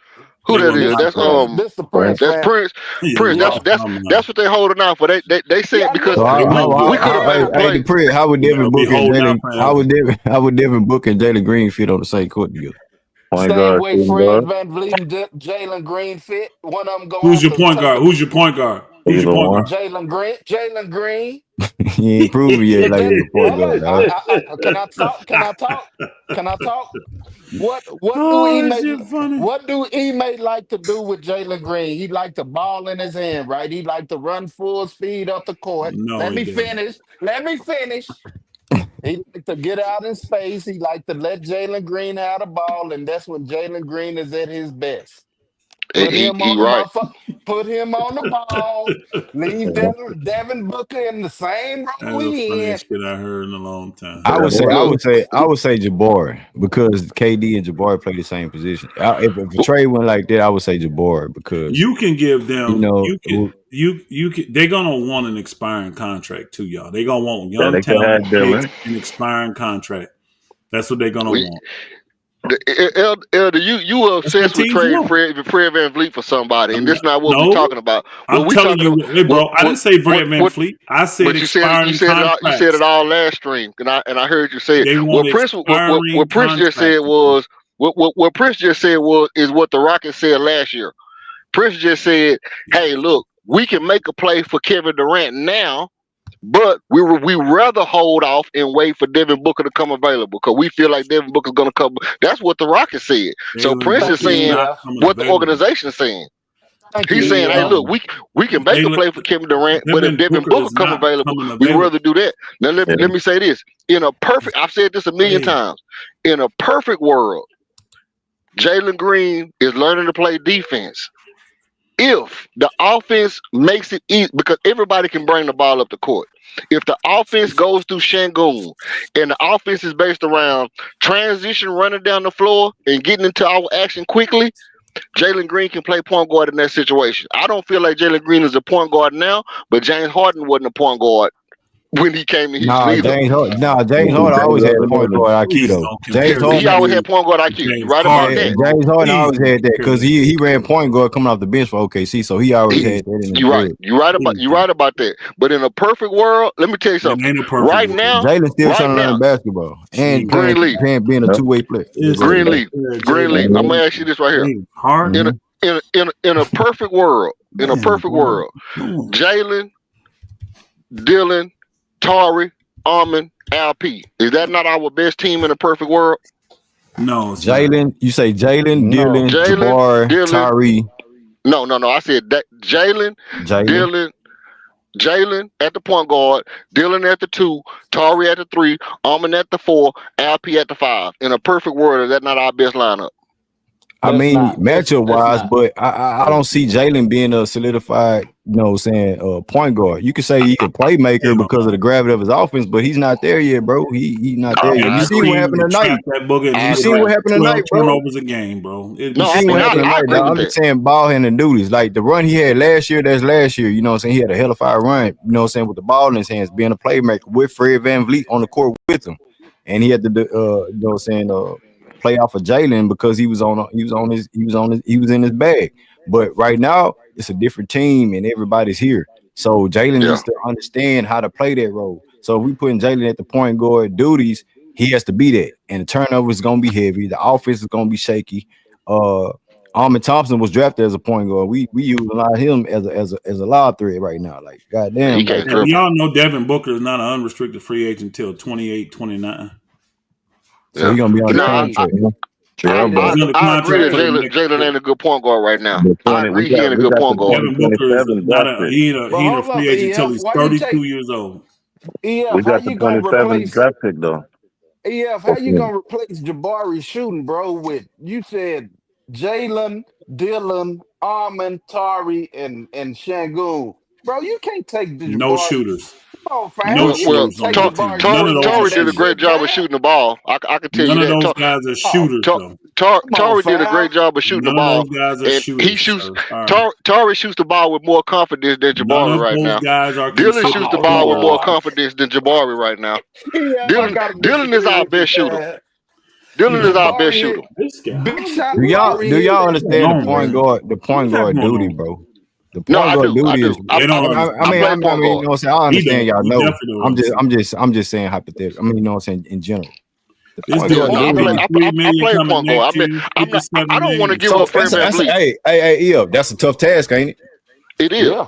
Who They that will is? this not the That's do that. Prince, this the Prince, that's fam. Prince. Yeah, Prince. you That's lost that's my mind. that's what they're holding out for. They Yeah, said I because So know, They won't do we it could have hey, got the forever. hey, play. Dupree, how would They'll Devin be Booker and holding out Jalen forever. how would Devin Booker and Jalen Green fit on the same court together? Point same guard, way shooting Fred guard. Van Vliet and Jalen Green fit. One of them go Who's off your the point take guard? a Who's your point guard? Who's your Either point one. guard? Jalen Green. He ain't proven yet If like that, he's a point hold guard, up, dog. can I talk? Can I talk? Can I talk? What do Oh, that Ime shit funny. what do Ime like to do with Jalen Green? He like the ball in his hand, right? He like to run full speed up the court. No, Let he me doesn't. finish. Let me finish. He like to get out in space. He like to let Jalen Green have the ball, and that's when Jalen Green is at his best. Put him He on the right. put him on the ball. Leave Devin Booker in the same That's role the he in. funniest shit I heard in a long time. I would say, I Look, would say, I would say Jabari because KD and Jabari play the same position. If a trade went like that, I would say Jabari because You can give you them. know, You can. You can. They're gonna want an expiring contract too, y'all. They're gonna want Yeah, young they could talent, have picks, Dylan. and expiring contract. That's what they're gonna we, want. Elder, you were That's what obsessed with teams trading want. Fred Van Vliet for somebody, and this is not what we No, talking about. What I'm we telling talking you, about? hey, bro. I didn't say What Brad Van what? Fleet. I said But you expiring said it all. You said it contracts. all last stream, and I heard you say it. They want expiring What Prince just said contracts. was what Prince just said was is what the Rockets said last year. Prince just said, "Hey, look, we can make a play for Kevin Durant now, but we rather hold off and wait for Devin Booker to come available because we feel like Devin Booker's going to come." That's what the Rockets said. So Jalen Prince is Booker Thank you, is saying not EF. coming what the available. organization is saying. Thank you, He's saying, "Hey, EF. look, we can make a Jalen play for Kevin Durant, but if Devin Devin Booker Booker is come not available, coming we available. rather do that." Now Yeah. let me say this: in a perfect, I've said this a million Hey, times. In a perfect world, Jalen Green is learning to play defense. If the offense makes it easy, because everybody can bring the ball up the court. If the offense goes through Shangoon and the offense is based around transition, running down the floor and getting into our action quickly, Jalen Green can play point guard in that situation. I don't feel like Jalen Green is a point guard now, but James Harden wasn't a point guard when he came to Houston nah, either. James James Harden always had point Harden. guard IQ please though. don't James compare Harden, He this always had dude point guard to IQ. You James right about Harden, that. bro. James Harden Please always don't had that compare because that. he ran point guard coming off the bench for OKC, so he always had that in his You're right. blood. Please You're don't. right about that. But in a perfect world, let me tell you It something. ain't a perfect Right world. now, Jalen still right trying to learn now, basketball and Please. Greenleaf, being a Yep. two-way player. Yeah, It's go ahead. unfair, Greenleaf, Greenleaf. I'm Jalen. gonna ask you this right here. James Harden. Mm-hmm. In a perfect world, Man, bro, what you doing? Jalen, Dylan, Tari, Armin, LP. Is that not our best team in a perfect world? No, it's not. Jalen, you say Jalen, No. Dylan, Jalen, Jabbar, Dylan. Tyree, No. I said that Jalen, Jalen. Dylan, Jalen at the point guard, Dylan at the 2, Tari at the 3, Armin at the 4, LP at the 5. In a perfect world, is that not our best lineup? I That's mean, not. matchup That's wise, not. but I don't see Jalen being a solidified, point guard. You could say he's a playmaker Hell because of the no. gravity of his offense, but he's not there yet, bro. He's not there yet. And You I this see agree. what team happened will tonight. trap that booger and I You get see agree. what about happened 12 tonight, bro. turnovers a game, bro. It'd You be No, see what silly. happened I tonight, agree dog. with I'm just that. saying ball handling duties. Like the run he had last year, that's last year. You know what I'm saying? He had a hell of a run, with the ball in his hands, being a playmaker with Fred Van Vliet on the court with him. And he had to play off of Jalen because he was in his bag. But right now, it's a different team and everybody's here. So Jalen Yeah. needs to understand how to play that role. So if we putting Jalen at the point guard duties, he has to be that. And the turnover is gonna be heavy. The offense is gonna be shaky. Armin Thompson was drafted as a point guard. We utilize him as a lob threat right now. Like He goddamn, like can't Yeah, dribble. y'all know Devin Booker is not an unrestricted free agent until 28, 29. so he Yeah. gonna be on the Now Trade. contract. Huh? Yeah, Trade. but He's under I agree that contract for the Trade. next Jalen year. ain't a good point guard right now. the I 20 agree he ain't a we good got the point guard. Devin Booker is 2027 not draft a pick. But he ain't a hold up, free agent until EF. he's Why you 32 take years old. EF? We How got the you gonna 27 replace draft pick though. EF? How you gonna replace Jabari shooting, bro? With you said Jalen, Dylan, Armin, Tari, and Shangoon, bro. You can't take the No Jabari. shooters. Come on, No fam. You Well, can't shooters on take that Jabari team. None of shooting those are down Torrey that did a shooters. great shit, job of fam. shooting the ball. I can tell you None of that. those guys are Oh, shooters though. come on, Torrey did a fam. great job of shooting the None of ball, those guys are and he shooters, shoots. sir. Sorry. Torrey shoots the ball with more confidence than None Jabari of right those now. guys are Dylan shoots considered the Oh ball with more shooters. Lord. confidence than Jabari right now. EF, I Dylan gotta Dylan is disagree our with you, best shooter. man. Dylan is our best Jabari shooter. hit This guy, big how shot. Do y'all Jabari do hit. y'all what's going understand the on, point man? guard What you got going duty, on? bro? The No, point I guard do. I duty is. do. They don't I understand. play point guard. I He understand don't. y'all He know. definitely don't understand. I'm just saying hypothetical. You know what I'm saying in general. The This point Yeah, dude guard no, get I duty. play. 53 I million play coming point guard. next I mean, year, I'm not. 57 I don't want to million. give So up Fred Van that's Vliet. hey, yeah, that's a tough task, ain't it? It is. Yeah.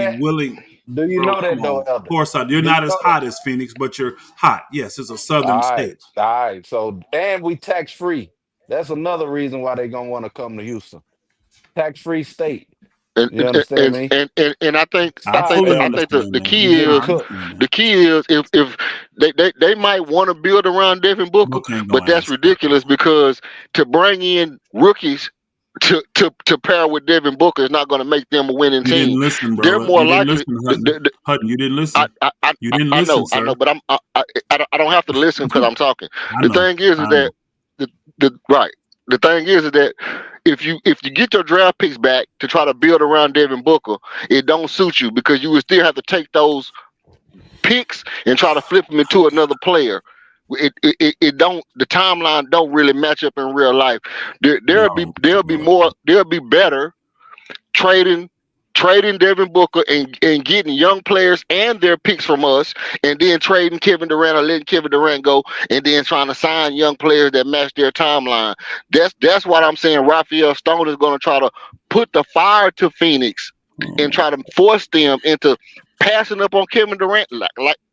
be man. willing Do you Bro, know come that though, on. Of Elder? course, you're Do you not as know that? hot as Phoenix, but you're hot. Yes, it's a All southern right, state. all right. So, and we tax free. That's another reason why they gonna want to come to Houston. Tax free state. And You and, understand and me? and and and I think I Stop, fully I Elder. think understand the that. You You key know, getting I is cooked. understand that. if they might want to build around Devin Booker, Book ain't but gonna that's answer that, bro. ridiculous because to bring in rookies to pair with Devin Booker is not going to make them a winning You team. didn't listen, They're bro. more You didn't likely. listen, Hutton. Hutton, you didn't I, listen. I, I, You didn't I listen, know, sir. but I don't have to listen because I'm talking. I The know. thing is I know. that right. The thing is that if you get your draft picks back to try to build around Devin Booker, it don't suit you because you would still have to take those picks and try to flip them into another player. It don't the timeline don't really match up in real life. No, There'll be better trading Devin Booker and getting young players and their picks from us, and then trading Kevin Durant or letting Kevin Durant go, and then trying to sign young players that match their timeline. That's what I'm saying. Raphael Stone is going to try to put the fire to Phoenix oh and my. try to force them into passing up on Kevin Durant.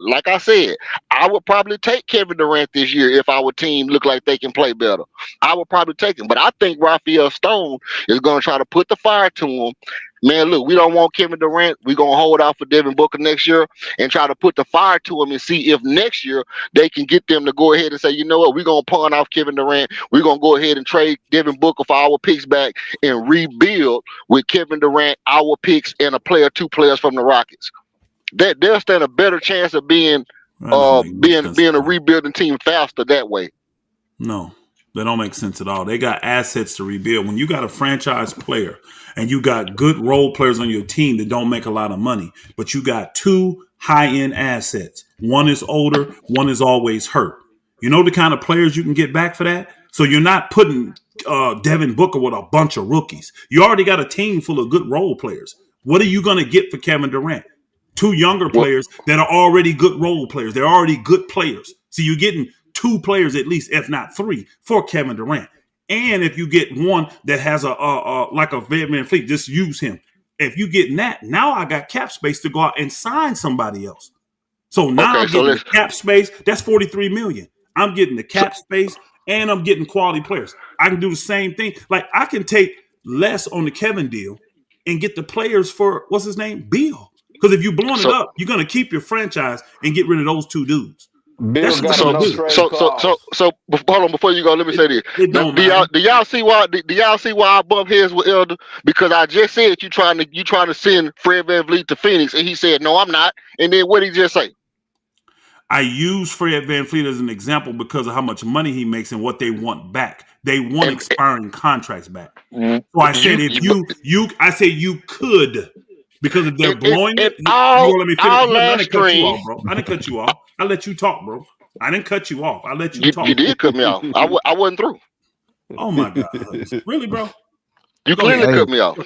Like I said, I would probably take Kevin Durant this year if our team look like they can play better. I would probably take him, but I think Raphael Stone is going to try to put the fire to him. Man, look, we don't want Kevin Durant. We're going to hold out for Devin Booker next year and try to put the fire to him and see if next year they can get them to go ahead and say, you know what, we're going to pawn off Kevin Durant. We're going to go ahead and trade Devin Booker for our picks back and rebuild with Kevin Durant, our picks, and two players from the Rockets. They'll stand a better chance of being That don't make no sense, being a bro. rebuilding team faster that way. No, they don't make sense at all. They got assets to rebuild. When you got a franchise player and you got good role players on your team that don't make a lot of money, but you got two high end assets. One is older, one is always hurt. You know the kind of players you can get back for that? So you're not putting Devin Booker with a bunch of rookies. You already got a team full of good role players. What are you going to get for Kevin Durant? Two younger Well, players that are already good role players. They're already good players. So you're getting two players at least, if not three, for Kevin Durant. And if you get one that has a like a Van Fleet, just use him. If you get that, now I got cap space to go out and sign somebody else. So now okay, I'm so getting the let's cap space. That's 43 million. I'm getting the so, cap space and I'm getting quality players. I can do the same thing. Like I can take less on the Kevin deal and get the players for what's his name? Bill. Because if you're blowing it so up, you're gonna keep your franchise and get rid of those two dudes. Bill That's what got you're a so gonna no do. trade clause. hold on before you go. Let me It, say this. it Now, don't matter. do y'all see why? Do y'all see why I bump heads with Elder? Because I just said you trying to send Fred VanVleet to Phoenix, and he said no, I'm not. And then what did he just say? I use Fred VanVleet as an example because of how much money he makes and what they want back. They want And expiring contracts back. you So I said if I say you could, because if they're blowing in it, you gonna let me finish. all But I last didn't cut you stream, off, bro. I didn't cut you off. I let you talk, bro. I didn't cut you off. I let you you talk. did cut me off. I wasn't through. Oh my God, Hutton. Really, bro? You Go clearly ahead. Hey, cut me off.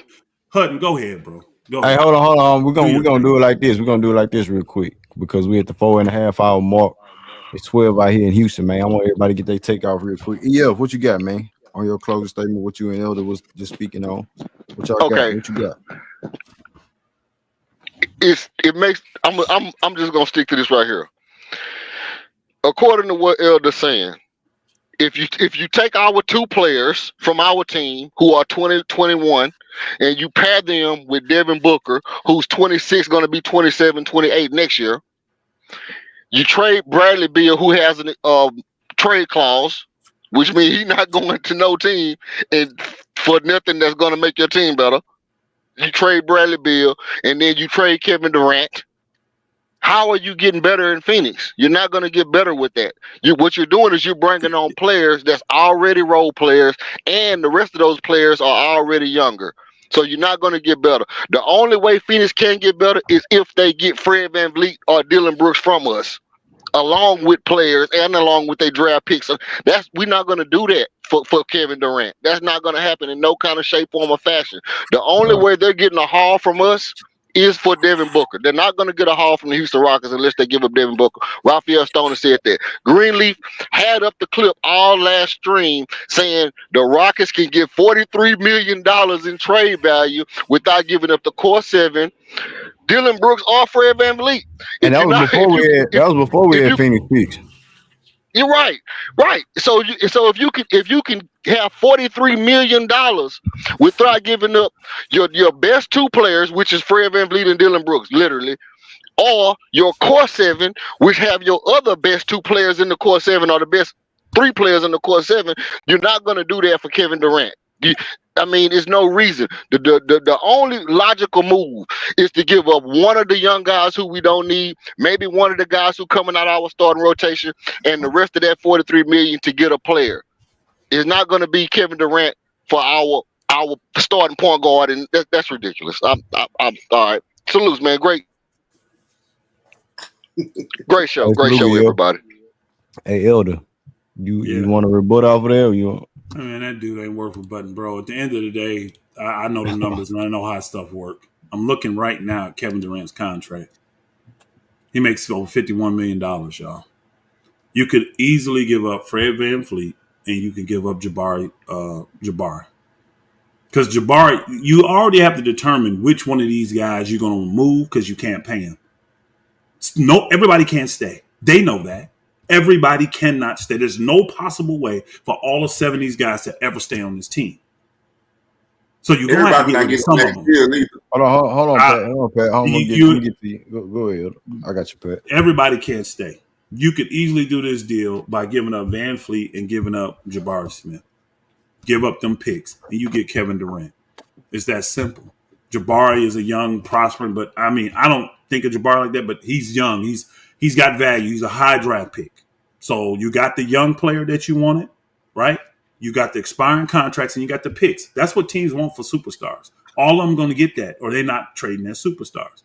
Hutton, go ahead, bro. Go hey, ahead. hold on. We're Do gonna your we're gonna thing. do it like this. We're gonna do it like this real quick because we're at the 4.5 hour mark. It's 12 out here in Houston, man. I want everybody to get their take off real quick. Yeah, what you got, man? On your closing statement, what you and Elder was just speaking on. What y'all got? Okay, What you got? it makes I'm just gonna stick to this right here. According to what Elder's saying, if you take our two players from our team who are 2021 and you pair them with Devin Booker, who's 26, going to be 27, 28 next year, you trade Bradley Beal, who has a trade clause, which means he's not going to no team and for nothing that's going to make your team better. You trade Bradley Beal, and then you trade Kevin Durant. How are you getting better in Phoenix? You're not going to get better with that. What you're doing is you're bringing on players that's already role players, and the rest of those players are already younger. So you're not going to get better. The only way Phoenix can get better is if they get Fred VanVleet or Dylan Brooks from us, along with players and along with their draft picks. So we're not going to do that for Kevin Durant. That's not going to happen in no kind of shape, form, or fashion. The only Right. way they're getting a haul from us is for Devin Booker. They're not going to get a haul from the Houston Rockets unless they give up Devin Booker. Raphael Stone has said that. Greenleaf had up the clip all last stream saying the Rockets can get $43 million in trade value without giving up the core seven, Dylan Brooks or Fred VanVleet. And If that you're was not, before we had if you Phoenix Peaks. You're right, right. So if you can have $43 million without giving up your best two players, which is Fred VanVleet and Dylan Brooks, literally, or your core seven, which have your other best two players in the core seven or the best three players in the core seven, you're not going to do that for Kevin Durant. I mean, there's no reason. The only logical move is to give up one of the young guys who we don't need, maybe one of the guys who coming out of our starting rotation, and the rest of that 43 million to get a player. It's not going to be Kevin Durant for our starting point guard, and that's ridiculous. I'm all right. Salutes, man. Great show. Hey, Great salute, show, yo. everybody. Hey, Elder, you Yeah. want to rebut off of there? Or you? I mean, that dude ain't worth a button, bro. At the end of the day, I know the numbers and I know how stuff work. I'm looking right now at Kevin Durant's contract. He makes over $51 million, y'all. You could easily give up Fred VanVleet and you can give up Jabari. Because Jabari, you already have to determine which one of these guys you're going to remove because you can't pay him. No, everybody can't stay. They know that. Everybody cannot stay. There's no possible way for all of 7 of these guys to ever stay on this team. So you're going to have to Everybody get not rid of getting some of that them. deal either. Hold on, Pat. Hold on, Pat. Hold on, let me get to you. Go ahead. I got you, Pat. Everybody can't stay. You could easily do this deal by giving up Van Fleet and giving up Jabari Smith. Give up them picks, and you get Kevin Durant. It's that simple. Jabari is a young, prospering, but I mean, I don't think of Jabari like that, but he's young. He's got value. He's a high draft pick. So you got the young player that you wanted, right? You got the expiring contracts and you got the picks. That's what teams want for superstars. All of them going to get that, or they're not trading as superstars.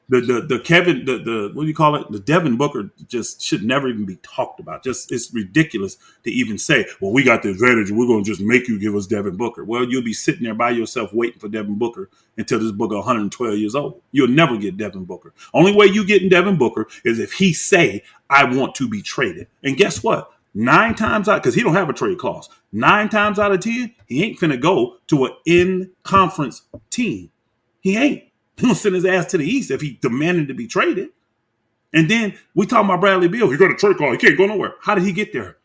The Kevin the what do you call it? The Devin Booker just should never even be talked about. Just it's ridiculous to even say, well, we got the advantage. We're gonna just make you give us Devin Booker. Well, you'll be sitting there by yourself waiting for Devin Booker until this Booker 112 years old. You'll never get Devin Booker. Only way you getting Devin Booker is if he say, I want to be traded. And guess what? 9 times out, because he don't have a trade clause. 9 times out of 10, he ain't finna go to an in-conference team. He ain't. He'll send his ass to the East if he demanded to be traded. And then we talking about Bradley Beal. He got a trade clause. He can't go nowhere. How did he get there?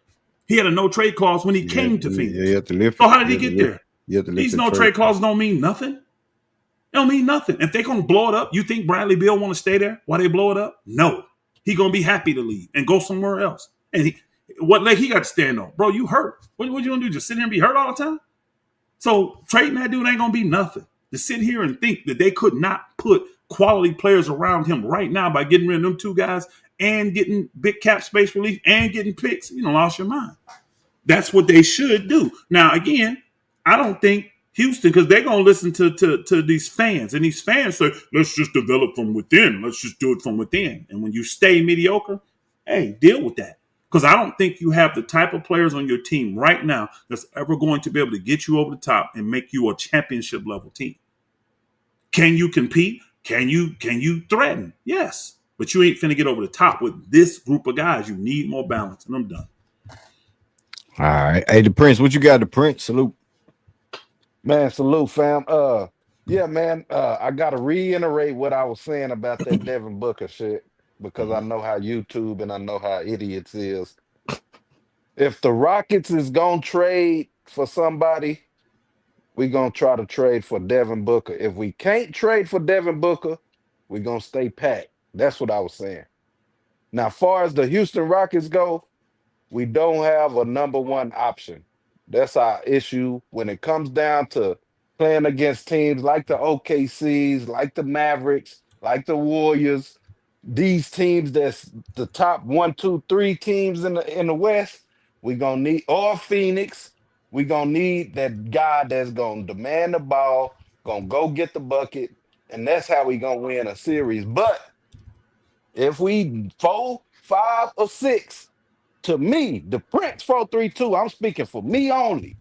He had a no trade clause when he came to Phoenix. Yeah, you have to lift so it. how did he get there? You have to lift These the no trade clauses don't mean nothing. They don't mean nothing. If they're going to blow it up, you think Bradley Beal want to stay there while they blow it up? No. He going to be happy to leave and go somewhere else. And what leg he got to stand on? Bro, you hurt. What you going to do? Just sit here and be hurt all the time? So trading that dude ain't going to be nothing. To sit here and think that they could not put quality players around him right now by getting rid of them 2 guys and getting big cap space relief and getting picks, you know, lost your mind. That's what they should do. Now, again, I don't think Houston, because they're going to listen to these fans, and these fans say, let's just develop from within. Let's just do it from within. And when you stay mediocre, hey, deal with that. Because I don't think you have the type of players on your team right now that's ever going to be able to get you over the top and make you a championship level team. Can you compete? Can you threaten? Yes. But you ain't finna get over the top with this group of guys. You need more balance. And I'm done. All right. Hey, the Prince, what you got? The Prince, salute. Man, salute, fam. Yeah, man. I gotta reiterate what I was saying about that Devin Booker shit because I know how YouTube and I know how idiots is. If the Rockets is gonna trade for somebody, we gonna try to trade for Devin Booker. If we can't trade for Devin Booker, we gonna stay packed. That's what I was saying. Now, far as the Houston Rockets go, we don't have a number 1 option. That's our issue when it comes down to playing against teams like the OKCs, like the Mavericks, like the Warriors. These teams that's the top 1, 2, 3 teams in the West. We gonna need or Phoenix. We gonna need that guy that's gonna demand the ball, gonna go get the bucket, and that's how we gonna win a series. But if we 4, 5, or 6. To me, the Prince 432, I'm speaking for me only.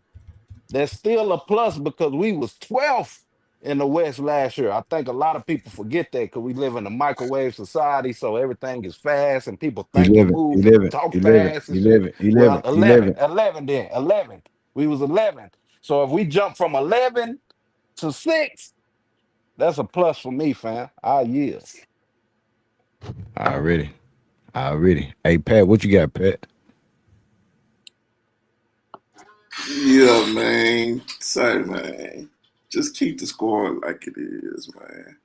That's still a plus because we was 12th in the West last year. I think a lot of people forget that because we live in a microwave society, so everything is fast and people think and 11, move and 11, talk 11, fast and shit. 11, Well, 11, 11, 11. 11 then, 11. We was 11. So if we jump from 11 to 6, That's a plus for me, fam. I yield. Already. Hey, Pat, what you got, Pat? Yeah, man. Say, man. Just keep the score like it is, man.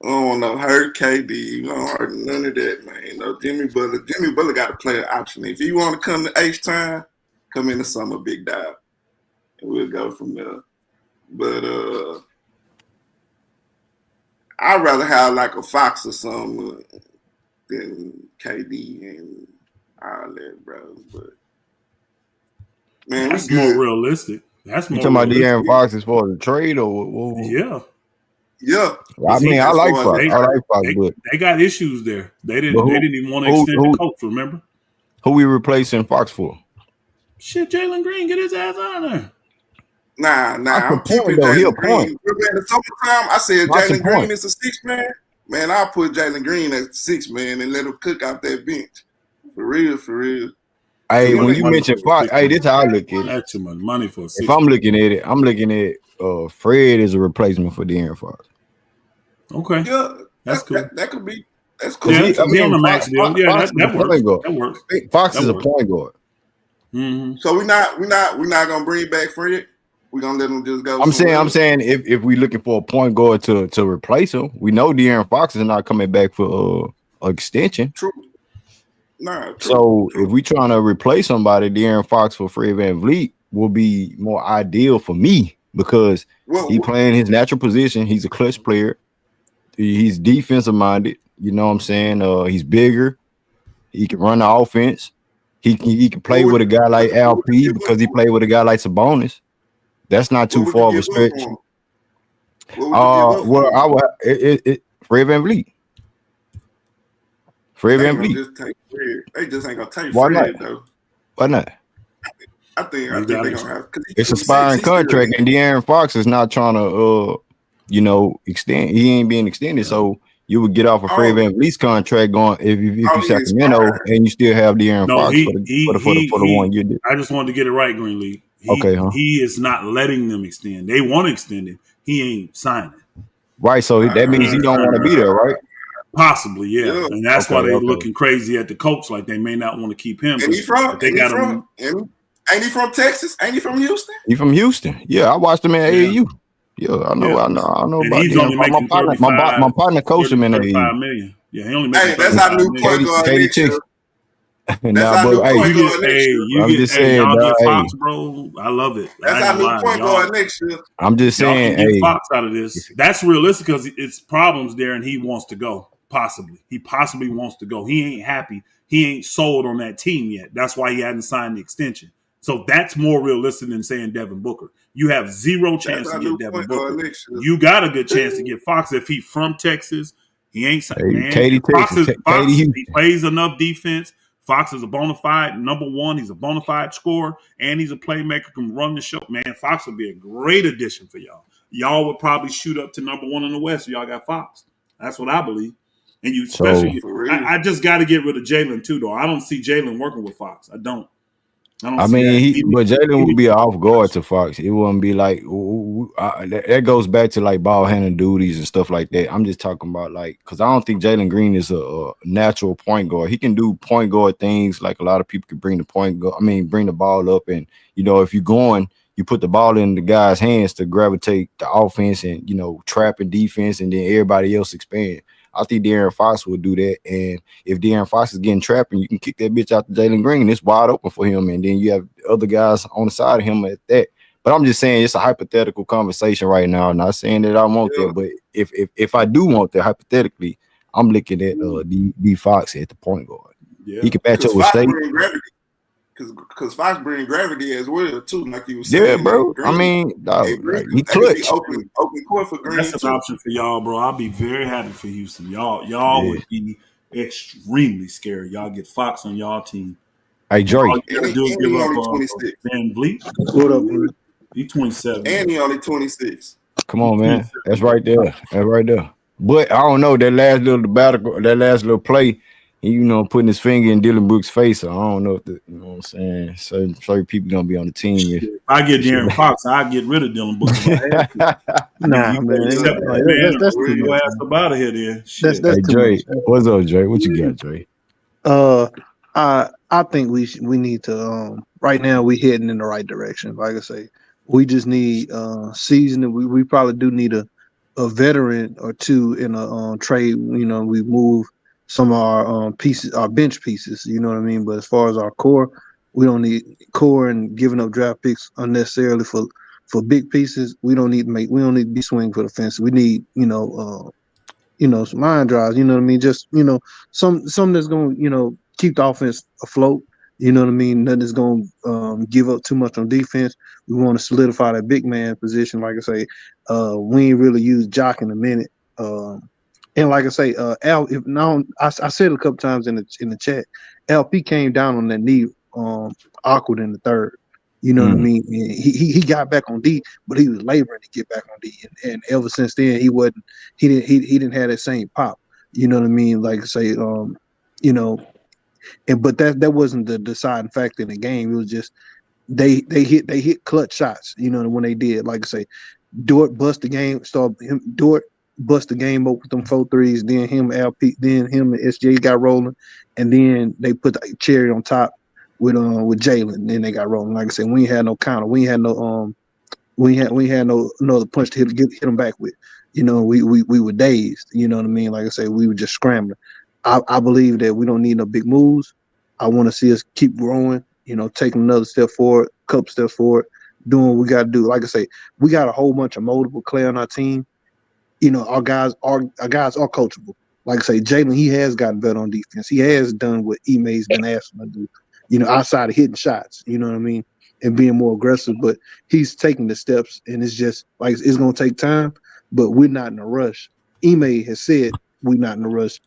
I don't want no hurt KD. We don't hurt none of that, man. No Jimmy Butler. Jimmy Butler got to play an option. If you want to come to H-Time, come in the summer, big dog. And we'll go from there. But I'd rather have like a Fox or something than KD and all that, bro. But man, That's we more good. realistic. That's You more talking about realistic. De'Aaron Fox as far as a trade or what? Yeah. Yeah. I mean, I As like far as Fox. I like Fox, but They got issues there. They but didn't even want to extend the coach, remember? who we replacing Fox for? Shit, Jalen Green, get his ass out of there. Nah, That's the I'm keeping point, though. He a Jalen Green. point. In the summertime, I said That's the Jalen Green point. is a six man. Man, I'll put Jalen Green as 6 man and let him cook off that bench. For real, for real. Hey, Too when much you money mention for a Fox, six hey, man. this how I look at it. That's too much money for a six If I'm man. looking at it, I'm looking at Fred as a replacement for De'Aaron Fox. Okay. Yeah, That's cool. That could be. That's cool. Yeah, He on the max Fox, deal. Yeah, Fox is a that works. point guard. That works. Fox That is a works. point guard. Mm-hmm. So we're not gonna bring back Fred. We're gonna let him just go. I'm saying if we looking for a point guard to replace him, we know De'Aaron Fox is not coming back for extension. True. Nah, true. So True. if we trying to replace somebody, De'Aaron Fox for Fred VanVleet will be more ideal for me because he playing his natural position. He's a clutch player. He's defensive minded. You know what I'm saying? He's bigger. He can run the offense. He can play with a guy like LP because he played with a guy like Sabonis. That's not too far of a stretch. Well, I would Fred VanVleet. Fred VanVleet. They just ain't gonna take Why Fred not? though. Why not? I think they're gonna have. It's a expiring contract, and De'Aaron Fox is not trying to, extend. He ain't being extended, so you would get off a Fred VanVleet's contract going if you Sacramento and you still have De'Aaron Fox for the 1 year. I just wanted to get it right, Greenleaf. He is not letting them extend. They want to extend it. He ain't signing. Right, so that means he don't want to be there, right? Possibly, yeah. And that's why they're looking crazy at the coach, like they may not want to keep him. And he from? Ain't he from Texas? Ain't he from Houston? He from Houston. Yeah, I watched him at AAU. Yeah, I know and about he's only making my partner coached him in AAU. million. Yeah, he only making. Hey, that's our new point guard next year. Nah, but I'm just saying, y'all get Fox, bro. I love it. That's our new point guard next year. I'm just saying, get Fox out of this. That's realistic because it's problems there, and he wants to go. He possibly wants to go. He ain't happy. He ain't sold on that team yet. That's why he hadn't signed the extension. So that's more realistic than saying Devin Booker. You have zero chance to get Devin Booker. You got a good chance to get Fox if he's from Texas. He ain't man. Fox he plays enough defense. Fox is a bona fide number one. He's a bona fide scorer, and he's a playmaker, can run the show. Man, Fox would be a great addition for y'all. Y'all would probably shoot up to number one in the West if y'all got Fox. That's what I believe. And you especially, I just got to get rid of Jalen too, though. I don't see Jalen working with Fox. I don't. But Jalen would be an off guard to Fox. It wouldn't be like that goes back to like ball handling duties and stuff like that. I'm just talking about because I don't think Jalen Green is a natural point guard. He can do point guard things like a lot of people can bring the bring the ball up, and if you're going, you put the ball in the guy's hands to gravitate the offense and trap and defense, and then everybody else expand. I think De'Aaron Fox will do that. And if De'Aaron Fox is getting trapped, and you can kick that bitch out to Jalen Green, it's wide open for him. And then you have other guys on the side of him at that. But I'm just saying it's a hypothetical conversation right now. I'm not saying that I want that, but if I do want that hypothetically, I'm looking at D Fox at the point guard. Yeah. He can match up with State. Because Fox brings gravity as well too, like you were saying. Yeah, bro. Green, I mean, he clutch. Open court for Green. That's an option for y'all, bro. I'll be very happy for Houston. Y'all would be extremely scary. Y'all get Fox on y'all team. Hey, Drake. All you gotta do is give up 26. VanVleet. What up, man? He 27. And he only 26. Come on, man. That's right there. But I don't know that last little play. he, putting his finger in Dylan Brooks' face. So I don't know if what I'm saying. Certain people gonna be on the team If I get if shit De'Aaron Fox, I'd get rid of Dylan Brooks if I had to. like. And then Nah, you play man, yourself, like, man, and that's too roll much, your ass man. up out of here then. That's Shit. that's Hey too much. Dre, what's up, Dre? What you got, Dre? Uh, I think we need to right now we heading in the right direction. Like I say, we just need seasoning. We probably do need a veteran or two in a trade. We move some of our pieces, our bench pieces. You know what I mean. But as far as our core, we don't need core and giving up draft picks unnecessarily for big pieces. We don't need to make. We don't need to be swinging for the fence. We need some line drives, you know what I mean? Just, some that's going to, keep the offense afloat. You know what I mean? Nothing that's going to give up too much on defense. We want to solidify that big man position. Like I say, we ain't really used Jock in a minute. And like I say, Al, if now I said it a couple times in the chat, LP came down on that knee awkward in the third. You know what I Mm. mean? And he got back on D, but he was laboring to get back on D. And ever since then he didn't have that same pop. You know what I mean? Like I say, you know, but that wasn't the deciding factor in the game. It was just they hit clutch shots, when they did. Like I say, Dort bust the game, Dort bust the game up with them 4 threes, then him and SJ got rolling, and then they put the cherry on top with Jalen, then they got rolling. Like I said, we ain't had no counter. We ain't had no we had no other punch to hit them back with. We were dazed. You know what I mean? Like I say, we were just scrambling. I believe that we don't need no big moves. I want to see us keep growing. Taking another step forward, couple steps forward, doing what we got to do. Like I say, we got a whole bunch of moldable clay on our team. Our guys are coachable. Like I say, Jalen, he has gotten better on defense. He has done what Ime's been asking him to do. Outside of hitting shots. You know what I mean, and being more aggressive. But he's taking the steps, and it's just like it's gonna take time. But we're not in a rush. Ime has said we're not in a rush.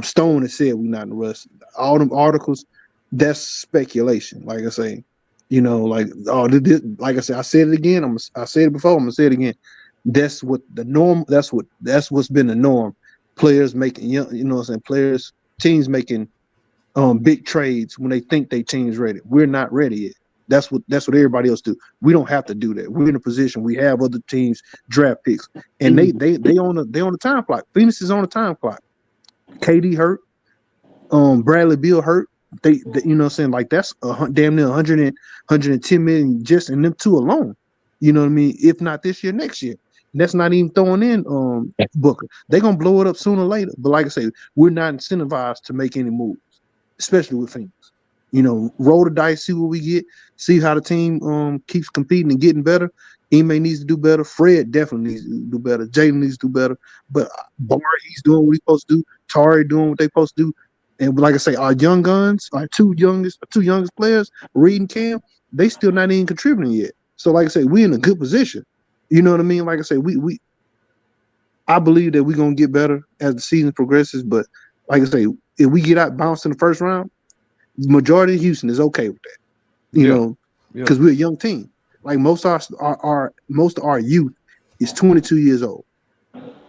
Stone has said we're not in a rush. All them articles, that's speculation. Like I say, like I said, I said it again. I said it before. I'm gonna say it again. That's what the norm. That's what's been the norm. Players making players, teams making big trades when they think they team's ready. We're not ready yet. That's what everybody else do. We don't have to do that. We're in a position. We have other teams draft picks, and they on the time clock. Phoenix is on the time clock. KD hurt. Bradley Beal hurt. They you know what I'm saying, like that's damn near 110 million just in them two alone. You know what I mean? If not this year, next year. And that's not even throwing in Booker. They're gonna blow it up sooner or later. But like I say, we're not incentivized to make any moves, especially with Phoenix. Roll the dice, see what we get, see how the team keeps competing and getting better. Ime needs to do better. Fred definitely needs to do better. Jalen needs to do better. But Bar, he's doing what he's supposed to do. Tari doing what they're supposed to do. And like I say, our young guns, our two youngest players, Reed and Cam, they still not even contributing yet. So like I say, we're in a good position. You know what I mean? Like I say, I believe that we're gonna get better as the season progresses. But like I say, if we get out bounced in the first round, the majority of Houston is okay with that. Because we're a young team. Like most of our youth is 22 years old.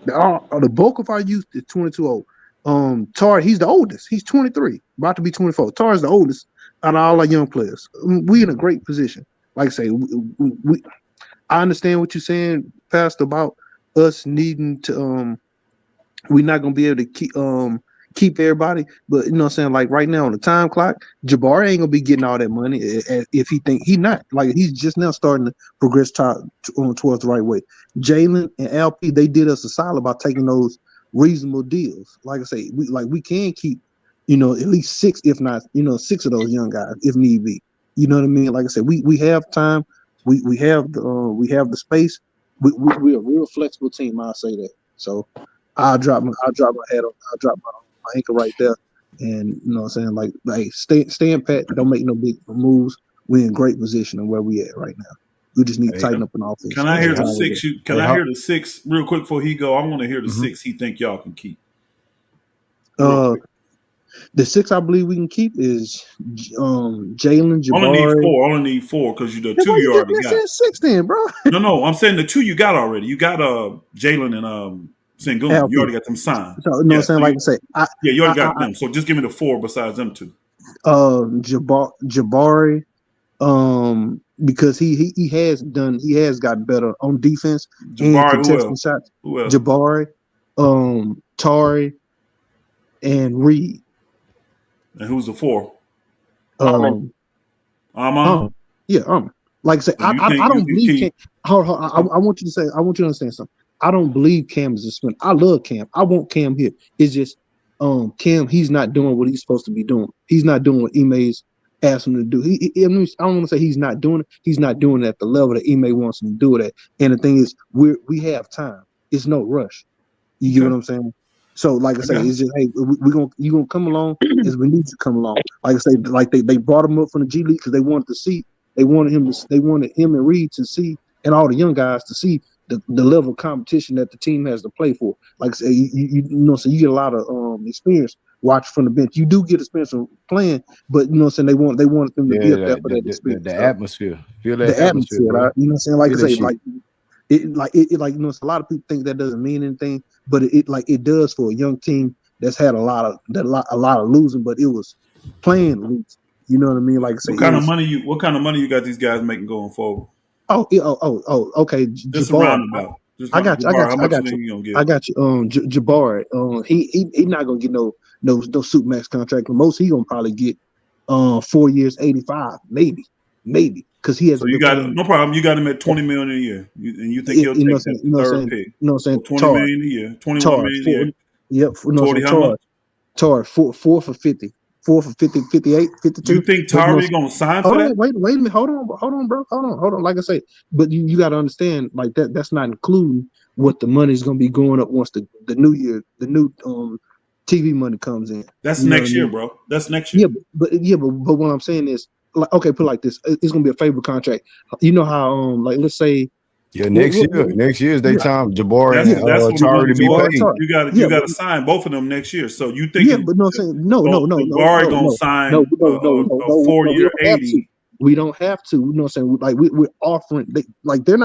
The bulk of our youth is 22 old. Tar, he's the oldest. He's 23, about to be 24. Tar is the oldest out of all our young players. We in a great position. Like I say, I understand what you're saying, Pastor, about us needing to we're not gonna be able to keep everybody, but you know what I'm saying, like right now on the time clock, Jabari ain't gonna be getting all that money if he think he not. Like he's just now starting to progress towards the right way. Jalen and LP, they did us a solid by taking those reasonable deals. Like I say, we can keep, at least six, if not, six of those young guys if need be. You know what I mean? Like I said, we have time, we have the space. We're a real flexible team, I'll say that. So I'll drop my anchor right there, and you know what I'm saying, like staying pat, don't make no big moves. We're in great position of where we at right now. We just need to tighten up an offense. Can I hear the how- six? Can hey, I how- hear the six real quick before he go? I want to hear the Mhm. six he think y'all can keep. Real Uh, quick. the six I believe we can keep is Jalen, Only need Jabari. four. Only need four because the Then two why you you already just got. said six then, bro? No, I'm saying the two you got already. You got Jalen and Sengun. You LP. already got them signed. So you know what I'm saying? Like I say, you already got them. So just give me the 4 besides them 2. Jabari, because he has gotten better on defense and Jabari, who contesting else? shots. Who else? Jabari, Tari, and Reed. And who's the 4? Um, Amon. yeah, like I say, So I don't believe Cam. Keith? Hold, I want you to say, I want you to understand something. I don't believe Cam is a spin. I love Cam. I want Cam here. It's just, Cam, he's not doing what he's supposed to be doing. He's not doing what Ime's asked him to do. I don't want to say he's not doing it. He's not doing it at the level that Ime wants him to do it at. And the thing is, we have time. It's no rush. You get what I'm saying? So, like I say, it's just, hey, you gonna come along as we need you to come along. Like I say, like they brought him up from the G League because they wanted to see, they wanted him and Reed to see, and all the young guys to see the level of competition that the team has to play for. Like I say, you know, so you get a lot of experience watching from the bench. You do get experience from playing, but you know what I'm saying, they wanted them to be up there for that experience. The atmosphere. Feel that the atmosphere, bro. you know what I'm saying? Like Feel I say, that shit. like you know, a lot of people think that doesn't mean anything, but it does for a young team that's had a lot of losing, but it was playing losing. You know what I mean? Like I say, What kind of money you got these guys making going forward? Okay, Just a Jabbar. roundabout. I got you. Jabbar, how much you think you gonna get? I got you. Jabbar. He not gonna get no super max contract. The most he gonna probably get 4 years, 85, maybe, because he hasn't So you been got playing. no problem. You got him at 20 million a year, and you think he'll You know take what I'm saying? that third pick? You know what I'm saying? 20 million a year, 21 million a year. Yep. You know what I'm 40 saying? how much? Tar, four for 50. 4 for 50, 58, 52. You think But you know, Tari gonna sign hold for on, that? wait a minute. Hold on, bro. Hold on. Like I say, but you got to understand, like that's not including what the money's gonna be going up once the new year, the new TV money comes in. That's You know what I next year, mean? bro. That's next year. But what I'm saying is, like, okay, put it like this: it's gonna be a favorable contract. You know how like let's say, Yeah, next year is their time. Jabbar That's and when the Tari to money's be going. paid. You got to sign both of them next year. So you Yeah, thinking but no, I'm saying no, Jabari gonna sign a 4 we year don't have to. 80? We don't have to. You know what I'm saying? Like we're offering, they're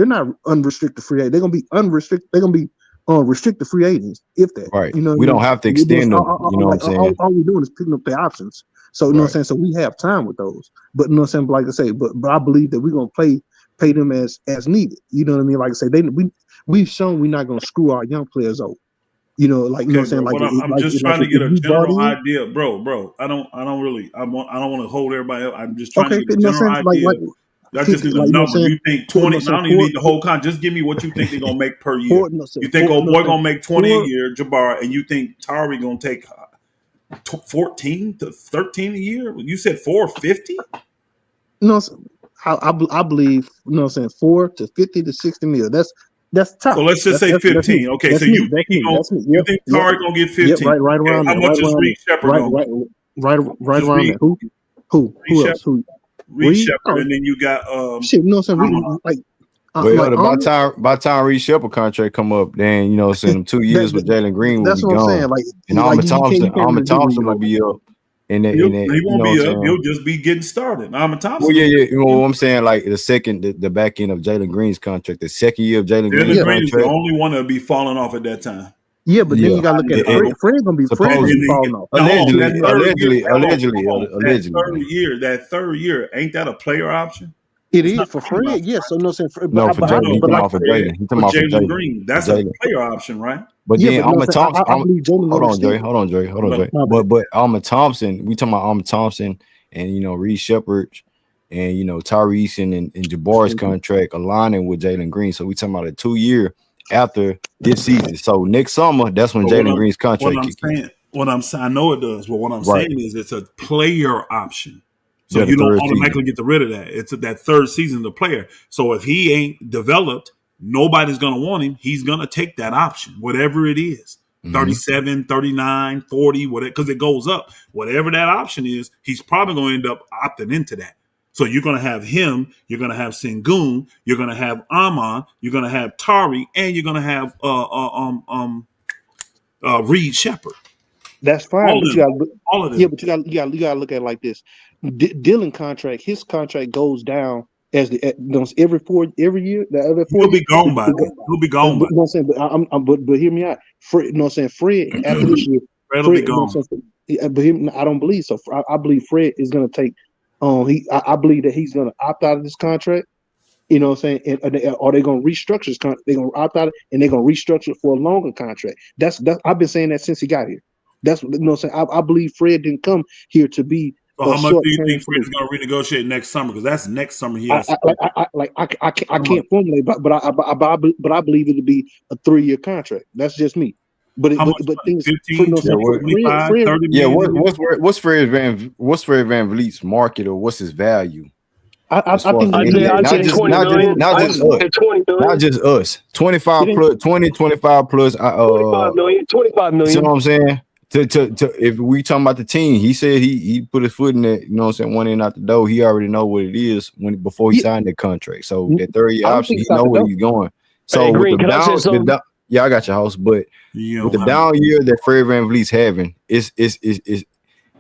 not unrestricted free agents. They're gonna be unrestricted. They're gonna be restricted free agents, if that. Right. You know what We I mean? don't have to We're doing, extend them. You know what I'm saying? all we're doing is picking up their options. So you know what I'm Right. saying? So we have time with those. But you know what I'm saying? Like I say, but I believe that we're gonna pay them as needed. You know what I mean? Like I say, we've shown we're not gonna screw our young players over. You know, like you know Okay, what I'm saying? bro. Like I'm just trying to if get a you bought general in, idea, bro. I don't want to hold everybody up. I'm just trying to okay, get you a know what general I'm saying? I just need a Like you know what I'm number. saying? You think You know 20? what I'm And I saying? don't even need the whole con. Just give me what you think they're gonna make per year. You think You old know what boy I'm saying? gonna make 20 a year, Jabbar, and you think Tari gonna take 14 to 13 a year? You said 450. You know what I'm saying? I believe, you know what I'm saying, 4 to 50 to 60 mil. That's So top. let's just say That's me. 15. Okay, so That's you me. think he gonna? That's me. You think Yep. Tari gonna get Yep. 15? Right Okay, around how there. much Right is around Reed there. Shepard gonna get? Right Just around Reed, there. Who? Reed Who else? Shepard, Who? Reed Reed? Shepard, Oh, and then you got shit. You know what I'm saying? Amon. Well, Arnold. by time Reed Shepard contract come up, then you know, send them 2 years with Jalen Green will be That's what I'm saying. gone, Like, and Armin you can't really do Reed Will like that. be up, He you won't know what I'm be up. saying. He'll just be getting started. Armin Well, Thompson will yeah, be you know what I'm saying. Like the back end of Jalen Green's contract, the second year of Jalen Green's Jalen Green is the contract. only one that'll be falling off at that time. Yeah, but then Yeah, you gotta look at it. Uh, Fred gonna be supposedly, falling off. Hold on, that third year. That third year, ain't that a player option? It It's not is for a team Fred, option, yes. right? So no saying, no, for No, Jalen. He no, talking like not about for Fred. Jalen. He talking For about for Jalen Jalen. Green, For that's a Jalen. player option, right? But yeah, then but no Alma saying Thompson, I believe Jalen hold gonna on, Dre, extend. hold on, Dre, But My bad. But Alma Thompson, we talking about Alma Thompson and you know Reed Shepard and you know Tyrese and Jabbar's contract aligning with Jalen Green. So we talking about a 2 year after this season. So next summer, that's when what Jalen Green's what contract I'm kick in. saying, I know it does, but what I'm Right. saying is it's a player option. So Yeah, the you don't third automatically season. get rid of that. It's that third season of the player. So if he ain't developed, nobody's going to want him. He's going to take that option, whatever it is. Mm-hmm. 37, 39, 40, whatever, because it goes up. Whatever that option is, he's probably going to end up opting into that. So you're going to have him, you're going to have Sengun, you're going to have Amon, you're going to have Tari, and you're going to have Reed Shepard. That's fine, All of but you them. got All of yeah, them. but you got to look at it like this. Dylan contract, his contract goes down as every year, the other 4 He'll be years. gone by then. He'll be gone by You know what I'm saying? But hear me out. Fred, you know what I'm saying? Fred, after then. this year, Fred will Fred, be you know what gone. I'm saying? Yeah, but I don't believe so. I believe Fred is going to take. I believe that he's going to opt out of this contract. You know what I'm saying? And are they going to restructure his contract? They're going to opt out and they're going to restructure it for a longer contract. That's I've been saying that since he got here. That's you know what I'm saying. I believe Fred didn't come here to be So a how much do you short-term think Fred is solution. going to renegotiate next summer? Because that's next summer he I, has to I, pay. I How much? can't formulate, but I believe it'll be a 3-year contract. That's just me. How much But money? things, you 15, know, what Yeah, I'm 20, what? saying 25, Fred, 30 Yeah, million a year? what's Fred Van Vliet's market or what's his value as I far as think the he NBA? makes I'd Not say just 20 $20 not just million. million not I'd just more than us, say 20 not million. just us. it 25 ain't. plus 25 plus. 25 million. 25 You see million. what I'm saying? To if we talking about the team, he said he put his foot in that, you know what I'm saying, one in out the door. He already know what it is before he Yeah, signed that contract. So that 3rd-year I don't option, think he it's out know the where door. he's going. Hey, So with Green, can I say something? yeah, I got your house, but You with the don't have down year that Fred Van VanVleet's having, is the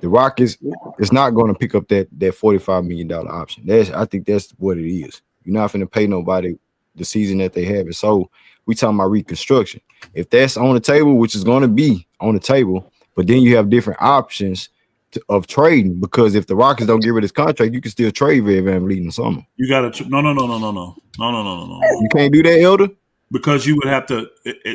Rockets is not going to pick up that $45 million option. I think that's what it is. You're not going to pay nobody the season that they have it. So we talking about reconstruction. If that's on the table, which is going to be on the table, but then you have different options of trading, because if the Rockets don't get rid of his contract, you can still trade Fred VanVleet in the summer. You got to no. You can't do that, Elder. Because you would have to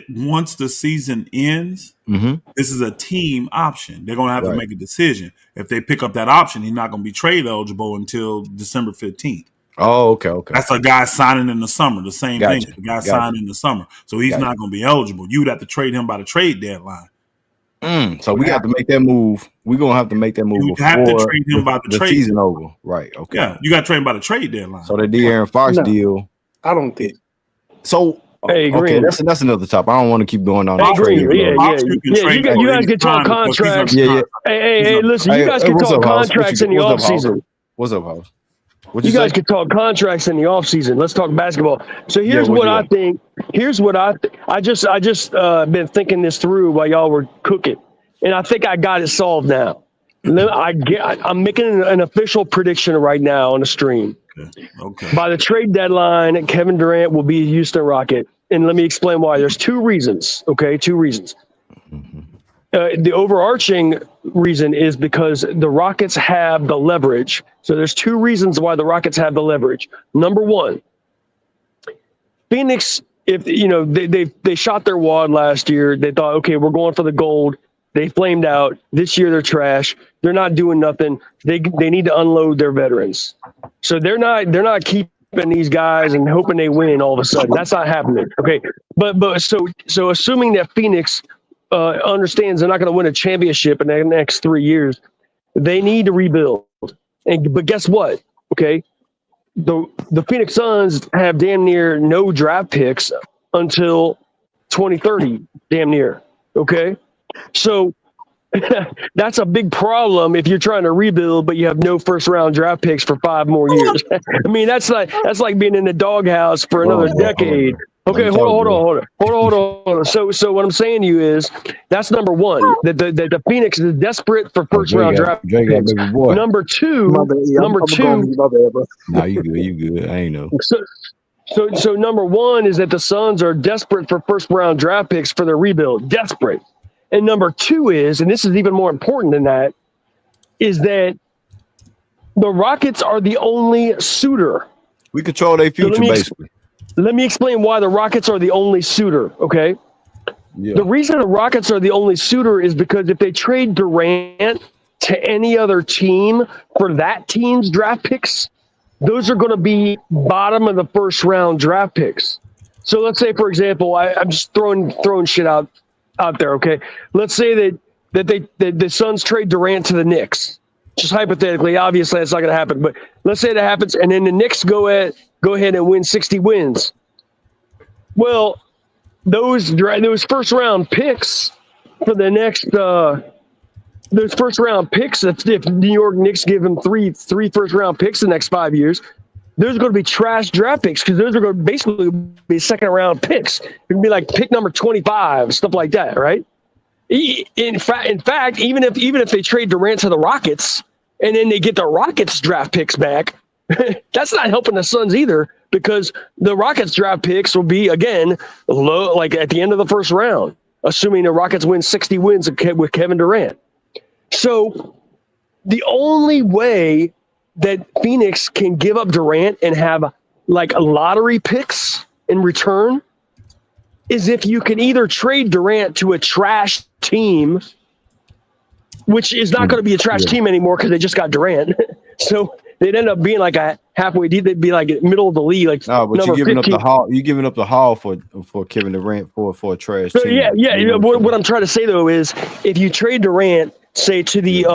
once the season ends. Mm-hmm. This is a team option. They're going to have to Right. make a decision. If they pick up that option, he's not going to be trade eligible until December 15th. Oh, okay. That's a guy signing in the summer. The same thing. Gotcha. The guy signing in the summer. So he's not going to be eligible. You would have to trade him by the trade deadline. So we have to make that move. We're going to have to make that move You have to before trade him by the trade season deadline. over. Right. Okay. Yeah, you got to trade him by the trade deadline. So the De'Aaron Fox No, deal. I don't think. So Hey, okay, Green. that's another topic. I don't want to keep going on. Hey, this Green. trade, bro. Fox, you can trade You for guys any can talk time because he's contracts. under Yeah. contract. Hey, listen, you guys can what's talk up, House? contracts in the What's up, House? offseason. What's up, House? What You you guys say? can talk contracts in the offseason. Let's talk basketball. So Yeah, here's what what you I got? think. Here's what I just been thinking this through while y'all were cooking, and I think I got it solved now. I'm making an official prediction right now on the stream. Okay. By the trade deadline, Kevin Durant will be a Houston Rocket, and let me explain why. There's 2 reasons. Okay, 2 reasons. The overarching reason is because the Rockets have the leverage. So there's 2 reasons why the Rockets have the leverage. Number 1, Phoenix, if you know they shot their wad last year, they thought, okay, we're going for the gold. They flamed out. This year they're trash. They're not doing nothing. They need to unload their veterans. So they're not keeping these guys and hoping they win all of a sudden. That's not happening. Okay, but so assuming that Phoenix understands they're not going to win a championship in the next 3 years, they need to rebuild. But guess what? Okay, the Phoenix Suns have damn near no draft picks until 2030, damn near. Okay, so that's a big problem if you're trying to rebuild, but you have no first round draft picks for 5 more years. I mean, that's like being in the doghouse for another decade. Okay, hold on. So what I'm saying to you is that's number 1. That the Phoenix is desperate for first round draft Jay got picks. baby boy. Number 2, My bad. Yeah, number I'm 2. going my bad, bro. Nah, you good. I ain't know. So number 1 is that the Suns are desperate for first round draft picks for their rebuild. Desperate. And number 2 is, and this is even more important than that, is that the Rockets are the only suitor. We control their future, basically. Let me explain why the Rockets are the only suitor, okay? Yeah. The reason the Rockets are the only suitor is because if they trade Durant to any other team for that team's draft picks, those are going to be bottom of the first round draft picks. So let's say, for example, I'm just throwing shit out there, okay? Let's say that the Suns trade Durant to the Knicks. Just hypothetically, obviously that's not going to happen, but let's say that happens, and then the Knicks go ahead and win 60 wins. Well, those first round picks for the next those first round picks, if New York Knicks give them three first round picks the next 5 years, those are going to be trash draft picks because those are going to basically be second round picks. It can be like pick number 25, stuff like that, right? In fact, even if they trade Durant to the Rockets and then they get the Rockets draft picks back, That's not helping the Suns either, because the Rockets draft picks will be, again, low, like at the end of the first round, assuming the Rockets win 60 wins with Kevin Durant. So the only way that Phoenix can give up Durant and have like lottery picks in return is if you can either trade Durant to a trash team, which is not going to be a trash team anymore because they just got Durant. So they'd end up being like a halfway deep. They'd be like middle of the league, like No, but number you're giving 15. up the hall. You're giving up the hall for Kevin Durant for a trash So team. yeah. What I'm trying to say though is, if you trade Durant, say to the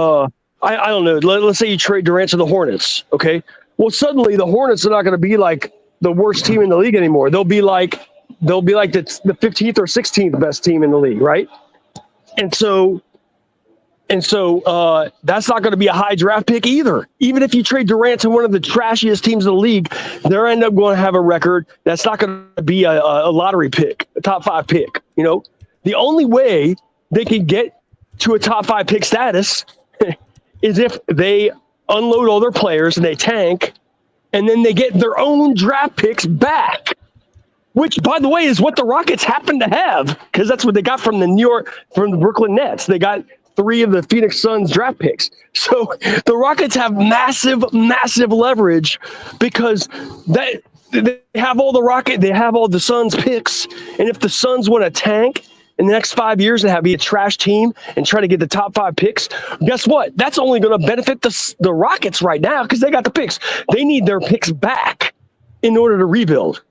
I don't know, let's say you trade Durant to the Hornets, okay? Well, suddenly the Hornets are not going to be like the worst team in the league anymore. They'll be like the 15th or 16th best team in the league, right? And so that's not going to be a high draft pick either. Even if you trade Durant to one of the trashiest teams in the league, they're end up going to have a record that's not going to be a lottery pick, a top 5 pick. You know, the only way they can get to a top 5 pick status is if they unload all their players and they tank, and then they get their own draft picks back, which, by the way, is what the Rockets happen to have, because that's what they got from the Brooklyn Nets. They got 3 of the Phoenix Suns draft picks. So the Rockets have massive leverage, because they have all the Suns picks, and if the Suns want to tank in the next 5 years and be a trash team and try to get the top 5 picks, guess what? That's only going to benefit the Rockets right now, because they got the picks. They need their picks back in order to rebuild.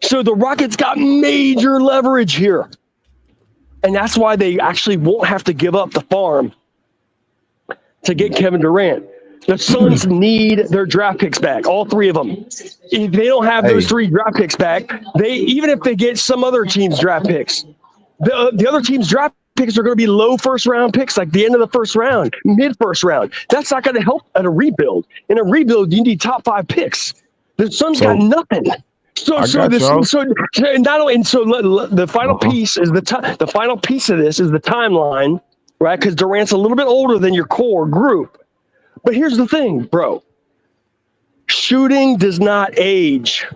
So the Rockets got major leverage here. And that's why they actually won't have to give up the farm to get Kevin Durant. The Suns need their draft picks back, all 3 of them. If they don't have those 3 draft picks back, even if they get some other team's draft picks, the other team's draft picks are going to be low first round picks, like the end of the first round, mid first round. That's not going to help at a rebuild. In a rebuild, you need top 5 picks. The Suns got nothing. The final piece is the final piece of this is the timeline, right? Because Durant's a little bit older than your core group. But here's the thing, bro. Shooting does not age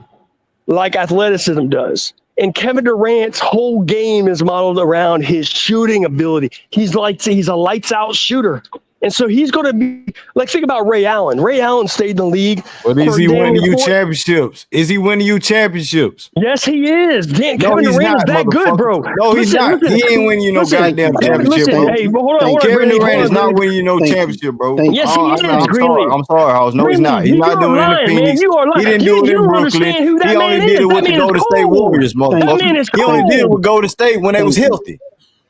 like athleticism does. And Kevin Durant's whole game is modeled around his shooting ability. He's a lights out shooter. And so he's going to be like, think about Ray Allen. Ray Allen stayed in the league. But is he winning you championships? Is he winning you championships? Yes, he is. Kevin Durant is that good, bro. No, he's not. He ain't winning you no goddamn championship, bro. Hey, hold on. Kevin Durant is not winning you no championship, bro. Yes, he is, Greenlee. I'm sorry, House. No, he's not. He's not doing it in Phoenix. He didn't do it in Brooklyn. He only did it with the Golden State Warriors, motherfucker. He only did it with Golden State when they was healthy.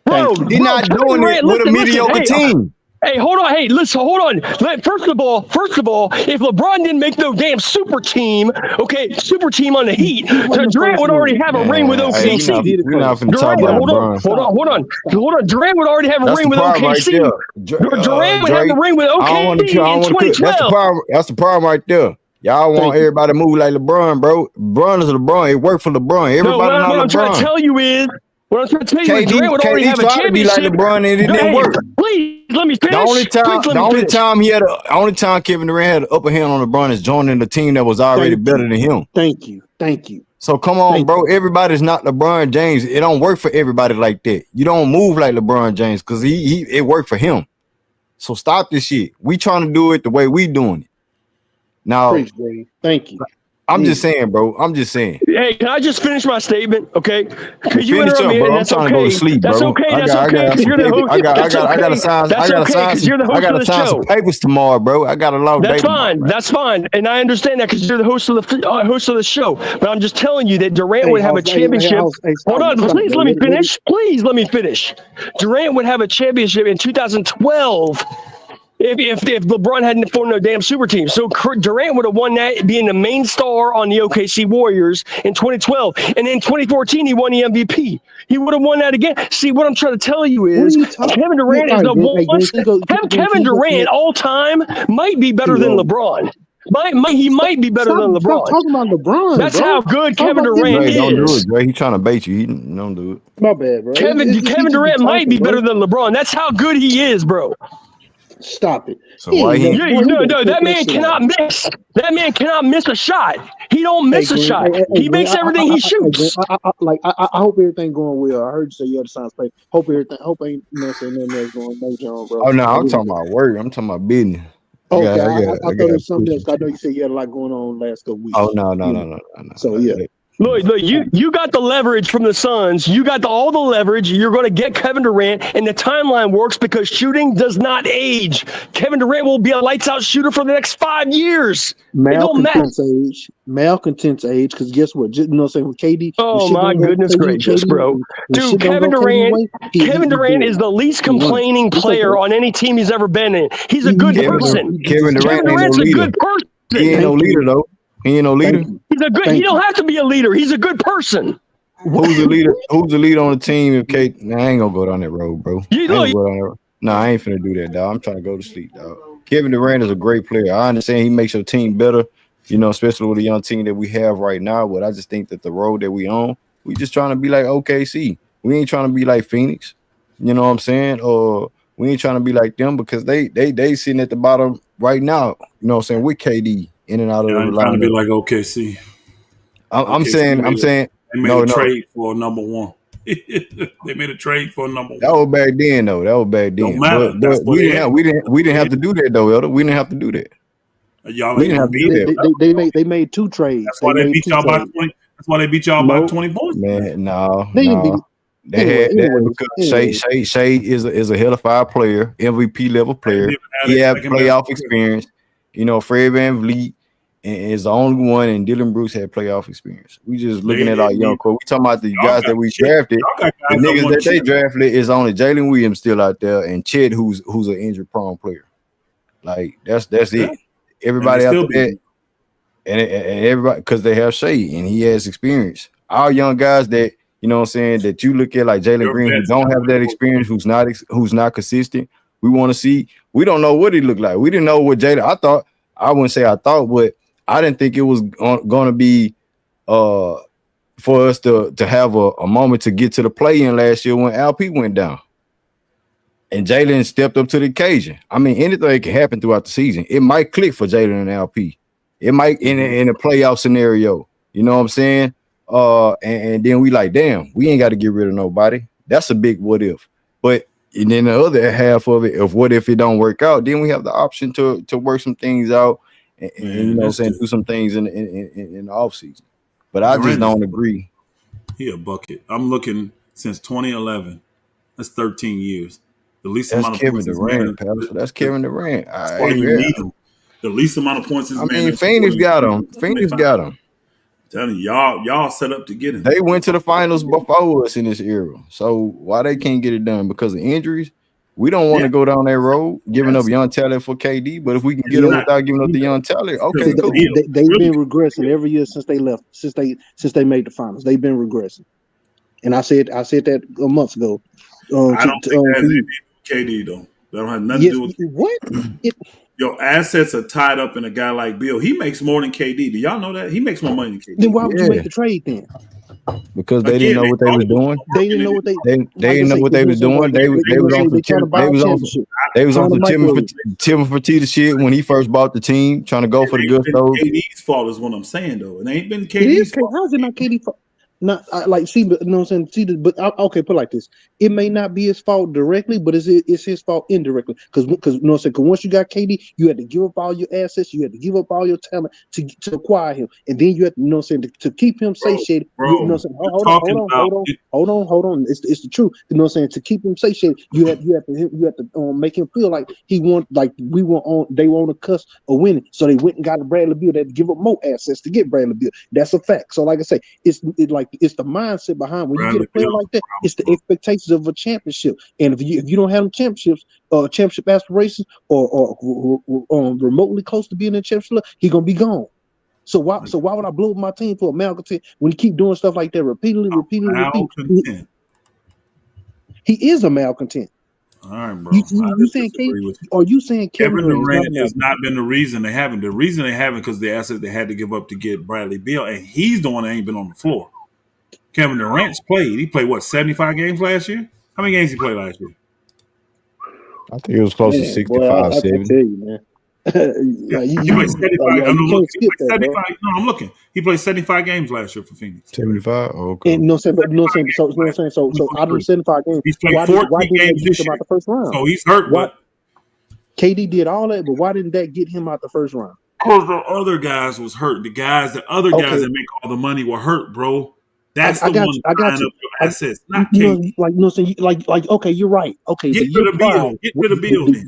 Bro, he's not doing it with a mediocre team. Hey, hold on. Hey, listen, hold on. First of all, if LeBron didn't make no damn super team on the Heat, Durant would already have a ring with OKC. We're not finna talk about LeBron. Hold on. Durant would already have a ring with OKC. Durant would have the ring with OKC in 2012. That's the problem right there. Y'all want everybody to move like LeBron, bro. LeBron is LeBron. It worked for LeBron. Everybody not LeBron. What I'm trying to tell you is, Durant would already have a championship. Be like LeBron and it didn't work. Please let me finish. The only time Kevin Durant had an upper hand on LeBron is joining the team that was already better than him. Thank you. So come on, bro. Everybody's not LeBron James. It don't work for everybody like that. You don't move like LeBron James because it worked for him. So stop this shit. We trying to do it the way we doing it. Now, thank you. I'm just saying, bro. I'm just saying. Hey, can I just finish my statement? Okay. Could you interrupt me? Bro. I'm trying to go to sleep, bro. That's okay. I gotta sign some papers tomorrow, bro. I got a long day. That's fine. And I understand that because you're the host of the show. But I'm just telling you that Durant would have a championship. Hold on, please let me finish. Please let me finish. Durant would have a championship in 2012. If LeBron hadn't formed no damn super team. So Durant would have won that, being the main star on the OKC Warriors in 2012. And in 2014, he won the MVP. He would have won that again. See, what I'm trying to tell you is Kevin Durant is the one. Kevin Durant all time might be better than LeBron. He might be better than LeBron. Stop talking about LeBron. That's how good Kevin Durant is. Don't do it, Dre. He's trying to bait you. He don't do it. My bad, bro. Kevin Durant might be better than LeBron. That's how good he is, bro. Stop it. So He why ain't he? never, Yeah, boy, he no, better no, cut that that man shit out. cannot miss. That man cannot miss a shot. He don't Hey miss a Glenn, shot. He Glenn, makes everything he hey Glenn, shoots. I hope everything going well. I heard you say you had a science play. Hope everything, hope ain't, saying nothing else going major on, bro. Oh no, I I'm really talking do. about work. I'm talking about business. Okay, I I thought it got was something else. pushing. 'Cause I know you said you had a lot going on last couple Oh weeks. no, no, You no, know, no, no, so no. yeah. Look, you got the leverage from the Suns. You got all the leverage. You're going to get Kevin Durant, and the timeline works because shooting does not age. Kevin Durant will be a lights out shooter for the next 5 years. It don't matter. Malcontent's age, because guess what? Just, saying with KD, when Oh shit my don't go goodness KD, gracious, bro. when Dude, shit don't go Kevin KD Durant, way, Kevin he Durant good is now. the least He running. complaining It's okay. player on any team he's ever been in. He's a good He Kevin, person. right. He Kevin just Kevin Durant ain't no Durant's a leader. good He ain't person. no thank leader you, though. He ain't no thank leader. you, He thank don't you. have to be a leader. He's a good person. Who's the leader? Who's the leader on the team? If Kate, nah, I ain't gonna go down that road, bro. I ain't Look, gonna go down that road. No, I ain't finna do that, dog. I'm trying to go to sleep, dog. Kevin Durant is a great player. I understand he makes your team better, especially with the young team that we have right now. But I just think that the road that we on, we just trying to be like OKC. We ain't trying to be like Phoenix. You know what I'm saying? Or we ain't trying to be like them because they sitting at the bottom right now. You know what I'm saying? With KD in and out of Yeah, the I ain't trying to be lineup. like OKC. I'm OKC saying, they made a no, no. trade for a number one. They made a trade for a number That one. was back then, though. That was back Don't then. matter. That's But what we they didn't had. have we didn't That's we what didn't they have had. to do that though, Elder. We didn't have to do that. Y'all We ain't didn't gonna have to beat do them. that. They made two trades. That's They why they made beat two y'all by trades. 20. That's why they beat y'all by No, 20 points tonight. Man, no, they didn't beat no. it. Anyway, That anyways, because anyways. Shea is a hell of a player, MVP level They didn't player. even have He their had second best playoff player. experience. Fred Van Vliet is the only one, and Dylan Brooks had playoff experience. We just They looking at our didn't young even. core. We talking about the Y'all guys got that we shit. drafted. Y'all got The guys that niggas won that they chips. drafted is only Jalen Williams still out there, and Chet, who's an injury prone player. Like that's Yeah, it. and they Everybody still after beat that, them. and everybody because they have Shea and he has experience. Our young guys that what I'm saying that you look at like Jalen Your Green who vets don't got have way that more experience, experience. who's not consistent. We want to see. We don't know what he looked like. We didn't know what Jalen. I wouldn't say I thought, but I didn't think it was going to be uh for us to have a moment to get to the play in last year when LP went down. And Jalen stepped up to the occasion. I mean, anything can happen throughout the season. It might click for Jalen and LP. It might in a playoff scenario. You know what I'm saying? And then we like, damn, we ain't got to get rid of nobody. That's a big what if. But and then the other half of it, of what if it don't work out, then we have the option to work some things out and Man, this saying do dude some things in the off season. But I just Durant is don't agree. he a bucket. I'm looking since 2011. That's 13 years. The least That's amount of Kevin points this man Durant, Pastor. That's is Kevin Durant. that's why you Yeah. need him. The least amount of points this I man mean, has scored Phoenix in got him. the Phoenix 25. got him. Telling you, y'all set up to get him. They went to Y'all the set up to finals get him. before us in this era. So why they can't get it done? Because of injuries? We don't want Yeah, to go down that road, giving up yes. young talent for KD. But if we can It's get them Yep. not without giving up he the does young talent, because okay, of cool. Beal. They've Really been because of regressing Beal. every year since they left, since they made the finals. They've been regressing, and I said that a month ago. I don't think that has For you, anything to do with KD though. That don't have nothing to yes. do with What? It, your assets are tied up in a guy like Bill. He makes more than KD. Do y'all know that? He makes more money than then KD. why would you make Yeah, the trade then? because they didn't Again, know they what they thought was it was doing. gonna They work and didn't it know what didn't. they They like. I didn't know say, what they was doing. They They was on some they trying to buy a championship, They was trying on to some microwave. Timothy Fertitta shit when he first bought the team, trying to go for the It ain't been Gustos. KD's fault, is what I'm saying though. It ain't been It is. KD's fault. How's it not KD? Not like see, but you know what I'm saying. See, but okay, put it like this: it may not be his fault directly, but it's his fault indirectly. Because you know what I'm saying. Because once you got KD, you had to give up all your assets, you had to give up all your talent to acquire him, and then you had to, you know what I'm saying, to keep him Bro, satiated. You know what I'm bro, saying. you're Hold on, hold talking on, about hold on. Hold on. It's the truth. You know what I'm saying? To keep him satiated, you had to make him feel like he want like they were on the cusp of winning. So they went and got a Bradley Beal. They had to give up more assets to get Bradley Beal. That's a fact. So like I say, it's the mindset behind when you get a Bradley player Beal's like that. a It's the problem, expectations of a championship. And if you don't have them championship aspirations or remotely close to being in a championship, he gonna be gone. bro. So why would I blow up my team for a malcontent when he keep doing stuff like that repeatedly? Malcontent. He is a malcontent. All right, You bro. I you, you just saying Kevin? disagree with you. Are you saying Kevin Kevin Durant is not a Durant has malcontent? not been the reason they haven't. The reason they haven't because the assets they had to give up to get Bradley Beal, and he's the one that ain't been on the floor. Kevin Durant's played. He played what 75 games last year? How many games he played last year? I think it was close to Man, boy, 65, I 70. tell you, man. Yeah, like he played 75. I'm you looking. can't He skip played that, bro. 75. No, I'm looking. He played 75 games last year for Phoenix. 75? Oh, okay. And you know what I'm saying, but you know what I'm saying. So you know what I'm saying. So out of the 75 games, He's played why 14 didn't they games get this him out year. the first round? So he's hurt, Why but KD did all that, but why didn't that get him out the first round? because the other guys was hurt. The other guys Okay, that make all the money were hurt, bro. That's I the got one you. I got buying you. up your assets, not You know, KD. like you know, what I'm saying, like okay, you're right. Okay, Get the year rid of prior, Bill. Get rid of Bill then.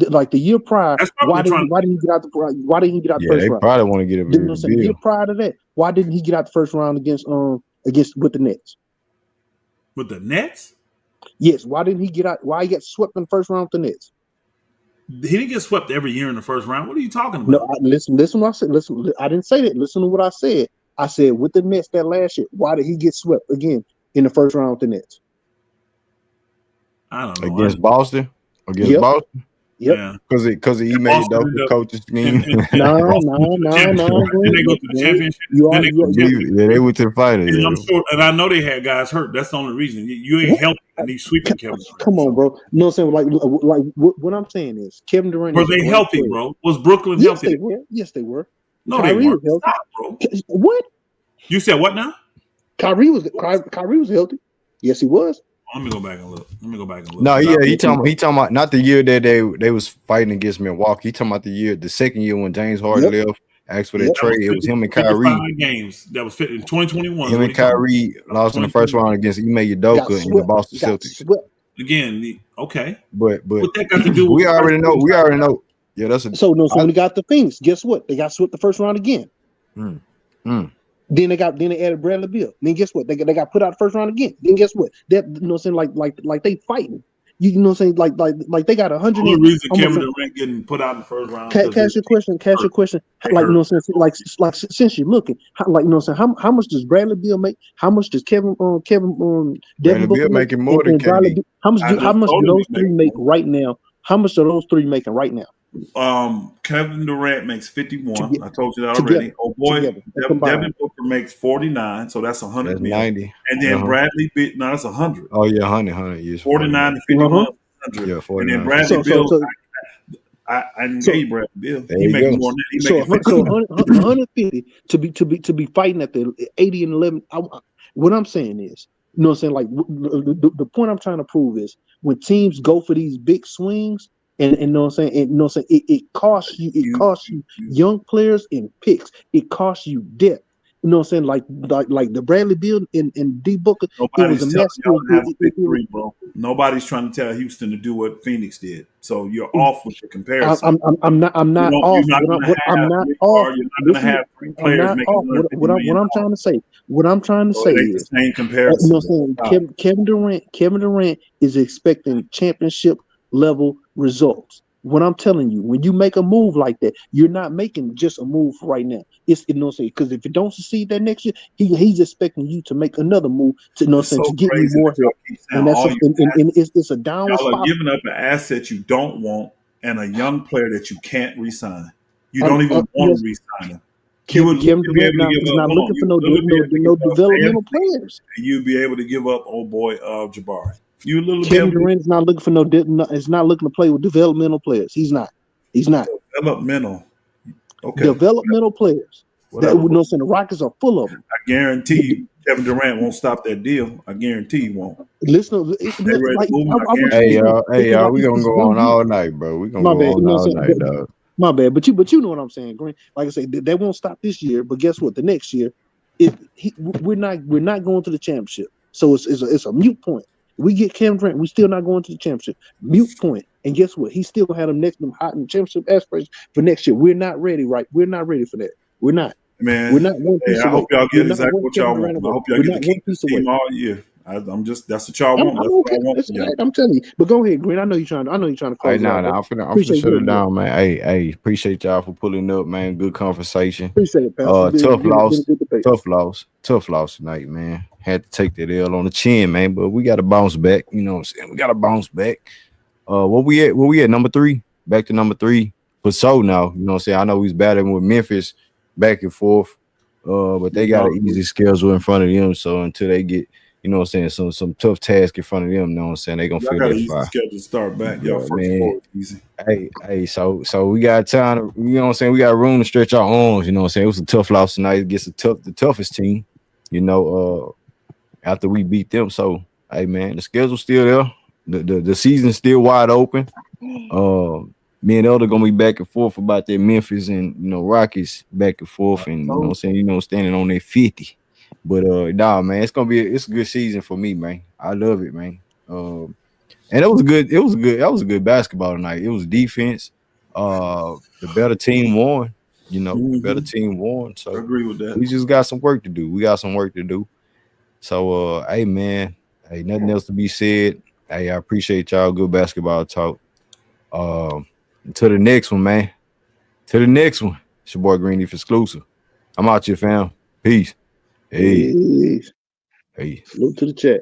like the year prior, That's what they're trying to why do. didn't he get out the why didn't he get out the Yeah, first they round? probably want to get a You know rid what I'm of saying? The year Bill. prior to that, why didn't he get out the first round against with the Nets? With the Nets, Yes, why didn't he get out? Why he got swept in the first round with the Nets? he didn't get swept every year in the first round. What are you talking No, about? listen what I said. Listen, I didn't say that. Listen to what I said. I said with the Nets that last year, why did he get swept again in the first round with the Nets? I don't know. Against Boston? Against Yep, Boston? yep. Yeah. Because he And made Boston Doka ended up coach's scheme. and No, Boston went no, to the no, championship. no, Right? Then they go to the Green. championship. You Then are they you go are, to the you, championship. Yeah, they went to the finals. And I'm Yeah. sure, and I know they had guys hurt. That's the only reason. You ain't healthy, and he's sweeping Kevin Durant. come on, So bro. You know what I'm saying? Like what I'm saying is Kevin Durant were is a they great healthy, player. bro? Was Brooklyn Yes, healthy? they were. Yes, they were. No, they Kyrie was weren't. healthy. Stop, bro. What? You said what now? Kyrie was healthy. Yes, he was. Let me go back and look. No, Because yeah, Yes, he was. he talking about not the year that they was fighting against Milwaukee. He talking about the second year when James Harden Yep, left, asked for that yep. that was trade. It was him and 55 Kyrie. games. That was fit in 2021 is Him what and he's talking about. Kyrie lost in the first 2021. round against Ime Got Udoka and the swept. Boston Got Celtics. swept. Again, okay. But What that got to do with we the first already know. place? We already know. Yeah, that's a. So I, when they got the Phoenix, guess what? They got swept the first round again. mm, mm. Then they added Bradley Beal. Then guess what? They got put out the first round again. Then guess what? That you know what I'm saying like they fighting. You know what I'm saying like they got The 100 only and reason almost. Kevin Durant getting put out in the first round because Cash your question. Cash your question. they Like you know hurt. what I'm saying. Like since you're looking, like you know what I'm saying. How much does Bradley Beal make? How much does Devin Bradley Booker Beal make? making more than Bradley KD. Beal, I how just much told do him those he three makes make more. right now? How much are those three making right now? Kevin Durant makes 51. Together, I told you that together, already. Oh boy, together, and combined. Devin Booker makes 49, so that's 100 That's mil. 90. And then Uh-huh. Bradley Beal, no, that's 100. Oh yeah, 100. Yes, 49 49. to 51, Uh-huh. 100. Yeah, And 49. then Bradley So so Beal, so I didn't so gave you Bradley Beal. There He you making go. more than that. He so making 50. 150 to be fighting at the 80 and 11. What I'm saying is, you know what I'm saying? Like the point I'm trying to prove is when teams go for these big swings, and you know what I'm saying, and you know what I'm saying, it costs you young players and picks. It costs you depth. You know what I'm saying? Like the Bradley Beal and D Booker, it was a Nobody's telling mess. y'all to have a big three, bro. Nobody's trying to tell Houston to do what Phoenix did. So you're off with your comparison. I'm not off. You're not going to I'm have not three off. guard. You're not going to Listen, have three I'm players not making off. 150 million What I'm trying to dollars. say. What I'm trying to So say it ain't the is, same you know comparison. what I'm Stop. saying? Kevin Durant is expecting championship level results. What I'm telling you, when you make a move like that, you're not making just a move right now. It's you know what I'm saying, because if you don't succeed that next year, he's expecting you to make another move to you know what I'm It's saying, so to get you crazy more that y'all help. keep saying And that's all a, you and it's a downward y'all are spiral. giving up an asset you don't want and a young player that you can't re-sign. You I'm, don't I'm even you want know, to re-sign him. You would Kevin literally be Durant able to give is up. not Hold on, looking you for would literally be able to no give up developmental everything, players. and you'd be able to give up old boy Jabari. You would literally be Kevin able to Durant is not looking for is not looking to play with developmental players. He's not. developmental. Okay, Developmental players. That whatever. you know, what I'm saying, the Rockets are full of them. I guarantee you, Kevin Durant won't stop that deal. I guarantee he won't. Listen, They ready to like move him. I I want you guarantee. to Hey because y'all, like we gonna it's go one on group. all night, bro. We gonna My go bad. You on know all what I'm night, saying? dog. My bad. But you know what I'm saying, Green. Like I say, they won't stop this year. But guess what? The next year, we're not going to the championship. So it's a mute point. We get Kevin Durant, we still not going to the championship. Mute point. And guess what? He still gonna have them next them hot in the championship aspirations for next year. We're not ready, right? We're not ready for that. We're not. We're Man, not one hey, piece I away. hope y'all We're get not exactly one what Kevin y'all want. Durant I away. hope y'all We're get to not one keep this piece away. team all year. That's what y'all want. I'm That's what okay. I want It's from all y'all. right. I'm telling you. But go ahead, Green. I know you're trying to Hey, close it nah, out, bro. I'm finna Appreciate shut it you. down, man. Hey, appreciate y'all for pulling up, man. Good conversation. Appreciate it, Pastor. Tough Been loss, a good debate. tough loss tonight, man. Had to take that L on the chin, man. But we got to bounce back. You know what I'm saying? We got to bounce back. Where we at? Number 3. Back to number 3 for so now. You know what I'm saying? I know we was battling with Memphis back and forth. But they got an easy schedule in front of them. So until they get you know what I'm saying, some tough task in front of them. You know what I'm saying? They gonna Y'all feel got an that easy fire. schedule to start back. Y'all Yeah, first man. four is easy. Hey, so we got time to, you know what I'm saying? We got room to stretch our arms, you know what I'm saying? It was a tough loss tonight against the toughest team, you know, after we beat them. So, hey man, the schedule's still there. The season's still wide open. Me and Elder gonna be back and forth about that Memphis and Rockets back and forth, and you know what I'm saying, standing on that 50. But nah, man, it's a good season for me, man. I love it, man. And that was a good basketball tonight. It was defense. The better team won. The better team won. I So agree with that. we just got some work to do. We got some work to do. So hey man, hey, nothing else to be said. Hey, I appreciate y'all. Good basketball talk. Um, to the next one, man. To the next one. It's your boy Green Leaf Exclusive. I'm out here, fam. Peace. Hey. Peace. Hey. Salute to the chat.